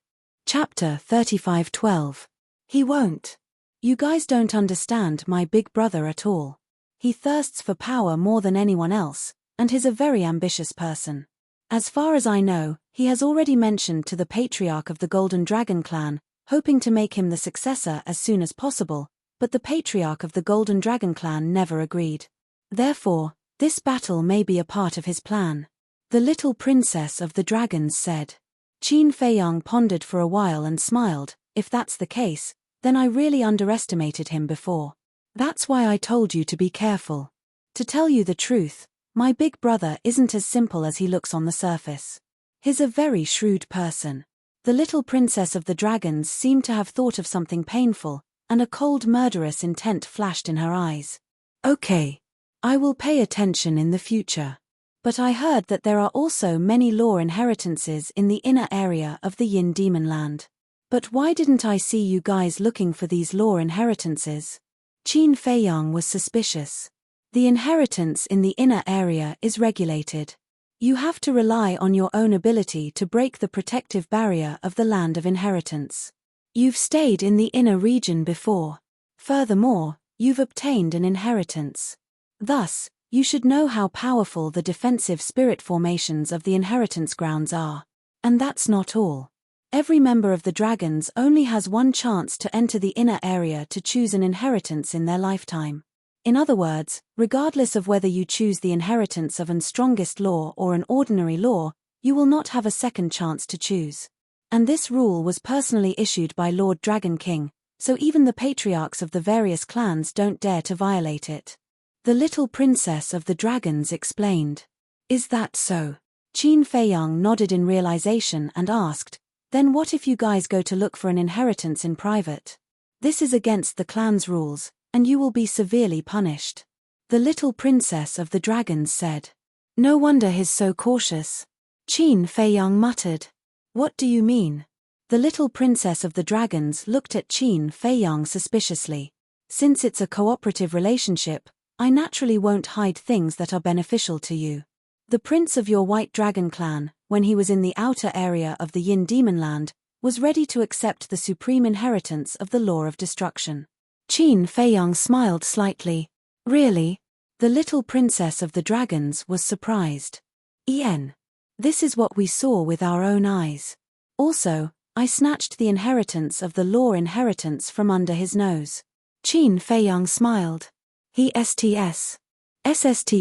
Chapter 35:12. He won't. You guys don't understand my big brother at all. He thirsts for power more than anyone else, and he's a very ambitious person. As far as I know, he has already mentioned to the patriarch of the Golden Dragon clan, hoping to make him the successor as soon as possible, but the patriarch of the Golden Dragon clan never agreed. Therefore, this battle may be a part of his plan. The little princess of the dragons said. Qin Feiyang pondered for a while and smiled. If that's the case, then I really underestimated him before. That's why I told you to be careful. To tell you the truth, my big brother isn't as simple as he looks on the surface. He's a very shrewd person. The little princess of the dragons seemed to have thought of something painful, and a cold murderous intent flashed in her eyes. Okay. I will pay attention in the future. But I heard that there are also many law inheritances in the inner area of the Yin Demon Land. But why didn't I see you guys looking for these law inheritances? Qin Feiyang was suspicious. The inheritance in the inner area is regulated. You have to rely on your own ability to break the protective barrier of the land of inheritance. You've stayed in the inner region before. Furthermore, you've obtained an inheritance. Thus, you should know how powerful the defensive spirit formations of the inheritance grounds are. And that's not all. Every member of the dragons only has one chance to enter the inner area to choose an inheritance in their lifetime. In other words, regardless of whether you choose the inheritance of an strongest law or an ordinary law, you will not have a second chance to choose. And this rule was personally issued by Lord Dragon King, so even the patriarchs of the various clans don't dare to violate it. The little princess of the dragons explained. Is that so? Qin Feiyang nodded in realization and asked, then what if you guys go to look for an inheritance in private? This is against the clan's rules, and you will be severely punished. The little princess of the dragons said. No wonder he's so cautious. Qin Feiyang muttered. What do you mean? The little princess of the dragons looked at Qin Feiyang suspiciously. Since it's a cooperative relationship, I naturally won't hide things that are beneficial to you. The prince of your White Dragon clan, when he was in the outer area of the Yin Demon Land, was ready to accept the supreme inheritance of the law of destruction. Qin Feiyang smiled slightly. Really? The little princess of the dragons was surprised. This is what we saw with our own eyes. Also, I snatched the inheritance of the law inheritance from under his nose. Qin Feiyang smiled. He STS. SST.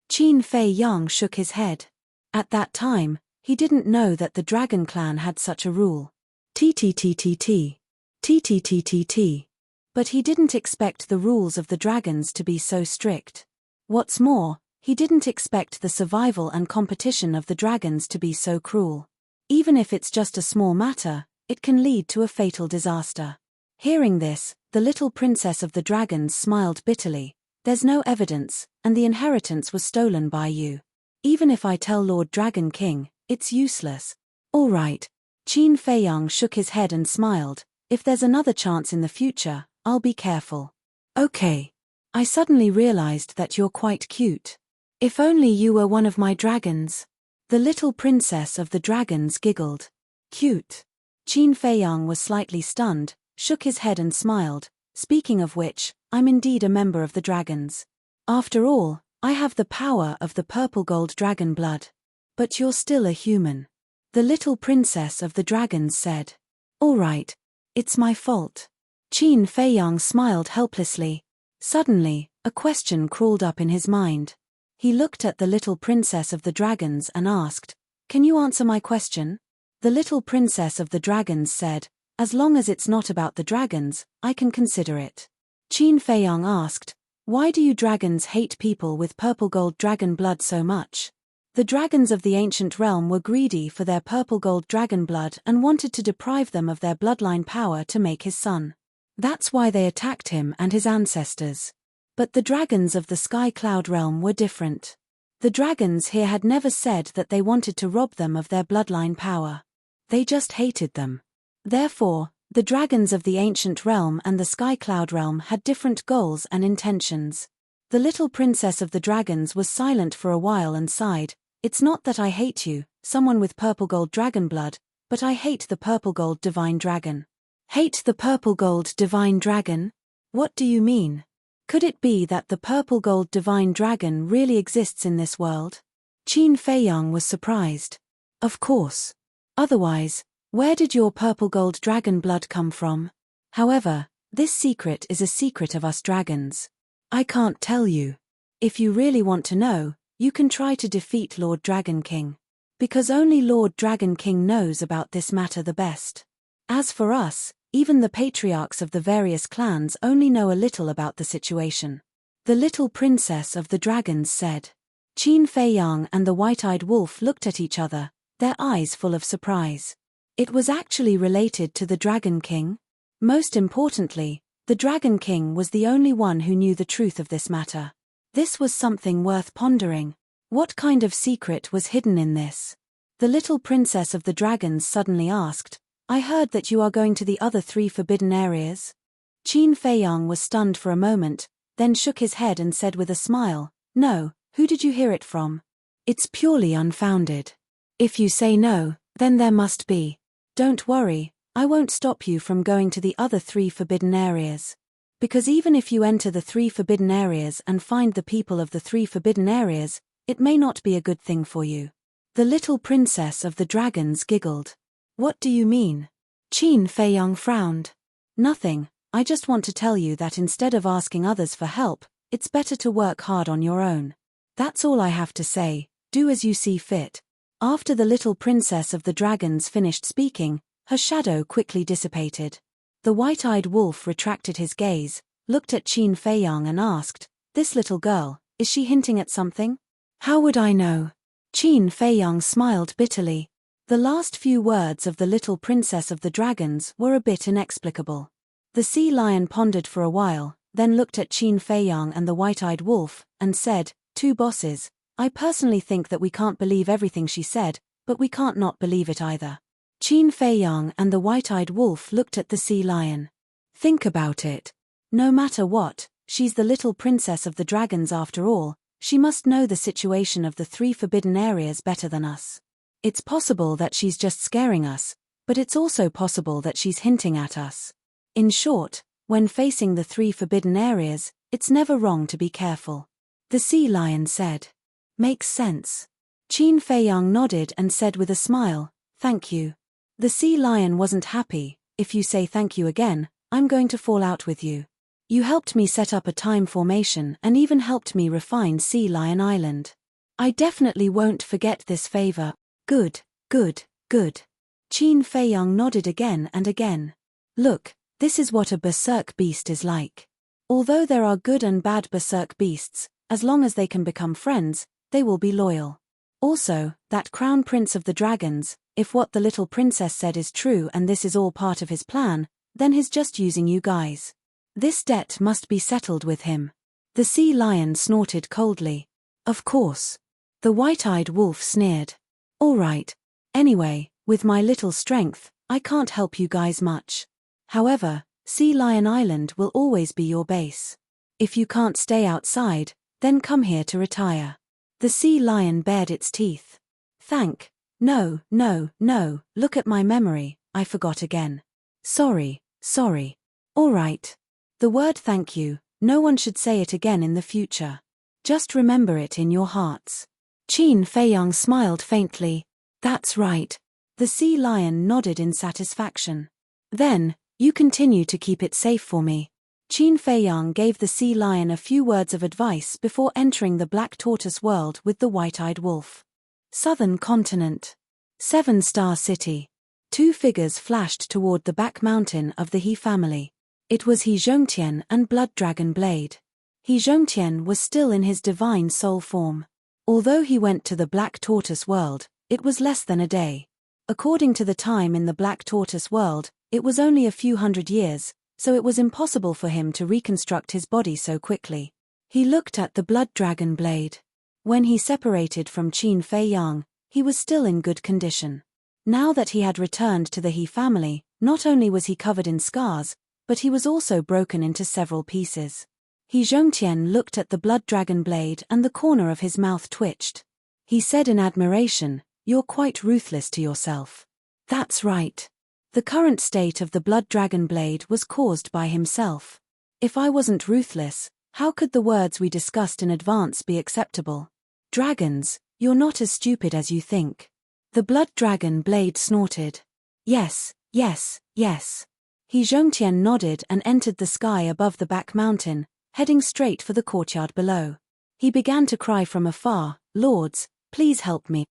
Qin Feiyang shook his head. At that time, he didn't know that the Dragon Clan had such a rule. TTTTT. But he didn't expect the rules of the dragons to be so strict. What's more, he didn't expect the survival and competition of the dragons to be so cruel. Even if it's just a small matter, it can lead to a fatal disaster. Hearing this, the little princess of the dragons smiled bitterly. There's no evidence, and the inheritance was stolen by you. Even if I tell Lord Dragon King, it's useless. All right. Qin Feiyang shook his head and smiled. If there's another chance in the future, I'll be careful. Okay. I suddenly realized that you're quite cute. If only you were one of my dragons. The little princess of the dragons giggled. Cute. Qin Feiyang was slightly stunned, shook his head and smiled. Speaking of which, I'm indeed a member of the dragons. After all, I have the power of the purple gold dragon blood. But you're still a human. The little princess of the dragons said. All right. It's my fault. Qin Feiyang smiled helplessly. Suddenly, a question crawled up in his mind. He looked at the little princess of the dragons and asked, Can you answer my question? The little princess of the dragons said, As long as it's not about the dragons, I can consider it. Qin Feiyang asked, Why do you dragons hate people with purple gold dragon blood so much? The dragons of the ancient realm were greedy for their purple gold dragon blood and wanted to deprive them of their bloodline power to make his son. That's why they attacked him and his ancestors. But the dragons of the sky cloud realm were different. The dragons here had never said that they wanted to rob them of their bloodline power. They just hated them. Therefore, the dragons of the ancient realm and the sky cloud realm had different goals and intentions. The little princess of the dragons was silent for a while and sighed. It's not that I hate you, someone with purple gold dragon blood, but I hate the purple gold divine dragon. Hate the purple gold divine dragon? What do you mean? Could it be that the purple gold divine dragon really exists in this world? Qin Feiyang was surprised. Of course. Otherwise, where did your purple gold dragon blood come from? However, this secret is a secret of us dragons. I can't tell you. If you really want to know, you can try to defeat Lord Dragon King. Because only Lord Dragon King knows about this matter the best. As for us, even the patriarchs of the various clans only know a little about the situation. The little princess of the dragons said. Qin Feiyang and the white-eyed wolf looked at each other, their eyes full of surprise. It was actually related to the Dragon King? Most importantly, the Dragon King was the only one who knew the truth of this matter. This was something worth pondering. What kind of secret was hidden in this? The little princess of the dragons suddenly asked, I heard that you are going to the other 3 forbidden areas. Qin Feiyang was stunned for a moment, then shook his head and said with a smile, No, who did you hear it from? It's purely unfounded. If you say no, then there must be. Don't worry, I won't stop you from going to the other 3 forbidden areas. Because even if you enter the 3 forbidden areas and find the people of the 3 forbidden areas, it may not be a good thing for you. The little princess of the dragons giggled. What do you mean? Qin Feiyang frowned. Nothing, I just want to tell you that instead of asking others for help, it's better to work hard on your own. That's all I have to say, do as you see fit. After the little princess of the dragons finished speaking, her shadow quickly dissipated. The white-eyed wolf retracted his gaze, looked at Qin Feiyang and asked, This little girl, is she hinting at something? How would I know? Qin Feiyang smiled bitterly. The last few words of the little princess of the dragons were a bit inexplicable. The sea lion pondered for a while, then looked at Qin Feiyang and the white-eyed wolf, and said, 2 bosses, I personally think that we can't believe everything she said, but we can't not believe it either. Qin Feiyang and the white-eyed wolf looked at the sea lion. Think about it. No matter what, she's the little princess of the dragons after all, she must know the situation of the 3 forbidden areas better than us. It's possible that she's just scaring us, but it's also possible that she's hinting at us. In short, when facing the 3 forbidden areas, it's never wrong to be careful. The sea lion said. Makes sense. Qin Feiyang nodded and said with a smile, Thank you. The sea lion wasn't happy. If you say thank you again, I'm going to fall out with you. You helped me set up a time formation and even helped me refine Sea Lion Island. I definitely won't forget this favor. Good, good, good. Qin Feiyang nodded again and again. Look, this is what a berserk beast is like. Although there are good and bad berserk beasts, as long as they can become friends, they will be loyal. Also, that crown prince of the dragons, if what the little princess said is true and this is all part of his plan, then he's just using you guys. This debt must be settled with him. The sea lion snorted coldly. Of course. The white-eyed wolf sneered. All right. Anyway, with my little strength, I can't help you guys much. However, Sea Lion Island will always be your base. If you can't stay outside, then come here to retire. The sea lion bared its teeth. No, look at my memory, I forgot again. Sorry. All right. The word thank you, no one should say it again in the future. Just remember it in your hearts. Qin Feiyang smiled faintly. That's right. The sea lion nodded in satisfaction. Then, you continue to keep it safe for me. Qin Feiyang gave the sea lion a few words of advice before entering the black tortoise world with the white-eyed wolf. Southern continent. 7-star city. Two figures flashed toward the back mountain of the He family. It was He Zhongtian and Blood Dragon Blade. He Zhongtian was still in his divine soul form. Although he went to the black tortoise world, it was less than a day. According to the time in the black tortoise world, it was only a few hundred years, so it was impossible for him to reconstruct his body so quickly. He looked at the Blood Dragon Blade. When he separated from Qin Feiyang, he was still in good condition. Now that he had returned to the He family, not only was he covered in scars, but he was also broken into several pieces. He Zhongtian looked at the Blood Dragon Blade and the corner of his mouth twitched. He said in admiration, "You're quite ruthless to yourself." That's right. The current state of the Blood Dragon Blade was caused by himself. If I wasn't ruthless, how could the words we discussed in advance be acceptable? Dragons, you're not as stupid as you think. The Blood Dragon Blade snorted. Yes. He Zhongtian nodded and entered the sky above the back mountain, heading straight for the courtyard below. He began to cry from afar, "Lords, please help me."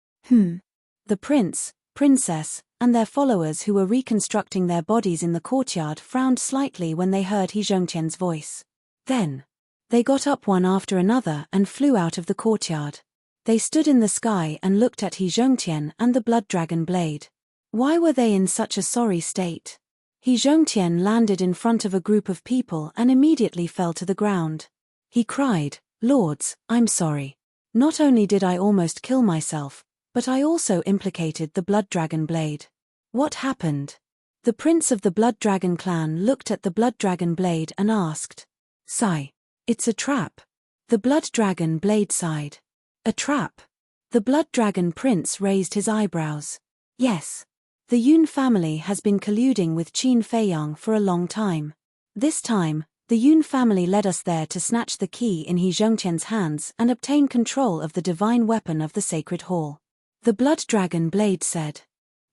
The prince, princess, and their followers who were reconstructing their bodies in the courtyard frowned slightly when they heard He Zhongtian's voice. Then, they got up one after another and flew out of the courtyard. They stood in the sky and looked at He Zhongtian and the Blood Dragon Blade. Why were they in such a sorry state? He Zhongtian landed in front of a group of people and immediately fell to the ground. He cried, "Lords, I'm sorry. Not only did I almost kill myself, but I also implicated the Blood Dragon Blade." What happened? The prince of the Blood Dragon clan looked at the Blood Dragon Blade and asked. "Sigh. It's a trap." The Blood Dragon Blade sighed. "A trap?" The Blood Dragon Prince raised his eyebrows. "Yes. The Yun family has been colluding with Qin Feiyang for a long time. This time, the Yun family led us there to snatch the key in He Zhongtian's hands and obtain control of the divine weapon of the Sacred Hall." The Blood Dragon Blade said.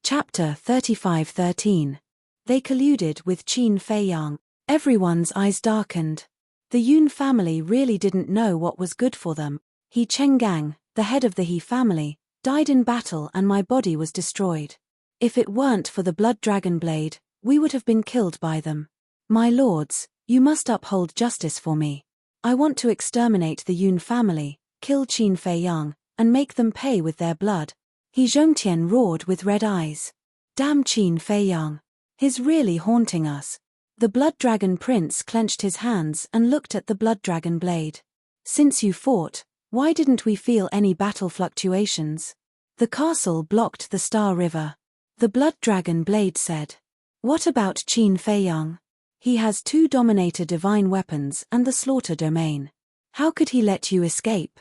Chapter 35:13. They colluded with Qin Feiyang. Everyone's eyes darkened. The Yun family really didn't know what was good for them. He Chenggang, the head of the He family, died in battle and my body was destroyed. If it weren't for the Blood Dragon Blade, we would have been killed by them. My lords, you must uphold justice for me. I want to exterminate the Yun family, kill Qin Feiyang, and make them pay with their blood. He Zhongtian roared with red eyes. Damn Qin Feiyang. He's really haunting us. The Blood Dragon Prince clenched his hands and looked at the Blood Dragon Blade. Since you fought, why didn't we feel any battle fluctuations? The castle blocked the Star River. The Blood Dragon Blade said. What about Qin Feiyang? He has 2 Dominator divine weapons and the Slaughter Domain. How could he let you escape?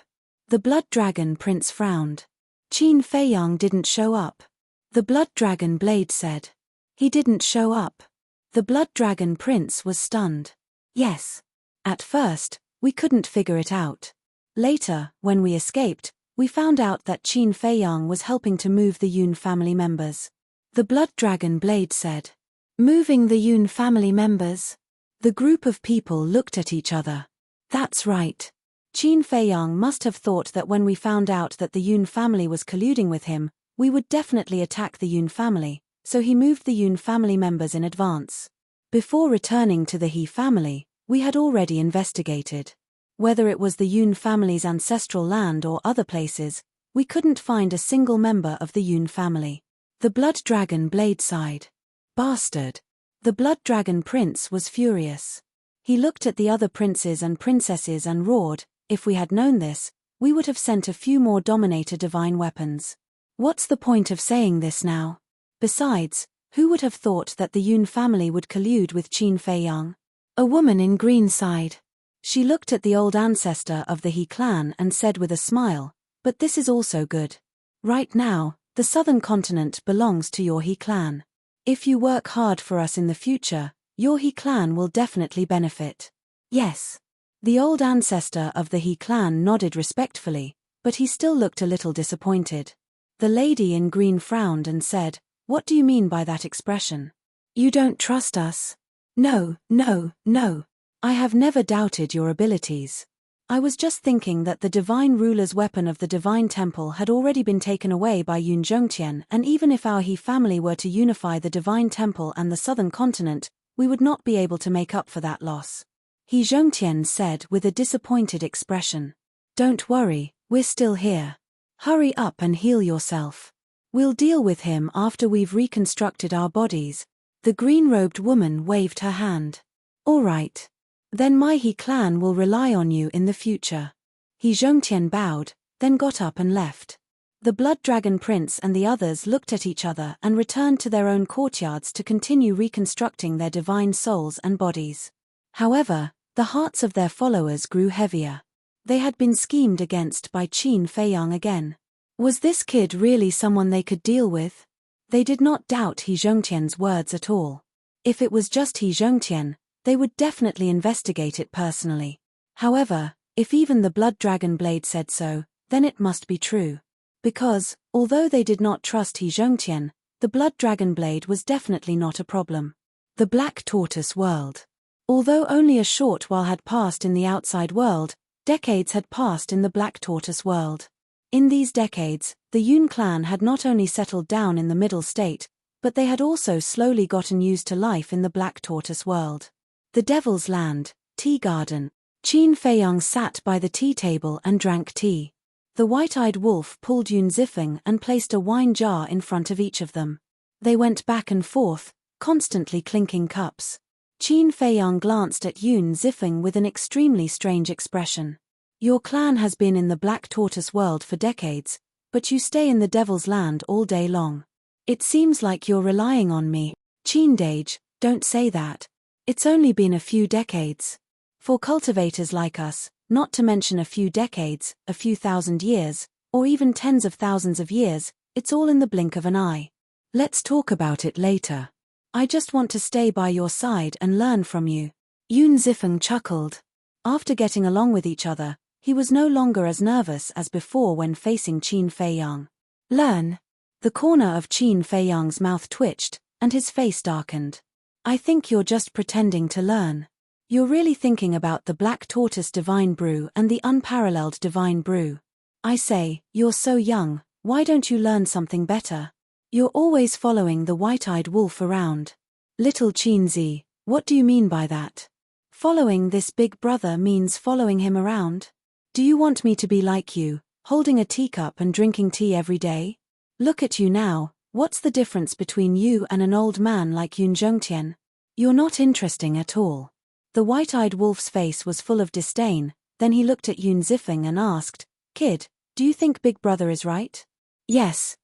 The Blood Dragon Prince frowned. Qin Feiyang didn't show up. The Blood Dragon Blade said. He didn't show up. The Blood Dragon Prince was stunned. Yes. At first, we couldn't figure it out. Later, when we escaped, we found out that Qin Feiyang was helping to move the Yun family members. The Blood Dragon Blade said. Moving the Yun family members? The group of people looked at each other. That's right. Qin Feiyang must have thought that when we found out that the Yun family was colluding with him, we would definitely attack the Yun family, so he moved the Yun family members in advance. Before returning to the He family, we had already investigated. Whether it was the Yun family's ancestral land or other places, we couldn't find a single member of the Yun family. The Blood Dragon Blade sighed. Bastard. The Blood Dragon Prince was furious. He looked at the other princes and princesses and roared, if we had known this, we would have sent a few more Dominator divine weapons. What's the point of saying this now? Besides, who would have thought that the Yun family would collude with Qin Feiyang? A woman in green sighed. She looked at the old ancestor of the He clan and said with a smile, but this is also good. Right now, the southern continent belongs to your He clan. If you work hard for us in the future, your He clan will definitely benefit. Yes. The old ancestor of the He clan nodded respectfully, but he still looked a little disappointed. The lady in green frowned and said, "What do you mean by that expression? You don't trust us?" No. I have never doubted your abilities. I was just thinking that the divine ruler's weapon of the divine temple had already been taken away by Yun Zhongtian, and even if our He family were to unify the divine temple and the southern continent, we would not be able to make up for that loss. He Zhongtian said with a disappointed expression. Don't worry, we're still here. Hurry up and heal yourself. We'll deal with him after we've reconstructed our bodies. The green-robed woman waved her hand. All right. Then my He clan will rely on you in the future. He Zhongtian bowed, then got up and left. The Blood Dragon Prince and the others looked at each other and returned to their own courtyards to continue reconstructing their divine souls and bodies. However, the hearts of their followers grew heavier. They had been schemed against by Qin Feiyang again. Was this kid really someone they could deal with? They did not doubt He Zhongtian's words at all. If it was just He Zhongtian, they would definitely investigate it personally. However, if even the Blood Dragon Blade said so, then it must be true. Because, although they did not trust He Zhongtian, the Blood Dragon Blade was definitely not a problem. The Black Tortoise World. Although only a short while had passed in the outside world, decades had passed in the Black Tortoise World. In these decades, the Yun clan had not only settled down in the Middle State, but they had also slowly gotten used to life in the Black Tortoise World. The Devil's Land, Tea Garden. Qin Feiyang sat by the tea table and drank tea. The white-eyed wolf pulled Yun Zifeng and placed a wine jar in front of each of them. They went back and forth, constantly clinking cups. Qin Feiyang glanced at Yun Zifeng with an extremely strange expression. Your clan has been in the Black Tortoise World for decades, but you stay in the Devil's Land all day long. It seems like you're relying on me. Qin Dage, don't say that. It's only been a few decades. For cultivators like us, not to mention a few decades, a few thousand years, or even tens of thousands of years, it's all in the blink of an eye. Let's talk about it later. I just want to stay by your side and learn from you. Yun Zifeng chuckled. After getting along with each other, he was no longer as nervous as before when facing Qin Feiyang. Learn. The corner of Qin Feiyang's mouth twitched, and his face darkened. I think you're just pretending to learn. You're really thinking about the Black Tortoise Divine Brew and the Unparalleled Divine Brew. I say, you're so young, why don't you learn something better? You're always following the white-eyed wolf around. Little Qinzi, what do you mean by that? Following this big brother means following him around? Do you want me to be like you, holding a teacup and drinking tea every day? Look at you now, what's the difference between you and an old man like Yun Zhongtian? You're not interesting at all. The white-eyed wolf's face was full of disdain, then he looked at Yun Zifeng and asked, Kid, do you think Big Brother is right? Yes,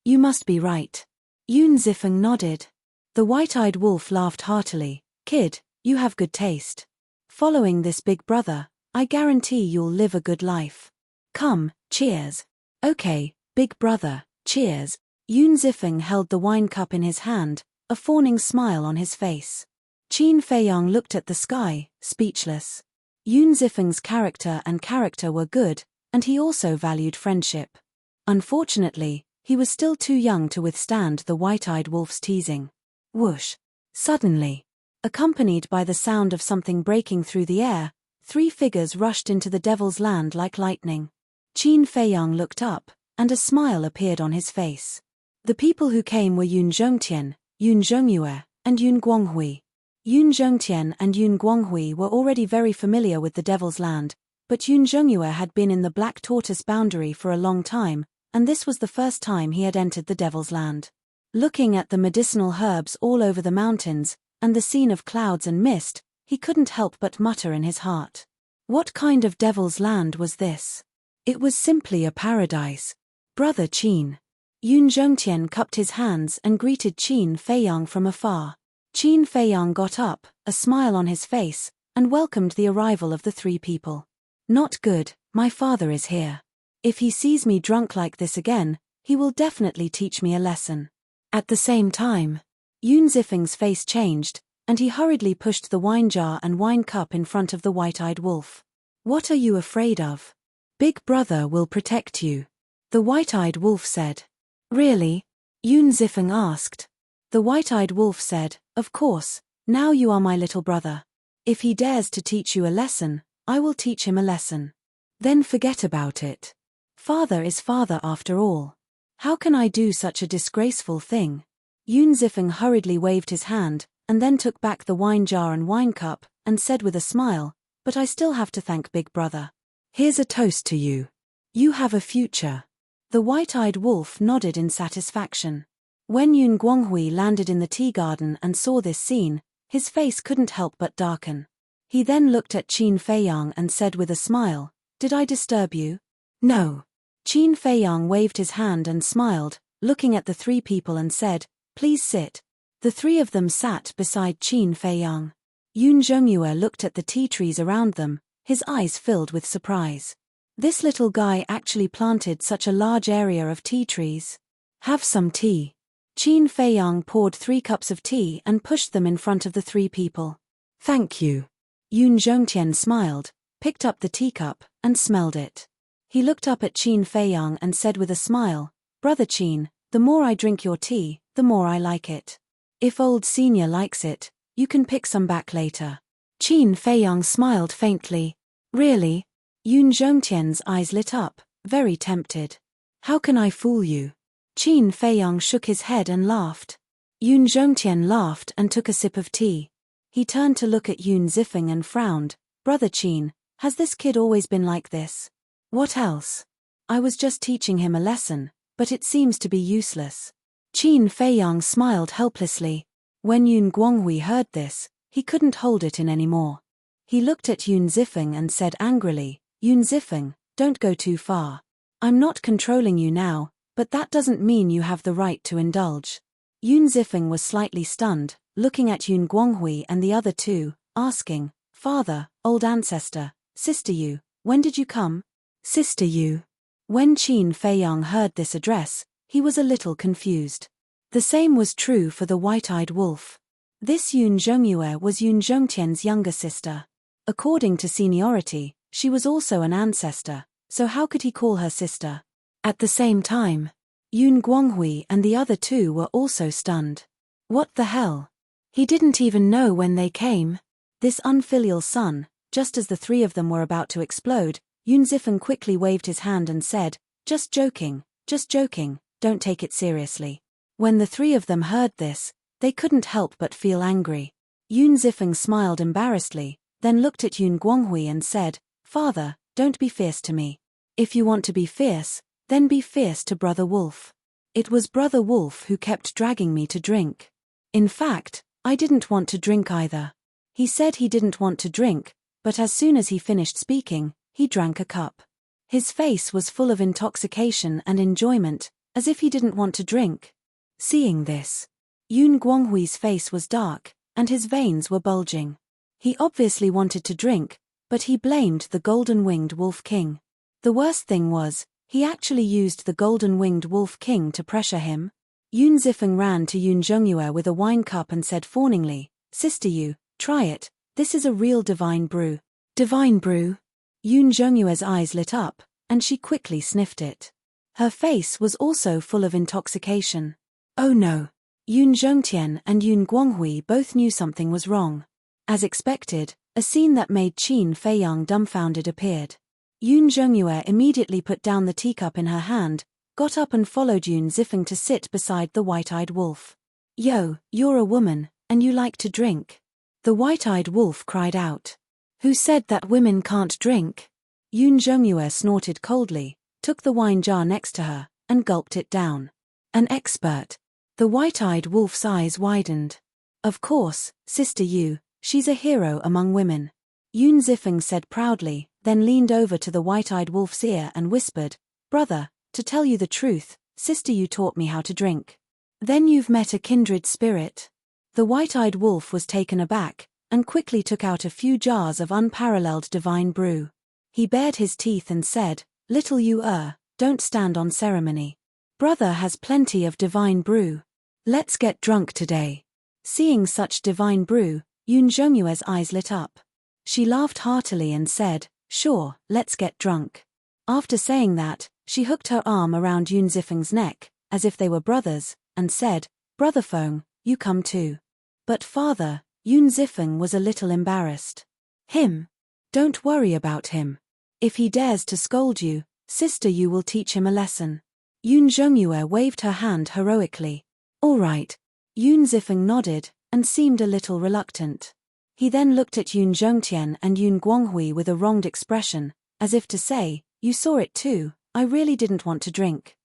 you must be right. Yun Zifeng nodded. The white-eyed wolf laughed heartily. Kid, you have good taste. Following this big brother, I guarantee you'll live a good life. Come, cheers. Okay, big brother, cheers. Yun Zifeng held the wine cup in his hand, a fawning smile on his face. Qin Feiyang looked at the sky, speechless. Yun Zifeng's character were good, and he also valued friendship. Unfortunately, he was still too young to withstand the white-eyed wolf's teasing. Whoosh! Suddenly, accompanied by the sound of something breaking through the air, 3 figures rushed into the Devil's Land like lightning. Qin Feiyang looked up, and a smile appeared on his face. The people who came were Yun Zhongtian, Yun Zhongyue, and Yun Guanghui. Yun Zhongtian and Yun Guanghui were already very familiar with the Devil's Land, but Yun Zhongyue had been in the Black Tortoise boundary for a long time, and this was the first time he had entered the Devil's Land. Looking at the medicinal herbs all over the mountains, and the scene of clouds and mist, he couldn't help but mutter in his heart. What kind of devil's land was this? It was simply a paradise. Brother Qin. Yun Zhongtian cupped his hands and greeted Qin Feiyang from afar. Qin Feiyang got up, a smile on his face, and welcomed the arrival of the three people. Not good, my father is here. If he sees me drunk like this again, he will definitely teach me a lesson. At the same time, Yun Zifeng's face changed, and he hurriedly pushed the wine jar and wine cup in front of the white-eyed wolf. What are you afraid of? Big brother will protect you. The white-eyed wolf said. Really? Yun Zifeng asked. The white-eyed wolf said, of course, now you are my little brother. If he dares to teach you a lesson, I will teach him a lesson. Then forget about it. Father is father after all. How can I do such a disgraceful thing? Yun Zifeng hurriedly waved his hand, and then took back the wine jar and wine cup, and said with a smile, but I still have to thank Big Brother. Here's a toast to you. You have a future. The white-eyed wolf nodded in satisfaction. When Yun Guanghui landed in the tea garden and saw this scene, his face couldn't help but darken. He then looked at Qin Feiyang and said with a smile, Did I disturb you? No. Qin Feiyang waved his hand and smiled, looking at the three people and said, Please sit. The three of them sat beside Qin Feiyang. Yun Zhongyue looked at the tea trees around them, his eyes filled with surprise. This little guy actually planted such a large area of tea trees. Have some tea. Qin Feiyang poured 3 cups of tea and pushed them in front of the three people. Thank you. Yun Zhongtian smiled, picked up the teacup, and smelled it. He looked up at Qin Feiyang and said with a smile, Brother Qin, the more I drink your tea, the more I like it. If old senior likes it, you can pick some back later. Qin Feiyang smiled faintly. Really? Yun Zhongtian's eyes lit up, very tempted. How can I fool you? Qin Feiyang shook his head and laughed. Yun Zhongtian laughed and took a sip of tea. He turned to look at Yun Zifeng and frowned. Brother Qin, has this kid always been like this? What else? I was just teaching him a lesson, but it seems to be useless. Qin Feiyang smiled helplessly. When Yun Guanghui heard this, he couldn't hold it in anymore. He looked at Yun Zifeng and said angrily, Yun Zifeng, don't go too far. I'm not controlling you now, but that doesn't mean you have the right to indulge. Yun Zifeng was slightly stunned, looking at Yun Guanghui and the other two, asking, Father, old ancestor, Sister Yu, when did you come? Sister Yu. When Qin Feiyang heard this address, he was a little confused. The same was true for the white-eyed wolf. This Yun Zhongyue was Yun Zhongtian's younger sister. According to seniority, she was also an ancestor, so how could he call her sister? At the same time, Yun Guanghui and the other two were also stunned. What the hell? He didn't even know when they came. This unfilial son, just as the three of them were about to explode, Yun Zifeng quickly waved his hand and said, just joking, don't take it seriously. When the three of them heard this, they couldn't help but feel angry. Yun Zifeng smiled embarrassedly, then looked at Yun Guanghui and said, Father, don't be fierce to me. If you want to be fierce, then be fierce to Brother Wolf. It was Brother Wolf who kept dragging me to drink. In fact, I didn't want to drink either. He said he didn't want to drink, but as soon as he finished speaking, he drank a cup. His face was full of intoxication and enjoyment, as if he didn't want to drink. Seeing this, Yun Guanghui's face was dark, and his veins were bulging. He obviously wanted to drink, but he blamed the golden-winged Wolf King. The worst thing was, he actually used the golden-winged Wolf King to pressure him. Yun Zifeng ran to Yun Zhongyue with a wine cup and said fawningly, Sister Yu, try it, this is a real divine brew. Divine brew? Yun Zhongyue's eyes lit up, and she quickly sniffed it. Her face was also full of intoxication. Oh no! Yun Zhongtian and Yun Guanghui both knew something was wrong. As expected, a scene that made Qin Feiyang dumbfounded appeared. Yun Zhongyue immediately put down the teacup in her hand, got up and followed Yun Zifeng to sit beside the white-eyed wolf. Yo, you're a woman, and you like to drink. The white-eyed wolf cried out. Who said that women can't drink? Yun Zhongyue snorted coldly, took the wine jar next to her, and gulped it down. An expert. The white-eyed wolf's eyes widened. Of course, Sister Yu, she's a hero among women. Yun Zifeng said proudly, then leaned over to the white-eyed wolf's ear and whispered, "Brother, to tell you the truth, sister, you taught me how to drink. Then you've met a kindred spirit." The white-eyed wolf was taken aback, and quickly took out a few jars of unparalleled divine brew. He bared his teeth and said, "Little you don't stand on ceremony. Brother has plenty of divine brew. Let's get drunk today." Seeing such divine brew, Yun Zhongyue's eyes lit up. She laughed heartily and said, "Sure, let's get drunk." After saying that, she hooked her arm around Yun Zifeng's neck, as if they were brothers, and said, "Brother Feng, you come too." But father, Yun Zifeng was a little embarrassed. "Him? Don't worry about him. If he dares to scold you, sister, you will teach him a lesson." Yun Zhongyue waved her hand heroically. "All right." Yun Zifeng nodded, and seemed a little reluctant. He then looked at Yun Zhongtian and Yun Guanghui with a wronged expression, as if to say, "You saw it too, I really didn't want to drink."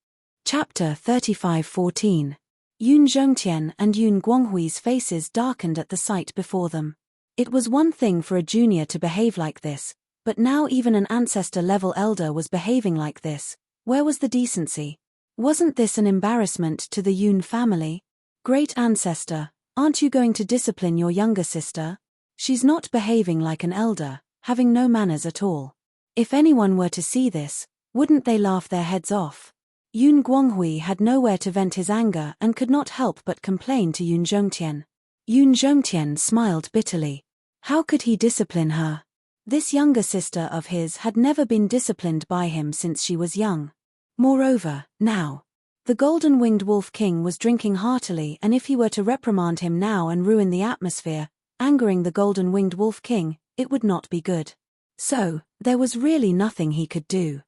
Chapter 35:14. Yun Zhongtian and Yun Guanghui's faces darkened at the sight before them. It was one thing for a junior to behave like this, but now even an ancestor-level elder was behaving like this. Where was the decency? Wasn't this an embarrassment to the Yun family? "Great ancestor, aren't you going to discipline your younger sister? She's not behaving like an elder, having no manners at all." If anyone were to see this, wouldn't they laugh their heads off? Yun Guanghui had nowhere to vent his anger and could not help but complain to Yun Zhongtian. Yun Zhongtian smiled bitterly. How could he discipline her? This younger sister of his had never been disciplined by him since she was young. Moreover, now, the golden-winged wolf king was drinking heartily, and if he were to reprimand him now and ruin the atmosphere, angering the golden-winged wolf king, it would not be good. So, there was really nothing he could do.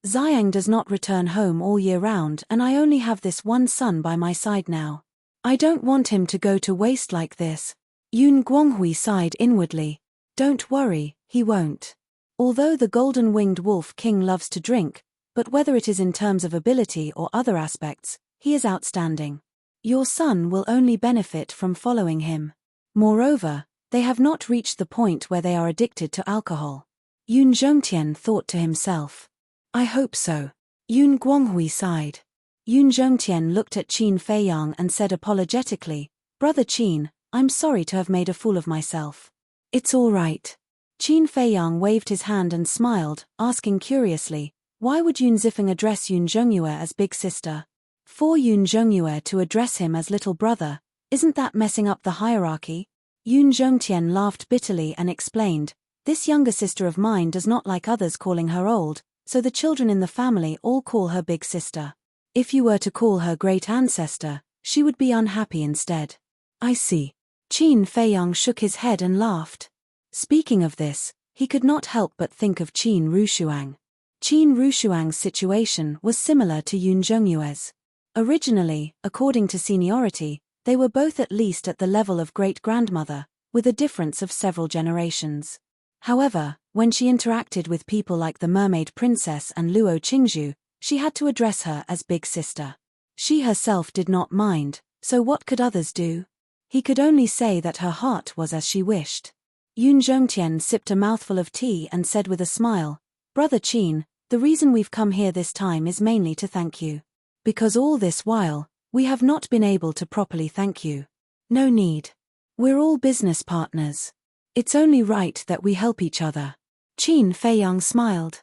Xiang does not return home all year round, and I only have this one son by my side now. I don't want him to go to waste like this. Yun Guanghui sighed inwardly. Don't worry, he won't. Although the golden-winged wolf king loves to drink, but whether it is in terms of ability or other aspects, he is outstanding. Your son will only benefit from following him. Moreover, they have not reached the point where they are addicted to alcohol. Yun Zhongtian thought to himself. I hope so. Yun Guanghui sighed. Yun Zhongtian looked at Qin Feiyang and said apologetically, Brother Qin, I'm sorry to have made a fool of myself. It's all right. Qin Feiyang waved his hand and smiled, asking curiously, why would Yun Zifeng address Yun Zhongyue as big sister? For Yun Zhongyue to address him as little brother, isn't that messing up the hierarchy? Yun Zhongtian laughed bitterly and explained, this younger sister of mine does not like others calling her old, so the children in the family all call her big sister. If you were to call her great ancestor, she would be unhappy instead. I see. Qin Feiyang shook his head and laughed. Speaking of this, he could not help but think of Qin Rushuang. Qin Rushuang's situation was similar to Yun Zhongyue's. Originally, according to seniority, they were both at least at the level of great-grandmother, with a difference of several generations. However, when she interacted with people like the Mermaid Princess and Luo Qingzhu, she had to address her as big sister. She herself did not mind, so what could others do? He could only say that her heart was as she wished. Yun Zhongtian sipped a mouthful of tea and said with a smile, Brother Qin, the reason we've come here this time is mainly to thank you. Because all this while, we have not been able to properly thank you. No need. We're all business partners. It's only right that we help each other. Qin Feiyang smiled.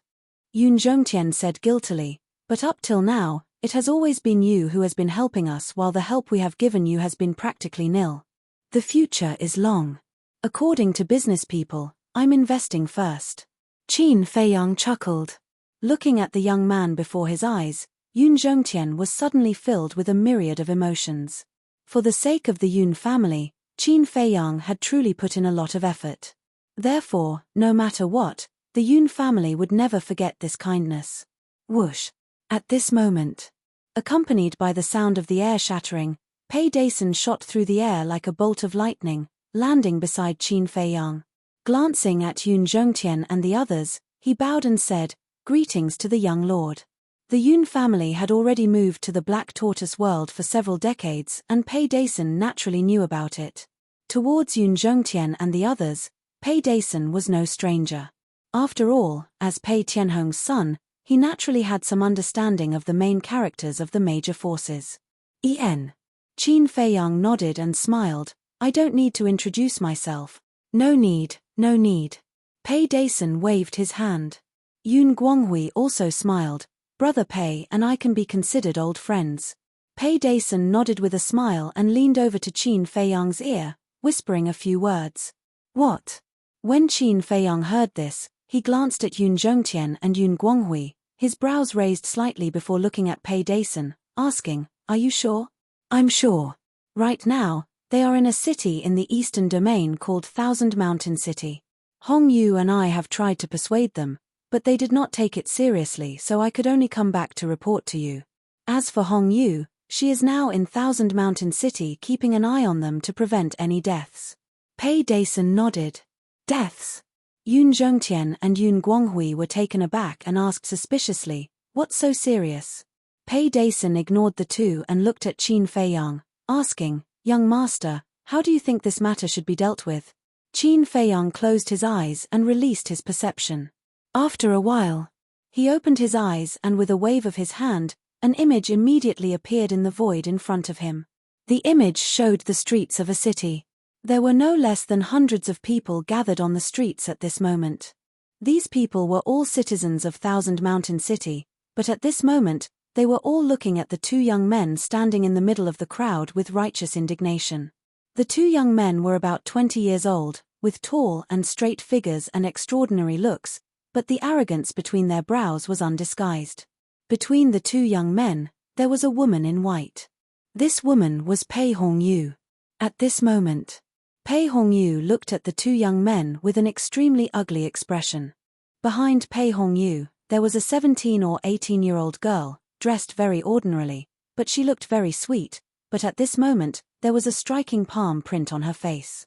Yun Zhongtian said guiltily, but up till now, it has always been you who has been helping us while the help we have given you has been practically nil. The future is long. According to business people, I'm investing first. Qin Feiyang chuckled. Looking at the young man before his eyes, Yun Zhongtian was suddenly filled with a myriad of emotions. For the sake of the Yun family, Qin Feiyang had truly put in a lot of effort. Therefore, no matter what, the Yun family would never forget this kindness. Whoosh! At this moment, accompanied by the sound of the air shattering, Pei Dason shot through the air like a bolt of lightning, landing beside Qin Feiyang. Glancing at Yun Zhongtian and the others, he bowed and said, Greetings to the young lord. The Yun family had already moved to the Black Tortoise world for several decades, and Pei Dason naturally knew about it. Towards Yun Zhongtian and the others, Pei Dason was no stranger. After all, as Pei Tianhong's son, he naturally had some understanding of the main characters of the major forces. En. Qin Feiyang nodded and smiled. I don't need to introduce myself. No need, no need. Pei Dason waved his hand. Yun Guanghui also smiled. Brother Pei and I can be considered old friends. Pei Dason nodded with a smile and leaned over to Qin Feiyang's ear, whispering a few words. What? When Qin Feiyang heard this, he glanced at Yun Zhongtian and Yun Guanghui, his brows raised slightly before looking at Pei Dason, asking, Are you sure? I'm sure. Right now, they are in a city in the eastern domain called Thousand Mountain City. Hong Yu and I have tried to persuade them, but they did not take it seriously, so I could only come back to report to you. As for Hong Yu, she is now in Thousand Mountain City keeping an eye on them to prevent any deaths. Pei Dason nodded. Deaths? Yun Zhongtian and Yun Guanghui were taken aback and asked suspiciously, What's so serious? Pei Dason ignored the two and looked at Qin Feiyang, asking, Young master, how do you think this matter should be dealt with? Qin Feiyang closed his eyes and released his perception. After a while, he opened his eyes and with a wave of his hand, an image immediately appeared in the void in front of him. The image showed the streets of a city. There were no less than hundreds of people gathered on the streets at this moment. These people were all citizens of Thousand Mountain City, but at this moment, they were all looking at the two young men standing in the middle of the crowd with righteous indignation. The two young men were about 20 years old, with tall and straight figures and extraordinary looks, but the arrogance between their brows was undisguised. Between the two young men, there was a woman in white. This woman was Pei Hongyu. At this moment, Pei Hongyu looked at the two young men with an extremely ugly expression. Behind Pei Hongyu, there was a 17 or 18-year-old girl, dressed very ordinarily, but she looked very sweet, but at this moment, there was a striking palm print on her face.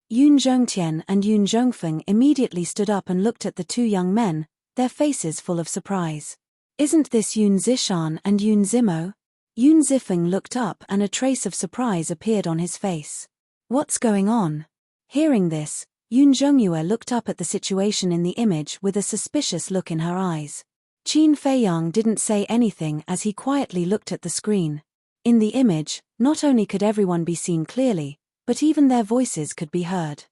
Yun Zhongtian and Yun Zhongfeng immediately stood up and looked at the two young men, their faces full of surprise. Isn't this Yun Zishan and Yun Zimo? Yun Zifeng looked up and a trace of surprise appeared on his face. What's going on? Hearing this, Yun Zhongyue looked up at the situation in the image with a suspicious look in her eyes. Qin Feiyang didn't say anything as he quietly looked at the screen. In the image, not only could everyone be seen clearly, but even their voices could be heard.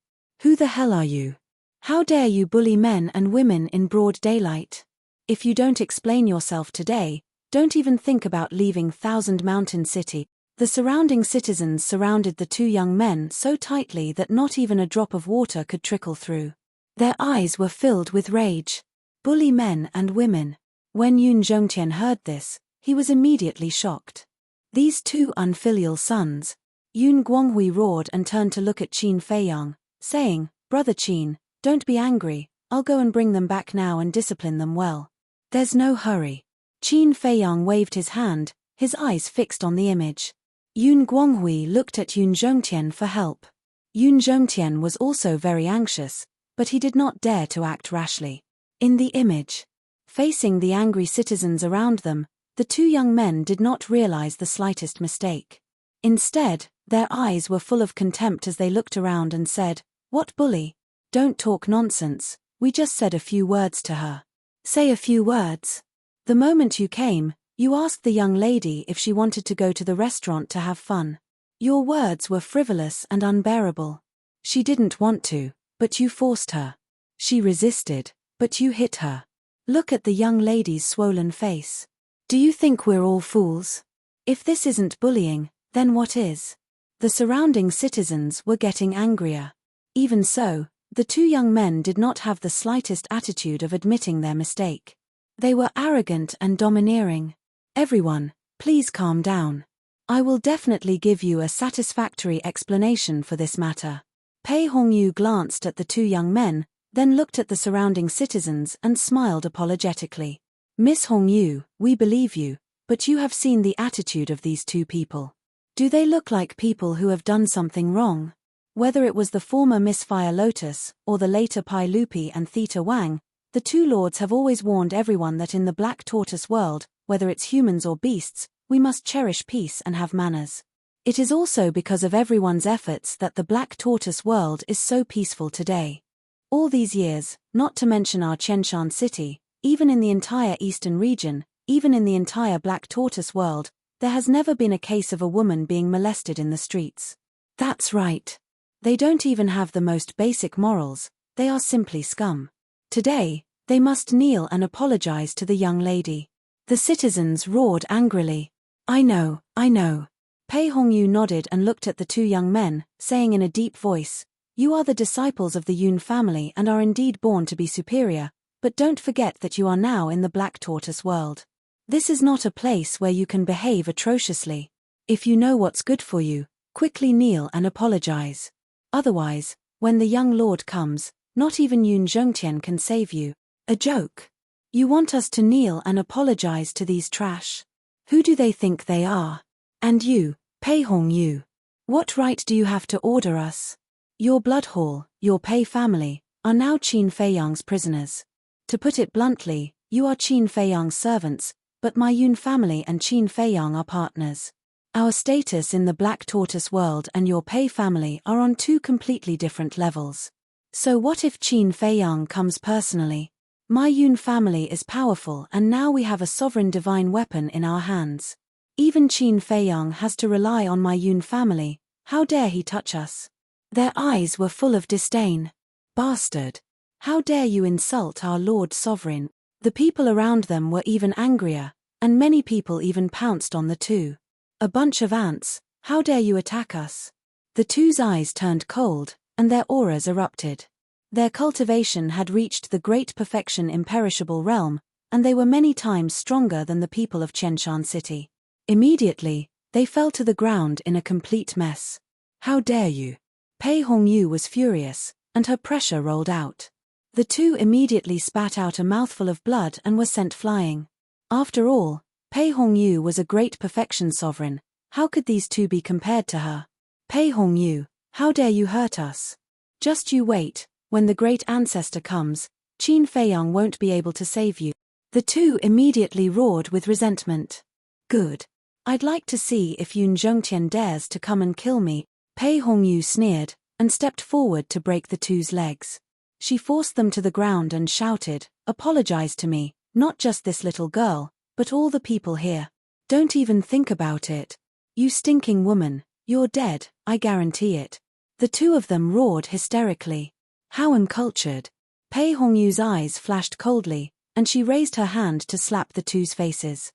Who the hell are you? How dare you bully men and women in broad daylight? If you don't explain yourself today, don't even think about leaving Thousand Mountain City. The surrounding citizens surrounded the two young men so tightly that not even a drop of water could trickle through. Their eyes were filled with rage. Bully men and women. When Yun Zhongtian heard this, he was immediately shocked. These two unfilial sons. Yun Guanghui roared and turned to look at Qin Feiyang, saying, Brother Qin, don't be angry, I'll go and bring them back now and discipline them well. There's no hurry. Qin Feiyang waved his hand, his eyes fixed on the image. Yun Guanghui looked at Yun Zhongtian for help. Yun Zhongtian was also very anxious, but he did not dare to act rashly. In the image, facing the angry citizens around them, the two young men did not realize the slightest mistake. Instead, their eyes were full of contempt as they looked around and said, What bully? Don't talk nonsense, we just said a few words to her. Say a few words. The moment you came, you asked the young lady if she wanted to go to the restaurant to have fun. Your words were frivolous and unbearable. She didn't want to, but you forced her. She resisted, but you hit her. Look at the young lady's swollen face. Do you think we're all fools? If this isn't bullying, then what is? The surrounding citizens were getting angrier. Even so, the two young men did not have the slightest attitude of admitting their mistake. They were arrogant and domineering. Everyone, please calm down. I will definitely give you a satisfactory explanation for this matter. Pei Hongyu glanced at the two young men, then looked at the surrounding citizens and smiled apologetically. Miss Hongyu, we believe you, but you have seen the attitude of these two people. Do they look like people who have done something wrong? Whether it was the former Miss Fire Lotus, or the later Pai Lupi and Theta Wang, the two lords have always warned everyone that in the Black Tortoise world, whether it's humans or beasts, we must cherish peace and have manners. It is also because of everyone's efforts that the Black Tortoise world is so peaceful today. All these years, not to mention our Qianshan city, even in the entire eastern region, even in the entire Black Tortoise world, there has never been a case of a woman being molested in the streets. That's right. They don't even have the most basic morals, they are simply scum. Today, they must kneel and apologize to the young lady. The citizens roared angrily. I know. Pei Hongyu nodded and looked at the two young men, saying in a deep voice, "You are the disciples of the Yun family and are indeed born to be superior, but don't forget that you are now in the Black Tortoise world. This is not a place where you can behave atrociously. If you know what's good for you, quickly kneel and apologize. Otherwise, when the young lord comes, not even Yun Zhongtian can save you." A joke. You want us to kneel and apologize to these trash? Who do they think they are? And you, Pei Hongyu, what right do you have to order us? Your blood hall, your Pei family, are now Qin Feiyang's prisoners. To put it bluntly, you are Qin Feiyang's servants, but my Yun family and Qin Feiyang are partners. Our status in the Black Tortoise world and your Pei family are on two completely different levels. So what if Qin Feiyang comes personally? My Yun family is powerful and now we have a sovereign divine weapon in our hands. Even Qin Feiyang has to rely on my Yun family, how dare he touch us? Their eyes were full of disdain. Bastard! How dare you insult our Lord Sovereign? The people around them were even angrier, and many people even pounced on the two. A bunch of ants, how dare you attack us? The two's eyes turned cold, and their auras erupted. Their cultivation had reached the great perfection imperishable realm, and they were many times stronger than the people of Qianshan City. Immediately, they fell to the ground in a complete mess. How dare you? Pei Hongyu was furious, and her pressure rolled out. The two immediately spat out a mouthful of blood and were sent flying. After all, Pei Hongyu was a great perfection sovereign, how could these two be compared to her? Pei Hongyu, how dare you hurt us? Just you wait, when the great ancestor comes, Qin Feiyang won't be able to save you. The two immediately roared with resentment. Good. I'd like to see if Yun Zhongtian dares to come and kill me. Pei Hongyu sneered, and stepped forward to break the two's legs. She forced them to the ground and shouted, "Apologize to me, not just this little girl, but all the people here. Don't even think about it. You stinking woman, you're dead, I guarantee it." The two of them roared hysterically. How uncultured. Pei Hongyu's eyes flashed coldly, and she raised her hand to slap the two's faces.